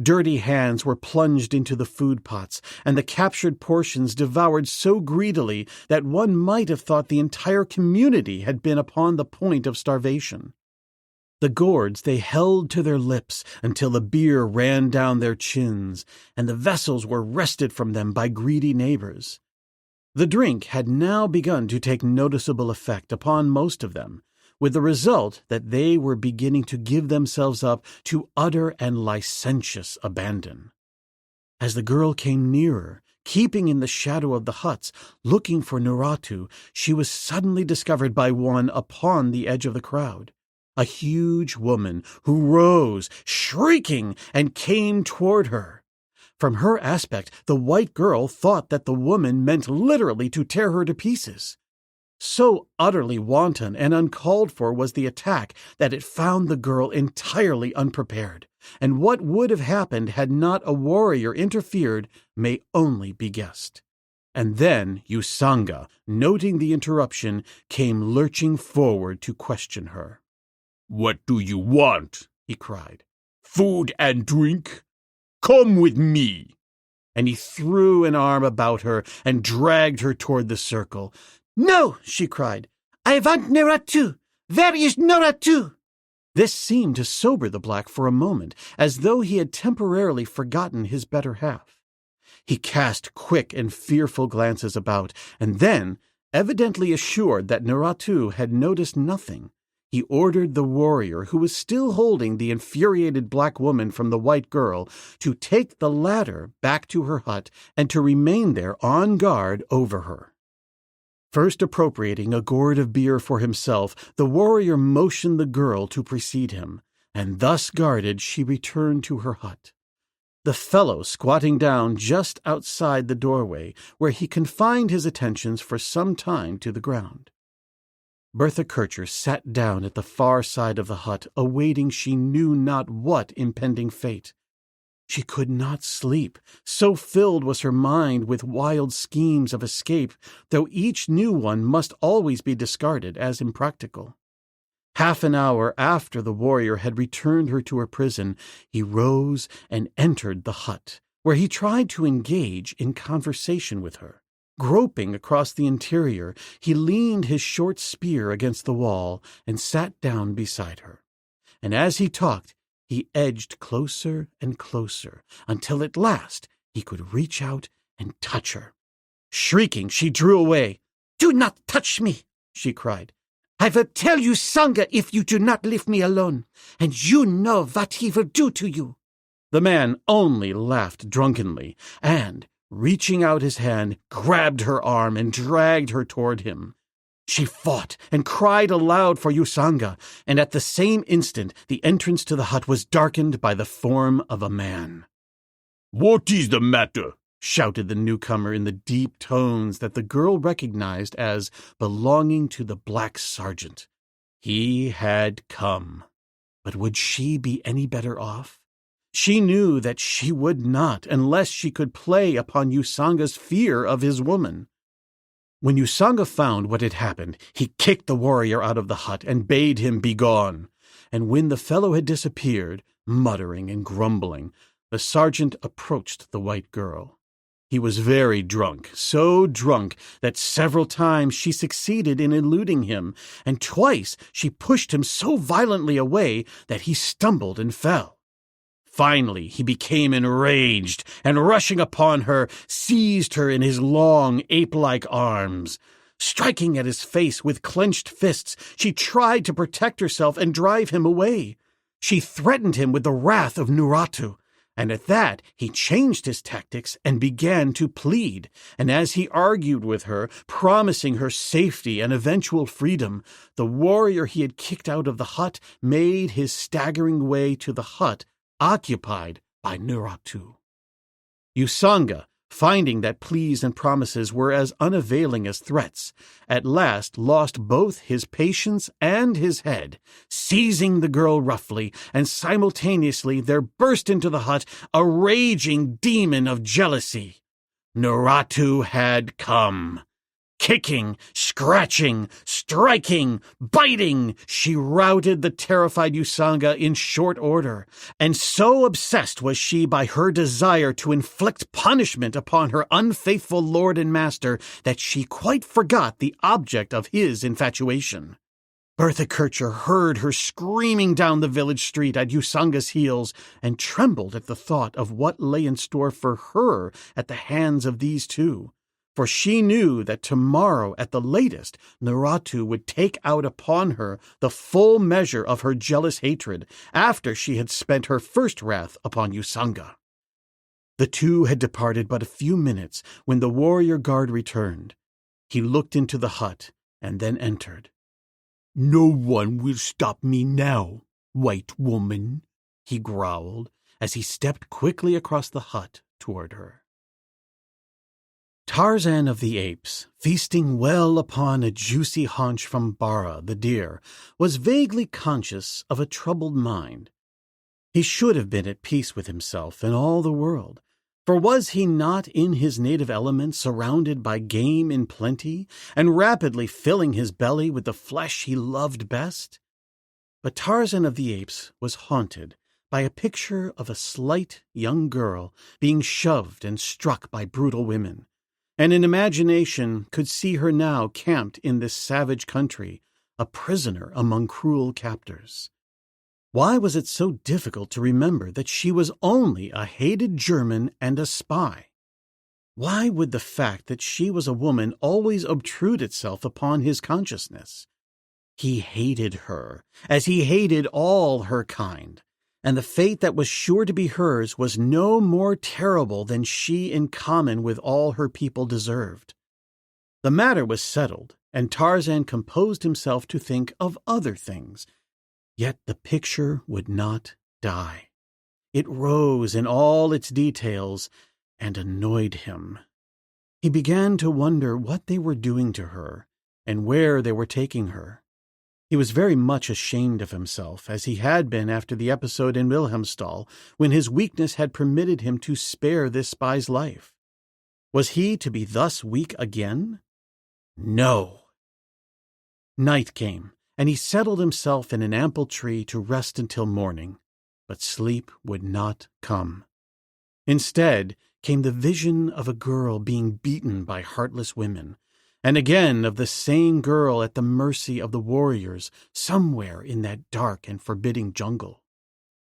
Dirty hands were plunged into the food pots, and the captured portions devoured so greedily that one might have thought the entire community had been upon the point of starvation. The gourds they held to their lips until the beer ran down their chins, and the vessels were wrested from them by greedy neighbors. The drink had now begun to take noticeable effect upon most of them, with the result that they were beginning to give themselves up to utter and licentious abandon. As the girl came nearer, keeping in the shadow of the huts, looking for Nuratu, she was suddenly discovered by one upon the edge of the crowd, a huge woman who rose, shrieking, and came toward her. From her aspect, the white girl thought that the woman meant literally to tear her to pieces. So utterly wanton and uncalled for was the attack that it found the girl entirely unprepared, and what would have happened had not a warrior interfered may only be guessed. And then Usanga, noting the interruption, came lurching forward to question her. "What do you want?" he cried. "Food and drink? Come with me!" And he threw an arm about her and dragged her toward the circle. "No," she cried. "I want Nuratu. Where is Nuratu?" This seemed to sober the black for a moment, as though he had temporarily forgotten his better half. He cast quick and fearful glances about, and then, evidently assured that Naratu had noticed nothing, he ordered the warrior who was still holding the infuriated black woman from the white girl to take the latter back to her hut and to remain there on guard over her. First appropriating a gourd of beer for himself, the warrior motioned the girl to precede him, and thus guarded she returned to her hut. The fellow squatting down just outside the doorway, where he confined his attentions for some time to the ground. Bertha Kircher sat down at the far side of the hut, awaiting she knew not what impending fate. She could not sleep, so filled was her mind with wild schemes of escape, though each new one must always be discarded as impractical. Half an hour after the warrior had returned her to her prison, he rose and entered the hut, where he tried to engage in conversation with her. Groping across the interior, he leaned his short spear against the wall and sat down beside her. And as he talked, he edged closer and closer, until at last he could reach out and touch her. Shrieking, she drew away. "Do not touch me," she cried. "I will tell you Xuja if you do not leave me alone, and you know what he will do to you." The man only laughed drunkenly, and, reaching out his hand, grabbed her arm and dragged her toward him. She fought and cried aloud for Xuja, and at the same instant the entrance to the hut was darkened by the form of a man. "What is the matter?" shouted the newcomer in the deep tones that the girl recognized as belonging to the black sergeant. He had come. But would she be any better off? She knew that she would not unless she could play upon Xuja's fear of his woman. When Xuja found what had happened, he kicked the warrior out of the hut and bade him begone. And when the fellow had disappeared, muttering and grumbling, the sergeant approached the white girl. He was very drunk, so drunk that several times she succeeded in eluding him, and twice she pushed him so violently away that he stumbled and fell. Finally, he became enraged, and rushing upon her, seized her in his long, ape-like arms. Striking at his face with clenched fists, she tried to protect herself and drive him away. She threatened him with the wrath of Naratu, and at that he changed his tactics and began to plead, and as he argued with her, promising her safety and eventual freedom, the warrior he had kicked out of the hut made his staggering way to the hut occupied by Naratu. Xuja, finding that pleas and promises were as unavailing as threats, at last lost both his patience and his head. Seizing the girl roughly, and simultaneously there burst into the hut a raging demon of jealousy. Naratu had come. Kicking, scratching, striking, biting, she routed the terrified Xuja in short order, and so obsessed was she by her desire to inflict punishment upon her unfaithful lord and master that she quite forgot the object of his infatuation. Bertha Kircher heard her screaming down the village street at Xuja's heels and trembled at the thought of what lay in store for her at the hands of these two. For she knew that tomorrow at the latest Naratu would take out upon her the full measure of her jealous hatred after she had spent her first wrath upon Xuja. The two had departed but a few minutes when the warrior guard returned. He looked into the hut and then entered. "No one will stop me now, white woman," he growled as he stepped quickly across the hut toward her. Tarzan of the apes, feasting well upon a juicy haunch from Bara, the deer, was vaguely conscious of a troubled mind. He should have been at peace with himself and all the world, for was he not in his native element, surrounded by game in plenty, and rapidly filling his belly with the flesh he loved best? But Tarzan of the apes was haunted by a picture of a slight young girl being shoved and struck by brutal women, and in imagination could see her now camped in this savage country, a prisoner among cruel captors. Why was it so difficult to remember that she was only a hated German and a spy? Why would the fact that she was a woman always obtrude itself upon his consciousness? He hated her, as he hated all her kind, and the fate that was sure to be hers was no more terrible than she in common with all her people deserved. The matter was settled, and Tarzan composed himself to think of other things. Yet the picture would not die. It rose in all its details and annoyed him. He began to wonder what they were doing to her and where they were taking her. He was very much ashamed of himself, as he had been after the episode in Wilhelmsthal, when his weakness had permitted him to spare this spy's life. Was he to be thus weak again? No. Night came, and he settled himself in an ample tree to rest until morning, but sleep would not come. Instead came the vision of a girl being beaten by heartless women, and again of the same girl at the mercy of the warriors somewhere in that dark and forbidding jungle.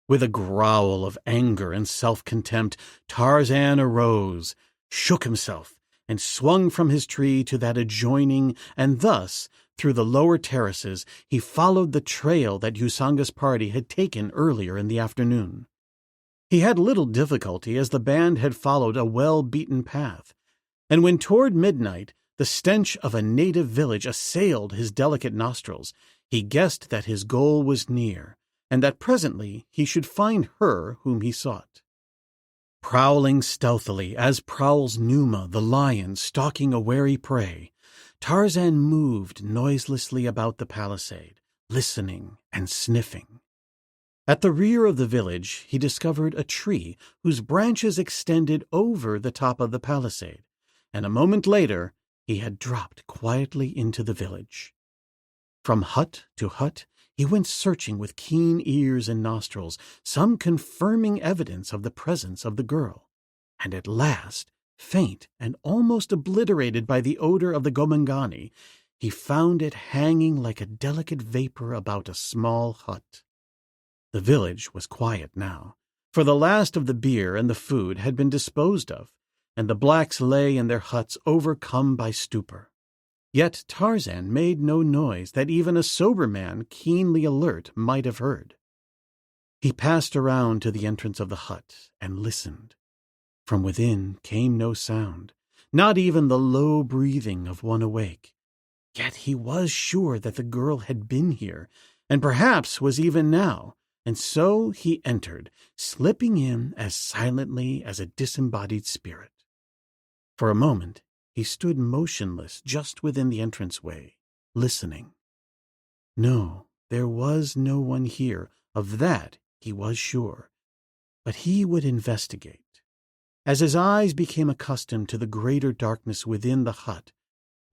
With a growl of anger and self-contempt, Tarzan arose, shook himself, and swung from his tree to that adjoining, and thus, through the lower terraces, he followed the trail that Usanga's party had taken earlier in the afternoon. He had little difficulty, as the band had followed a well-beaten path, and when toward midnight the stench of a native village assailed his delicate nostrils, he guessed that his goal was near, and that presently he should find her whom he sought. Prowling stealthily, as prowls Numa the lion stalking a wary prey, Tarzan moved noiselessly about the palisade, listening and sniffing. At the rear of the village he discovered a tree whose branches extended over the top of the palisade, and a moment later he had dropped quietly into the village. From hut to hut he went searching with keen ears and nostrils, some confirming evidence of the presence of the girl, and at last, faint and almost obliterated by the odor of the gomangani, he found it hanging like a delicate vapor about a small hut. The village was quiet now, for the last of the beer and the food had been disposed of, and the blacks lay in their huts overcome by stupor. Yet Tarzan made no noise that even a sober man keenly alert might have heard. He passed around to the entrance of the hut and listened. From within came no sound, not even the low breathing of one awake. Yet he was sure that the girl had been here, and perhaps was even now, and so he entered, slipping in as silently as a disembodied spirit. For a moment he stood motionless just within the entranceway, listening. No, there was no one here, of that he was sure, but he would investigate. As his eyes became accustomed to the greater darkness within the hut,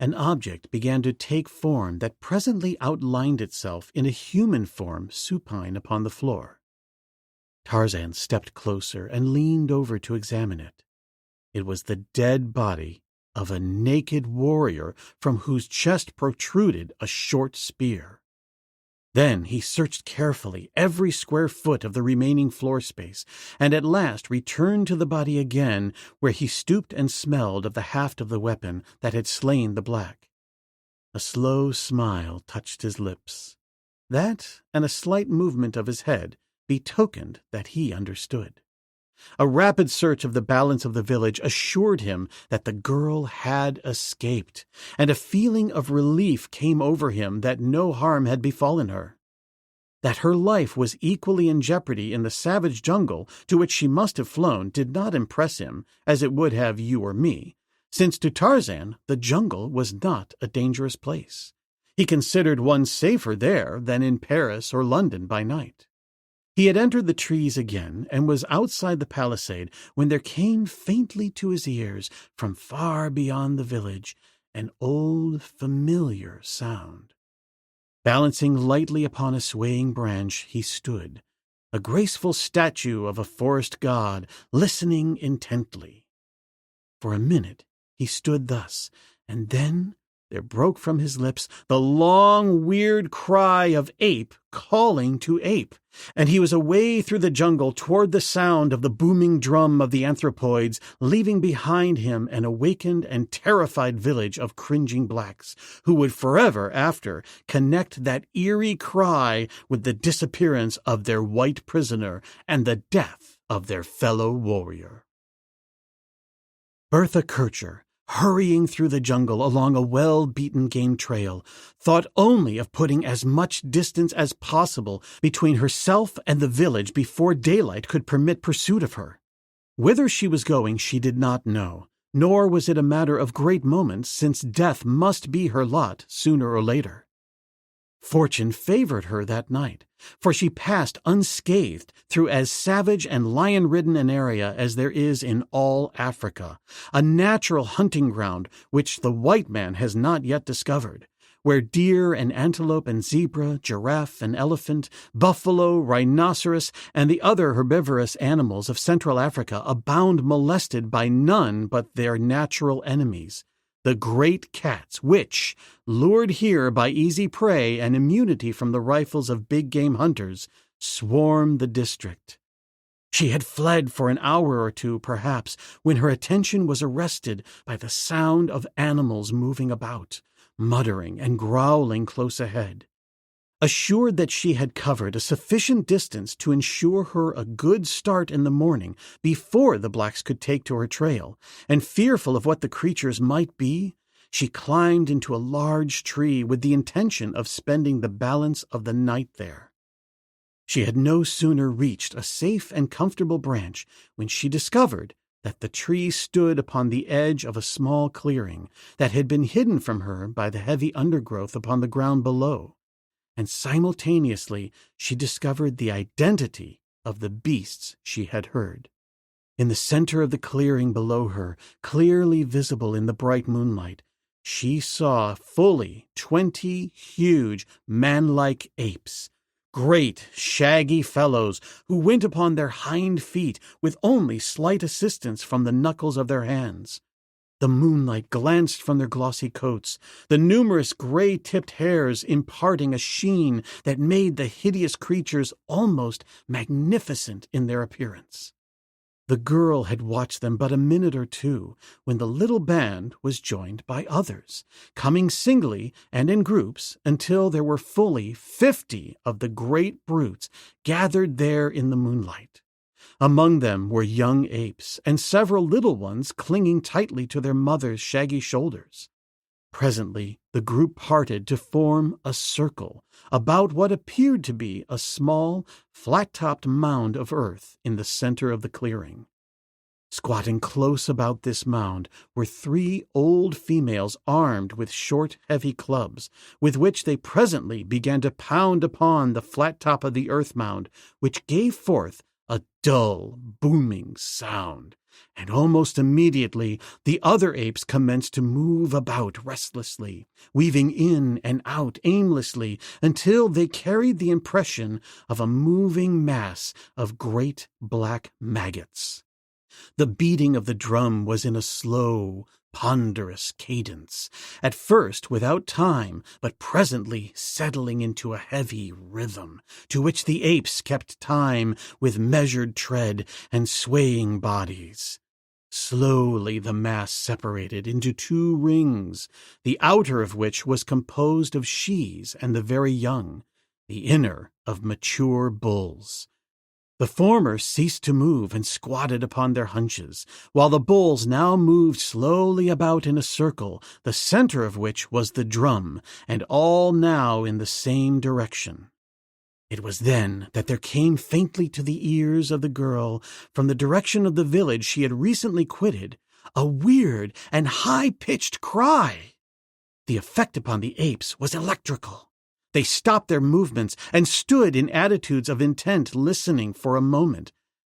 an object began to take form that presently outlined itself in a human form supine upon the floor. Tarzan stepped closer and leaned over to examine it. It was the dead body of a naked warrior from whose chest protruded a short spear. Then he searched carefully every square foot of the remaining floor space, and at last returned to the body again, where he stooped and smelled of the haft of the weapon that had slain the black. A slow smile touched his lips. That, and a slight movement of his head, betokened that he understood. A rapid search of the balance of the village assured him that the girl had escaped, and a feeling of relief came over him that no harm had befallen her. That her life was equally in jeopardy in the savage jungle to which she must have flown did not impress him as it would have you or me, since to Tarzan the jungle was not a dangerous place. He considered one safer there than in Paris or London by night. He had entered the trees again and was outside the palisade when there came faintly to his ears, from far beyond the village, an old familiar sound. Balancing lightly upon a swaying branch, he stood, a graceful statue of a forest god, listening intently. For a minute he stood thus, and then, there broke from his lips the long, weird cry of ape calling to ape, and he was away through the jungle toward the sound of the booming drum of the anthropoids, leaving behind him an awakened and terrified village of cringing blacks, who would forever after connect that eerie cry with the disappearance of their white prisoner and the death of their fellow warrior. Bertha Kircher, hurrying through the jungle along a well-beaten game trail, thought only of putting as much distance as possible between herself and the village before daylight could permit pursuit of her. Whither she was going she did not know, nor was it a matter of great moment, since death must be her lot sooner or later. Fortune favored her that night, for she passed unscathed through as savage and lion-ridden an area as there is in all Africa, a natural hunting ground which the white man has not yet discovered, where deer and antelope and zebra, giraffe and elephant, buffalo, rhinoceros, and the other herbivorous animals of Central Africa abound, molested by none but their natural enemies, the great cats, which, lured here by easy prey and immunity from the rifles of big game hunters, swarm the district. She had fled for an hour or two, perhaps, when her attention was arrested by the sound of animals moving about, muttering and growling close ahead. Assured that she had covered a sufficient distance to ensure her a good start in the morning before the blacks could take to her trail, and fearful of what the creatures might be, she climbed into a large tree with the intention of spending the balance of the night there. She had no sooner reached a safe and comfortable branch when she discovered that the tree stood upon the edge of a small clearing that had been hidden from her by the heavy undergrowth upon the ground below, and simultaneously she discovered the identity of the beasts she had heard. In the center of the clearing below her, clearly visible in the bright moonlight, she saw fully 20 huge, man-like apes, great, shaggy fellows who went upon their hind feet with only slight assistance from the knuckles of their hands. The moonlight glanced from their glossy coats, the numerous gray-tipped hairs imparting a sheen that made the hideous creatures almost magnificent in their appearance. The girl had watched them but a minute or two when the little band was joined by others, coming singly and in groups until there were fully 50 of the great brutes gathered there in the moonlight. Among them were young apes, and several little ones clinging tightly to their mother's shaggy shoulders. Presently the group parted to form a circle about what appeared to be a small, flat-topped mound of earth in the center of the clearing. Squatting close about this mound were 3 old females armed with short, heavy clubs, with which they presently began to pound upon the flat top of the earth mound, which gave forth a dull, booming sound, and almost immediately the other apes commenced to move about restlessly, weaving in and out aimlessly until they carried the impression of a moving mass of great black maggots. The beating of the drum was in a slow, ponderous cadence, at first without time, but presently settling into a heavy rhythm, to which the apes kept time with measured tread and swaying bodies. Slowly the mass separated into 2 rings, the outer of which was composed of shes and the very young, the inner of mature bulls. The former ceased to move and squatted upon their haunches, while the bulls now moved slowly about in a circle, the center of which was the drum, and all now in the same direction. It was then that there came faintly to the ears of the girl, from the direction of the village she had recently quitted, a weird and high-pitched cry. The effect upon the apes was electrical. They stopped their movements and stood in attitudes of intent, listening for a moment.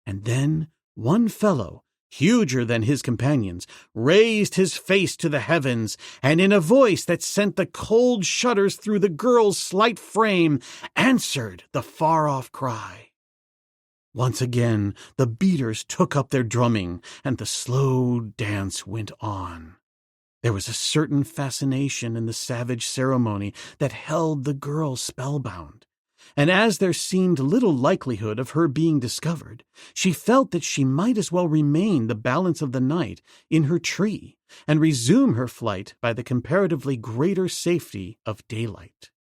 And then one fellow, huger than his companions, raised his face to the heavens, and in a voice that sent the cold shudders through the girl's slight frame, answered the far-off cry. Once again the beaters took up their drumming, and the slow dance went on. There was a certain fascination in the savage ceremony that held the girl spellbound, and as there seemed little likelihood of her being discovered, she felt that she might as well remain the balance of the night in her tree and resume her flight by the comparatively greater safety of daylight.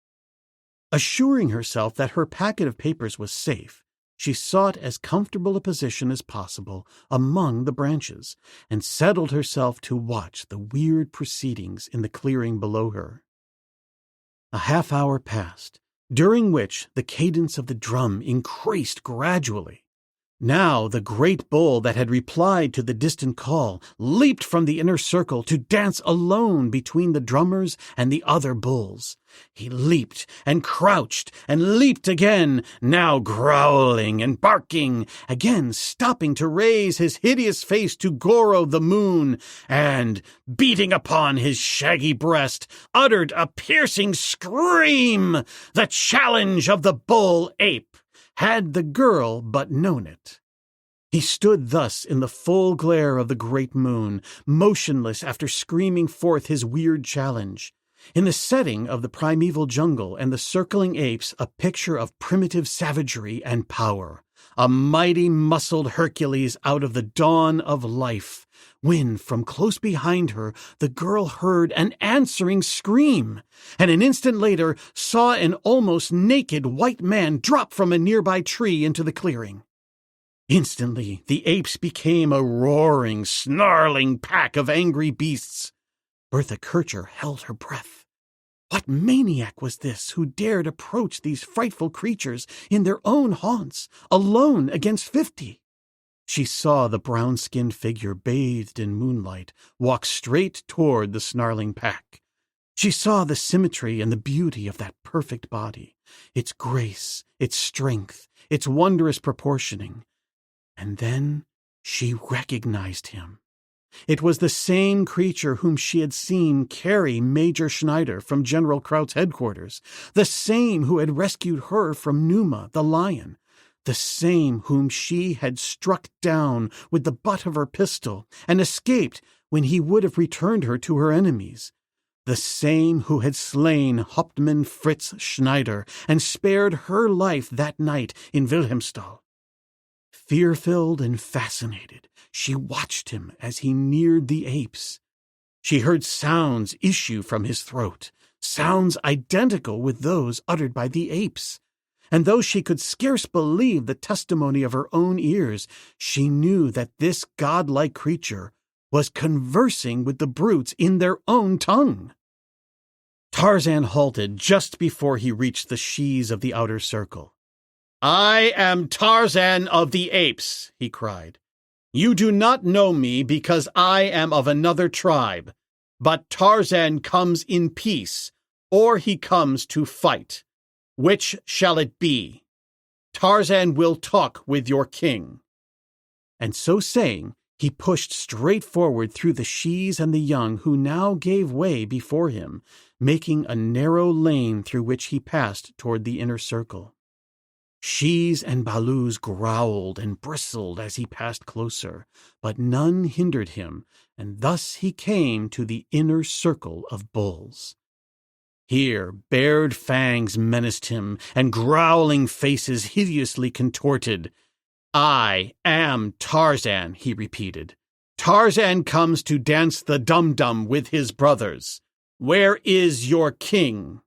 Assuring herself that her packet of papers was safe, she sought as comfortable a position as possible among the branches and settled herself to watch the weird proceedings in the clearing below her. A half-hour passed, during which the cadence of the drum increased gradually. Now the great bull that had replied to the distant call leaped from the inner circle to dance alone between the drummers and the other bulls. He leaped and crouched and leaped again, now growling and barking, again stopping to raise his hideous face to Goro the moon, and, beating upon his shaggy breast, uttered a piercing scream, the challenge of the bull ape, had the girl but known it. He stood thus in the full glare of the great moon, motionless after screaming forth his weird challenge. In the setting of the primeval jungle and the circling apes, a picture of primitive savagery and power. A mighty muscled Hercules out of the dawn of life, when from close behind her the girl heard an answering scream, and an instant later saw an almost naked white man drop from a nearby tree into the clearing. Instantly the apes became a roaring, snarling pack of angry beasts. Bertha Kircher held her breath. What maniac was this who dared approach these frightful creatures in their own haunts, alone against 50? She saw the brown-skinned figure bathed in moonlight walk straight toward the snarling pack. She saw the symmetry and the beauty of that perfect body, its grace, its strength, its wondrous proportioning. And then she recognized him. It was the same creature whom she had seen carry Major Schneider from General Kraut's headquarters, the same who had rescued her from Numa, the lion, the same whom she had struck down with the butt of her pistol and escaped when he would have returned her to her enemies, the same who had slain Hauptmann Fritz Schneider and spared her life that night in Wilhelmsthal. Fear-filled and fascinated, she watched him as he neared the apes. She heard sounds issue from his throat, sounds identical with those uttered by the apes. And though she could scarce believe the testimony of her own ears, she knew that this godlike creature was conversing with the brutes in their own tongue. Tarzan halted just before he reached the sheaves of the outer circle. "I am Tarzan of the Apes," he cried. "You do not know me because I am of another tribe, but Tarzan comes in peace, or he comes to fight. Which shall it be? Tarzan will talk with your king." And so saying, he pushed straight forward through the sheaves and the young, who now gave way before him, making a narrow lane through which he passed toward the inner circle. Sheaves and balus growled and bristled as he passed closer, but none hindered him, and thus he came to the inner circle of bulls. Here bared fangs menaced him, and growling faces hideously contorted. "I am Tarzan," he repeated. "Tarzan comes to dance the dum-dum with his brothers. Where is your king?"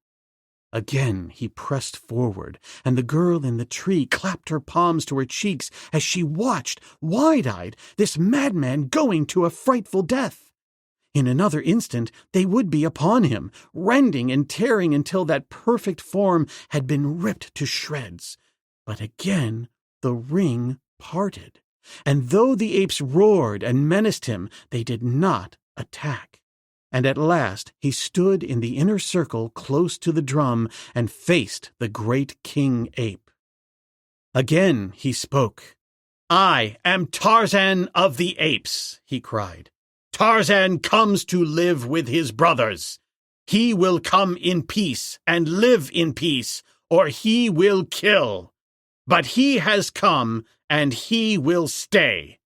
Again he pressed forward, and the girl in the tree clapped her palms to her cheeks as she watched, wide-eyed, this madman going to a frightful death. In another instant they would be upon him, rending and tearing until that perfect form had been ripped to shreds. But again the ring parted, and though the apes roared and menaced him, they did not attack. And at last he stood in the inner circle close to the drum and faced the great king ape. Again he spoke. "I am Tarzan of the Apes," he cried. "Tarzan comes to live with his brothers. He will come in peace and live in peace, or he will kill. But he has come, and he will stay.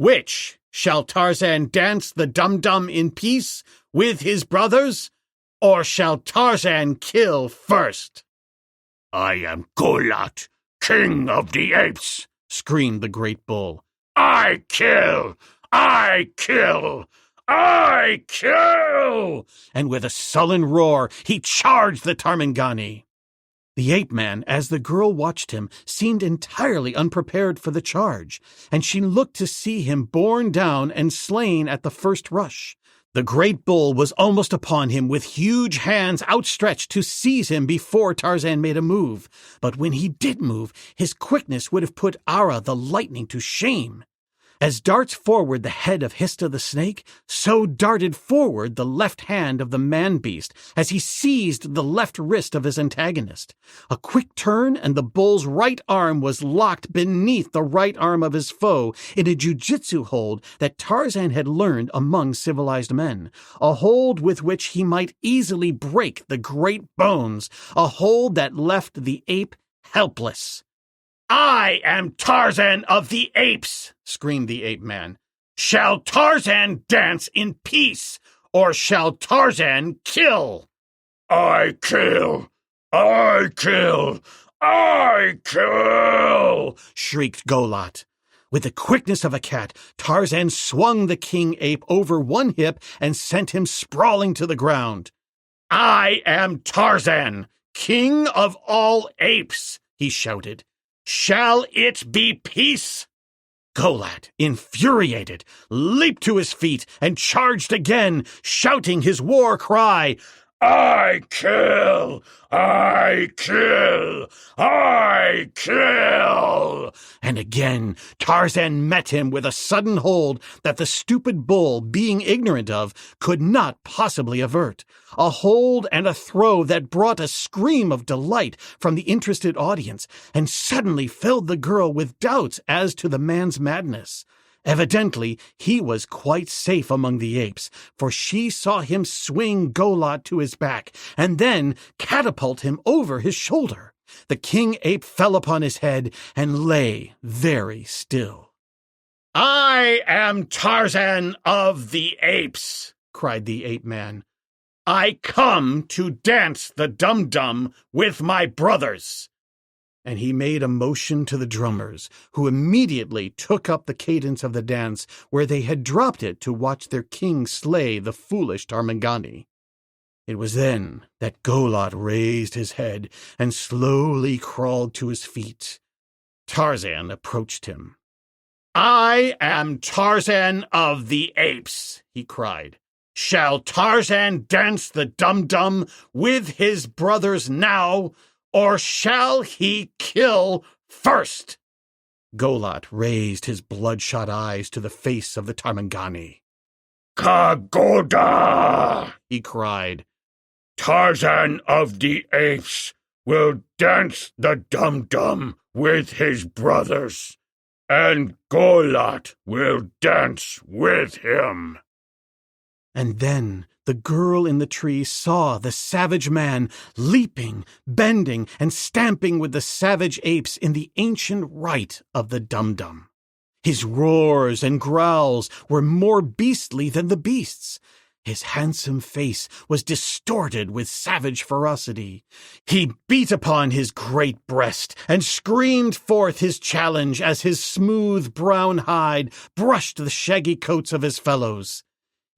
Which, shall Tarzan dance the dum-dum in peace with his brothers, or shall Tarzan kill first?" "I am Golat, king of the apes," screamed the great bull. "I kill! I kill! I kill!" And with a sullen roar, he charged the Tarmangani. The ape-man, as the girl watched him, seemed entirely unprepared for the charge, and she looked to see him borne down and slain at the first rush. The great bull was almost upon him with huge hands outstretched to seize him before Tarzan made a move. But when he did move, his quickness would have put Ara the lightning to shame. As darts forward the head of Hista the snake, so darted forward the left hand of the man-beast as he seized the left wrist of his antagonist. A quick turn, and the bull's right arm was locked beneath the right arm of his foe in a jujitsu hold that Tarzan had learned among civilized men, a hold with which he might easily break the great bones, a hold that left the ape helpless. "I am Tarzan of the apes," screamed the ape-man. "Shall Tarzan dance in peace, or shall Tarzan kill?" "I kill! I kill! I kill!" shrieked Golat. With the quickness of a cat, Tarzan swung the king ape over one hip and sent him sprawling to the ground. "I am Tarzan, king of all apes," he shouted. "Shall it be peace?" Golat, infuriated, leaped to his feet and charged again, shouting his war cry, "I kill! I kill! I kill!" And again Tarzan met him with a sudden hold that the stupid bull, being ignorant of, could not possibly avert. A hold and a throw that brought a scream of delight from the interested audience and suddenly filled the girl with doubts as to the man's madness. Evidently, he was quite safe among the apes, for she saw him swing Golat to his back and then catapult him over his shoulder. The king ape fell upon his head and lay very still. "I am Tarzan of the apes," cried the ape-man. "I come to dance the dum-dum with my brothers." And he made a motion to the drummers, who immediately took up the cadence of the dance where they had dropped it to watch their king slay the foolish Tarmangani. It was then that Golat raised his head and slowly crawled to his feet. Tarzan approached him. "I am Tarzan of the apes," he cried. "Shall Tarzan dance the dum-dum with his brothers now, or shall he kill first?" Golat raised his bloodshot eyes to the face of the Tarmangani. "Kagoda!" he cried. "Tarzan of the apes will dance the dum-dum with his brothers, and Golat will dance with him." And then the girl in the tree saw the savage man leaping, bending, and stamping with the savage apes in the ancient rite of the dum-dum. His roars and growls were more beastly than the beasts. His handsome face was distorted with savage ferocity. He beat upon his great breast and screamed forth his challenge as his smooth brown hide brushed the shaggy coats of his fellows.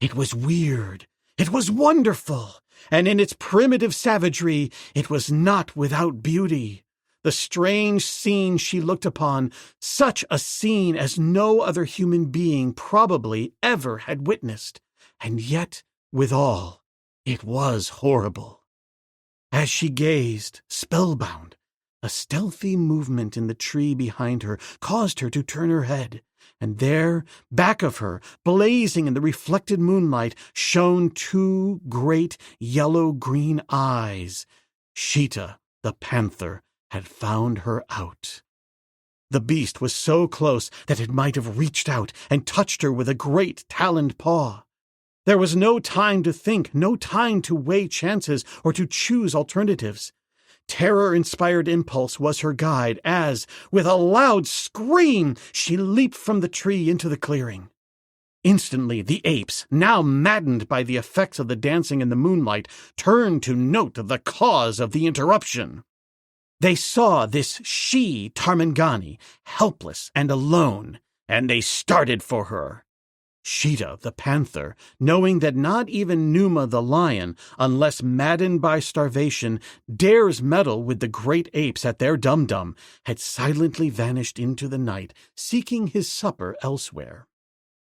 It was weird. It was wonderful, and in its primitive savagery, it was not without beauty. The strange scene she looked upon, such a scene as no other human being probably ever had witnessed, and yet, withal, it was horrible. As she gazed, spellbound, a stealthy movement in the tree behind her caused her to turn her head. And there, back of her, blazing in the reflected moonlight, shone two great yellow-green eyes. Sheeta, the panther, had found her out. The beast was so close that it might have reached out and touched her with a great taloned paw. There was no time to think, no time to weigh chances or to choose alternatives. Terror-inspired impulse was her guide as, with a loud scream, she leaped from the tree into the clearing. Instantly, the apes, now maddened by the effects of the dancing in the moonlight, turned to note the cause of the interruption. They saw this she-Tarmangani, helpless and alone, and they started for her. Sheeta, the panther, knowing that not even Numa, the lion, unless maddened by starvation, dares meddle with the great apes at their dum-dum, had silently vanished into the night, seeking his supper elsewhere.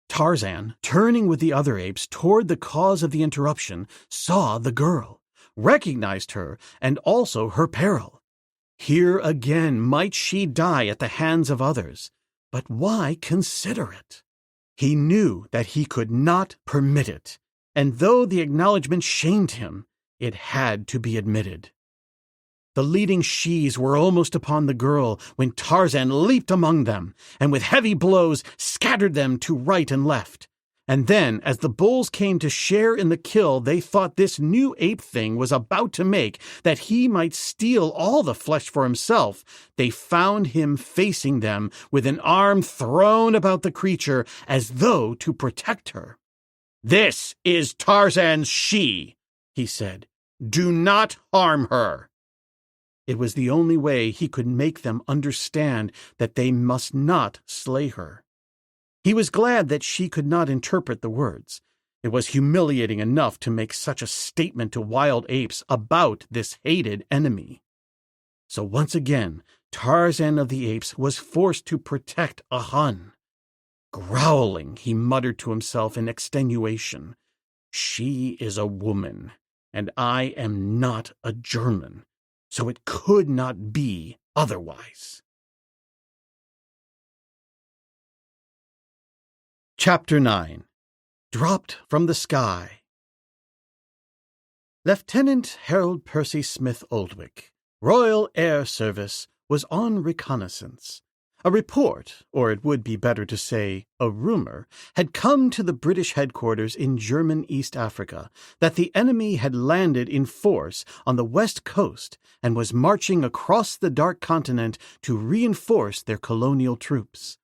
Tarzan, turning with the other apes toward the cause of the interruption, saw the girl, recognized her, and also her peril. Here again might she die at the hands of others, but why consider it? He knew that he could not permit it, and though the acknowledgment shamed him, it had to be admitted. The leading shes were almost upon the girl when Tarzan leaped among them, and with heavy blows scattered them to right and left. And then, as the bulls came to share in the kill they thought this new ape thing was about to make, that he might steal all the flesh for himself, they found him facing them with an arm thrown about the creature as though to protect her. "This is Tarzan's she," he said. "Do not harm her." It was the only way he could make them understand that they must not slay her. He was glad that she could not interpret the words. It was humiliating enough to make such a statement to wild apes about this hated enemy. So once again, Tarzan of the Apes was forced to protect a Hun. Growling, he muttered to himself in extenuation, "She is a woman, and I am not a German, so it could not be otherwise." Chapter 9. Dropped from the Sky. Lieutenant Harold Percy Smith Oldwick, Royal Air Service, was on reconnaissance. A report, or it would be better to say a rumor, had come to the British headquarters in German East Africa that the enemy had landed in force on the west coast and was marching across the Dark Continent to reinforce their colonial troops.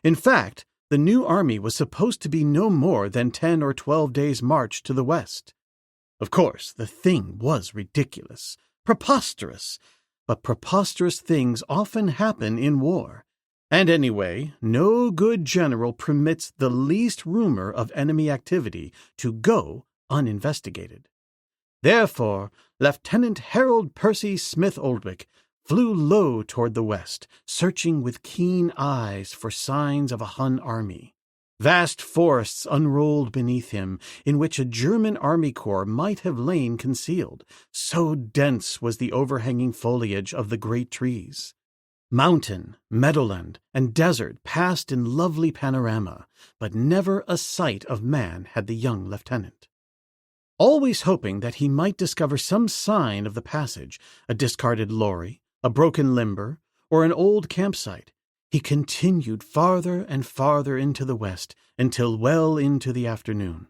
In fact, the new army was supposed to be no more than 10 or 12 days' march to the west. Of course, the thing was ridiculous, preposterous, but preposterous things often happen in war. And anyway, no good general permits the least rumor of enemy activity to go uninvestigated. Therefore, Lieutenant Harold Percy Smith Oldwick flew low toward the west, searching with keen eyes for signs of a Hun army. Vast forests unrolled beneath him, in which a German army corps might have lain concealed, so dense was the overhanging foliage of the great trees. Mountain, meadowland, and desert passed in lovely panorama, but never a sight of man had the young lieutenant. Always hoping that he might discover some sign of the passage, a discarded lorry, a broken limber, or an old campsite, he continued farther and farther into the west until well into the afternoon.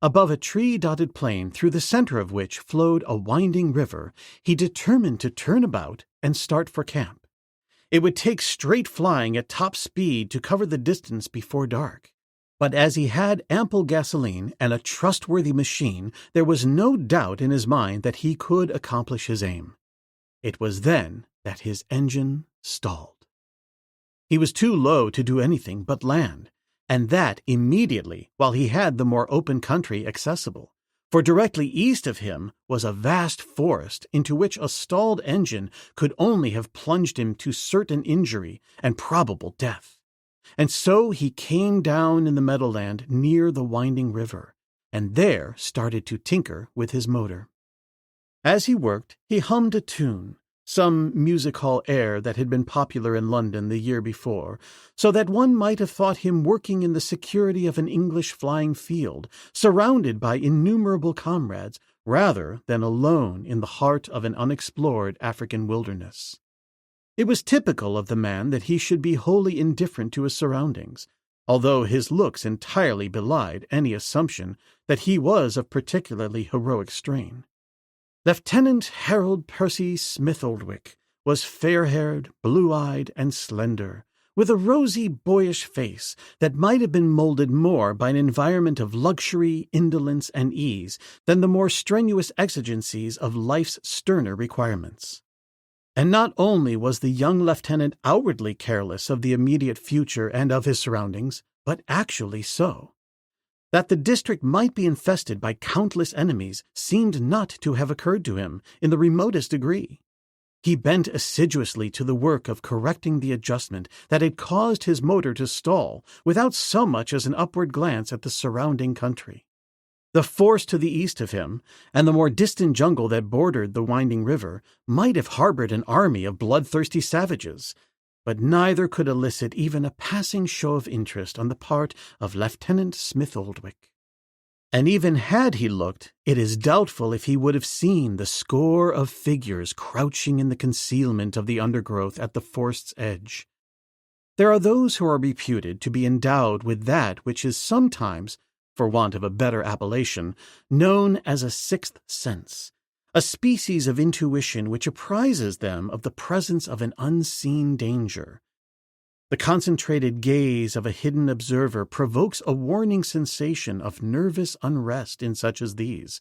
Above a tree-dotted plain through the center of which flowed a winding river, he determined to turn about and start for camp. It would take straight flying at top speed to cover the distance before dark. But as he had ample gasoline and a trustworthy machine, there was no doubt in his mind that he could accomplish his aim. It was then that his engine stalled. He was too low to do anything but land, and that immediately while he had the more open country accessible, for directly east of him was a vast forest into which a stalled engine could only have plunged him to certain injury and probable death. And so he came down in the meadowland near the winding river, and there started to tinker with his motor. As he worked, he hummed a tune, some music hall air that had been popular in London the year before, so that one might have thought him working in the security of an English flying field, surrounded by innumerable comrades, rather than alone in the heart of an unexplored African wilderness. It was typical of the man that he should be wholly indifferent to his surroundings, although his looks entirely belied any assumption that he was of particularly heroic strain. Lieutenant Harold Percy Smith Oldwick was fair-haired, blue-eyed, and slender, with a rosy, boyish face that might have been molded more by an environment of luxury, indolence, and ease than the more strenuous exigencies of life's sterner requirements. And not only was the young lieutenant outwardly careless of the immediate future and of his surroundings, but actually so. That the district might be infested by countless enemies seemed not to have occurred to him in the remotest degree. He bent assiduously to the work of correcting the adjustment that had caused his motor to stall without so much as an upward glance at the surrounding country. The forest to the east of him, and the more distant jungle that bordered the winding river, might have harbored an army of bloodthirsty savages, but neither could elicit even a passing show of interest on the part of Lieutenant Smith Oldwick. And even had he looked, it is doubtful if he would have seen the score of figures crouching in the concealment of the undergrowth at the forest's edge. There are those who are reputed to be endowed with that which is sometimes, for want of a better appellation, known as a sixth sense, a species of intuition which apprises them of the presence of an unseen danger. The concentrated gaze of a hidden observer provokes a warning sensation of nervous unrest in such as these.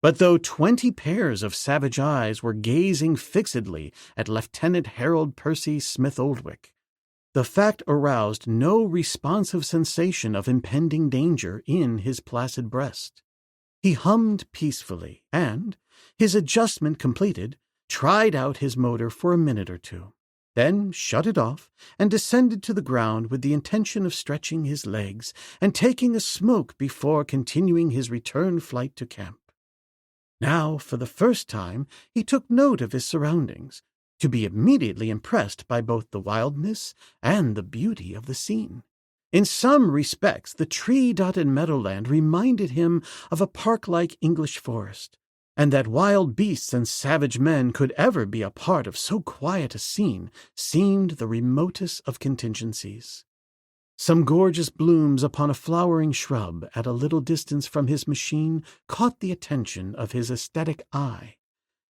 But though 20 pairs of savage eyes were gazing fixedly at Lieutenant Harold Percy Smith Oldwick, the fact aroused no responsive sensation of impending danger in his placid breast. He hummed peacefully and, his adjustment completed, tried out his motor for a minute or two, then shut it off and descended to the ground with the intention of stretching his legs and taking a smoke before continuing his return flight to camp. Now, for the first time, he took note of his surroundings, to be immediately impressed by both the wildness and the beauty of the scene. In some respects, the tree-dotted meadowland reminded him of a park-like English forest, and that wild beasts and savage men could ever be a part of so quiet a scene seemed the remotest of contingencies. Some gorgeous blooms upon a flowering shrub at a little distance from his machine caught the attention of his aesthetic eye,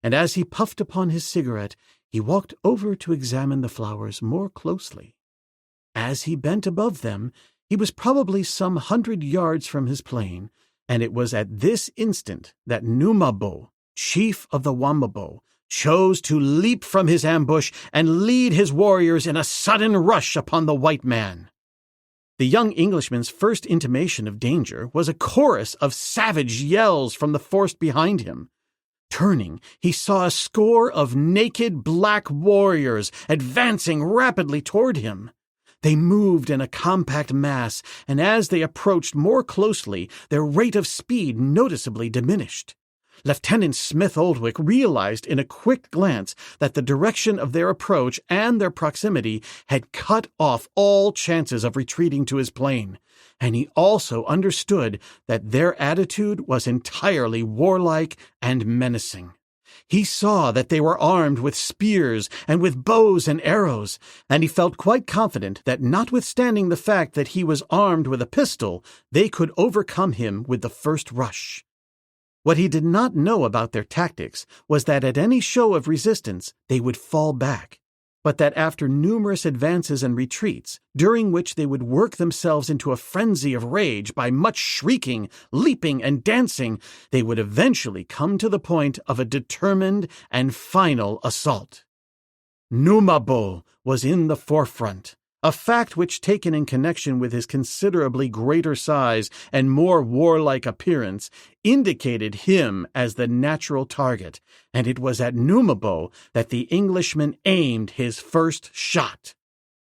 and as he puffed upon his cigarette, he walked over to examine the flowers more closely. As he bent above them, he was probably some 100 yards from his plane, and it was at this instant that Numabo, chief of the Wamabo, chose to leap from his ambush and lead his warriors in a sudden rush upon the white man. The young Englishman's first intimation of danger was a chorus of savage yells from the forest behind him. Turning, he saw a score of naked black warriors advancing rapidly toward him. They moved in a compact mass, and as they approached more closely, their rate of speed noticeably diminished. Lieutenant Smith Oldwick realized in a quick glance that the direction of their approach and their proximity had cut off all chances of retreating to his plane, and he also understood that their attitude was entirely warlike and menacing. He saw that they were armed with spears and with bows and arrows, and he felt quite confident that notwithstanding the fact that he was armed with a pistol, they could overcome him with the first rush. What he did not know about their tactics was that at any show of resistance they would fall back, but that after numerous advances and retreats, during which they would work themselves into a frenzy of rage by much shrieking, leaping, and dancing, they would eventually come to the point of a determined and final assault. Numabo was in the forefront, a fact which, taken in connection with his considerably greater size and more warlike appearance, indicated him as the natural target, and it was at Numabo that the Englishman aimed his first shot.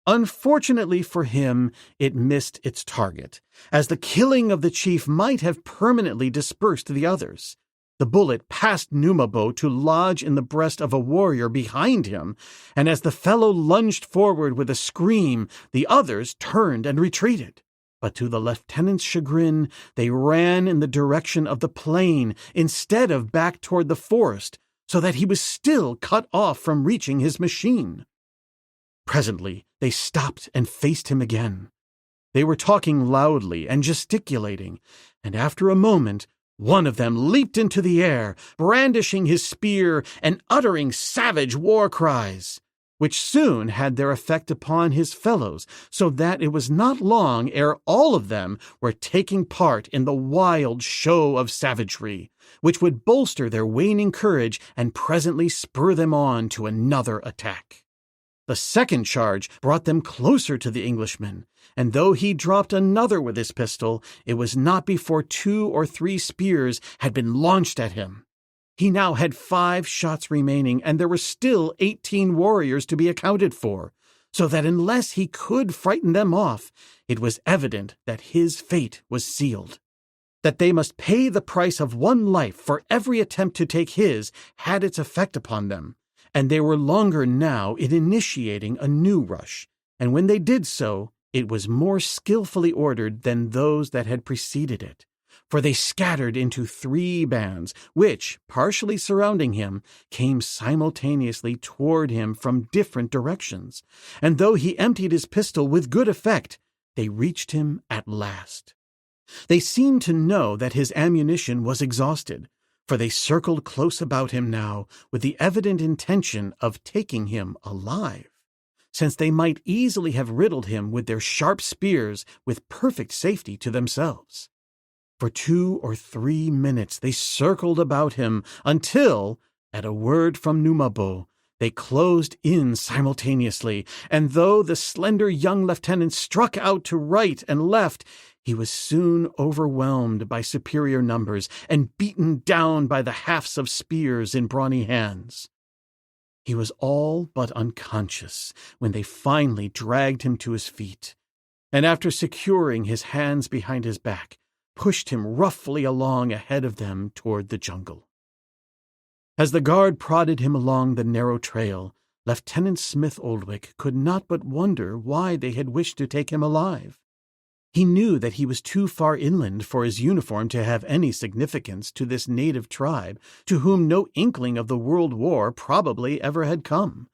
Unfortunately for him, it missed its target, as the killing of the chief might have permanently dispersed the others. The bullet passed Numabo to lodge in the breast of a warrior behind him, and as the fellow lunged forward with a scream, the others turned and retreated. But to the lieutenant's chagrin, they ran in the direction of the plain instead of back toward the forest, so that he was still cut off from reaching his machine. Presently, they stopped and faced him again. They were talking loudly and gesticulating, and after a moment, One of them leaped into the air, brandishing his spear and uttering savage war cries, which soon had their effect upon his fellows, so that it was not long ere all of them were taking part in the wild show of savagery, which would bolster their waning courage and presently spur them on to another attack. The second charge brought them closer to the Englishman, and though he dropped another with his pistol, it was not before 2 or 3 spears had been launched at him. He now had 5 shots remaining, and there were still 18 warriors to be accounted for, so that unless he could frighten them off, it was evident that his fate was sealed. That they must pay the price of 1 life for every attempt to take his had its effect upon them, and they were longer now in initiating a new rush, and when they did so, it was more skillfully ordered than those that had preceded it, for they scattered into 3 bands, which, partially surrounding him, came simultaneously toward him from different directions, and though he emptied his pistol with good effect, they reached him at last. They seemed to know that his ammunition was exhausted, for they circled close about him now with the evident intention of taking him alive, since they might easily have riddled him with their sharp spears with perfect safety to themselves. For 2 or 3 minutes they circled about him until, at a word from Numabo, they closed in simultaneously, and though the slender young lieutenant struck out to right and left, he was soon overwhelmed by superior numbers and beaten down by the hafts of spears in brawny hands. He was all but unconscious when they finally dragged him to his feet, and after securing his hands behind his back, pushed him roughly along ahead of them toward the jungle. As the guard prodded him along the narrow trail, Lieutenant Smith-Oldwick could not but wonder why they had wished to take him alive. He knew that he was too far inland for his uniform to have any significance to this native tribe, to whom no inkling of the World War probably ever had come,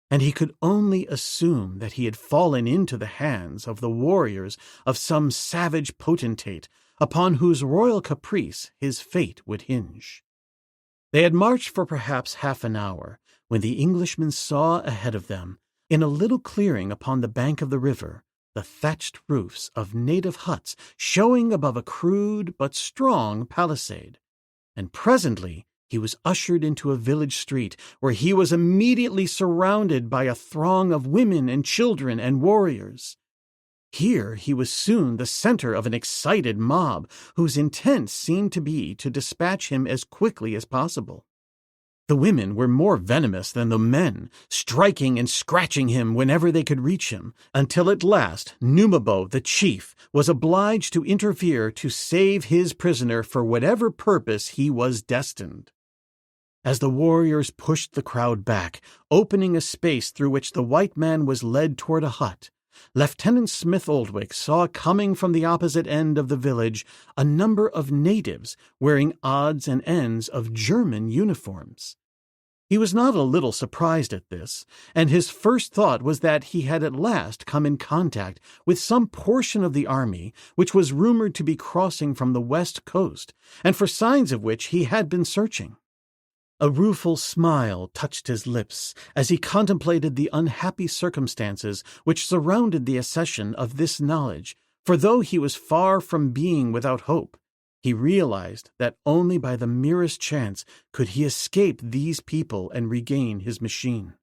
and he could only assume that he had fallen into the hands of the warriors of some savage potentate upon whose royal caprice his fate would hinge. They had marched for perhaps half an hour, when the Englishmen saw ahead of them, in a little clearing upon the bank of the river, the thatched roofs of native huts showing above a crude but strong palisade, and presently he was ushered into a village street where he was immediately surrounded by a throng of women and children and warriors. Here he was soon the center of an excited mob whose intent seemed to be to dispatch him as quickly as possible. The women were more venomous than the men, striking and scratching him whenever they could reach him, until at last Numabo, the chief, was obliged to interfere to save his prisoner for whatever purpose he was destined. As the warriors pushed the crowd back, opening a space through which the white man was led toward a hut, Lieutenant Smith-Oldwick saw coming from the opposite end of the village a number of natives wearing odds and ends of German uniforms. He was not a little surprised at this, and his first thought was that he had at last come in contact with some portion of the army which was rumored to be crossing from the west coast, and for signs of which he had been searching. A rueful smile touched his lips as he contemplated the unhappy circumstances which surrounded the accession of this knowledge, for though he was far from being without hope, he realized that only by the merest chance could he escape these people and regain his machine.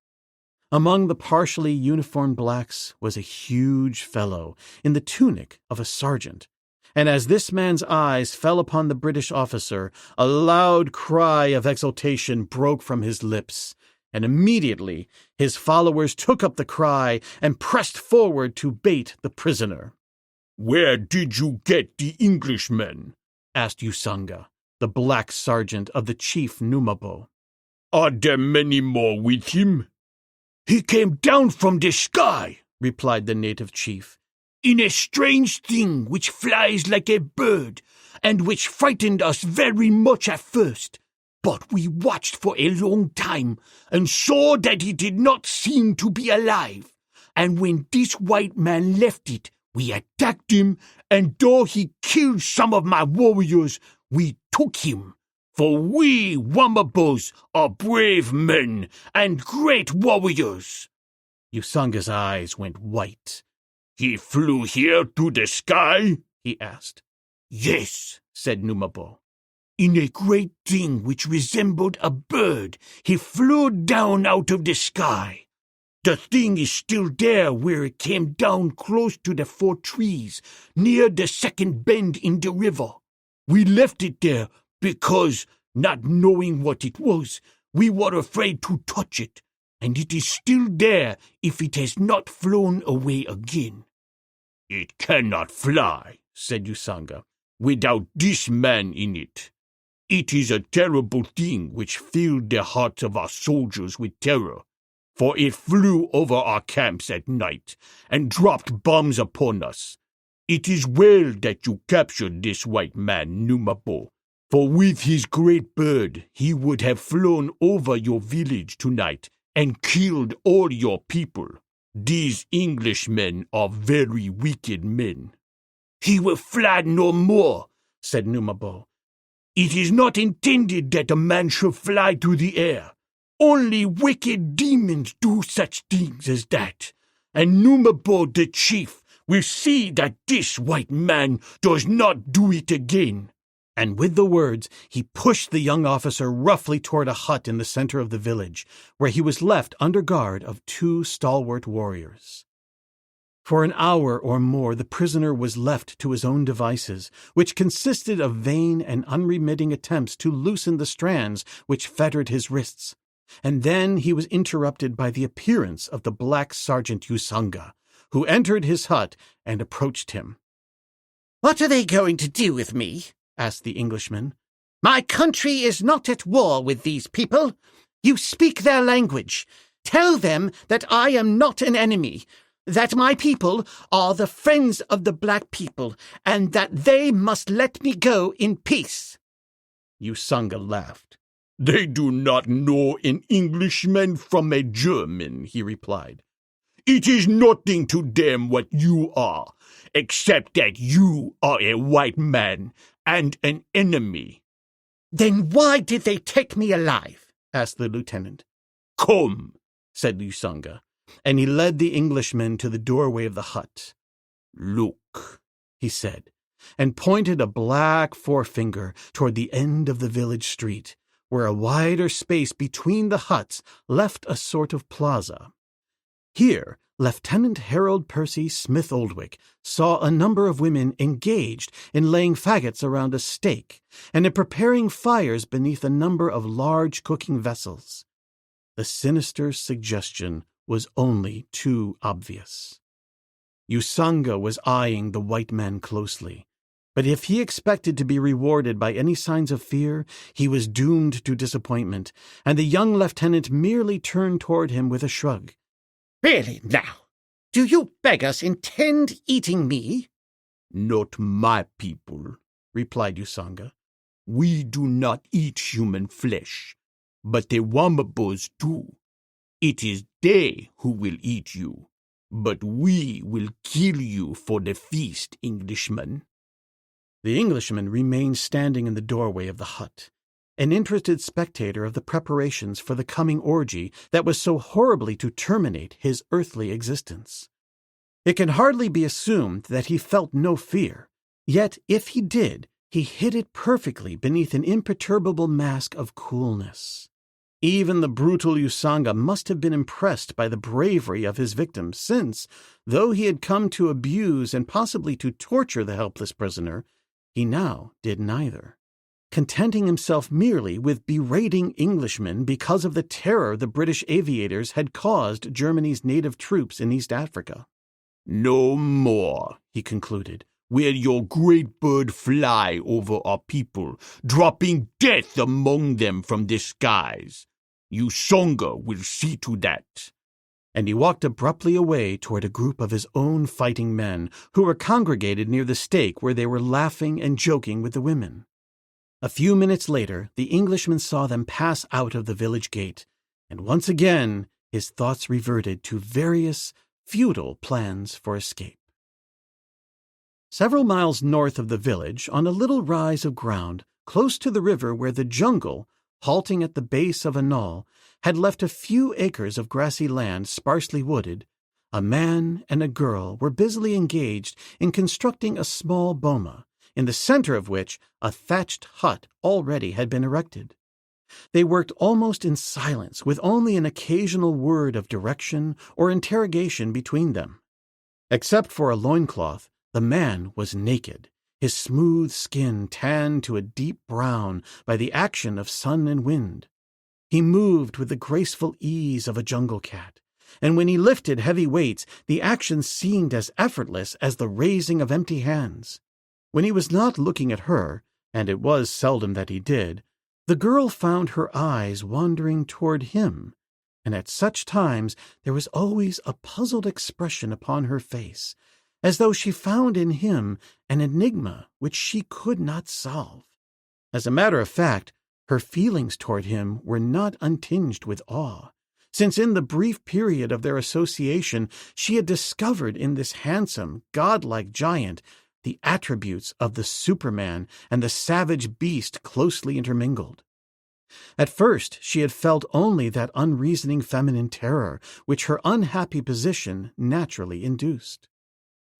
Among the partially uniformed blacks was a huge fellow in the tunic of a sergeant, and as this man's eyes fell upon the British officer, a loud cry of exultation broke from his lips, and immediately his followers took up the cry and pressed forward to bait the prisoner. "Where did you get the Englishmen?" asked Xuja, the black sergeant of the chief Numabo. "Are there many more with him?" "He came down from the sky," replied the native chief, "in a strange thing which flies like a bird, and which frightened us very much at first. But we watched for a long time, and saw that he did not seem to be alive. And when this white man left it, we attacked him, and though he killed some of my warriors, we took him. For we Wamabos are brave men and great warriors. Usanga's eyes went white. He flew here to the sky? He asked. Yes, said Numabo. In a great thing which resembled a bird, he flew down out of the sky. The thing is still there where it came down close to the 4 trees, near the second bend in the river. We left it there because, not knowing what it was, we were afraid to touch it, and it is still there if it has not flown away again. It cannot fly, said Usanga, without this man in it. It is a terrible thing which filled the hearts of our soldiers with terror, for it flew over our camps at night and dropped bombs upon us. It is well that you captured this white man, Numabo, for with his great bird he would have flown over your village tonight and killed all your people. These Englishmen are very wicked men. He will fly no more, said Numabo. It is not intended that a man should fly through the air. Only wicked demons do such things as that, and Numabo the chief will see that this white man does not do it again. And with the words, he pushed the young officer roughly toward a hut in the center of the village, where he was left under guard of 2 stalwart warriors. For an hour or more the prisoner was left to his own devices, which consisted of vain and unremitting attempts to loosen the strands which fettered his wrists. And then he was interrupted by the appearance of the black Sergeant Usanga, who entered his hut and approached him. "What are they going to do with me?" asked the Englishman. "My country is not at war with these people. You speak their language. Tell them that I am not an enemy, that my people are the friends of the black people, and that they must let me go in peace." Usanga laughed. "They do not know an Englishman from a German," he replied. "It is nothing to them what you are, except that you are a white man and an enemy." "Then why did they take me alive?" asked the lieutenant. "Come," said Usanga, and he led the Englishman to the doorway of the hut. "Look," he said, and pointed a black forefinger toward the end of the village street, where a wider space between the huts left a sort of plaza. Here, Lieutenant Harold Percy Smith Oldwick saw a number of women engaged in laying faggots around a stake and in preparing fires beneath a number of large cooking vessels. The sinister suggestion was only too obvious. Usanga was eyeing the white man closely, but if he expected to be rewarded by any signs of fear, he was doomed to disappointment, and the young lieutenant merely turned toward him with a shrug. "Really now, do you beggars intend eating me?" "Not my people," replied Usanga. "We do not eat human flesh, but the Wambabos do. It is they who will eat you, but we will kill you for the feast, Englishman." The Englishman remained standing in the doorway of the hut, an interested spectator of the preparations for the coming orgy that was so horribly to terminate his earthly existence. It can hardly be assumed that he felt no fear, yet if he did, he hid it perfectly beneath an imperturbable mask of coolness. Even the brutal Usanga must have been impressed by the bravery of his victim, since, though he had come to abuse and possibly to torture the helpless prisoner, he now did neither, contenting himself merely with berating Englishmen because of the terror the British aviators had caused Germany's native troops in East Africa. "No more," he concluded, "will your great bird fly over our people, dropping death among them from the skies. Usanga will see to that." And he walked abruptly away toward a group of his own fighting men who were congregated near the stake where they were laughing and joking with the women. A few minutes later, the Englishman saw them pass out of the village gate, and once again his thoughts reverted to various futile plans for escape. Several miles north of the village, on a little rise of ground, close to the river where the jungle, halting at the base of a knoll, had left a few acres of grassy land sparsely wooded, a man and a girl were busily engaged in constructing a small boma, in the center of which a thatched hut already had been erected. They worked almost in silence, with only an occasional word of direction or interrogation between them. Except for a loincloth, the man was naked, his smooth skin tanned to a deep brown by the action of sun and wind. He moved with the graceful ease of a jungle cat, and when he lifted heavy weights, the action seemed as effortless as the raising of empty hands. When he was not looking at her, and it was seldom that he did, the girl found her eyes wandering toward him, and at such times there was always a puzzled expression upon her face, as though she found in him an enigma which she could not solve. As a matter of fact, her feelings toward him were not untinged with awe, since in the brief period of their association she had discovered in this handsome, godlike giant the attributes of the Superman and the savage beast closely intermingled. At first she had felt only that unreasoning feminine terror which her unhappy position naturally induced.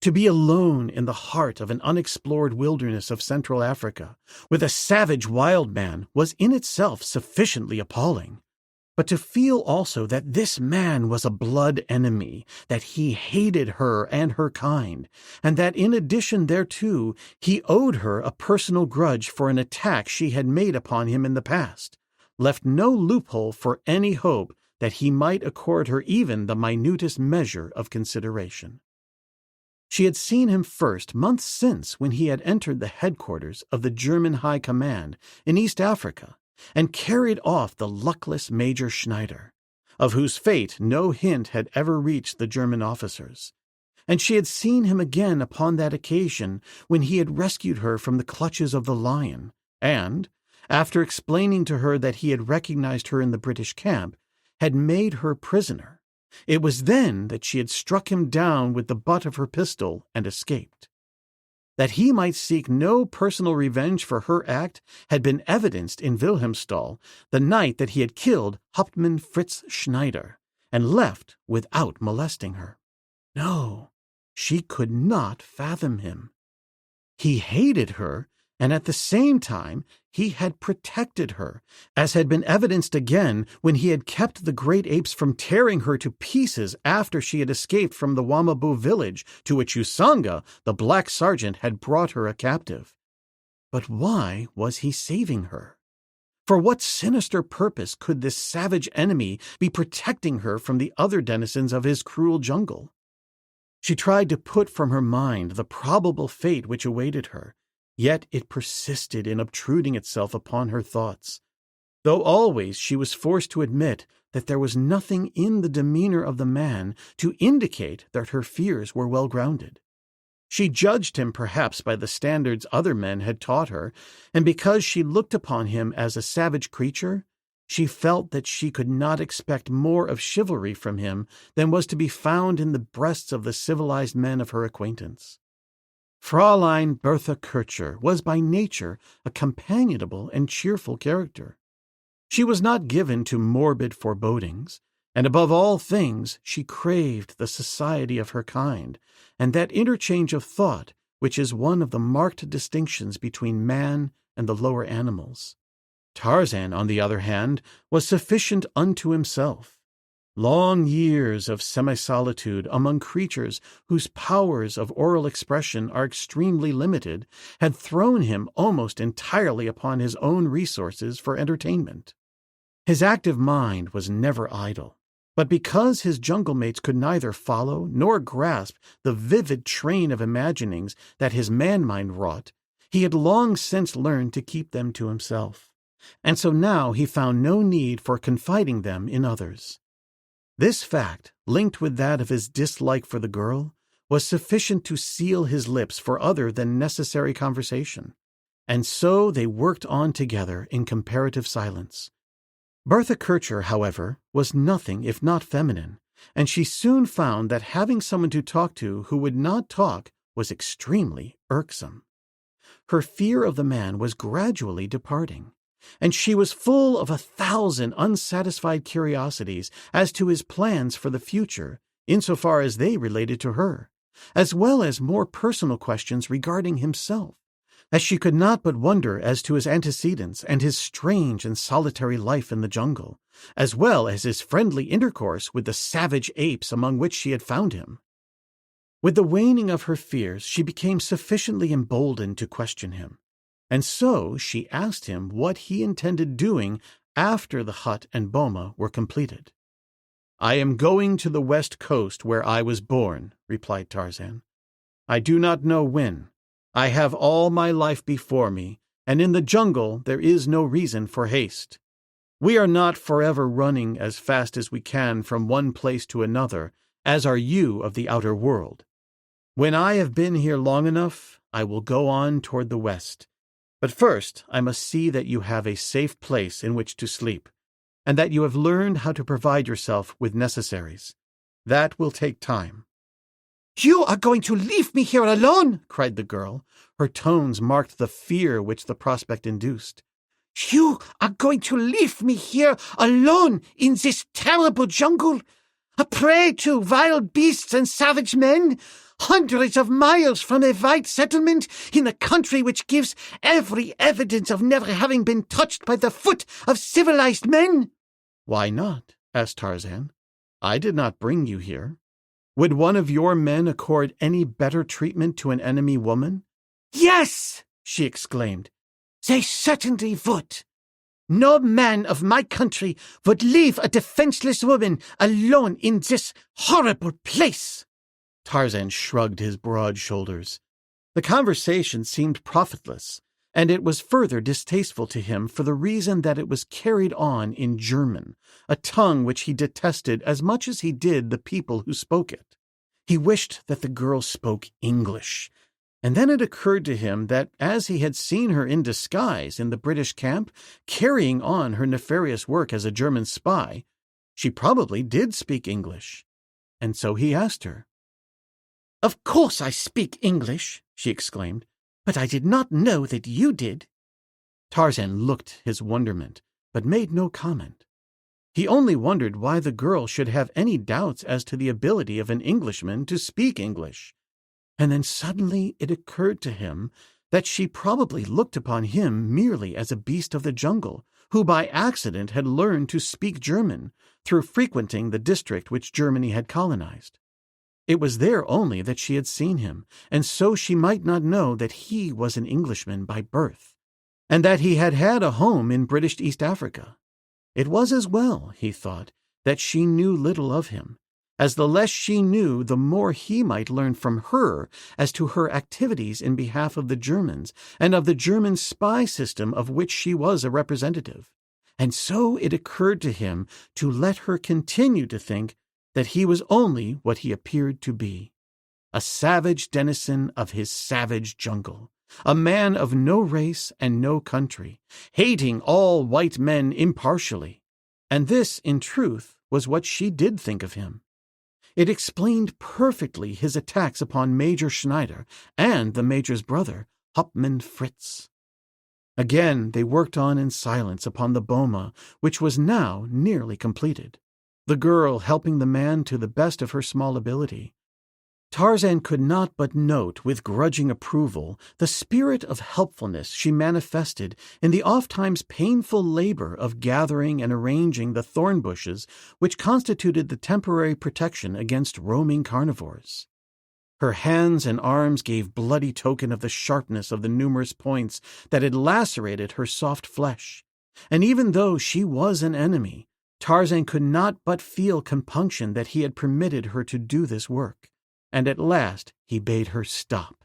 To be alone in the heart of an unexplored wilderness of Central Africa, with a savage wild man, was in itself sufficiently appalling. But to feel also that this man was a blood enemy, that he hated her and her kind, and that in addition thereto he owed her a personal grudge for an attack she had made upon him in the past, left no loophole for any hope that he might accord her even the minutest measure of consideration. She had seen him first months since when he had entered the headquarters of the German High Command in East Africa, and carried off the luckless Major Schneider, of whose fate no hint had ever reached the German officers. And she had seen him again upon that occasion when he had rescued her from the clutches of the lion, and, after explaining to her that he had recognized her in the British camp, had made her prisoner. It was then that she had struck him down with the butt of her pistol and escaped. That he might seek no personal revenge for her act had been evidenced in Wilhelmsthal the night that he had killed Hauptmann Fritz Schneider and left without molesting her. No, she could not fathom him. He hated her, and at the same time he had protected her, as had been evidenced again when he had kept the great apes from tearing her to pieces after she had escaped from the Wamabu village to which Usanga, the black sergeant, had brought her a captive. But why was he saving her? For what sinister purpose could this savage enemy be protecting her from the other denizens of his cruel jungle? She tried to put from her mind the probable fate which awaited her, yet it persisted in obtruding itself upon her thoughts, though always she was forced to admit that there was nothing in the demeanor of the man to indicate that her fears were well grounded. She judged him perhaps by the standards other men had taught her, and because she looked upon him as a savage creature, she felt that she could not expect more of chivalry from him than was to be found in the breasts of the civilized men of her acquaintance. Fräulein Bertha Kircher was by nature a companionable and cheerful character. She was not given to morbid forebodings, and above all things she craved the society of her kind, and that interchange of thought which is one of the marked distinctions between man and the lower animals. Tarzan, on the other hand, was sufficient unto himself. Long years of semi-solitude among creatures whose powers of oral expression are extremely limited had thrown him almost entirely upon his own resources for entertainment. His active mind was never idle, but because his jungle mates could neither follow nor grasp the vivid train of imaginings that his man-mind wrought, he had long since learned to keep them to himself, and so now he found no need for confiding them in others. This fact, linked with that of his dislike for the girl, was sufficient to seal his lips for other than necessary conversation, and so they worked on together in comparative silence. Bertha Kircher, however, was nothing if not feminine, and she soon found that having someone to talk to who would not talk was extremely irksome. her fear of the man was gradually departing, and she was full of 1,000 unsatisfied curiosities as to his plans for the future, insofar as they related to her, as well as more personal questions regarding himself, as she could not but wonder as to his antecedents and his strange and solitary life in the jungle, as well as his friendly intercourse with the savage apes among which she had found him. With the waning of her fears, she became sufficiently emboldened to question him, and so she asked him what he intended doing after the hut and boma were completed. "I am going to the west coast where I was born," replied Tarzan. "I do not know when. I have all my life before me, and in the jungle there is no reason for haste. We are not forever running as fast as we can from one place to another, as are you of the outer world. When I have been here long enough, I will go on toward the west. But first I must see that you have a safe place in which to sleep, and that you have learned how to provide yourself with necessaries. That will take time." "You are going to leave me here alone?" cried the girl. Her tones marked the fear which the prospect induced. "You are going to leave me here alone in this terrible jungle, a prey to wild beasts and savage men, hundreds of miles from a white settlement in a country which gives every evidence of never having been touched by the foot of civilized men?" "Why not?" asked Tarzan. "I did not bring you here. Would one of your men accord any better treatment to an enemy woman?" "Yes!" she exclaimed. "They certainly would. No man of my country would leave a defenseless woman alone in this horrible place." Tarzan shrugged his broad shoulders. The conversation seemed profitless, and it was further distasteful to him for the reason that it was carried on in German, a tongue which he detested as much as he did the people who spoke it. He wished that the girl spoke English, and then it occurred to him that as he had seen her in disguise in the British camp, carrying on her nefarious work as a German spy, she probably did speak English. And so he asked her. "Of course I speak English," she exclaimed, "but I did not know that you did." Tarzan looked his wonderment, but made no comment. He only wondered why the girl should have any doubts as to the ability of an Englishman to speak English. And then suddenly it occurred to him that she probably looked upon him merely as a beast of the jungle, who by accident had learned to speak German through frequenting the district which Germany had colonized. It was there only that she had seen him, and so she might not know that he was an Englishman by birth, and that he had had a home in British East Africa. It was as well, he thought, that she knew little of him, as the less she knew, the more he might learn from her as to her activities in behalf of the Germans and of the German spy system of which she was a representative. And so it occurred to him to let her continue to think that he was only what he appeared to be, a savage denizen of his savage jungle, a man of no race and no country, hating all white men impartially. And this, in truth, was what she did think of him. It explained perfectly his attacks upon Major Schneider and the Major's brother, Hauptmann Fritz. Again they worked on in silence upon the boma, which was now nearly completed, the girl helping the man to the best of her small ability. Tarzan could not but note with grudging approval the spirit of helpfulness she manifested in the ofttimes painful labor of gathering and arranging the thorn bushes which constituted the temporary protection against roaming carnivores. Her hands and arms gave bloody token of the sharpness of the numerous points that had lacerated her soft flesh, and even though she was an enemy, Tarzan could not but feel compunction that he had permitted her to do this work. And at last he bade her stop.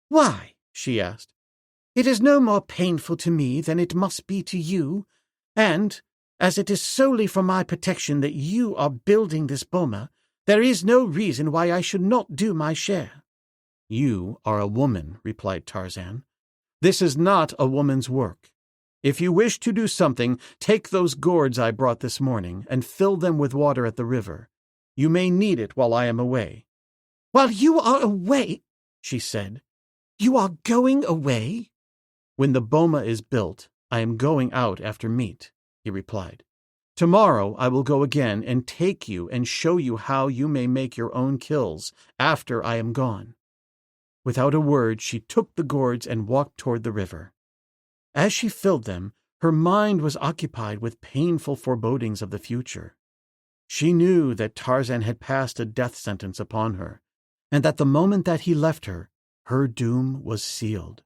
"Why?" she asked. "It is no more painful to me than it must be to you, and, as it is solely for my protection that you are building this boma, there is no reason why I should not do my share." "You are a woman," replied Tarzan. "This is not a woman's work. If you wish to do something, take those gourds I brought this morning and fill them with water at the river. You may need it while I am away." "While you are away," she said. "You are going away?" When the boma is built, I am going out after meat, he replied. Tomorrow I will go again and take you and show you how you may make your own kills after I am gone. Without a word, she took the gourds and walked toward the river. As she filled them, her mind was occupied with painful forebodings of the future. She knew that Tarzan had passed a death sentence upon her, and that the moment that he left her, her doom was sealed.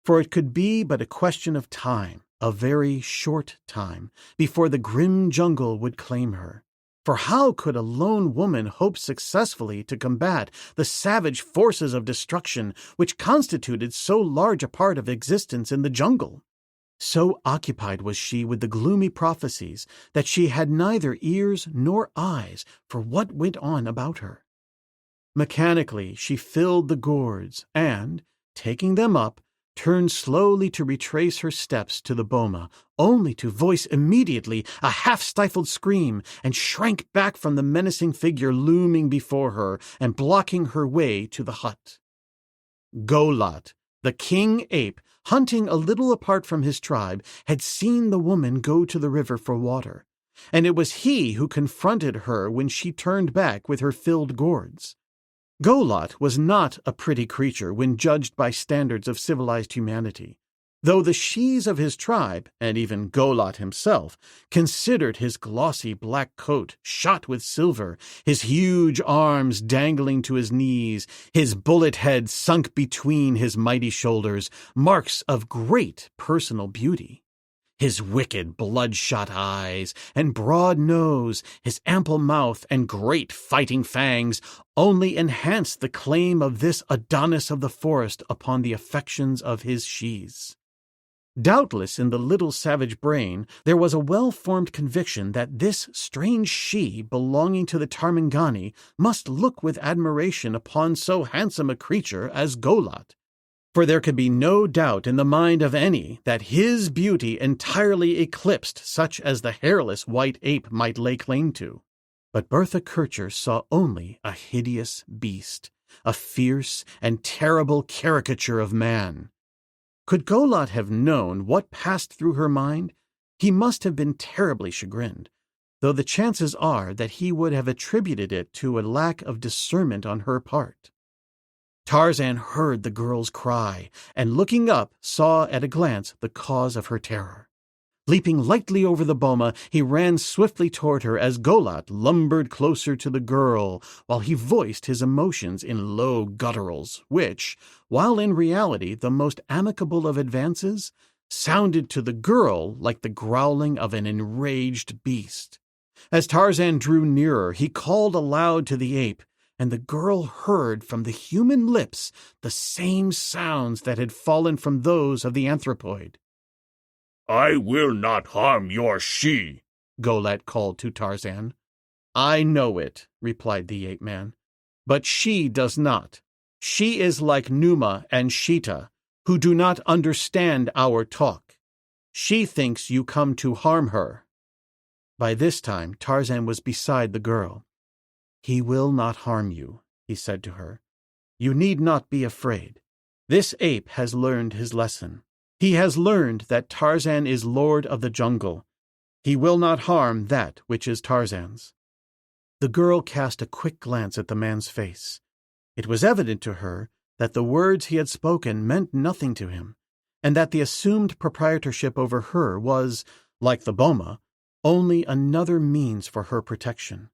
For it could be but a question of time, a very short time, before the grim jungle would claim her. For how could a lone woman hope successfully to combat the savage forces of destruction which constituted so large a part of existence in the jungle? So occupied was she with the gloomy prophecies that she had neither ears nor eyes for what went on about her. Mechanically she filled the gourds and, taking them up, turned slowly to retrace her steps to the boma, only to voice immediately a half-stifled scream and shrank back from the menacing figure looming before her and blocking her way to the hut. Golot, the king ape, hunting a little apart from his tribe, had seen the woman go to the river for water, and it was he who confronted her when she turned back with her filled gourds. Golot was not a pretty creature when judged by standards of civilized humanity, though the shes of his tribe, and even Golot himself, considered his glossy black coat shot with silver, his huge arms dangling to his knees, his bullet head sunk between his mighty shoulders, marks of great personal beauty. His wicked bloodshot eyes and broad nose, his ample mouth and great fighting fangs only enhanced the claim of this Adonis of the forest upon the affections of his shes. Doubtless in the little savage brain there was a well-formed conviction that this strange she belonging to the Tarmangani must look with admiration upon so handsome a creature as Golot. For there could be no doubt in the mind of any that his beauty entirely eclipsed such as the hairless white ape might lay claim to. But Bertha Kircher saw only a hideous beast, a fierce and terrible caricature of man. Could Golot have known what passed through her mind, he must have been terribly chagrined, though the chances are that he would have attributed it to a lack of discernment on her part. Tarzan heard the girl's cry, and looking up, saw at a glance the cause of her terror. Leaping lightly over the boma, he ran swiftly toward her as Golot lumbered closer to the girl, while he voiced his emotions in low gutturals, which, while in reality the most amicable of advances, sounded to the girl like the growling of an enraged beast. As Tarzan drew nearer, he called aloud to the ape, and the girl heard from the human lips the same sounds that had fallen from those of the anthropoid. "I will not harm your she," Golot called to Tarzan. "I know it," replied the ape-man, "but she does not. She is like Numa and Sheeta, who do not understand our talk. She thinks you come to harm her." By this time Tarzan was beside the girl. "He will not harm you," he said to her. "You need not be afraid. This ape has learned his lesson. He has learned that Tarzan is lord of the jungle. He will not harm that which is Tarzan's." The girl cast a quick glance at the man's face. It was evident to her that the words he had spoken meant nothing to him, and that the assumed proprietorship over her was, like the boma, only another means for her protection.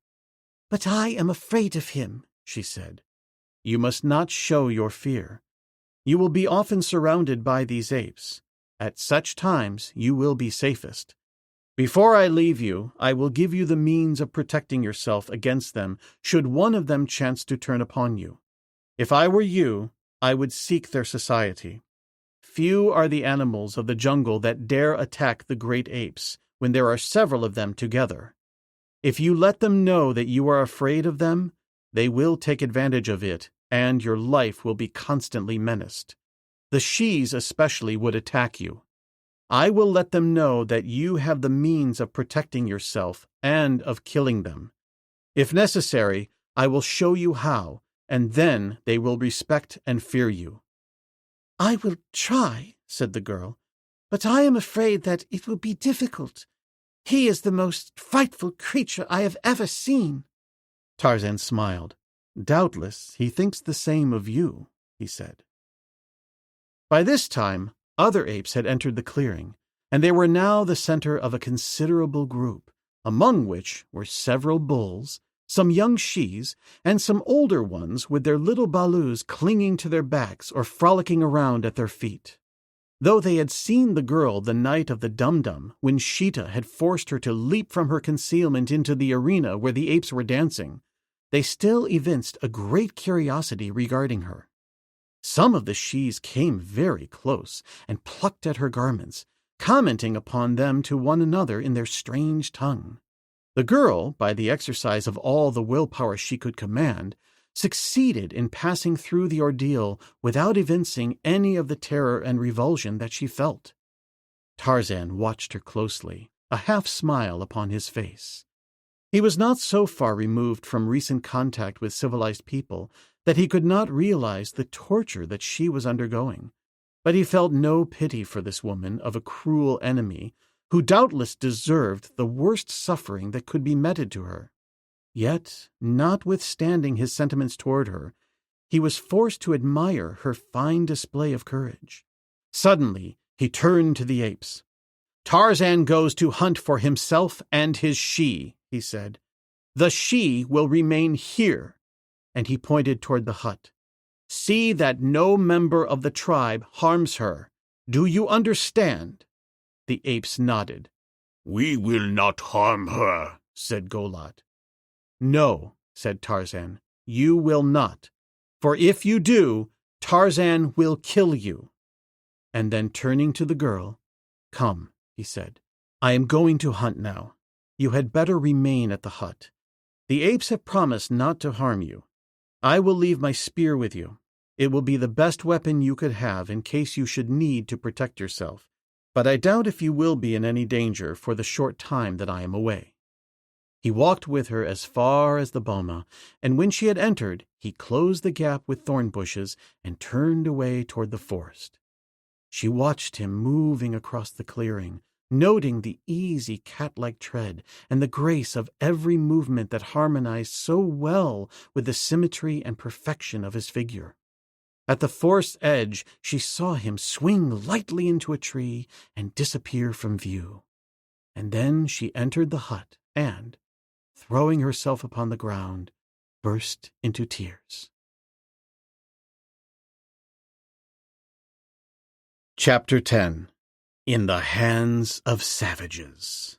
"But I am afraid of him," she said. "You must not show your fear. You will be often surrounded by these apes. At such times you will be safest. Before I leave you, I will give you the means of protecting yourself against them should one of them chance to turn upon you. If I were you, I would seek their society. Few are the animals of the jungle that dare attack the great apes when there are several of them together. If you let them know that you are afraid of them, they will take advantage of it, and your life will be constantly menaced. The shes especially would attack you. I will let them know that you have the means of protecting yourself and of killing them. If necessary, I will show you how, and then they will respect and fear you." "I will try," said the girl, "but I am afraid that it will be difficult. He is the most frightful creature I have ever seen." Tarzan smiled. "Doubtless he thinks the same of you," he said. By this time, other apes had entered the clearing, and they were now the center of a considerable group, among which were several bulls, some young shes, and some older ones with their little balus clinging to their backs or frolicking around at their feet. Though they had seen the girl the night of the dum-dum, when Sheeta had forced her to leap from her concealment into the arena where the apes were dancing, they still evinced a great curiosity regarding her. Some of the shes came very close and plucked at her garments, commenting upon them to one another in their strange tongue. The girl, by the exercise of all the willpower she could command, succeeded in passing through the ordeal without evincing any of the terror and revulsion that she felt. Tarzan watched her closely, a half-smile upon his face. He was not so far removed from recent contact with civilized people that he could not realize the torture that she was undergoing, but he felt no pity for this woman of a cruel enemy who doubtless deserved the worst suffering that could be meted to her. Yet, notwithstanding his sentiments toward her, he was forced to admire her fine display of courage. Suddenly, he turned to the apes. "Tarzan goes to hunt for himself and his she," he said. "The she will remain here," and he pointed toward the hut. "See that no member of the tribe harms her. Do you understand?" The apes nodded. "We will not harm her," said Golat. "No," said Tarzan, "you will not. For if you do, Tarzan will kill you." And then turning to the girl, "Come," he said. "I am going to hunt now. You had better remain at the hut. The apes have promised not to harm you. I will leave my spear with you. It will be the best weapon you could have in case you should need to protect yourself, but I doubt if you will be in any danger for the short time that I am away." He walked with her as far as the boma, and when she had entered, he closed the gap with thorn bushes and turned away toward the forest. She watched him moving across the clearing, noting the easy cat-like tread and the grace of every movement that harmonized so well with the symmetry and perfection of his figure. At the forest's edge, she saw him swing lightly into a tree and disappear from view. And then she entered the hut and, throwing herself upon the ground, burst into tears. Chapter 10. In the Hands of Savages.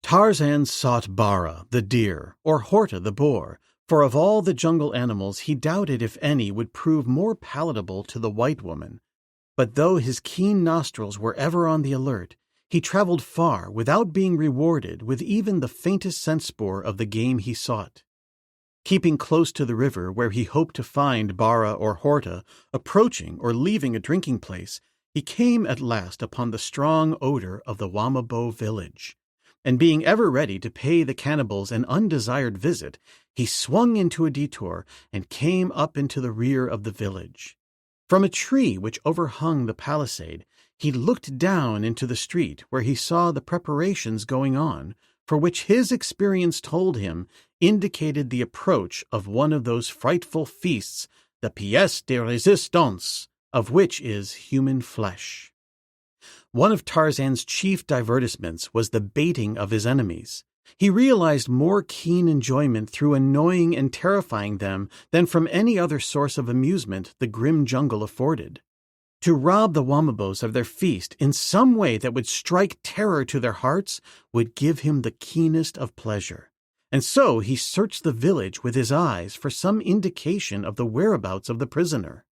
Tarzan sought Bara, the deer, or Horta, the boar, for of all the jungle animals he doubted if any would prove more palatable to the white woman. But though his keen nostrils were ever on the alert, he traveled far without being rewarded with even the faintest scent spore of the game he sought. Keeping close to the river where he hoped to find Bara or Horta, approaching or leaving a drinking place, he came at last upon the strong odor of the Wamabo village, and being ever ready to pay the cannibals an undesired visit, he swung into a detour and came up into the rear of the village. From a tree which overhung the palisade, he looked down into the street where he saw the preparations going on, for which his experience told him indicated the approach of one of those frightful feasts, the pièce de résistance, of which is human flesh. One of Tarzan's chief divertissements was the baiting of his enemies. He realized more keen enjoyment through annoying and terrifying them than from any other source of amusement the grim jungle afforded. To rob the Wamabos of their feast in some way that would strike terror to their hearts would give him the keenest of pleasure. And so he searched the village with his eyes for some indication of the whereabouts of the prisoner.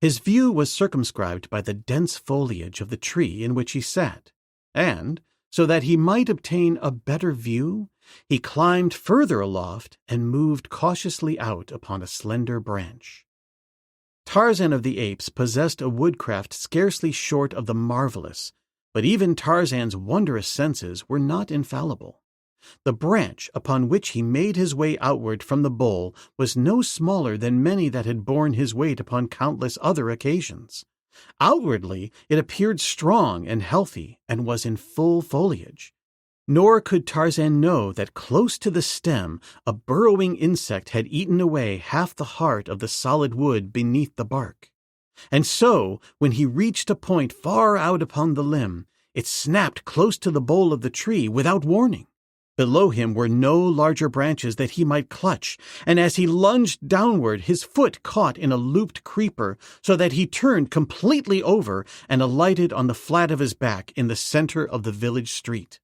His view was circumscribed by the dense foliage of the tree in which he sat, and, so that he might obtain a better view, he climbed further aloft and moved cautiously out upon a slender branch. Tarzan of the Apes possessed a woodcraft scarcely short of the marvelous, but even Tarzan's wondrous senses were not infallible. The branch upon which he made his way outward from the bowl was no smaller than many that had borne his weight upon countless other occasions. Outwardly, it appeared strong and healthy and was in full foliage. Nor could Tarzan know that close to the stem a burrowing insect had eaten away half the heart of the solid wood beneath the bark. And so, when he reached a point far out upon the limb, it snapped close to the bole of the tree without warning. Below him were no larger branches that he might clutch, and as he lunged downward, his foot caught in a looped creeper, so that he turned completely over and alighted on the flat of his back in the center of the village street.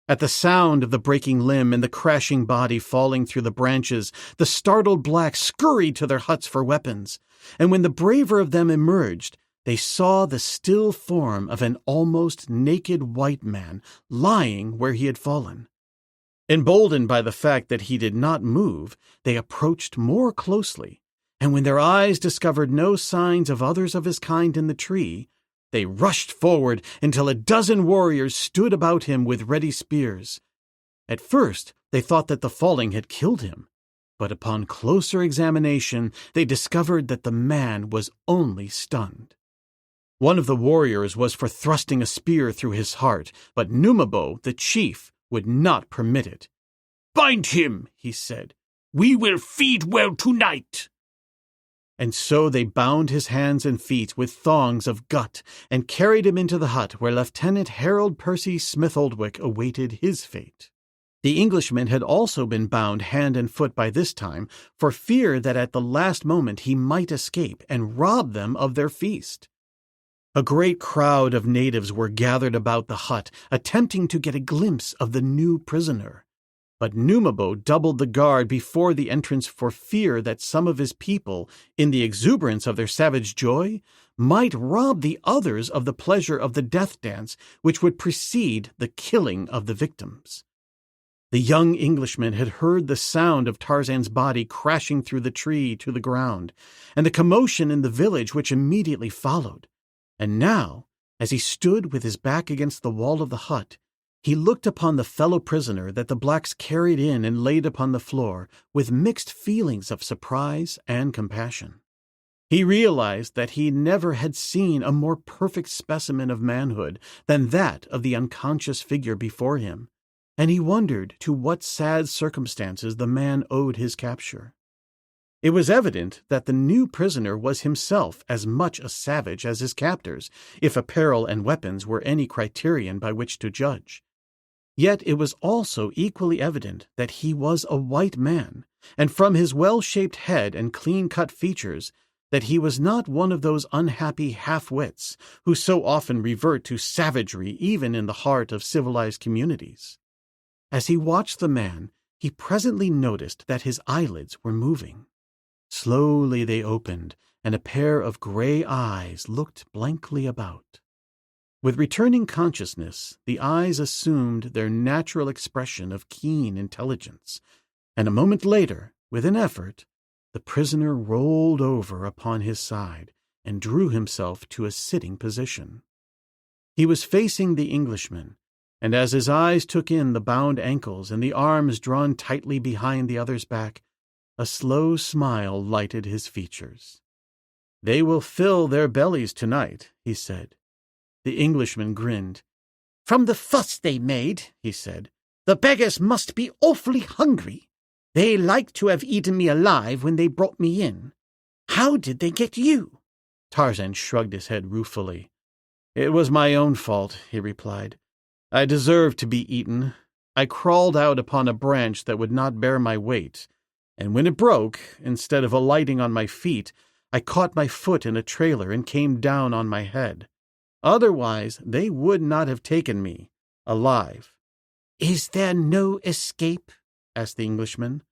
At the sound of the breaking limb and the crashing body falling through the branches, the startled blacks scurried to their huts for weapons, and when the braver of them emerged, they saw the still form of an almost naked white man lying where he had fallen. Emboldened by the fact that he did not move, they approached more closely, and when their eyes discovered no signs of others of his kind in the tree, they rushed forward until a dozen warriors stood about him with ready spears. At first, they thought that the falling had killed him, but upon closer examination, they discovered that the man was only stunned. One of the warriors was for thrusting a spear through his heart, but Numabo, the chief, would not permit it. "Bind him," he said. "We will feed well tonight." And so they bound his hands and feet with thongs of gut and carried him into the hut where Lieutenant Harold Percy Smith-Oldwick awaited his fate. The Englishman had also been bound hand and foot by this time for fear that at the last moment he might escape and rob them of their feast. A great crowd of natives were gathered about the hut, attempting to get a glimpse of the new prisoner. But Numabo doubled the guard before the entrance for fear that some of his people, in the exuberance of their savage joy, might rob the others of the pleasure of the death dance which would precede the killing of the victims. The young Englishman had heard the sound of Tarzan's body crashing through the tree to the ground, and the commotion in the village which immediately followed. And now, as he stood with his back against the wall of the hut, he looked upon the fellow prisoner that the blacks carried in and laid upon the floor with mixed feelings of surprise and compassion. He realized that he never had seen a more perfect specimen of manhood than that of the unconscious figure before him, and he wondered to what sad circumstances the man owed his capture. It was evident that the new prisoner was himself as much a savage as his captors, if apparel and weapons were any criterion by which to judge. Yet it was also equally evident that he was a white man, and from his well-shaped head and clean-cut features, that he was not one of those unhappy half-wits who so often revert to savagery even in the heart of civilized communities. As he watched the man, he presently noticed that his eyelids were moving. Slowly they opened, and a pair of gray eyes looked blankly about. With returning consciousness, the eyes assumed their natural expression of keen intelligence, and a moment later, with an effort, the prisoner rolled over upon his side and drew himself to a sitting position. He was facing the Englishman, and as his eyes took in the bound ankles and the arms drawn tightly behind the other's back, a slow smile lighted his features. "They will fill their bellies tonight," he said. The Englishman grinned. "From the fuss they made," he said, "the beggars must be awfully hungry. They like to have eaten me alive when they brought me in. How did they get you?" Tarzan shrugged his head ruefully. "It was my own fault," he replied. "I deserved to be eaten. I crawled out upon a branch that would not bear my weight, and when it broke, instead of alighting on my feet, I caught my foot in a trailer and came down on my head. Otherwise, they would not have taken me, alive." "Is there no escape?" asked the Englishman.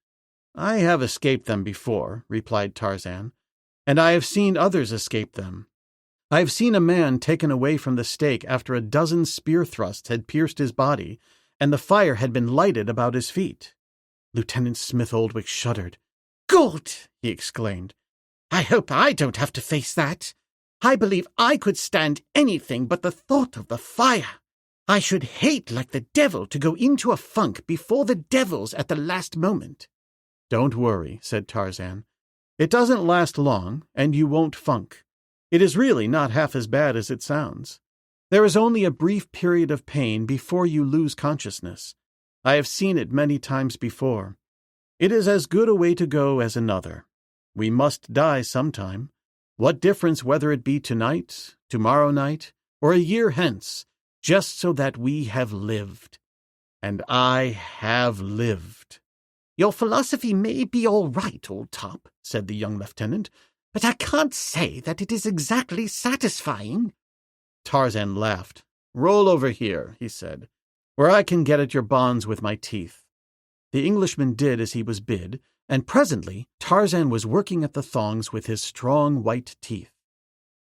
"I have escaped them before," replied Tarzan, "and I have seen others escape them. I have seen a man taken away from the stake after a dozen spear thrusts had pierced his body, and the fire had been lighted about his feet." Lieutenant Smith-Oldwick shuddered. "Good!" he exclaimed. "I hope I don't have to face that. I believe I could stand anything but the thought of the fire. I should hate like the devil to go into a funk before the devils at the last moment." "Don't worry," said Tarzan. "It doesn't last long, and you won't funk. It is really not half as bad as it sounds. There is only a brief period of pain before you lose consciousness. I have seen it many times before. It is as good a way to go as another. We must die sometime. What difference whether it be tonight, tomorrow night, or a year hence, just so that we have lived. And I have lived." "Your philosophy may be all right, old top," said the young lieutenant, "but I can't say that it is exactly satisfying." Tarzan laughed. "Roll over here," he said, "where I can get at your bonds with my teeth." The Englishman did as he was bid, and presently Tarzan was working at the thongs with his strong white teeth.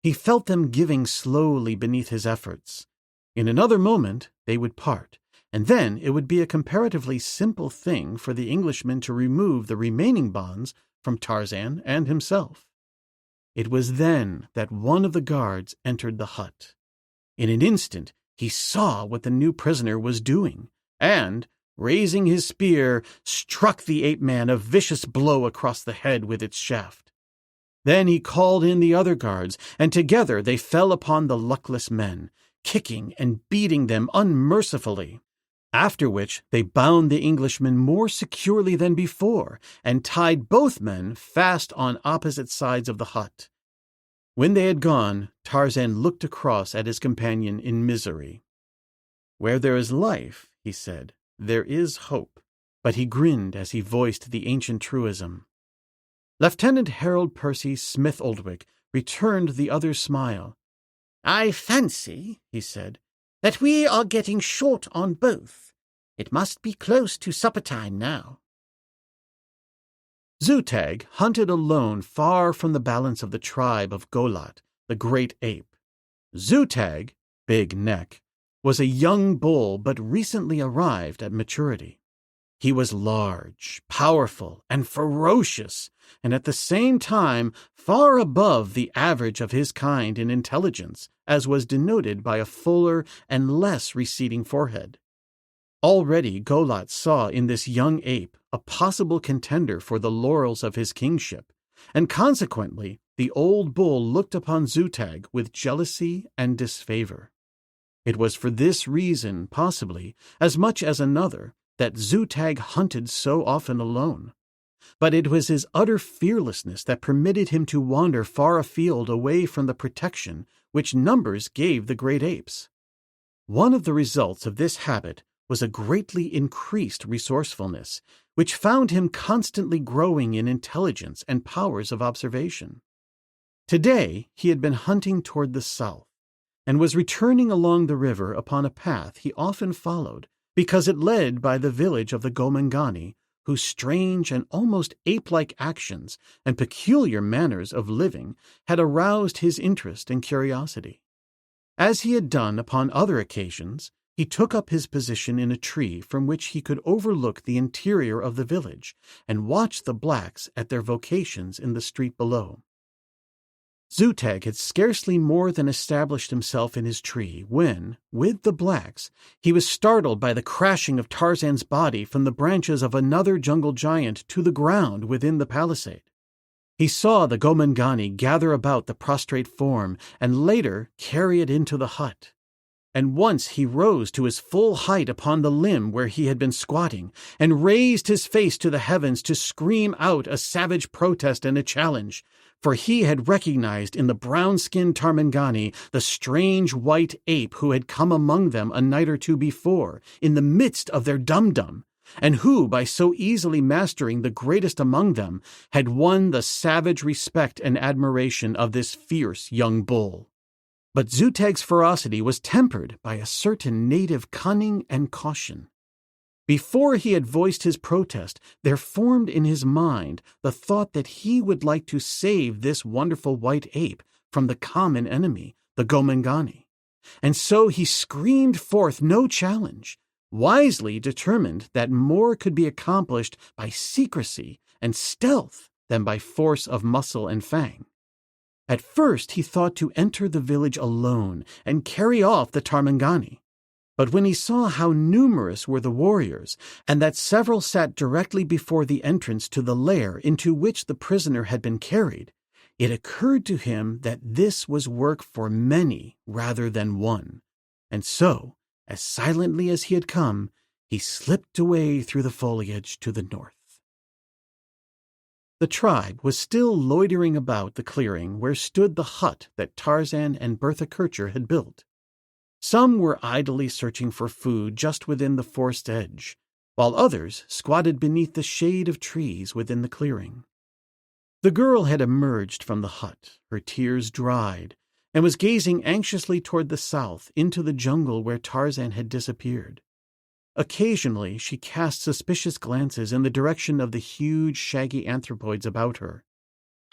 He felt them giving slowly beneath his efforts. In another moment they would part, and then it would be a comparatively simple thing for the Englishman to remove the remaining bonds from Tarzan and himself. It was then that one of the guards entered the hut. In an instant he saw what the new prisoner was doing, and, raising his spear, struck the ape-man a vicious blow across the head with its shaft. Then he called in the other guards, and together they fell upon the luckless men, kicking and beating them unmercifully. After which they bound the Englishman more securely than before, and tied both men fast on opposite sides of the hut. When they had gone, Tarzan looked across at his companion in misery. "Where there is life," he said, "there is hope." But he grinned as he voiced the ancient truism. Lieutenant Harold Percy Smith Oldwick returned the other's smile. "I fancy," he said, "that we are getting short on both. It must be close to supper time now." Xutag hunted alone far from the balance of the tribe of Golat, the great ape. Xutag, Big Neck, was a young bull but recently arrived at maturity. He was large, powerful, and ferocious, and at the same time far above the average of his kind in intelligence, as was denoted by a fuller and less receding forehead. Already Golat saw in this young ape a possible contender for the laurels of his kingship, and consequently the old bull looked upon Xutag with jealousy and disfavor. It was for this reason, possibly, as much as another, that Xutag hunted so often alone. But it was his utter fearlessness that permitted him to wander far afield away from the protection which numbers gave the great apes. One of the results of this habit was a greatly increased resourcefulness, which found him constantly growing in intelligence and powers of observation. Today he had been hunting toward the south, and was returning along the river upon a path he often followed, because it led by the village of the Gomangani, whose strange and almost ape-like actions and peculiar manners of living had aroused his interest and curiosity. As he had done upon other occasions, he took up his position in a tree from which he could overlook the interior of the village and watch the blacks at their vocations in the street below. Xutag had scarcely more than established himself in his tree when, with the blacks, he was startled by the crashing of Tarzan's body from the branches of another jungle giant to the ground within the palisade. He saw the Gomangani gather about the prostrate form and later carry it into the hut. And once he rose to his full height upon the limb where he had been squatting, and raised his face to the heavens to scream out a savage protest and a challenge, for he had recognized in the brown-skinned Tarmangani the strange white ape who had come among them a night or two before, in the midst of their dum-dum, and who, by so easily mastering the greatest among them, had won the savage respect and admiration of this fierce young bull. But Xutag's ferocity was tempered by a certain native cunning and caution. Before he had voiced his protest, there formed in his mind the thought that he would like to save this wonderful white ape from the common enemy, the Gomangani. And so he screamed forth no challenge, wisely determined that more could be accomplished by secrecy and stealth than by force of muscle and fang. At first he thought to enter the village alone and carry off the Tarmangani. But when he saw how numerous were the warriors, and that several sat directly before the entrance to the lair into which the prisoner had been carried, it occurred to him that this was work for many rather than one, and so, as silently as he had come, he slipped away through the foliage to the north. The tribe was still loitering about the clearing where stood the hut that Tarzan and Bertha Kircher had built. Some were idly searching for food just within the forest edge, while others squatted beneath the shade of trees within the clearing. The girl had emerged from the hut, her tears dried, and was gazing anxiously toward the south into the jungle where Tarzan had disappeared. Occasionally she cast suspicious glances in the direction of the huge, shaggy anthropoids about her.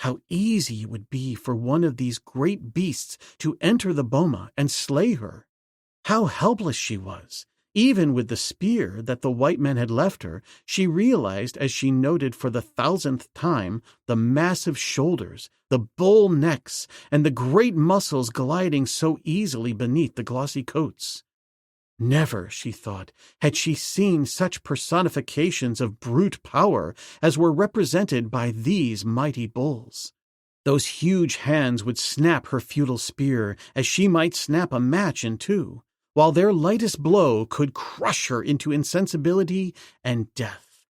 How easy it would be for one of these great beasts to enter the boma and slay her! How helpless she was! Even with the spear that the white man had left her, she realized as she noted for the 1,000th time the massive shoulders, the bull necks, and the great muscles gliding so easily beneath the glossy coats. Never, she thought, had she seen such personifications of brute power as were represented by these mighty bulls. Those huge hands would snap her futile spear as she might snap a match in two, while their lightest blow could crush her into insensibility and death.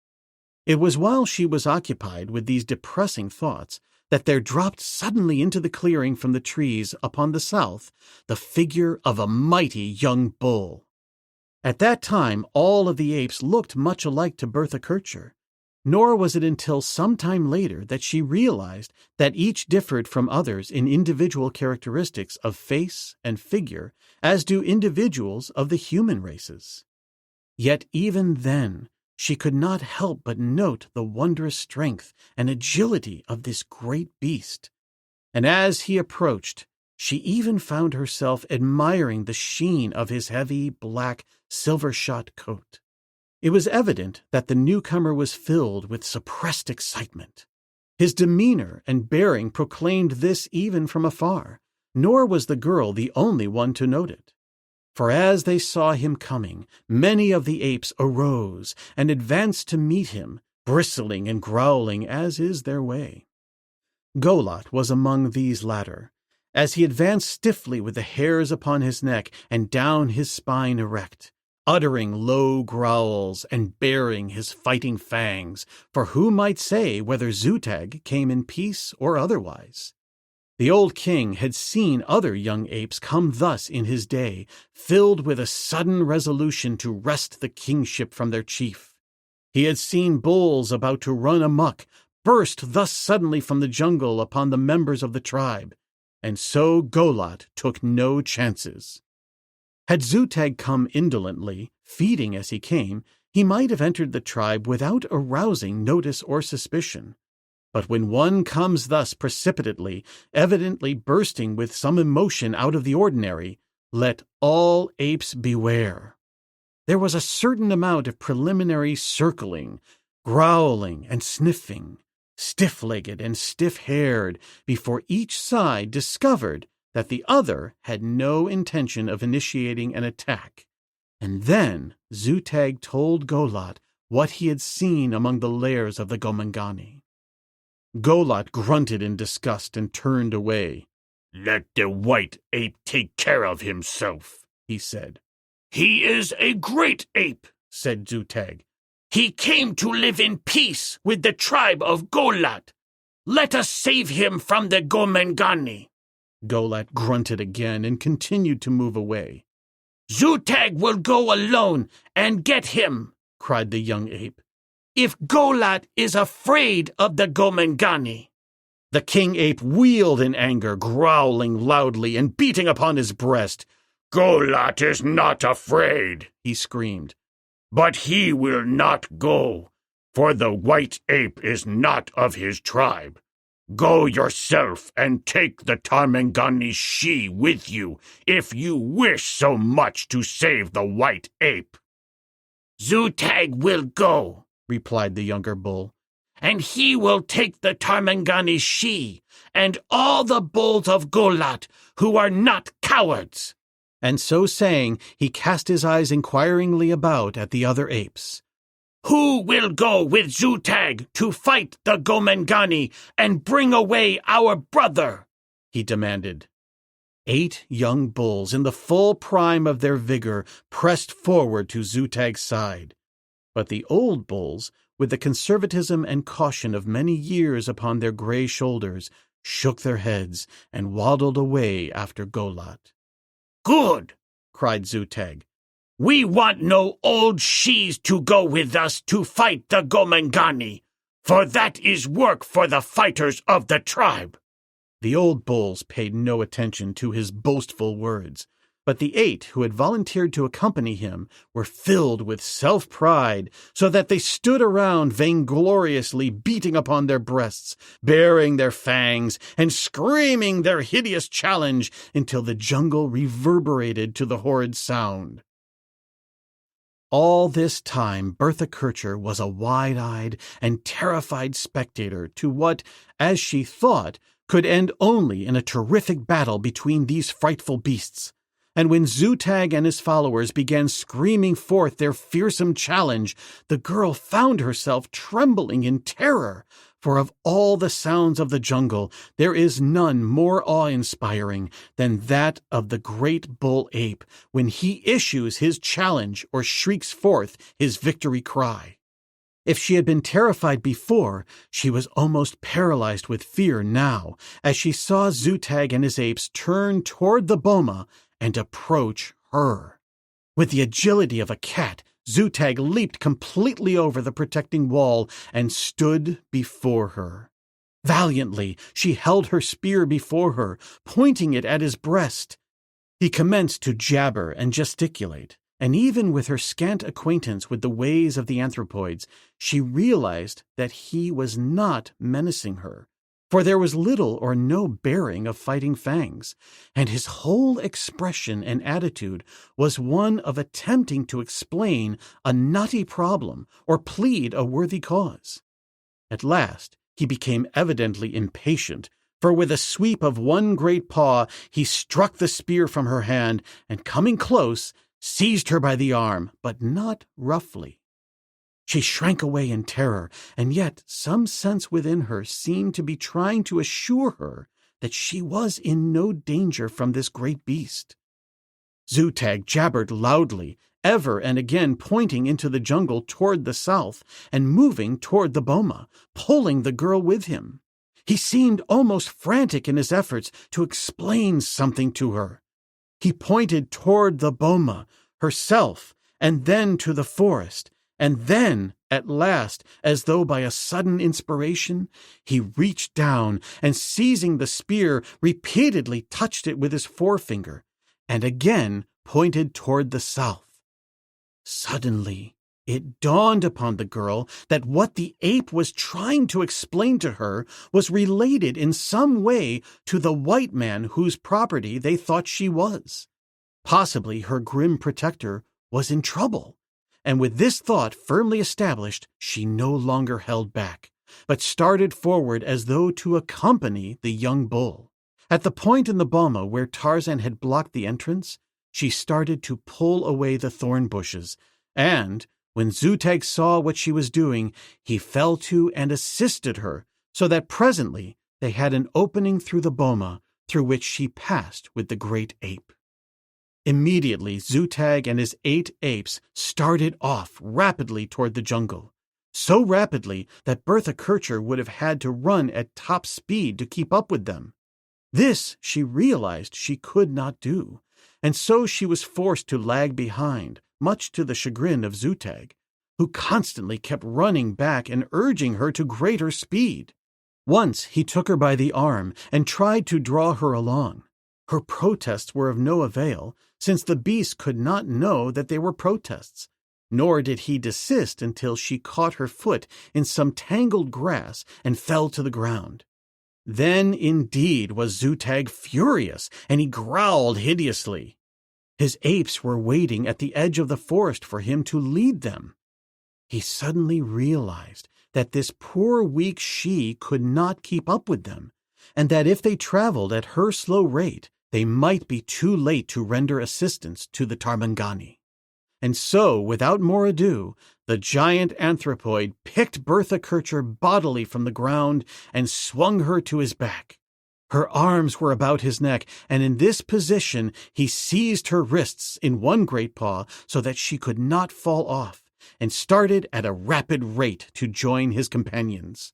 It was while she was occupied with these depressing thoughts that there dropped suddenly into the clearing from the trees upon the south the figure of a mighty young bull. At that time all of the apes looked much alike to Bertha Kircher, nor was it until some time later that she realized that each differed from others in individual characteristics of face and figure, as do individuals of the human races. Yet even then she could not help but note the wondrous strength and agility of this great beast, and as he approached, she even found herself admiring the sheen of his heavy, black, silver-shot coat. It was evident that the newcomer was filled with suppressed excitement. His demeanor and bearing proclaimed this even from afar, nor was the girl the only one to note it. For as they saw him coming, many of the apes arose and advanced to meet him, bristling and growling as is their way. Golot was among these latter, as he advanced stiffly with the hairs upon his neck and down his spine erect, uttering low growls and baring his fighting fangs, for who might say whether Xutag came in peace or otherwise? The old king had seen other young apes come thus in his day, filled with a sudden resolution to wrest the kingship from their chief. He had seen bulls about to run amok, burst thus suddenly from the jungle upon the members of the tribe, and so Golot took no chances. Had Xutag come indolently, feeding as he came, he might have entered the tribe without arousing notice or suspicion. But when one comes thus precipitately, evidently bursting with some emotion out of the ordinary, let all apes beware. There was a certain amount of preliminary circling, growling, and sniffing, stiff-legged and stiff-haired, before each side discovered that the other had no intention of initiating an attack. And then Xutag told Golot what he had seen among the lairs of the Gomangani. Golot grunted in disgust and turned away. "Let the white ape take care of himself," he said. "He is a great ape," said Xutag. "He came to live in peace with the tribe of Golot. Let us save him from the Gomangani." Golot grunted again and continued to move away. "Xutag will go alone and get him," cried the young ape, "if Golot is afraid of the Gomangani." The king ape wheeled in anger, growling loudly and beating upon his breast. "Golot is not afraid," he screamed, "but he will not go, for the white ape is not of his tribe. Go yourself and take the Tarmangani she with you, if you wish so much to save the white ape." "Xutag will go," replied the younger bull, "and he will take the Tarmangani she and all the bulls of Golot who are not cowards." And so saying, he cast his eyes inquiringly about at the other apes. "Who will go with Zutag to fight the Gomengani and bring away our brother?" he demanded. 8 young bulls in the full prime of their vigor pressed forward to Zutag's side. But the old bulls, with the conservatism and caution of many years upon their gray shoulders, shook their heads and waddled away after Golat. "Good!" cried Zutag. "We want no old shees to go with us to fight the Gomengani, for that is work for the fighters of the tribe." The old bulls paid no attention to his boastful words, but the 8 who had volunteered to accompany him were filled with self-pride, so that they stood around vaingloriously beating upon their breasts, baring their fangs, and screaming their hideous challenge until the jungle reverberated to the horrid sound. All this time Bertha Kircher was a wide-eyed and terrified spectator to what, as she thought, could end only in a terrific battle between these frightful beasts. And when Zutag and his followers began screaming forth their fearsome challenge, the girl found herself trembling in terror, for of all the sounds of the jungle there is none more awe-inspiring than that of the great bull ape when he issues his challenge or shrieks forth his victory cry. If she had been terrified before, she was almost paralyzed with fear now, as she saw Zutag and his apes turn toward the boma and approach her. With the agility of a cat, Zutag leaped completely over the protecting wall and stood before her. Valiantly, she held her spear before her, pointing it at his breast. He commenced to jabber and gesticulate, and even with her scant acquaintance with the ways of the anthropoids, she realized that he was not menacing her, for there was little or no bearing of fighting fangs, and his whole expression and attitude was one of attempting to explain a knotty problem or plead a worthy cause. At last he became evidently impatient, for with a sweep of one great paw he struck the spear from her hand, and coming close, seized her by the arm, but not roughly. She shrank away in terror, and yet some sense within her seemed to be trying to assure her that she was in no danger from this great beast. Zutag jabbered loudly, ever and again pointing into the jungle toward the south and moving toward the boma, pulling the girl with him. He seemed almost frantic in his efforts to explain something to her. He pointed toward the boma, herself, and then to the forest, and then, at last, as though by a sudden inspiration, he reached down and, seizing the spear, repeatedly touched it with his forefinger, and again pointed toward the south. Suddenly, it dawned upon the girl that what the ape was trying to explain to her was related in some way to the white man whose property they thought she was. Possibly her grim protector was in trouble, and with this thought firmly established, she no longer held back, but started forward as though to accompany the young bull. At the point in the boma where Tarzan had blocked the entrance, she started to pull away the thorn bushes, and, when Zutag saw what she was doing, he fell to and assisted her, so that presently they had an opening through the boma through which she passed with the great ape. Immediately Zutag and his 8 apes started off rapidly toward the jungle, so rapidly that Bertha Kircher would have had to run at top speed to keep up with them. This she realized she could not do, and so she was forced to lag behind, much to the chagrin of Zutag, who constantly kept running back and urging her to greater speed. Once he took her by the arm and tried to draw her along. Her protests were of no avail, since the beast could not know that they were protests, nor did he desist until she caught her foot in some tangled grass and fell to the ground. Then indeed was Zutag furious, and he growled hideously. His apes were waiting at the edge of the forest for him to lead them. He suddenly realized that this poor weak she could not keep up with them, and that if they traveled at her slow rate, they might be too late to render assistance to the Tarmangani. And so, without more ado, the giant anthropoid picked Bertha Kircher bodily from the ground and swung her to his back. Her arms were about his neck, and in this position he seized her wrists in one great paw so that she could not fall off, and started at a rapid rate to join his companions.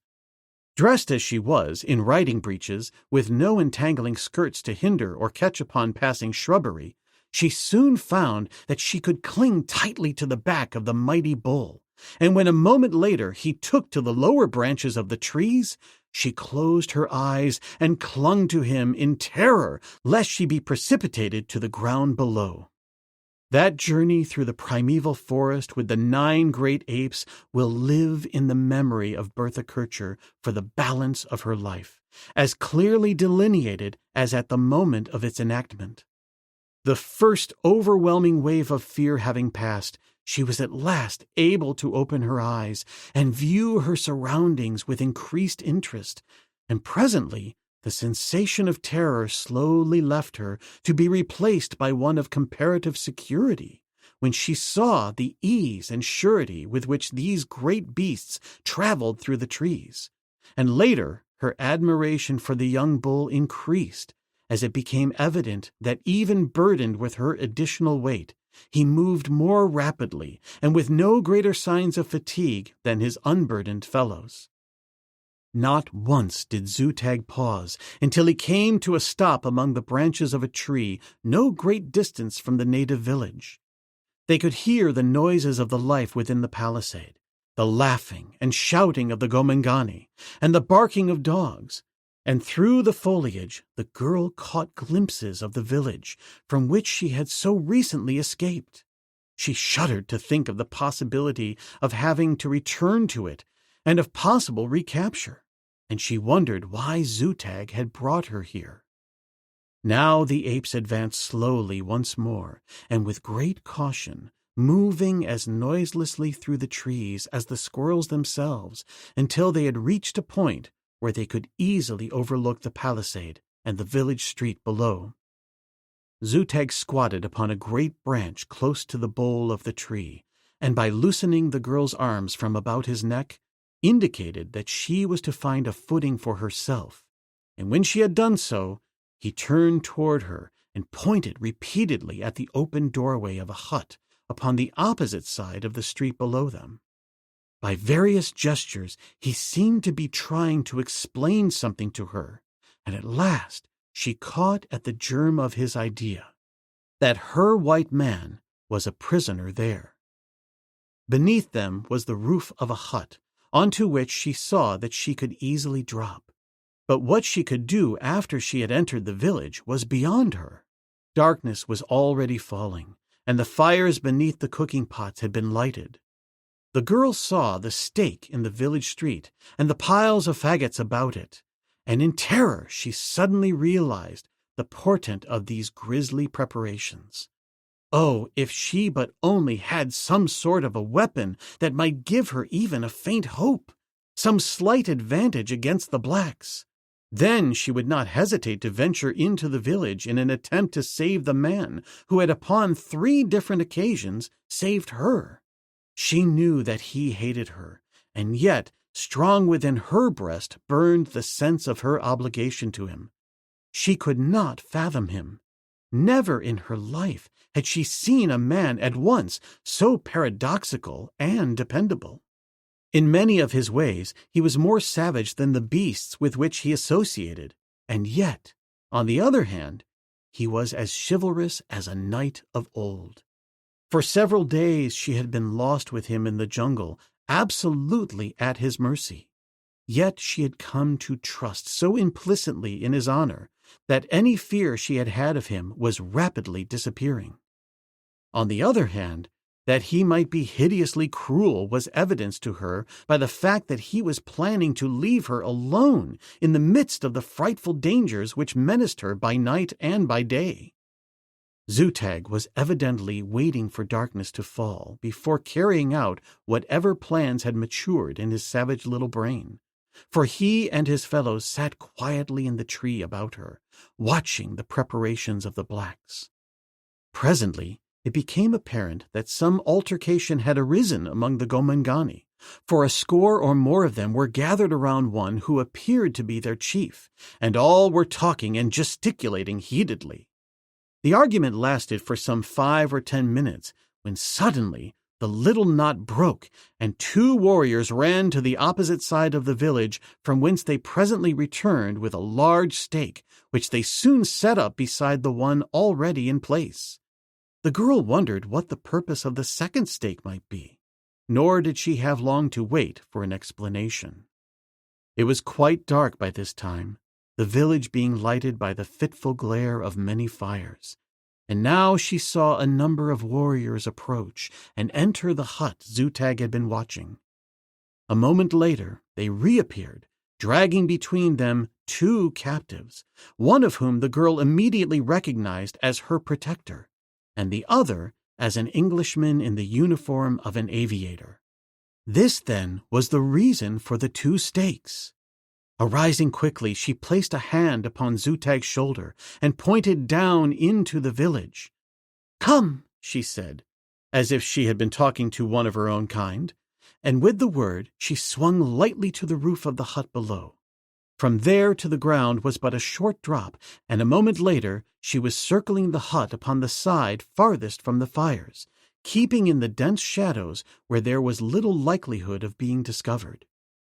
Dressed as she was in riding breeches, with no entangling skirts to hinder or catch upon passing shrubbery, she soon found that she could cling tightly to the back of the mighty bull, and when a moment later he took to the lower branches of the trees, she closed her eyes and clung to him in terror lest she be precipitated to the ground below. That journey through the primeval forest with the 9 great apes will live in the memory of Bertha Kircher for the balance of her life, as clearly delineated as at the moment of its enactment. The first overwhelming wave of fear having passed, she was at last able to open her eyes and view her surroundings with increased interest, and presently the sensation of terror slowly left her to be replaced by one of comparative security, when she saw the ease and surety with which these great beasts traveled through the trees. And later her admiration for the young bull increased, as it became evident that even burdened with her additional weight, he moved more rapidly and with no greater signs of fatigue than his unburdened fellows. Not once did Zutag pause until he came to a stop among the branches of a tree no great distance from the native village. They could hear the noises of the life within the palisade, the laughing and shouting of the Gomangani, and the barking of dogs, and through the foliage the girl caught glimpses of the village from which she had so recently escaped. She shuddered to think of the possibility of having to return to it and of possible recapture, and she wondered why Zutag had brought her here. Now the apes advanced slowly once more, and with great caution, moving as noiselessly through the trees as the squirrels themselves, until they had reached a point where they could easily overlook the palisade and the village street below. Zutag squatted upon a great branch close to the bole of the tree, and by loosening the girl's arms from about his neck, indicated that she was to find a footing for herself, and when she had done so, he turned toward her and pointed repeatedly at the open doorway of a hut upon the opposite side of the street below them. By various gestures he seemed to be trying to explain something to her, and at last she caught at the germ of his idea, that her white man was a prisoner there. Beneath them was the roof of a hut, onto which she saw that she could easily drop. But what she could do after she had entered the village was beyond her. Darkness was already falling, and the fires beneath the cooking pots had been lighted. The girl saw the stake in the village street and the piles of faggots about it, and in terror she suddenly realized the portent of these grisly preparations. Oh, if she but only had some sort of a weapon that might give her even a faint hope, some slight advantage against the blacks. Then she would not hesitate to venture into the village in an attempt to save the man who had upon 3 different occasions saved her. She knew that he hated her, and yet strong within her breast burned the sense of her obligation to him. She could not fathom him. Never in her life had she seen a man at once so paradoxical and dependable. In many of his ways he was more savage than the beasts with which he associated, and yet, on the other hand, he was as chivalrous as a knight of old. For several days she had been lost with him in the jungle, absolutely at his mercy. Yet she had come to trust so implicitly in his honor that any fear she had had of him was rapidly disappearing. On the other hand, that he might be hideously cruel was evidenced to her by the fact that he was planning to leave her alone in the midst of the frightful dangers which menaced her by night and by day. Zutag was evidently waiting for darkness to fall before carrying out whatever plans had matured in his savage little brain, for he and his fellows sat quietly in the tree about her, watching the preparations of the blacks. Presently, it became apparent that some altercation had arisen among the Gomangani, for a score or more of them were gathered around one who appeared to be their chief, and all were talking and gesticulating heatedly. The argument lasted for some 5 or 10 minutes, when suddenly the little knot broke, and 2 warriors ran to the opposite side of the village, from whence they presently returned with a large stake, which they soon set up beside the one already in place. The girl wondered what the purpose of the second stake might be, nor did she have long to wait for an explanation. It was quite dark by this time, the village being lighted by the fitful glare of many fires, and now she saw a number of warriors approach and enter the hut Xuja had been watching. A moment later they reappeared, dragging between them 2 captives, one of whom the girl immediately recognized as her protector, and the other as an Englishman in the uniform of an aviator. This, then, was the reason for the 2 stakes. Arising quickly, she placed a hand upon Xuja's shoulder and pointed down into the village. "Come," she said, as if she had been talking to one of her own kind, and with the word she swung lightly to the roof of the hut below. From there to the ground was but a short drop, and a moment later she was circling the hut upon the side farthest from the fires, keeping in the dense shadows where there was little likelihood of being discovered.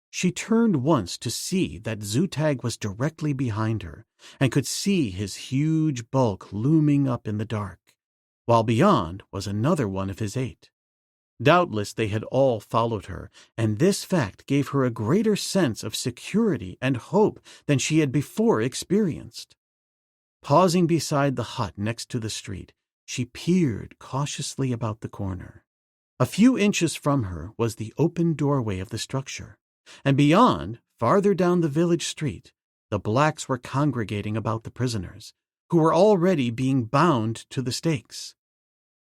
She turned once to see that Xuja was directly behind her, and could see his huge bulk looming up in the dark, while beyond was another one of his 8. Doubtless they had all followed her, and this fact gave her a greater sense of security and hope than she had before experienced. Pausing beside the hut next to the street, she peered cautiously about the corner. A few inches from her was the open doorway of the structure, and beyond, farther down the village street, the blacks were congregating about the prisoners, who were already being bound to the stakes.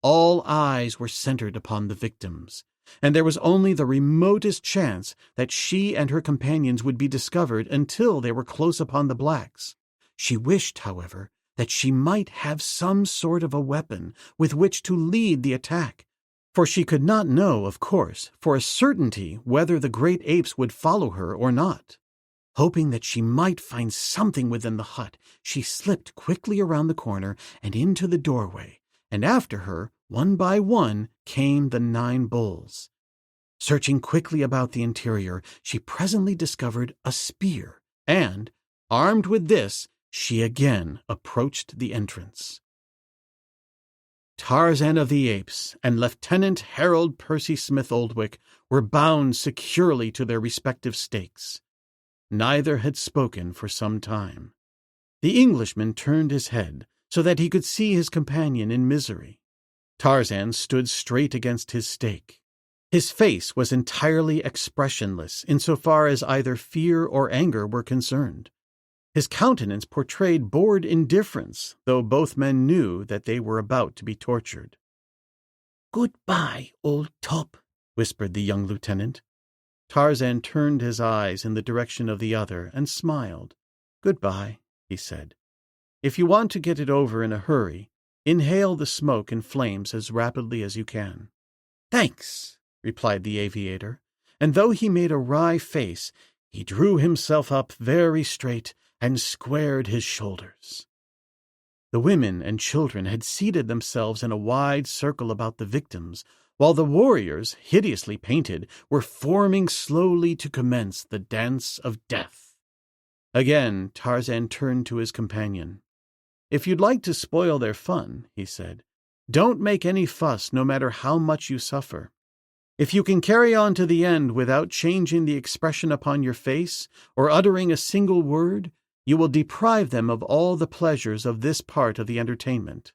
All eyes were centered upon the victims, and there was only the remotest chance that she and her companions would be discovered until they were close upon the blacks. She wished, however, that she might have some sort of a weapon with which to lead the attack, for she could not know, of course, for a certainty whether the great apes would follow her or not. Hoping that she might find something within the hut, she slipped quickly around the corner and into the doorway, and after her, one by one, came the 9 bulls. Searching quickly about the interior, she presently discovered a spear, and, armed with this, she again approached the entrance. Tarzan of the Apes and Lieutenant Harold Percy Smith Oldwick were bound securely to their respective stakes. Neither had spoken for some time. The Englishman turned his head so that he could see his companion in misery. Tarzan stood straight against his stake. His face was entirely expressionless insofar as either fear or anger were concerned. His countenance portrayed bored indifference, though both men knew that they were about to be tortured. "Goodbye, old top," whispered the young lieutenant. Tarzan turned his eyes in the direction of the other and smiled. "Goodbye," he said. "If you want to get it over in a hurry, inhale the smoke and flames as rapidly as you can." "Thanks," replied the aviator, and though he made a wry face, he drew himself up very straight and squared his shoulders. The women and children had seated themselves in a wide circle about the victims, while the warriors, hideously painted, were forming slowly to commence the dance of death. Again Tarzan turned to his companion. "If you'd like to spoil their fun," he said, "don't make any fuss no matter how much you suffer. If you can carry on to the end without changing the expression upon your face or uttering a single word, you will deprive them of all the pleasures of this part of the entertainment.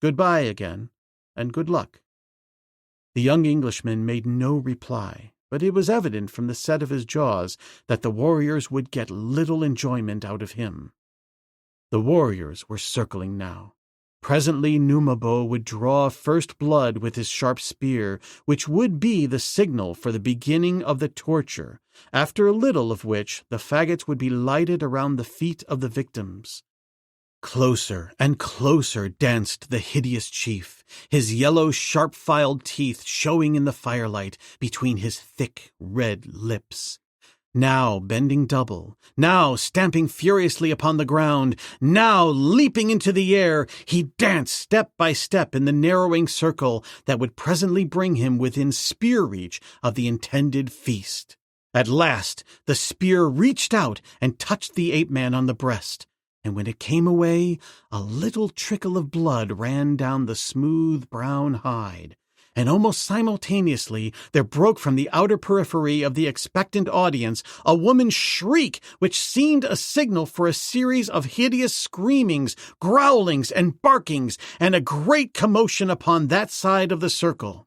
Goodbye again, and good luck." The young Englishman made no reply, but it was evident from the set of his jaws that the warriors would get little enjoyment out of him. The warriors were circling now, Presently Numabo would draw first blood with his sharp spear, which would be the signal for the beginning of the torture, after a little of which the faggots would be lighted around the feet of the victims. Closer and closer danced the hideous chief, his yellow sharp-filed teeth showing in the firelight between his thick red lips. Now bending double, now stamping furiously upon the ground, now leaping into the air, he danced step by step in the narrowing circle that would presently bring him within spear reach of the intended feast. At last the spear reached out and touched the ape-man on the breast, and when it came away, a little trickle of blood ran down the smooth brown hide. And almost simultaneously there broke from the outer periphery of the expectant audience a woman's shriek which seemed a signal for a series of hideous screamings, growlings, and barkings, and a great commotion upon that side of the circle.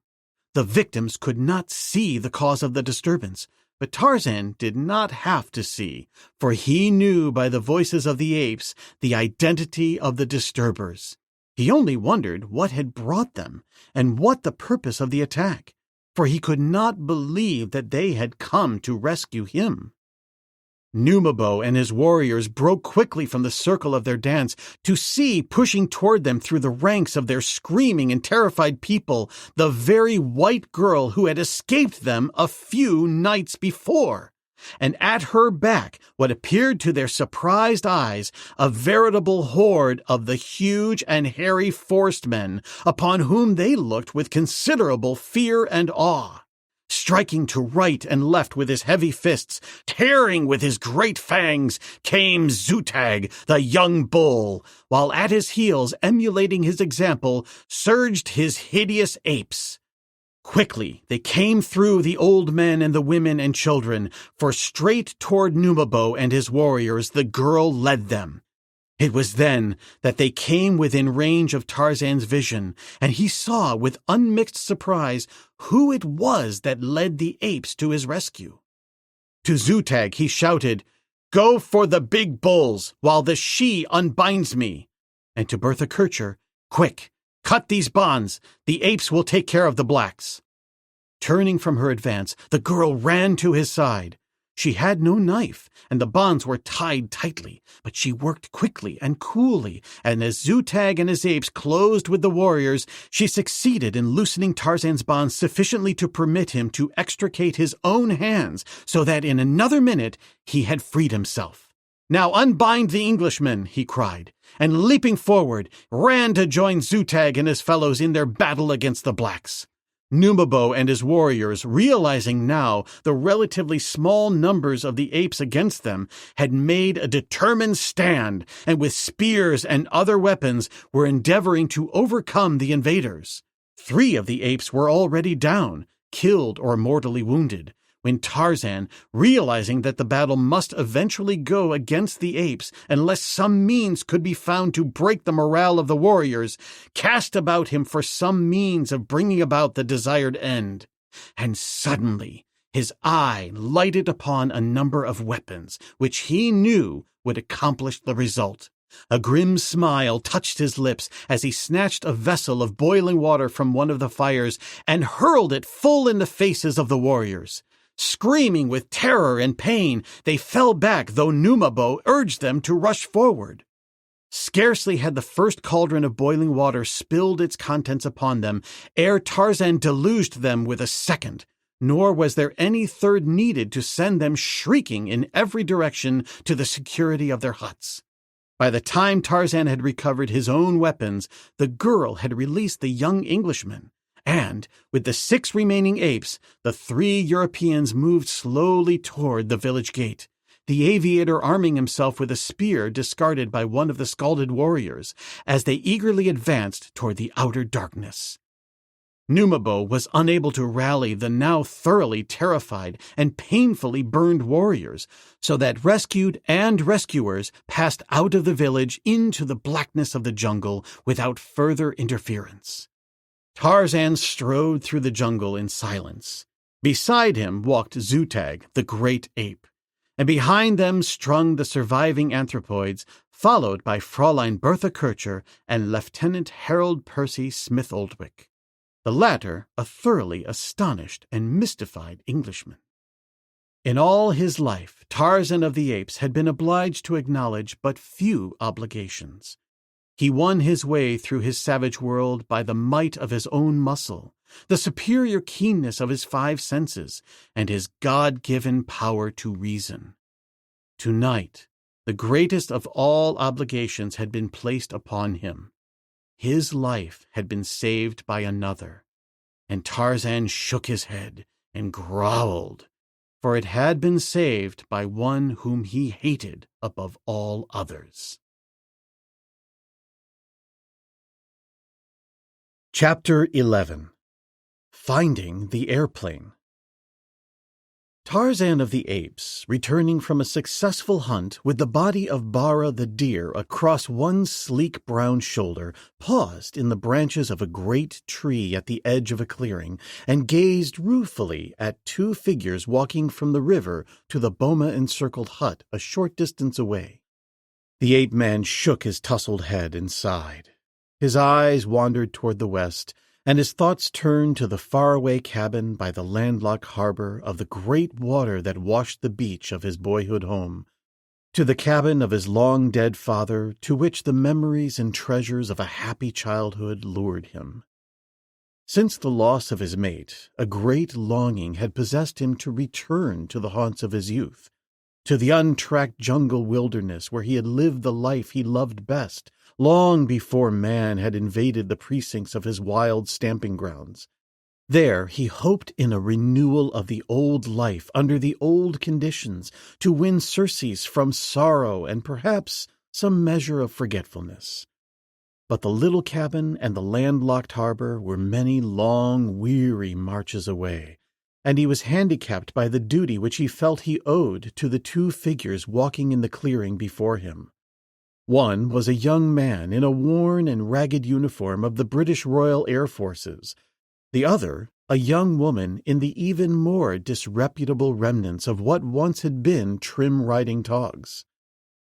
The victims could not see the cause of the disturbance, but Tarzan did not have to see, for he knew by the voices of the apes the identity of the disturbers. He only wondered what had brought them, and what the purpose of the attack, for he could not believe that they had come to rescue him. Numabo and his warriors broke quickly from the circle of their dance to see pushing toward them through the ranks of their screaming and terrified people the very white girl who had escaped them a few nights before. And at her back, what appeared to their surprised eyes, a veritable horde of the huge and hairy forest men, upon whom they looked with considerable fear and awe. Striking to right and left with his heavy fists, tearing with his great fangs, came Zutag, the young bull, while at his heels, emulating his example, surged his hideous apes. Quickly they came through the old men and the women and children, for straight toward Numabo and his warriors the girl led them. It was then that they came within range of Tarzan's vision, and he saw with unmixed surprise who it was that led the apes to his rescue. To Zutag he shouted, "Go for the big bulls, while the she unbinds me." And to Bertha Kircher, "Quick! Cut these bonds. The apes will take care of the blacks." Turning from her advance, the girl ran to his side. She had no knife, and the bonds were tied tightly, but she worked quickly and coolly, and as Zutag and his apes closed with the warriors, she succeeded in loosening Tarzan's bonds sufficiently to permit him to extricate his own hands, so that in another minute he had freed himself. "Now unbind the Englishmen," he cried, and leaping forward, ran to join Zutag and his fellows in their battle against the blacks. Numabo and his warriors, realizing now the relatively small numbers of the apes against them, had made a determined stand, and with spears and other weapons were endeavoring to overcome the invaders. 3 of the apes were already down, killed or mortally wounded, when Tarzan, realizing that the battle must eventually go against the apes unless some means could be found to break the morale of the warriors, cast about him for some means of bringing about the desired end. And suddenly his eye lighted upon a number of weapons, which he knew would accomplish the result. A grim smile touched his lips as he snatched a vessel of boiling water from one of the fires and hurled it full in the faces of the warriors. Screaming with terror and pain, they fell back, though Numabo urged them to rush forward. Scarcely had the first cauldron of boiling water spilled its contents upon them, ere Tarzan deluged them with a second, nor was there any third needed to send them shrieking in every direction to the security of their huts. By the time Tarzan had recovered his own weapons, the girl had released the young Englishman. And, with the 6 remaining apes, the 3 Europeans moved slowly toward the village gate, the aviator arming himself with a spear discarded by one of the scalded warriors, as they eagerly advanced toward the outer darkness. Numabo was unable to rally the now thoroughly terrified and painfully burned warriors, so that rescued and rescuers passed out of the village into the blackness of the jungle without further interference. Tarzan strode through the jungle in silence. Beside him walked Zutag, the great ape, and behind them strung the surviving anthropoids, followed by Fraulein Bertha Kircher and Lieutenant Harold Percy Smith-Oldwick, the latter a thoroughly astonished and mystified Englishman. In all his life, Tarzan of the Apes had been obliged to acknowledge but few obligations. He won his way through his savage world by the might of his own muscle, the superior keenness of his 5 senses, and his God-given power to reason. Tonight, the greatest of all obligations had been placed upon him. His life had been saved by another, and Tarzan shook his head and growled, for it had been saved by one whom he hated above all others. Chapter 11. Finding the Airplane. Tarzan of the Apes, returning from a successful hunt with the body of Bara the deer across one sleek brown shoulder, paused in the branches of a great tree at the edge of a clearing and gazed ruefully at 2 figures walking from the river to the boma-encircled hut a short distance away. The ape-man shook his tousled head and sighed. His eyes wandered toward the west, and his thoughts turned to the faraway cabin by the landlocked harbor of the great water that washed the beach of his boyhood home, to the cabin of his long-dead father, to which the memories and treasures of a happy childhood lured him. Since the loss of his mate, a great longing had possessed him to return to the haunts of his youth, to the untracked jungle wilderness where he had lived the life he loved best, long before man had invaded the precincts of his wild stamping grounds. There he hoped in a renewal of the old life under the old conditions, to win surcease from sorrow and perhaps some measure of forgetfulness. But the little cabin and the landlocked harbor were many long, weary marches away, and he was handicapped by the duty which he felt he owed to the 2 figures walking in the clearing before him. One was a young man in a worn and ragged uniform of the British Royal Air Forces. The other, a young woman in the even more disreputable remnants of what once had been trim riding togs.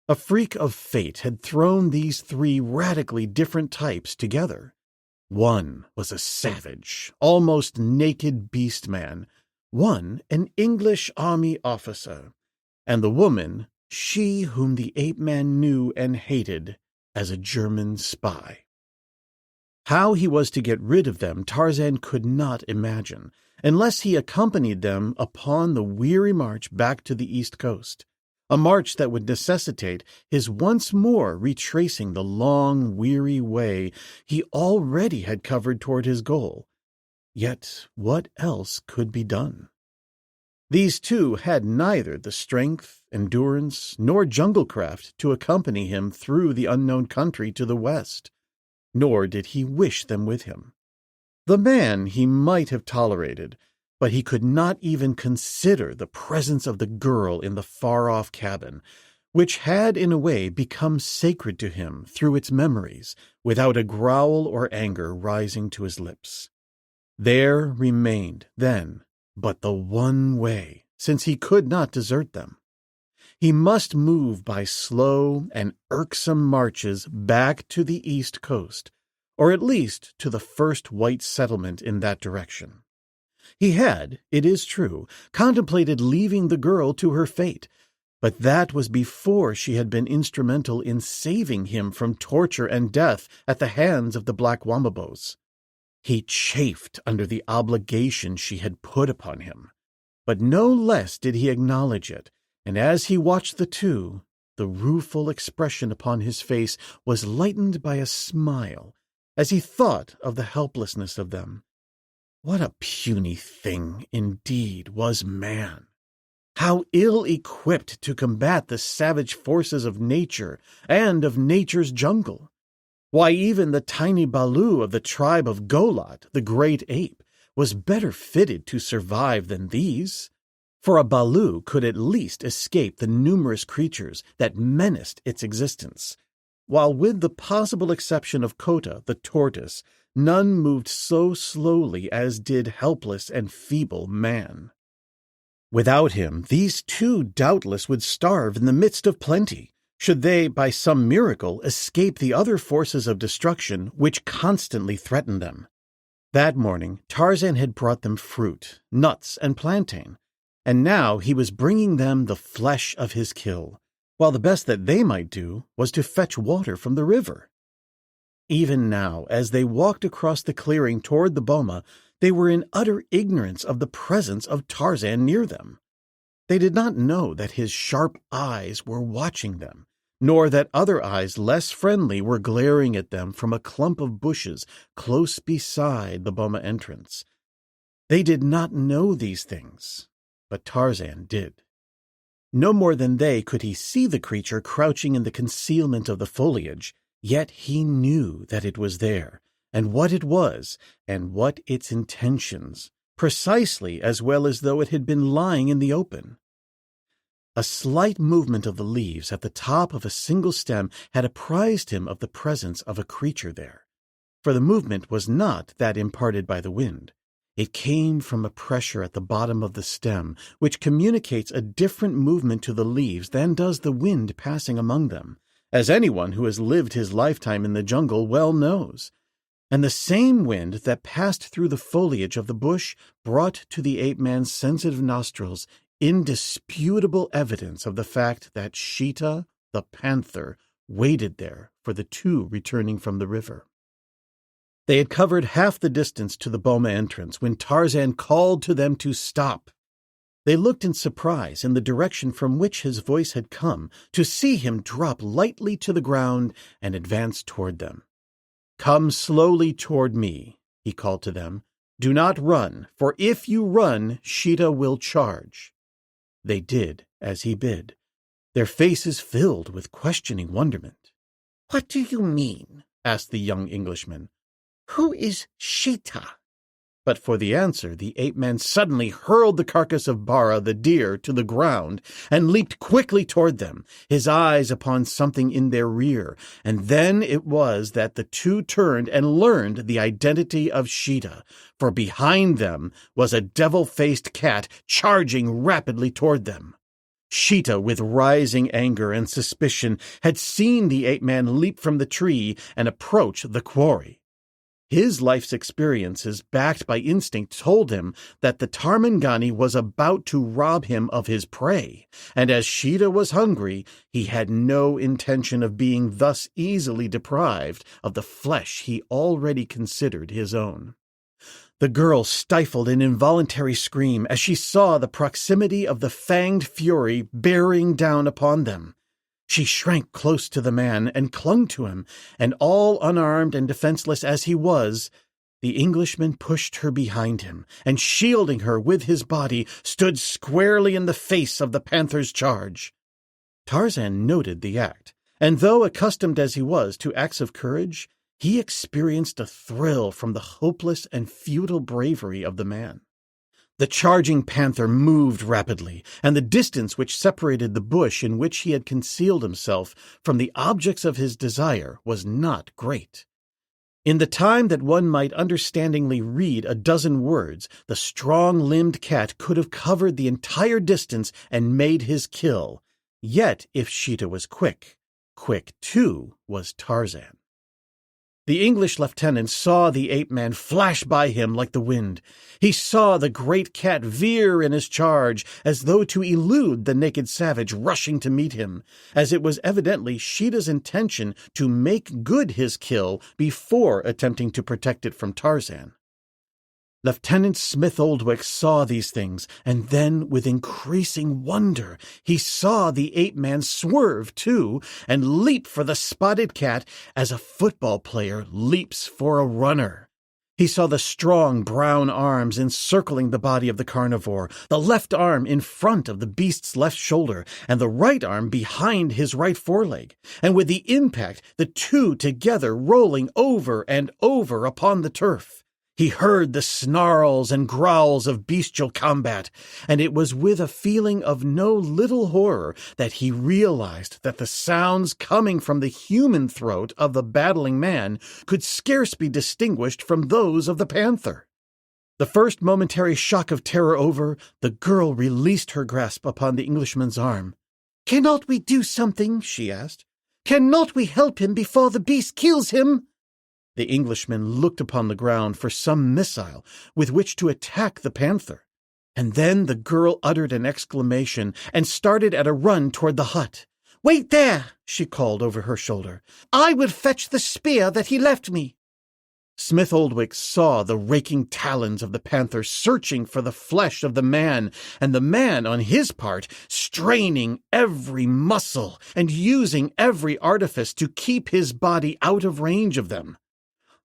A freak of fate had thrown these 3 radically different types together. One was a savage, almost naked beast man, one an English army officer, and the woman, she whom the ape-man knew and hated as a German spy. How he was to get rid of them Tarzan could not imagine, unless he accompanied them upon the weary march back to the East Coast, a march that would necessitate his once more retracing the long, weary way he already had covered toward his goal. Yet what else could be done? These 2 had neither the strength, endurance, nor junglecraft to accompany him through the unknown country to the west, nor did he wish them with him. The man he might have tolerated, but he could not even consider the presence of the girl in the far-off cabin, which had in a way become sacred to him through its memories, without a growl or anger rising to his lips. There remained, then, but the one way, since he could not desert them. He must move by slow and irksome marches back to the East Coast, or at least to the first white settlement in that direction. He had, it is true, contemplated leaving the girl to her fate, but that was before she had been instrumental in saving him from torture and death at the hands of the Black Wamabos. He chafed under the obligation she had put upon him, but no less did he acknowledge it, and as he watched the 2, the rueful expression upon his face was lightened by a smile as he thought of the helplessness of them. What a puny thing, indeed, was man! How ill-equipped to combat the savage forces of nature and of nature's jungle! Why, even the tiny Balu of the tribe of Golot, the great ape, was better fitted to survive than these, for a Balu could at least escape the numerous creatures that menaced its existence, while with the possible exception of Kota, the tortoise, none moved so slowly as did helpless and feeble man. Without him, these two doubtless would starve in the midst of plenty, should they, by some miracle, escape the other forces of destruction which constantly threatened them. That morning, Tarzan had brought them fruit, nuts, and plantain, and now he was bringing them the flesh of his kill, while the best that they might do was to fetch water from the river. Even now, as they walked across the clearing toward the boma, they were in utter ignorance of the presence of Tarzan near them. They did not know that his sharp eyes were watching them, nor that other eyes less friendly were glaring at them from a clump of bushes close beside the boma entrance. They did not know these things, but Tarzan did. No more than they could he see the creature crouching in the concealment of the foliage, yet he knew that it was there, and what it was, and what its intentions, precisely as well as though it had been lying in the open. A slight movement of the leaves at the top of a single stem had apprised him of the presence of a creature there, for the movement was not that imparted by the wind. It came from a pressure at the bottom of the stem, which communicates a different movement to the leaves than does the wind passing among them, as anyone who has lived his lifetime in the jungle well knows. And the same wind that passed through the foliage of the bush brought to the ape-man's sensitive nostrils indisputable evidence of the fact that Sheeta, the panther, waited there for the two returning from the river. They had covered half the distance to the boma entrance when Tarzan called to them to stop. They looked in surprise in the direction from which his voice had come, to see him drop lightly to the ground and advance toward them. "Come slowly toward me," he called to them. "Do not run, for if you run, Sheeta will charge." They did as he bid, their faces filled with questioning wonderment. "What do you mean?" asked the young Englishman. "Who is Sheeta?" But for the answer, the ape-man suddenly hurled the carcass of Bara, the deer, to the ground and leaped quickly toward them, his eyes upon something in their rear, and then it was that the two turned and learned the identity of Sheeta, for behind them was a devil-faced cat charging rapidly toward them. Sheeta, with rising anger and suspicion, had seen the ape-man leap from the tree and approach the quarry. His life's experiences, backed by instinct, told him that the Tarmangani was about to rob him of his prey, and as Sheeta was hungry, he had no intention of being thus easily deprived of the flesh he already considered his own. The girl stifled an involuntary scream as she saw the proximity of the fanged fury bearing down upon them. She shrank close to the man and clung to him, and all unarmed and defenseless as he was, the Englishman pushed her behind him, and shielding her with his body, stood squarely in the face of the panther's charge. Tarzan noted the act, and though accustomed as he was to acts of courage, he experienced a thrill from the hopeless and futile bravery of the man. The charging panther moved rapidly, and the distance which separated the bush in which he had concealed himself from the objects of his desire was not great. In the time that one might understandingly read a dozen words, the strong-limbed cat could have covered the entire distance and made his kill. Yet, if Sheeta was quick, quick too was Tarzan. The English lieutenant saw the ape-man flash by him like the wind. He saw the great cat veer in his charge as though to elude the naked savage rushing to meet him, as it was evidently Sheeta's intention to make good his kill before attempting to protect it from Tarzan. Lieutenant Smith Oldwick saw these things, and then, with increasing wonder, he saw the ape-man swerve, too, and leap for the spotted cat as a football player leaps for a runner. He saw the strong brown arms encircling the body of the carnivore, the left arm in front of the beast's left shoulder, and the right arm behind his right foreleg, and with the impact, the two together rolling over and over upon the turf. He heard the snarls and growls of bestial combat, and it was with a feeling of no little horror that he realized that the sounds coming from the human throat of the battling man could scarce be distinguished from those of the panther. The first momentary shock of terror over, the girl released her grasp upon the Englishman's arm. "Cannot we do something?" she asked. "Cannot we help him before the beast kills him?" The Englishman looked upon the ground for some missile with which to attack the panther, and then the girl uttered an exclamation and started at a run toward the hut. "Wait there," she called over her shoulder. "I will fetch the spear that he left me." Smith Oldwick saw the raking talons of the panther searching for the flesh of the man, and the man, on his part, straining every muscle and using every artifice to keep his body out of range of them.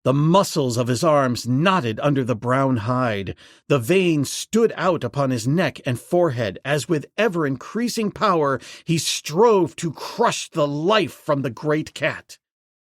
The muscles of his arms knotted under the brown hide. The veins stood out upon his neck and forehead as with ever-increasing power he strove to crush the life from the great cat.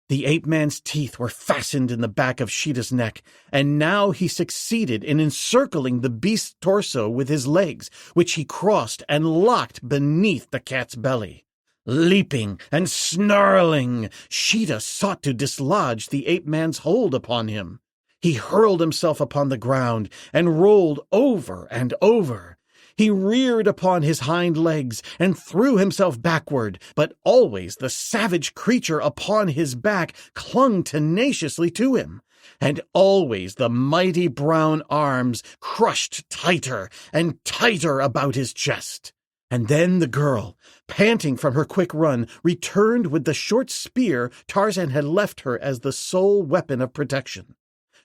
The ape-man's teeth were fastened in the back of Sheeta's neck, and now he succeeded in encircling the beast's torso with his legs, which he crossed and locked beneath the cat's belly. Leaping and snarling, Sheeta sought to dislodge the ape-man's hold upon him. He hurled himself upon the ground and rolled over and over. He reared upon his hind legs and threw himself backward, but always the savage creature upon his back clung tenaciously to him, and always the mighty brown arms crushed tighter and tighter about his chest. And then the girl, panting from her quick run, returned with the short spear Tarzan had left her as the sole weapon of protection.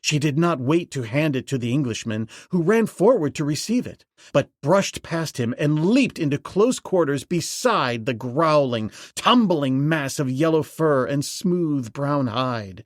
She did not wait to hand it to the Englishman, who ran forward to receive it, but brushed past him and leaped into close quarters beside the growling, tumbling mass of yellow fur and smooth brown hide.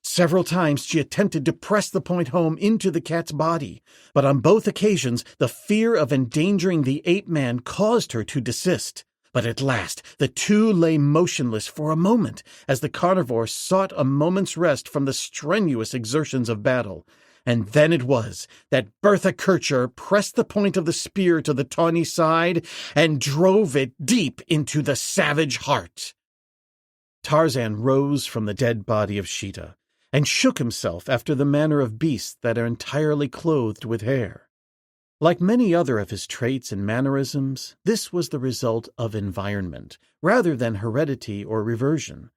Several times she attempted to press the point home into the cat's body, but on both occasions the fear of endangering the ape-man caused her to desist. But at last the two lay motionless for a moment as the carnivore sought a moment's rest from the strenuous exertions of battle. And then it was that Bertha Kircher pressed the point of the spear to the tawny side and drove it deep into the savage heart. Tarzan rose from the dead body of Sheeta and shook himself after the manner of beasts that are entirely clothed with hair. Like many other of his traits and mannerisms, this was the result of environment, rather than heredity or reversion.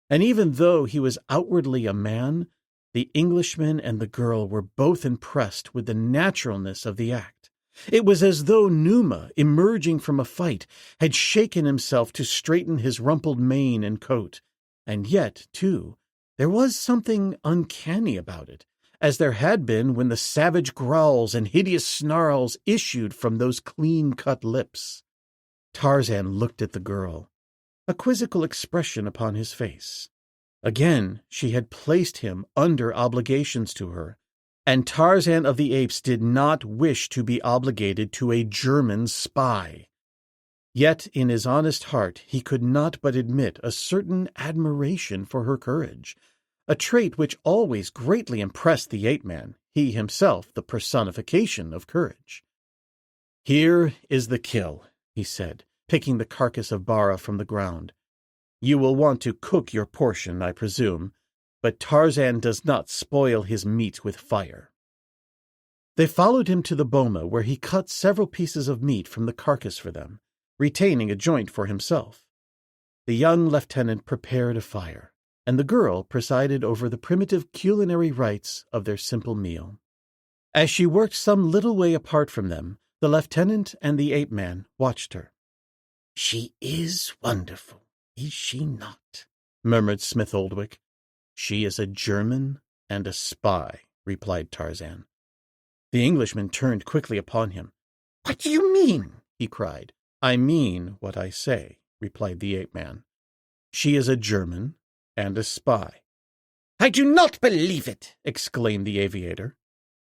And even though he was outwardly a man, the Englishman and the girl were both impressed with the naturalness of the act. It was as though Numa, emerging from a fight, had shaken himself to straighten his rumpled mane and coat. And yet, too, there was something uncanny about it, as there had been when the savage growls and hideous snarls issued from those clean-cut lips. Tarzan looked at the girl, a quizzical expression upon his face. Again she had placed him under obligations to her, and Tarzan of the Apes did not wish to be obligated to a German spy. Yet in his honest heart he could not but admit a certain admiration for her courage, a trait which always greatly impressed the ape-man, he himself the personification of courage. "Here is the kill," he said, picking the carcass of Bara from the ground. "You will want to cook your portion, I presume, but Tarzan does not spoil his meat with fire." They followed him to the boma, where he cut several pieces of meat from the carcass for them, retaining a joint for himself. The young lieutenant prepared a fire, and the girl presided over the primitive culinary rites of their simple meal. As she worked some little way apart from them, the lieutenant and the ape-man watched her. "She is wonderful, is she not?" murmured Smith Oldwick. "She is a German and a spy," replied Tarzan. The Englishman turned quickly upon him. "What do you mean?" he cried. "I mean what I say," replied the ape-man. "She is a German and a spy." "I do not believe it!" exclaimed the aviator.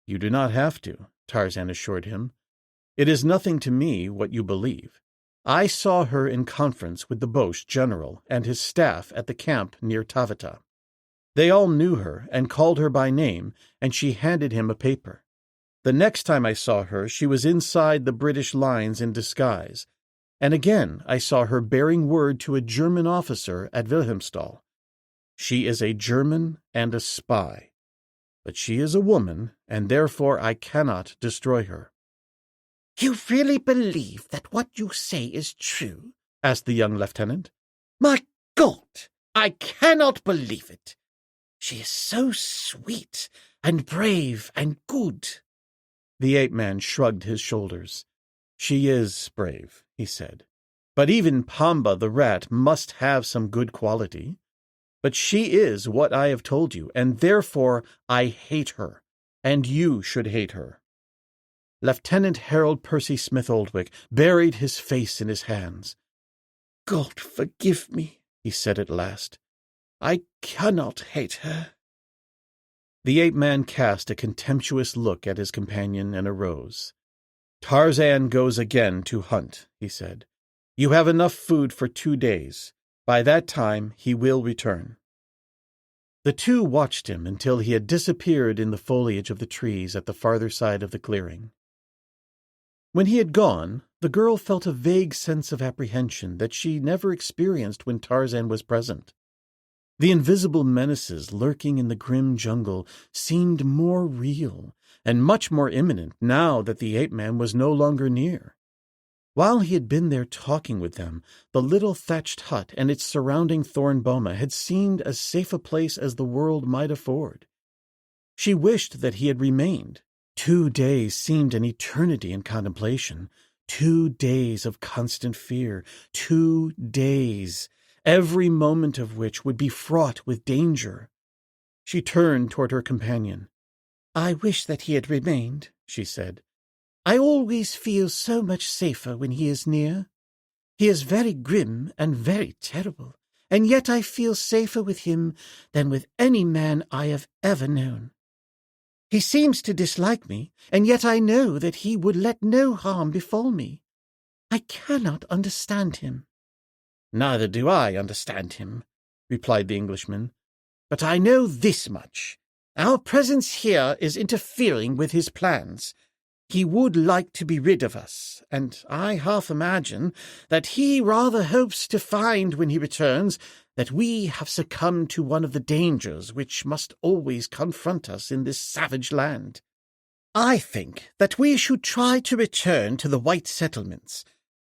"You do not have to," Tarzan assured him. "It is nothing to me what you believe. I saw her in conference with the Boche general and his staff at the camp near Taveta. They all knew her and called her by name, and she handed him a paper. The next time I saw her, she was inside the British lines in disguise, and again I saw her bearing word to a German officer at Wilhelmsthal. She is a German and a spy. But she is a woman, and therefore I cannot destroy her." "You really believe that what you say is true?" asked the young lieutenant. "My God, I cannot believe it. She is so sweet and brave and good." The ape-man shrugged his shoulders. "She is brave," he said. "But even Pamba the rat must have some good quality. But she is what I have told you, and therefore I hate her, and you should hate her." Lieutenant Harold Percy Smith Oldwick buried his face in his hands. "God forgive me," he said at last. "I cannot hate her." The ape-man cast a contemptuous look at his companion and arose. "Tarzan goes again to hunt," he said. "You have enough food for 2 days. By that time he will return." The two watched him until he had disappeared in the foliage of the trees at the farther side of the clearing. When he had gone, the girl felt a vague sense of apprehension that she never experienced when Tarzan was present. The invisible menaces lurking in the grim jungle seemed more real and much more imminent now that the ape-man was no longer near. While he had been there talking with them, the little thatched hut and its surrounding thorn boma had seemed as safe a place as the world might afford. She wished that he had remained. 2 days seemed an eternity in contemplation. 2 days of constant fear. 2 days, every moment of which would be fraught with danger. She turned toward her companion. "I wish that he had remained," she said. "I always feel so much safer when he is near. He is very grim and very terrible, and yet I feel safer with him than with any man I have ever known. He seems to dislike me, and yet I know that he would let no harm befall me. I cannot understand him." "Neither do I understand him," replied the Englishman. "But I know this much. Our presence here is interfering with his plans. He would like to be rid of us, and I half imagine that he rather hopes to find when he returns that we have succumbed to one of the dangers which must always confront us in this savage land. I think that we should try to return to the white settlements.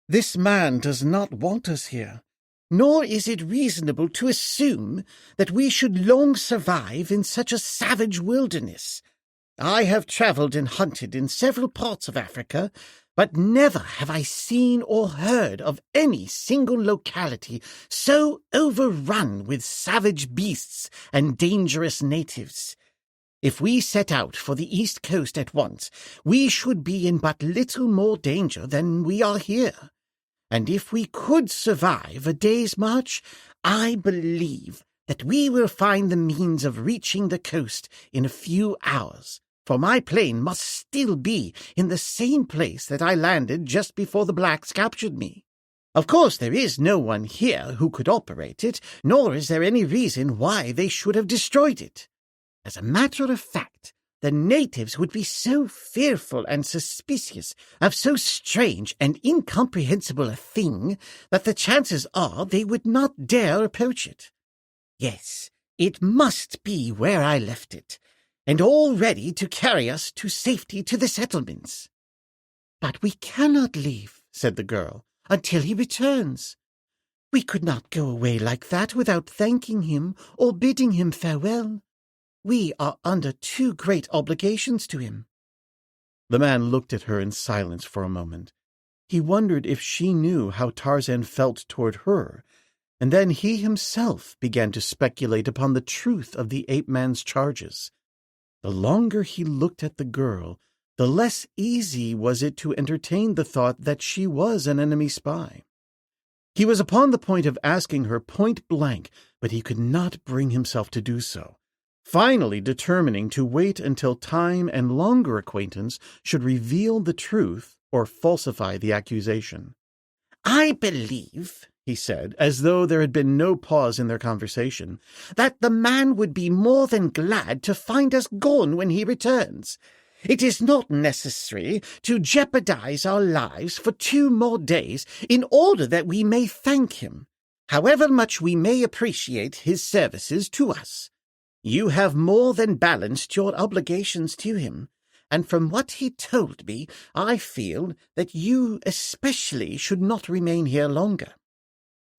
This man does not want us here, nor is it reasonable to assume that we should long survive in such a savage wilderness. I have travelled and hunted in several parts of Africa, but never have I seen or heard of any single locality so overrun with savage beasts and dangerous natives. If we set out for the east coast at once, we should be in but little more danger than we are here. And if we could survive a day's march, I believe that we will find the means of reaching the coast in a few hours, for my plane must still be in the same place that I landed just before the blacks captured me. Of course, there is no one here who could operate it, nor is there any reason why they should have destroyed it. As a matter of fact, the natives would be so fearful and suspicious of so strange and incomprehensible a thing that the chances are they would not dare approach it. Yes, it must be where I left it, and all ready to carry us to safety to the settlements." "But we cannot leave," said the girl, "until he returns. We could not go away like that without thanking him or bidding him farewell. We are under too great obligations to him." The man looked at her in silence for a moment. He wondered if she knew how Tarzan felt toward her, and then he himself began to speculate upon the truth of the ape-man's charges. The longer he looked at the girl, the less easy was it to entertain the thought that she was an enemy spy. He was upon the point of asking her point blank, but he could not bring himself to do so, finally determining to wait until time and longer acquaintance should reveal the truth or falsify the accusation. "I believe," he said, as though there had been no pause in their conversation, "that the man would be more than glad to find us gone when he returns. It is not necessary to jeopardize our lives for 2 more days in order that we may thank him, however much we may appreciate his services to us. You have more than balanced your obligations to him, and from what he told me, I feel that you especially should not remain here longer."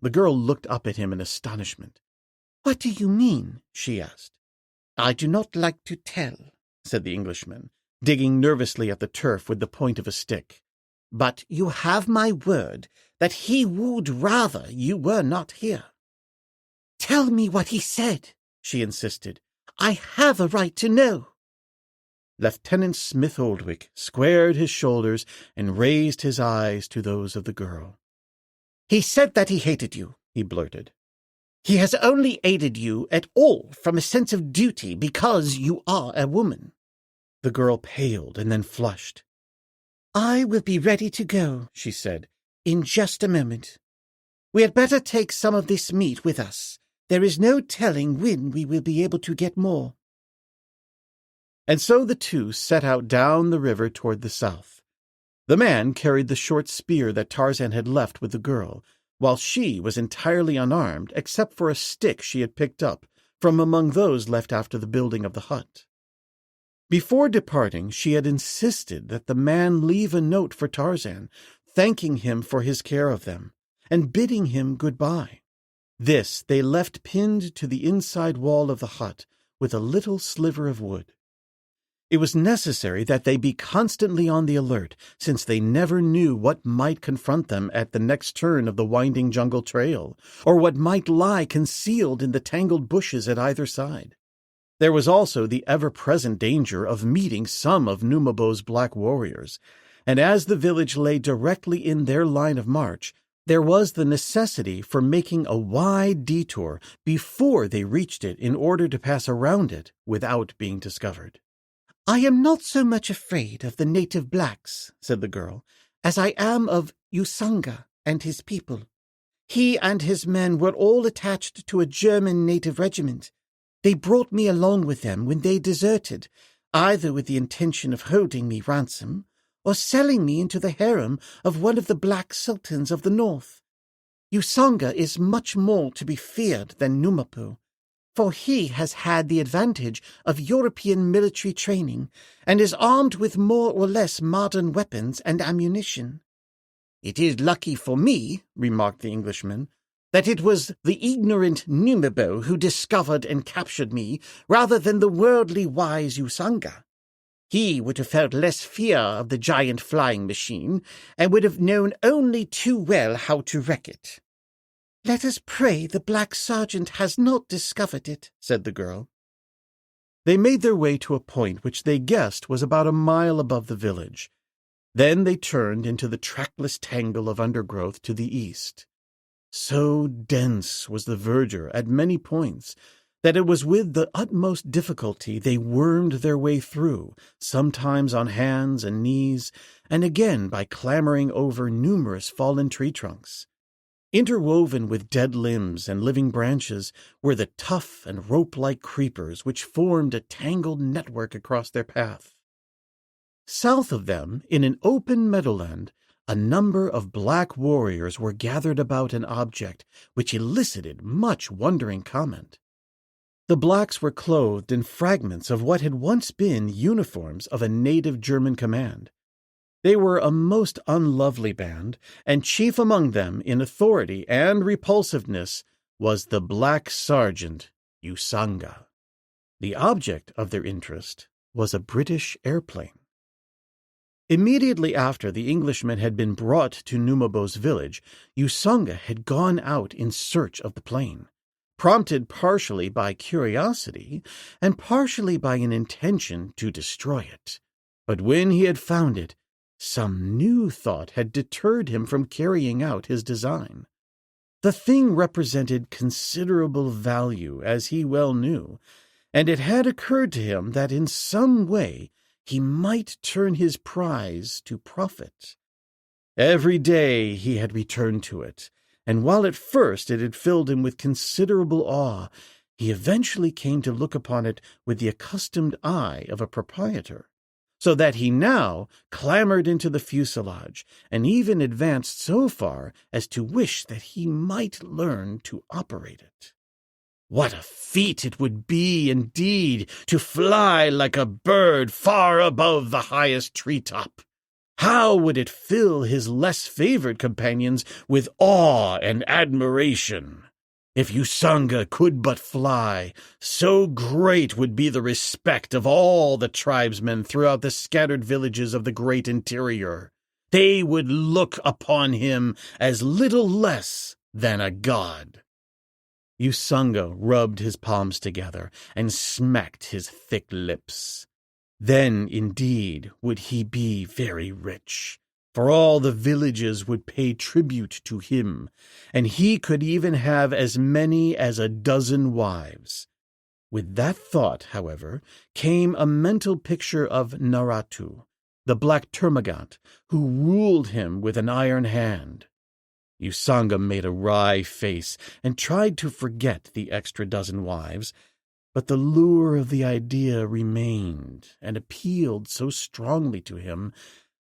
The girl looked up at him in astonishment. "What do you mean?" she asked. "I do not like to tell," said the Englishman, digging nervously at the turf with the point of a stick. "But you have my word that he would rather you were not here." "Tell me what he said," she insisted. "I have a right to know." Lieutenant Smith Oldwick squared his shoulders and raised his eyes to those of the girl. "He said that he hated you," he blurted. "He has only aided you at all from a sense of duty because you are a woman." The girl paled and then flushed. "I will be ready to go," she said, "in just a moment. We had better take some of this meat with us. There is no telling when we will be able to get more." And so the two set out down the river toward the south. The man carried the short spear that Tarzan had left with the girl, while she was entirely unarmed except for a stick she had picked up from among those left after the building of the hut. Before departing, she had insisted that the man leave a note for Tarzan, thanking him for his care of them, and bidding him goodbye. This they left pinned to the inside wall of the hut with a little sliver of wood. It was necessary that they be constantly on the alert, since they never knew what might confront them at the next turn of the winding jungle trail, or what might lie concealed in the tangled bushes at either side. There was also the ever-present danger of meeting some of Numabo's black warriors, and as the village lay directly in their line of march, there was the necessity for making a wide detour before they reached it in order to pass around it without being discovered. "I am not so much afraid of the native blacks," said the girl, "as I am of Xuja and his people. He and his men were all attached to a German native regiment. They brought me along with them when they deserted, either with the intention of holding me ransom or selling me into the harem of one of the black sultans of the north. Xuja is much more to be feared than Numabo, for he has had the advantage of European military training and is armed with more or less modern weapons and ammunition." "It is lucky for me," remarked the Englishman, "that it was the ignorant Numabo who discovered and captured me rather than the worldly wise Xuja. He would have felt less fear of the giant flying machine and would have known only too well how to wreck it." "Let us pray the black sergeant has not discovered it," said the girl. They made their way to a point which they guessed was about a mile above the village. Then they turned into the trackless tangle of undergrowth to the east. So dense was the verdure at many points that it was with the utmost difficulty they wormed their way through, sometimes on hands and knees, and again by clambering over numerous fallen tree trunks. Interwoven with dead limbs and living branches were the tough and rope-like creepers which formed a tangled network across their path. South of them, in an open meadowland, a number of black warriors were gathered about an object which elicited much wondering comment. The blacks were clothed in fragments of what had once been uniforms of a native German command. They were a most unlovely band, and chief among them in authority and repulsiveness was the black sergeant, Xuja. The object of their interest was a British airplane. Immediately after the Englishmen had been brought to Numabo's village, Xuja had gone out in search of the plane, prompted partially by curiosity and partially by an intention to destroy it. But when he had found it, some new thought had deterred him from carrying out his design. The thing represented considerable value, as he well knew, and it had occurred to him that in some way he might turn his prize to profit. Every day he had returned to it, and while at first it had filled him with considerable awe, he eventually came to look upon it with the accustomed eye of a proprietor, so that he now clambered into the fuselage and even advanced so far as to wish that he might learn to operate it. What a feat it would be, indeed, to fly like a bird far above the highest treetop! How would it fill his less favored companions with awe and admiration! If Xuja could but fly, so great would be the respect of all the tribesmen throughout the scattered villages of the great interior. They would look upon him as little less than a god. Xuja rubbed his palms together and smacked his thick lips. Then, indeed, would he be very rich, for all the villages would pay tribute to him, and he could even have as many as 12 wives. With that thought, however, came a mental picture of Naratu, the black termagant, who ruled him with an iron hand. Xuja made a wry face and tried to forget the extra 12 wives, but the lure of the idea remained and appealed so strongly to him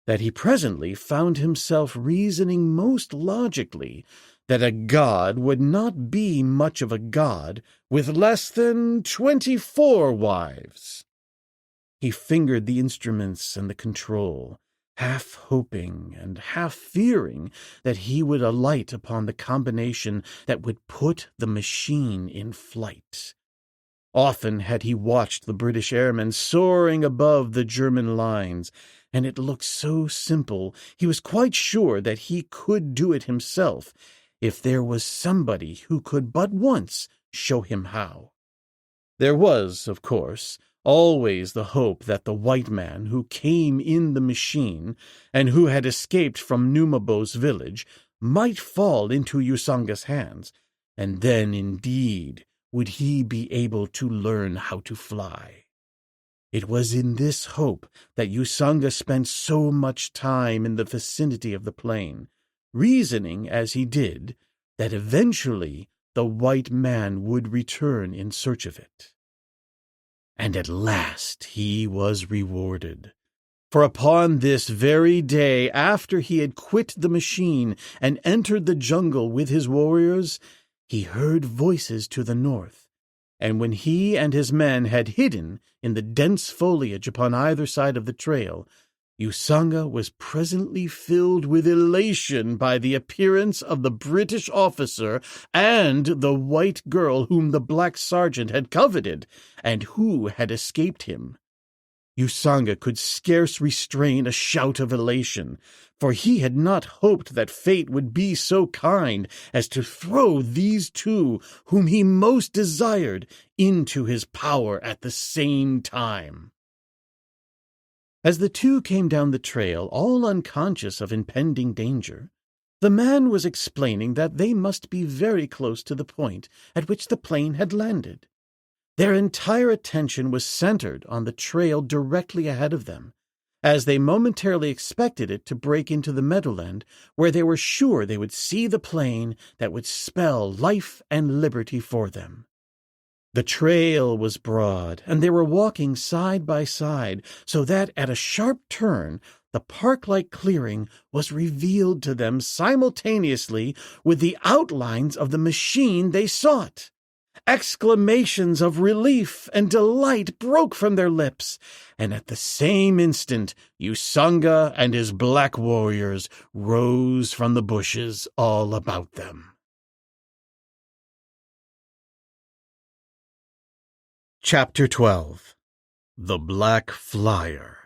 that he presently found himself reasoning most logically that a god would not be much of a god with less than 24 wives. He fingered the instruments and the control, half hoping and half fearing that he would alight upon the combination that would put the machine in flight. Often had he watched the British airmen soaring above the German lines, and it looked so simple he was quite sure that he could do it himself if there was somebody who could but once show him how. There was, of course, always the hope that the white man who came in the machine and who had escaped from Numabo's village might fall into Xuja's hands, and then, indeed, would he be able to learn how to fly. It was in this hope that Xuja spent so much time in the vicinity of the plane, reasoning as he did that eventually the white man would return in search of it. And at last he was rewarded. For upon this very day, after he had quit the machine and entered the jungle with his warriors, he heard voices to the north, and when he and his men had hidden in the dense foliage upon either side of the trail, Xuja was presently filled with elation by the appearance of the British officer and the white girl whom the black sergeant had coveted, and who had escaped him. Xuja could scarce restrain a shout of elation, for he had not hoped that fate would be so kind as to throw these two whom he most desired into his power at the same time. As the two came down the trail, all unconscious of impending danger, the man was explaining that they must be very close to the point at which the plane had landed. Their entire attention was centered on the trail directly ahead of them, as they momentarily expected it to break into the meadowland where they were sure they would see the plane that would spell life and liberty for them. The trail was broad, and they were walking side by side, so that at a sharp turn the park-like clearing was revealed to them simultaneously with the outlines of the machine they sought. Exclamations of relief and delight broke from their lips, and at the same instant Xuja and his black warriors rose from the bushes all about them. Chapter 12. The Black Flyer.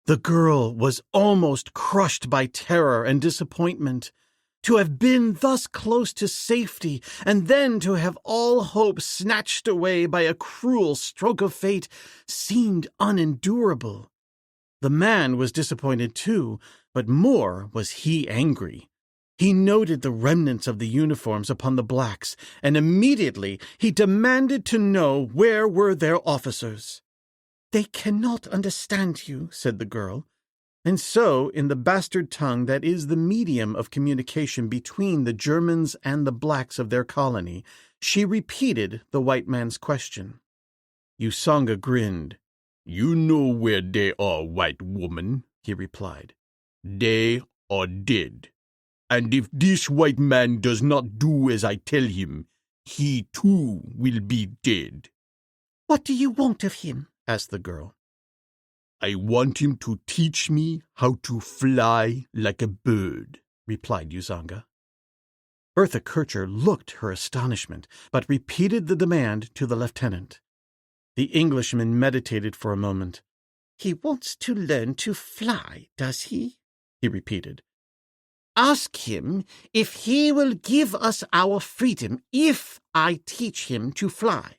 The girl was almost crushed by terror and disappointment. To have been thus close to safety, and then to have all hope snatched away by a cruel stroke of fate, seemed unendurable. The man was disappointed too, but more was he angry. He noted the remnants of the uniforms upon the blacks, and immediately he demanded to know where were their officers. "They cannot understand you," said the girl. And so, in the bastard tongue that is the medium of communication between the Germans and the blacks of their colony, she repeated the white man's question. Xuja grinned. "You know where they are, white woman," he replied. "They are dead. And if this white man does not do as I tell him, he too will be dead. What do you want of him? Asked the girl. I want him to teach me how to fly like a bird, replied Usanga. Bertha Kircher looked her astonishment, but repeated the demand to the lieutenant. The Englishman meditated for a moment. He wants to learn to fly, does he? He repeated. Ask him if he will give us our freedom if I teach him to fly.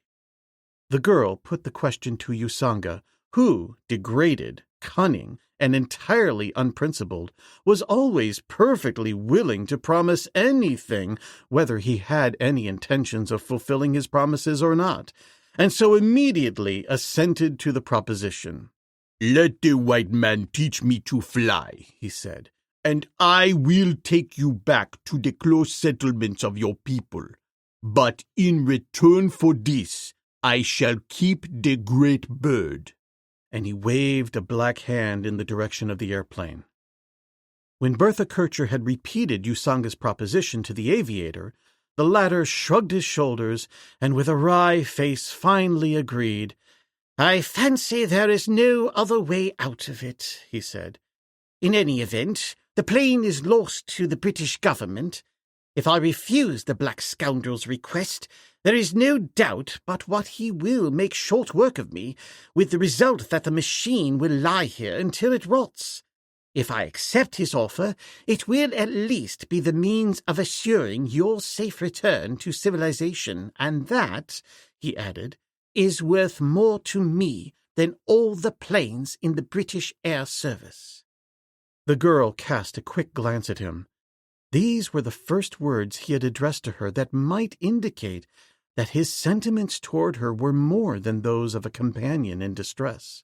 The girl put the question to Usanga, who, degraded, cunning, and entirely unprincipled, was always perfectly willing to promise anything, whether he had any intentions of fulfilling his promises or not, and so immediately assented to the proposition. Let the white man teach me to fly, he said, and I will take you back to the close settlements of your people. But in return for this, I shall keep the great bird. And he waved a black hand in the direction of the airplane. When Bertha Kircher had repeated Usanga's proposition to the aviator, the latter shrugged his shoulders and with a wry face finally agreed. I fancy there is no other way out of it, he said. In any event, the plane is lost to the British government. If I refuse the black scoundrel's request, there is no doubt but what he will make short work of me, with the result that the machine will lie here until it rots. If I accept his offer, it will at least be the means of assuring your safe return to civilization, and that, he added, is worth more to me than all the planes in the British Air Service. The girl cast a quick glance at him. These were the first words he had addressed to her that might indicate that his sentiments toward her were more than those of a companion in distress.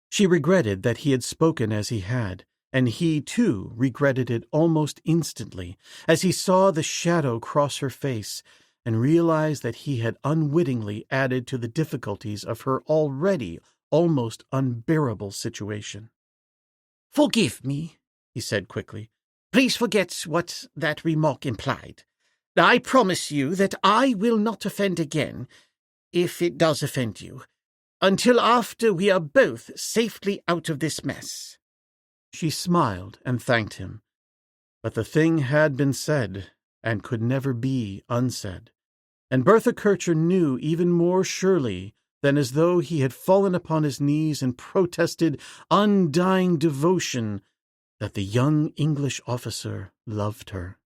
She regretted that he had spoken as he had, and he, too, regretted it almost instantly as he saw the shadow cross her face and realized that he had unwittingly added to the difficulties of her already almost unbearable situation. Forgive me, he said quickly. Please forget what that remark implied. I promise you that I will not offend again, if it does offend you, until after we are both safely out of this mess. She smiled and thanked him, but the thing had been said and could never be unsaid, and Bertha Kircher knew even more surely than as though he had fallen upon his knees and protested undying devotion that the young English officer loved her.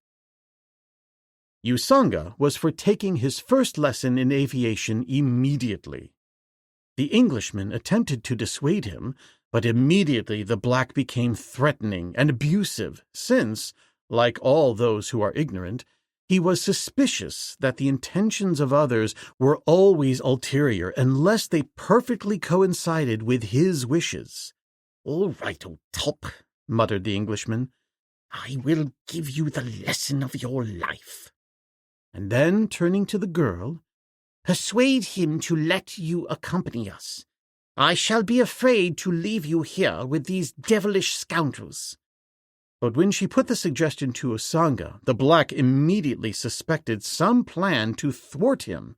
Usanga was for taking his first lesson in aviation immediately. The Englishman attempted to dissuade him, but immediately the black became threatening and abusive since, like all those who are ignorant, he was suspicious that the intentions of others were always ulterior unless they perfectly coincided with his wishes. All right, old top, muttered the Englishman. I will give you the lesson of your life. And then, turning to the girl, persuade him to let you accompany us. I shall be afraid to leave you here with these devilish scoundrels. But when she put the suggestion to Usanga, the black immediately suspected some plan to thwart him,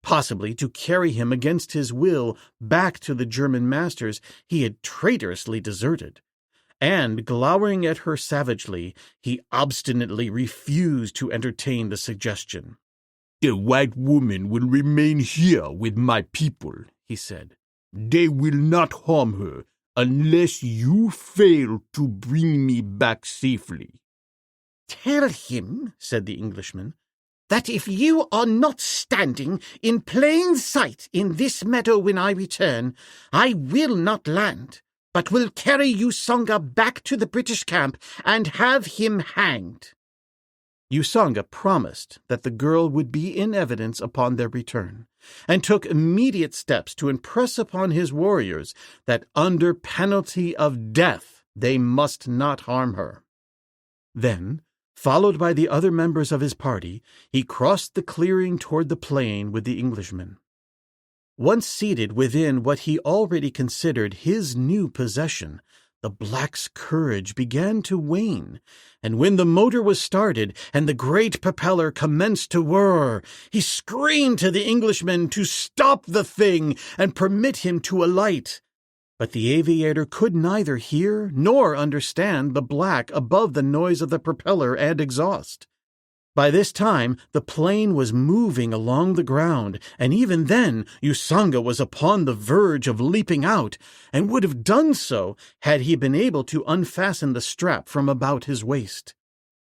possibly to carry him against his will back to the German masters he had traitorously deserted. And, glowering at her savagely, he obstinately refused to entertain the suggestion. The white woman will remain here with my people, he said. They will not harm her unless you fail to bring me back safely. Tell him, said the Englishman, that if you are not standing in plain sight in this meadow when I return, I will not land, but will carry Usanga back to the British camp and have him hanged. Usanga promised that the girl would be in evidence upon their return, and took immediate steps to impress upon his warriors that under penalty of death they must not harm her. Then, followed by the other members of his party, he crossed the clearing toward the plain with the Englishman. Once seated within what he already considered his new possession, the black's courage began to wane, and when the motor was started and the great propeller commenced to whir, he screamed to the Englishman to stop the thing and permit him to alight. But the aviator could neither hear nor understand the black above the noise of the propeller and exhaust. By this time, the plane was moving along the ground, and even then Xuja was upon the verge of leaping out, and would have done so had he been able to unfasten the strap from about his waist.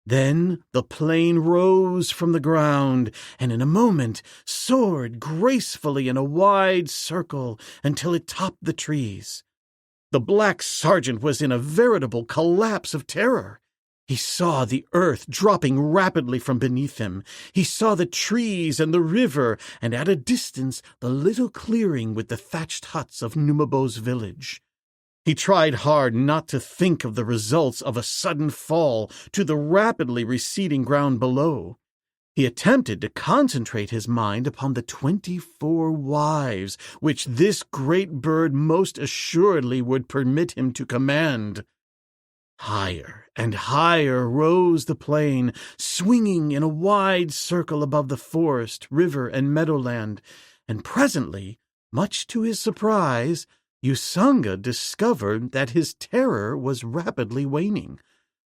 Then the plane rose from the ground, and in a moment soared gracefully in a wide circle until it topped the trees. The black sergeant was in a veritable collapse of terror. He saw the earth dropping rapidly from beneath him. He saw the trees and the river, and at a distance the little clearing with the thatched huts of Numabo's village. He tried hard not to think of the results of a sudden fall to the rapidly receding ground below. He attempted to concentrate his mind upon the 24 wives which this great bird most assuredly would permit him to command. Higher and higher rose the plane, swinging in a wide circle above the forest, river, and meadowland, and presently, much to his surprise, Xuja discovered that his terror was rapidly waning,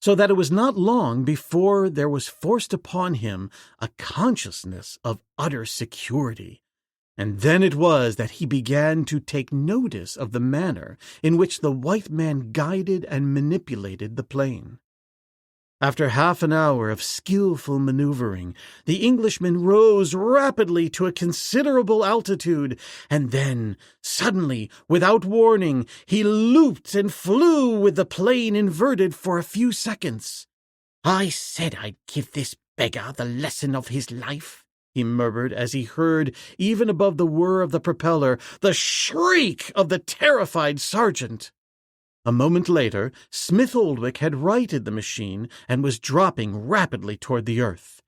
so that it was not long before there was forced upon him a consciousness of utter security. And then it was that he began to take notice of the manner in which the white man guided and manipulated the plane. After half an hour of skillful maneuvering, the Englishman rose rapidly to a considerable altitude, and then, suddenly, without warning, he looped and flew with the plane inverted for a few seconds. "I said I'd give this beggar the lesson of his life," he murmured as he heard, even above the whir of the propeller, the shriek of the terrified sergeant. A moment later, Smith Oldwick had righted the machine and was dropping rapidly toward the earth.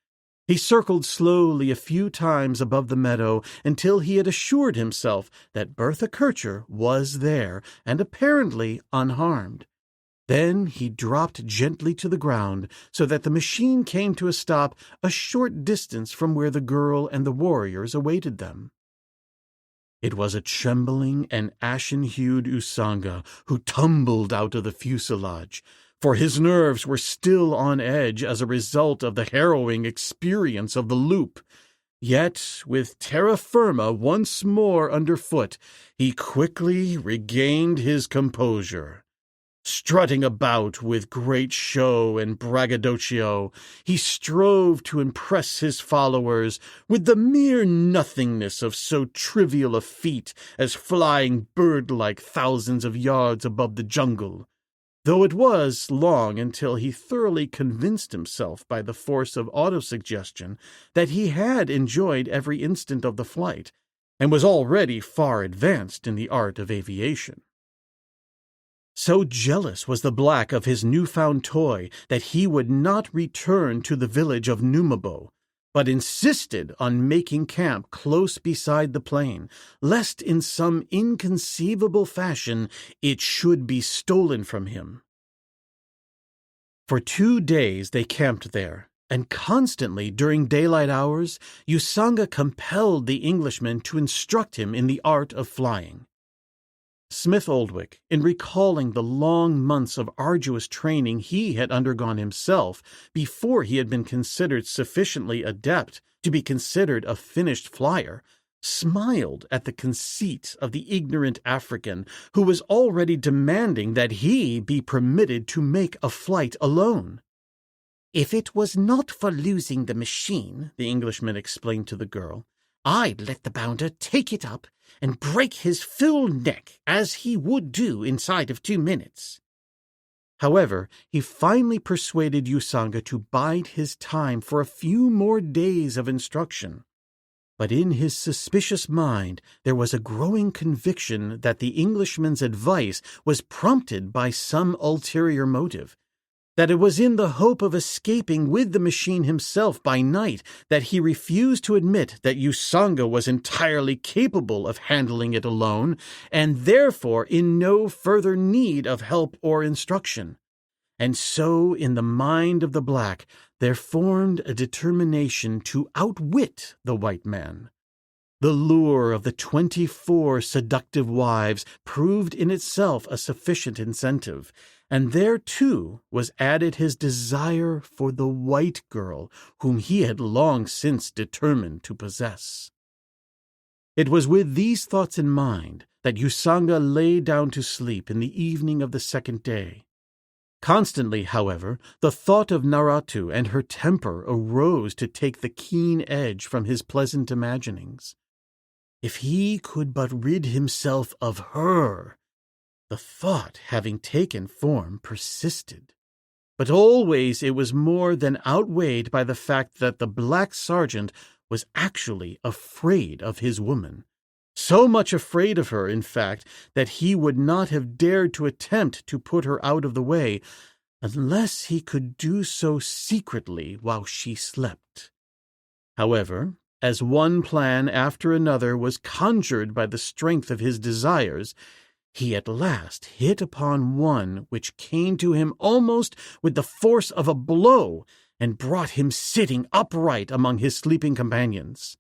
He circled slowly a few times above the meadow until he had assured himself that Bertha Kircher was there and apparently unharmed. Then he dropped gently to the ground so that the machine came to a stop a short distance from where the girl and the warriors awaited them. It was a trembling and ashen-hued Xuja who tumbled out of the fuselage, for his nerves were still on edge as a result of the harrowing experience of the loop. Yet, with terra firma once more underfoot, he quickly regained his composure. Strutting about with great show and braggadocio, he strove to impress his followers with the mere nothingness of so trivial a feat as flying bird-like thousands of yards above the jungle, though it was long until he thoroughly convinced himself by the force of autosuggestion that he had enjoyed every instant of the flight, and was already far advanced in the art of aviation. So jealous was the black of his newfound toy that he would not return to the village of Numabo, but insisted on making camp close beside the plane, lest in some inconceivable fashion it should be stolen from him. For 2 days they camped there, and constantly during daylight hours Xuja compelled the Englishman to instruct him in the art of flying. Smith Oldwick, in recalling the long months of arduous training he had undergone himself before he had been considered sufficiently adept to be considered a finished flyer, smiled at the conceit of the ignorant African who was already demanding that he be permitted to make a flight alone. "If it was not for losing the machine," the Englishman explained to the girl, "I'd let the bounder take it up and break his full neck, as he would do inside of 2 minutes. However, he finally persuaded Xuja to bide his time for a few more days of instruction. But in his suspicious mind there was a growing conviction that the Englishman's advice was prompted by some ulterior motive, that it was in the hope of escaping with the machine himself by night that he refused to admit that Usanga was entirely capable of handling it alone, and therefore in no further need of help or instruction. And so, in the mind of the black, there formed a determination to outwit the white man. The lure of the 24 seductive wives proved in itself a sufficient incentive, and there, too, was added his desire for the white girl whom he had long since determined to possess. It was with these thoughts in mind that Usanga lay down to sleep in the evening of the second day. Constantly, however, the thought of Naratu and her temper arose to take the keen edge from his pleasant imaginings. If he could but rid himself of her! The thought, having taken form, persisted. But always it was more than outweighed by the fact that the black sergeant was actually afraid of his woman. So much afraid of her, in fact, that he would not have dared to attempt to put her out of the way unless he could do so secretly while she slept. However, as one plan after another was conjured by the strength of his desires, he at last hit upon one which came to him almost with the force of a blow and brought him sitting upright among his sleeping companions.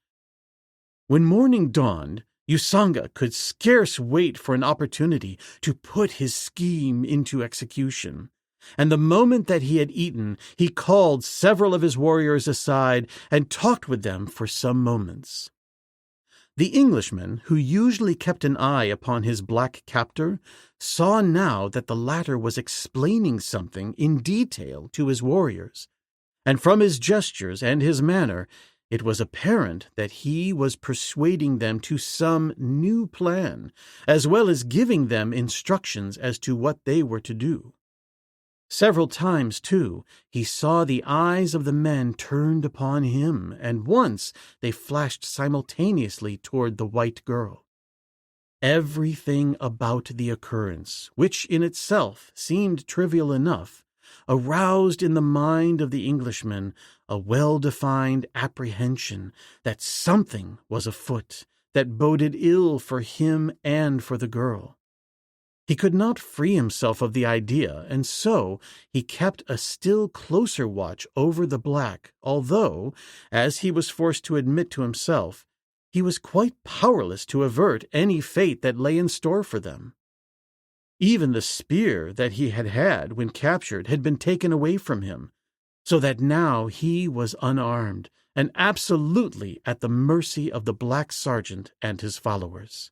When morning dawned, Usanga could scarce wait for an opportunity to put his scheme into execution, and the moment that he had eaten, he called several of his warriors aside and talked with them for some moments. The Englishman, who usually kept an eye upon his black captor, saw now that the latter was explaining something in detail to his warriors, and from his gestures and his manner, it was apparent that he was persuading them to some new plan, as well as giving them instructions as to what they were to do. Several times, too, he saw the eyes of the men turned upon him, and once they flashed simultaneously toward the white girl. Everything about the occurrence, which in itself seemed trivial enough, aroused in the mind of the Englishman a well-defined apprehension that something was afoot that boded ill for him and for the girl. He could not free himself of the idea, and so he kept a still closer watch over the black, although, as he was forced to admit to himself, he was quite powerless to avert any fate that lay in store for them. Even the spear that he had had when captured had been taken away from him, so that now he was unarmed and absolutely at the mercy of the black sergeant and his followers.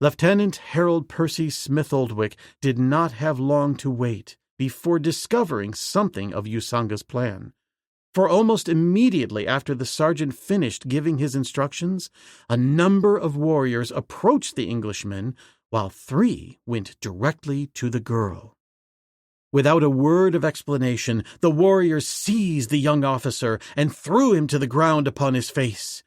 Lieutenant Harold Percy Smith-Oldwick did not have long to wait before discovering something of Usanga's plan, for almost immediately after the sergeant finished giving his instructions, a number of warriors approached the Englishman, while 3 went directly to the girl. Without a word of explanation, the warriors seized the young officer and threw him to the ground upon his face.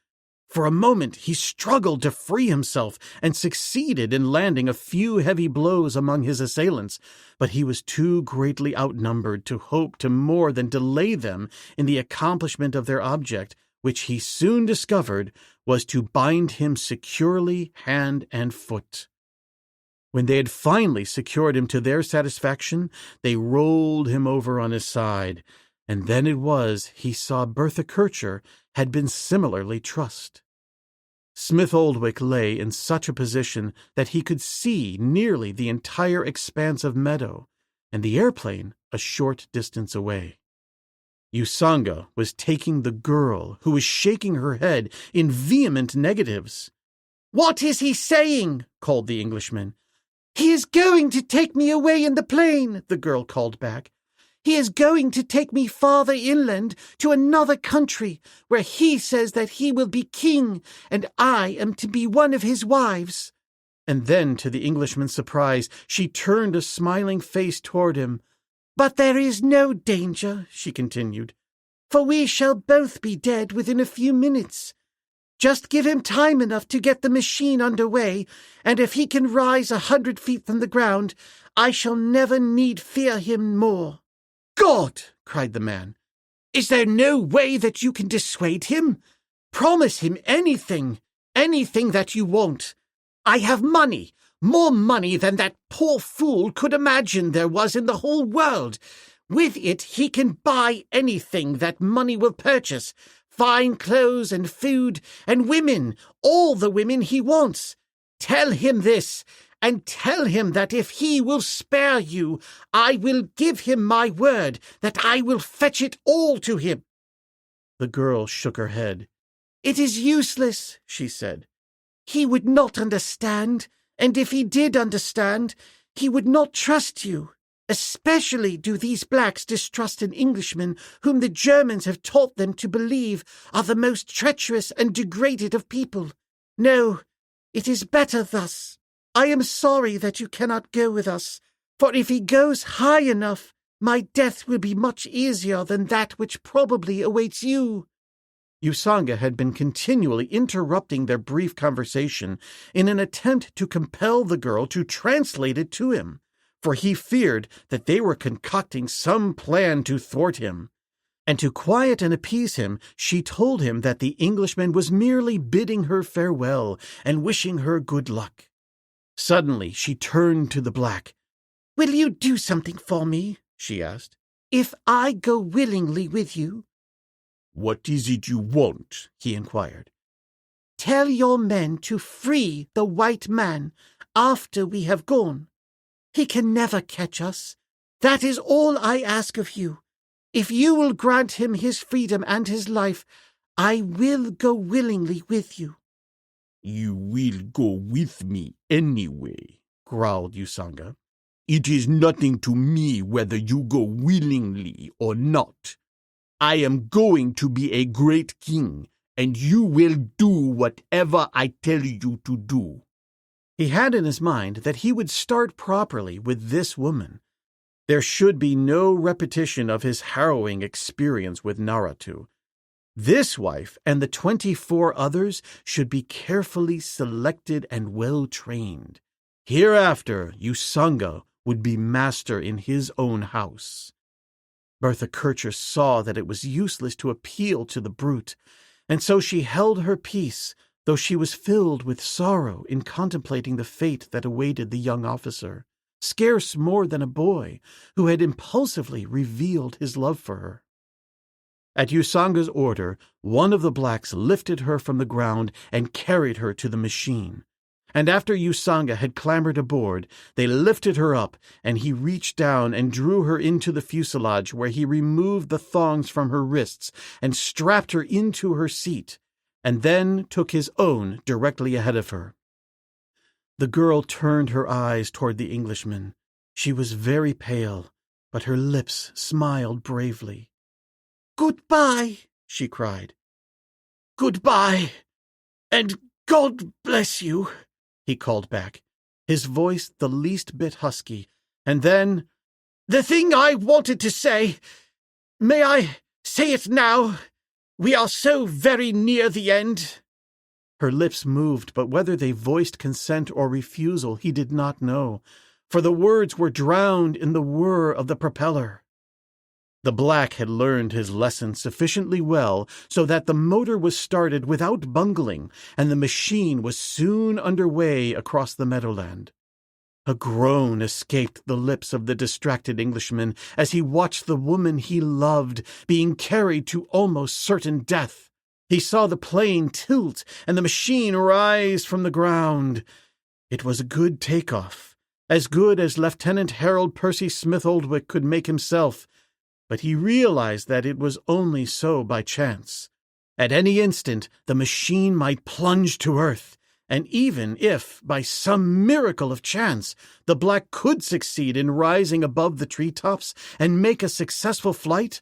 For a moment he struggled to free himself and succeeded in landing a few heavy blows among his assailants, but he was too greatly outnumbered to hope to more than delay them in the accomplishment of their object, which he soon discovered was to bind him securely hand and foot. When they had finally secured him to their satisfaction, they rolled him over on his side, and then it was he saw Bertha Kircher had been similarly trussed. Smith-Oldwick lay in such a position that he could see nearly the entire expanse of meadow, and the airplane a short distance away. Usanga was taking the girl, who was shaking her head in vehement negatives. "What is he saying?" called the Englishman. "He is going to take me away in the plane," the girl called back. "He is going to take me farther inland to another country where he says that he will be king and I am to be one of his wives." And then, to the Englishman's surprise, she turned a smiling face toward him. "But there is no danger," she continued, "for we shall both be dead within a few minutes. Just give him time enough to get the machine under way, and if he can rise 100 feet from the ground, I shall never need fear him more." God!" cried the man. "Is there no way that you can dissuade him? Promise him anything that you want. I have money, more money than that poor fool could imagine there was in the whole world. With it he can buy anything that money will purchase, fine clothes and food and women, all the women he wants. Tell him this, and tell him that if he will spare you, I will give him my word that I will fetch it all to him." The girl shook her head. "It is useless," she said. "He would not understand, and if he did understand, he would not trust you. Especially do these blacks distrust an Englishman whom the Germans have taught them to believe are the most treacherous and degraded of people. No, it is better thus. I am sorry that you cannot go with us, for if he goes high enough, my death will be much easier than that which probably awaits you." Usanga had been continually interrupting their brief conversation in an attempt to compel the girl to translate it to him, for he feared that they were concocting some plan to thwart him. And to quiet and appease him, she told him that the Englishman was merely bidding her farewell and wishing her good luck. Suddenly she turned to the black. "Will you do something for me?" she asked. "If I go willingly with you?" "What is it you want?" he inquired. "Tell your men to free the white man after we have gone. He can never catch us. That is all I ask of you. If you will grant him his freedom and his life, I will go willingly with you." "You will go with me anyway," growled Usanga. "It is nothing to me whether you go willingly or not. I am going to be a great king, and you will do whatever I tell you to do." He had in his mind that he would start properly with this woman. There should be no repetition of his harrowing experience with Naratu. This wife and the 24 others should be carefully selected and well trained. Hereafter, Usanga would be master in his own house. Bertha Kircher saw that it was useless to appeal to the brute, and so she held her peace, though she was filled with sorrow in contemplating the fate that awaited the young officer, scarce more than a boy, who had impulsively revealed his love for her. At Usanga's order, one of the blacks lifted her from the ground and carried her to the machine. And after Usanga had clambered aboard, they lifted her up, and he reached down and drew her into the fuselage, where he removed the thongs from her wrists and strapped her into her seat, and then took his own directly ahead of her. The girl turned her eyes toward the Englishman. She was very pale, but her lips smiled bravely. "Goodbye," she cried. "Goodbye, and God bless you," he called back, his voice the least bit husky, and then, "The thing I wanted to say, may I say it now? We are so very near the end." Her lips moved, but whether they voiced consent or refusal he did not know, for the words were drowned in the whir of the propeller. The black had learned his lesson sufficiently well so that the motor was started without bungling, and the machine was soon under way across the meadowland. A groan escaped the lips of the distracted Englishman as he watched the woman he loved being carried to almost certain death. He saw the plane tilt and the machine rise from the ground. It was a good takeoff, as good as Lieutenant Harold Percy Smith Oldwick could make himself, but he realized that it was only so by chance. At any instant, the machine might plunge to earth, and even if, by some miracle of chance, the black could succeed in rising above the treetops and make a successful flight,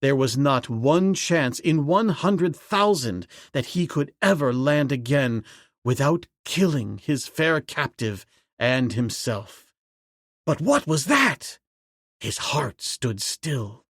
there was not one chance in 100,000 that he could ever land again without killing his fair captive and himself. But what was that? His heart stood still.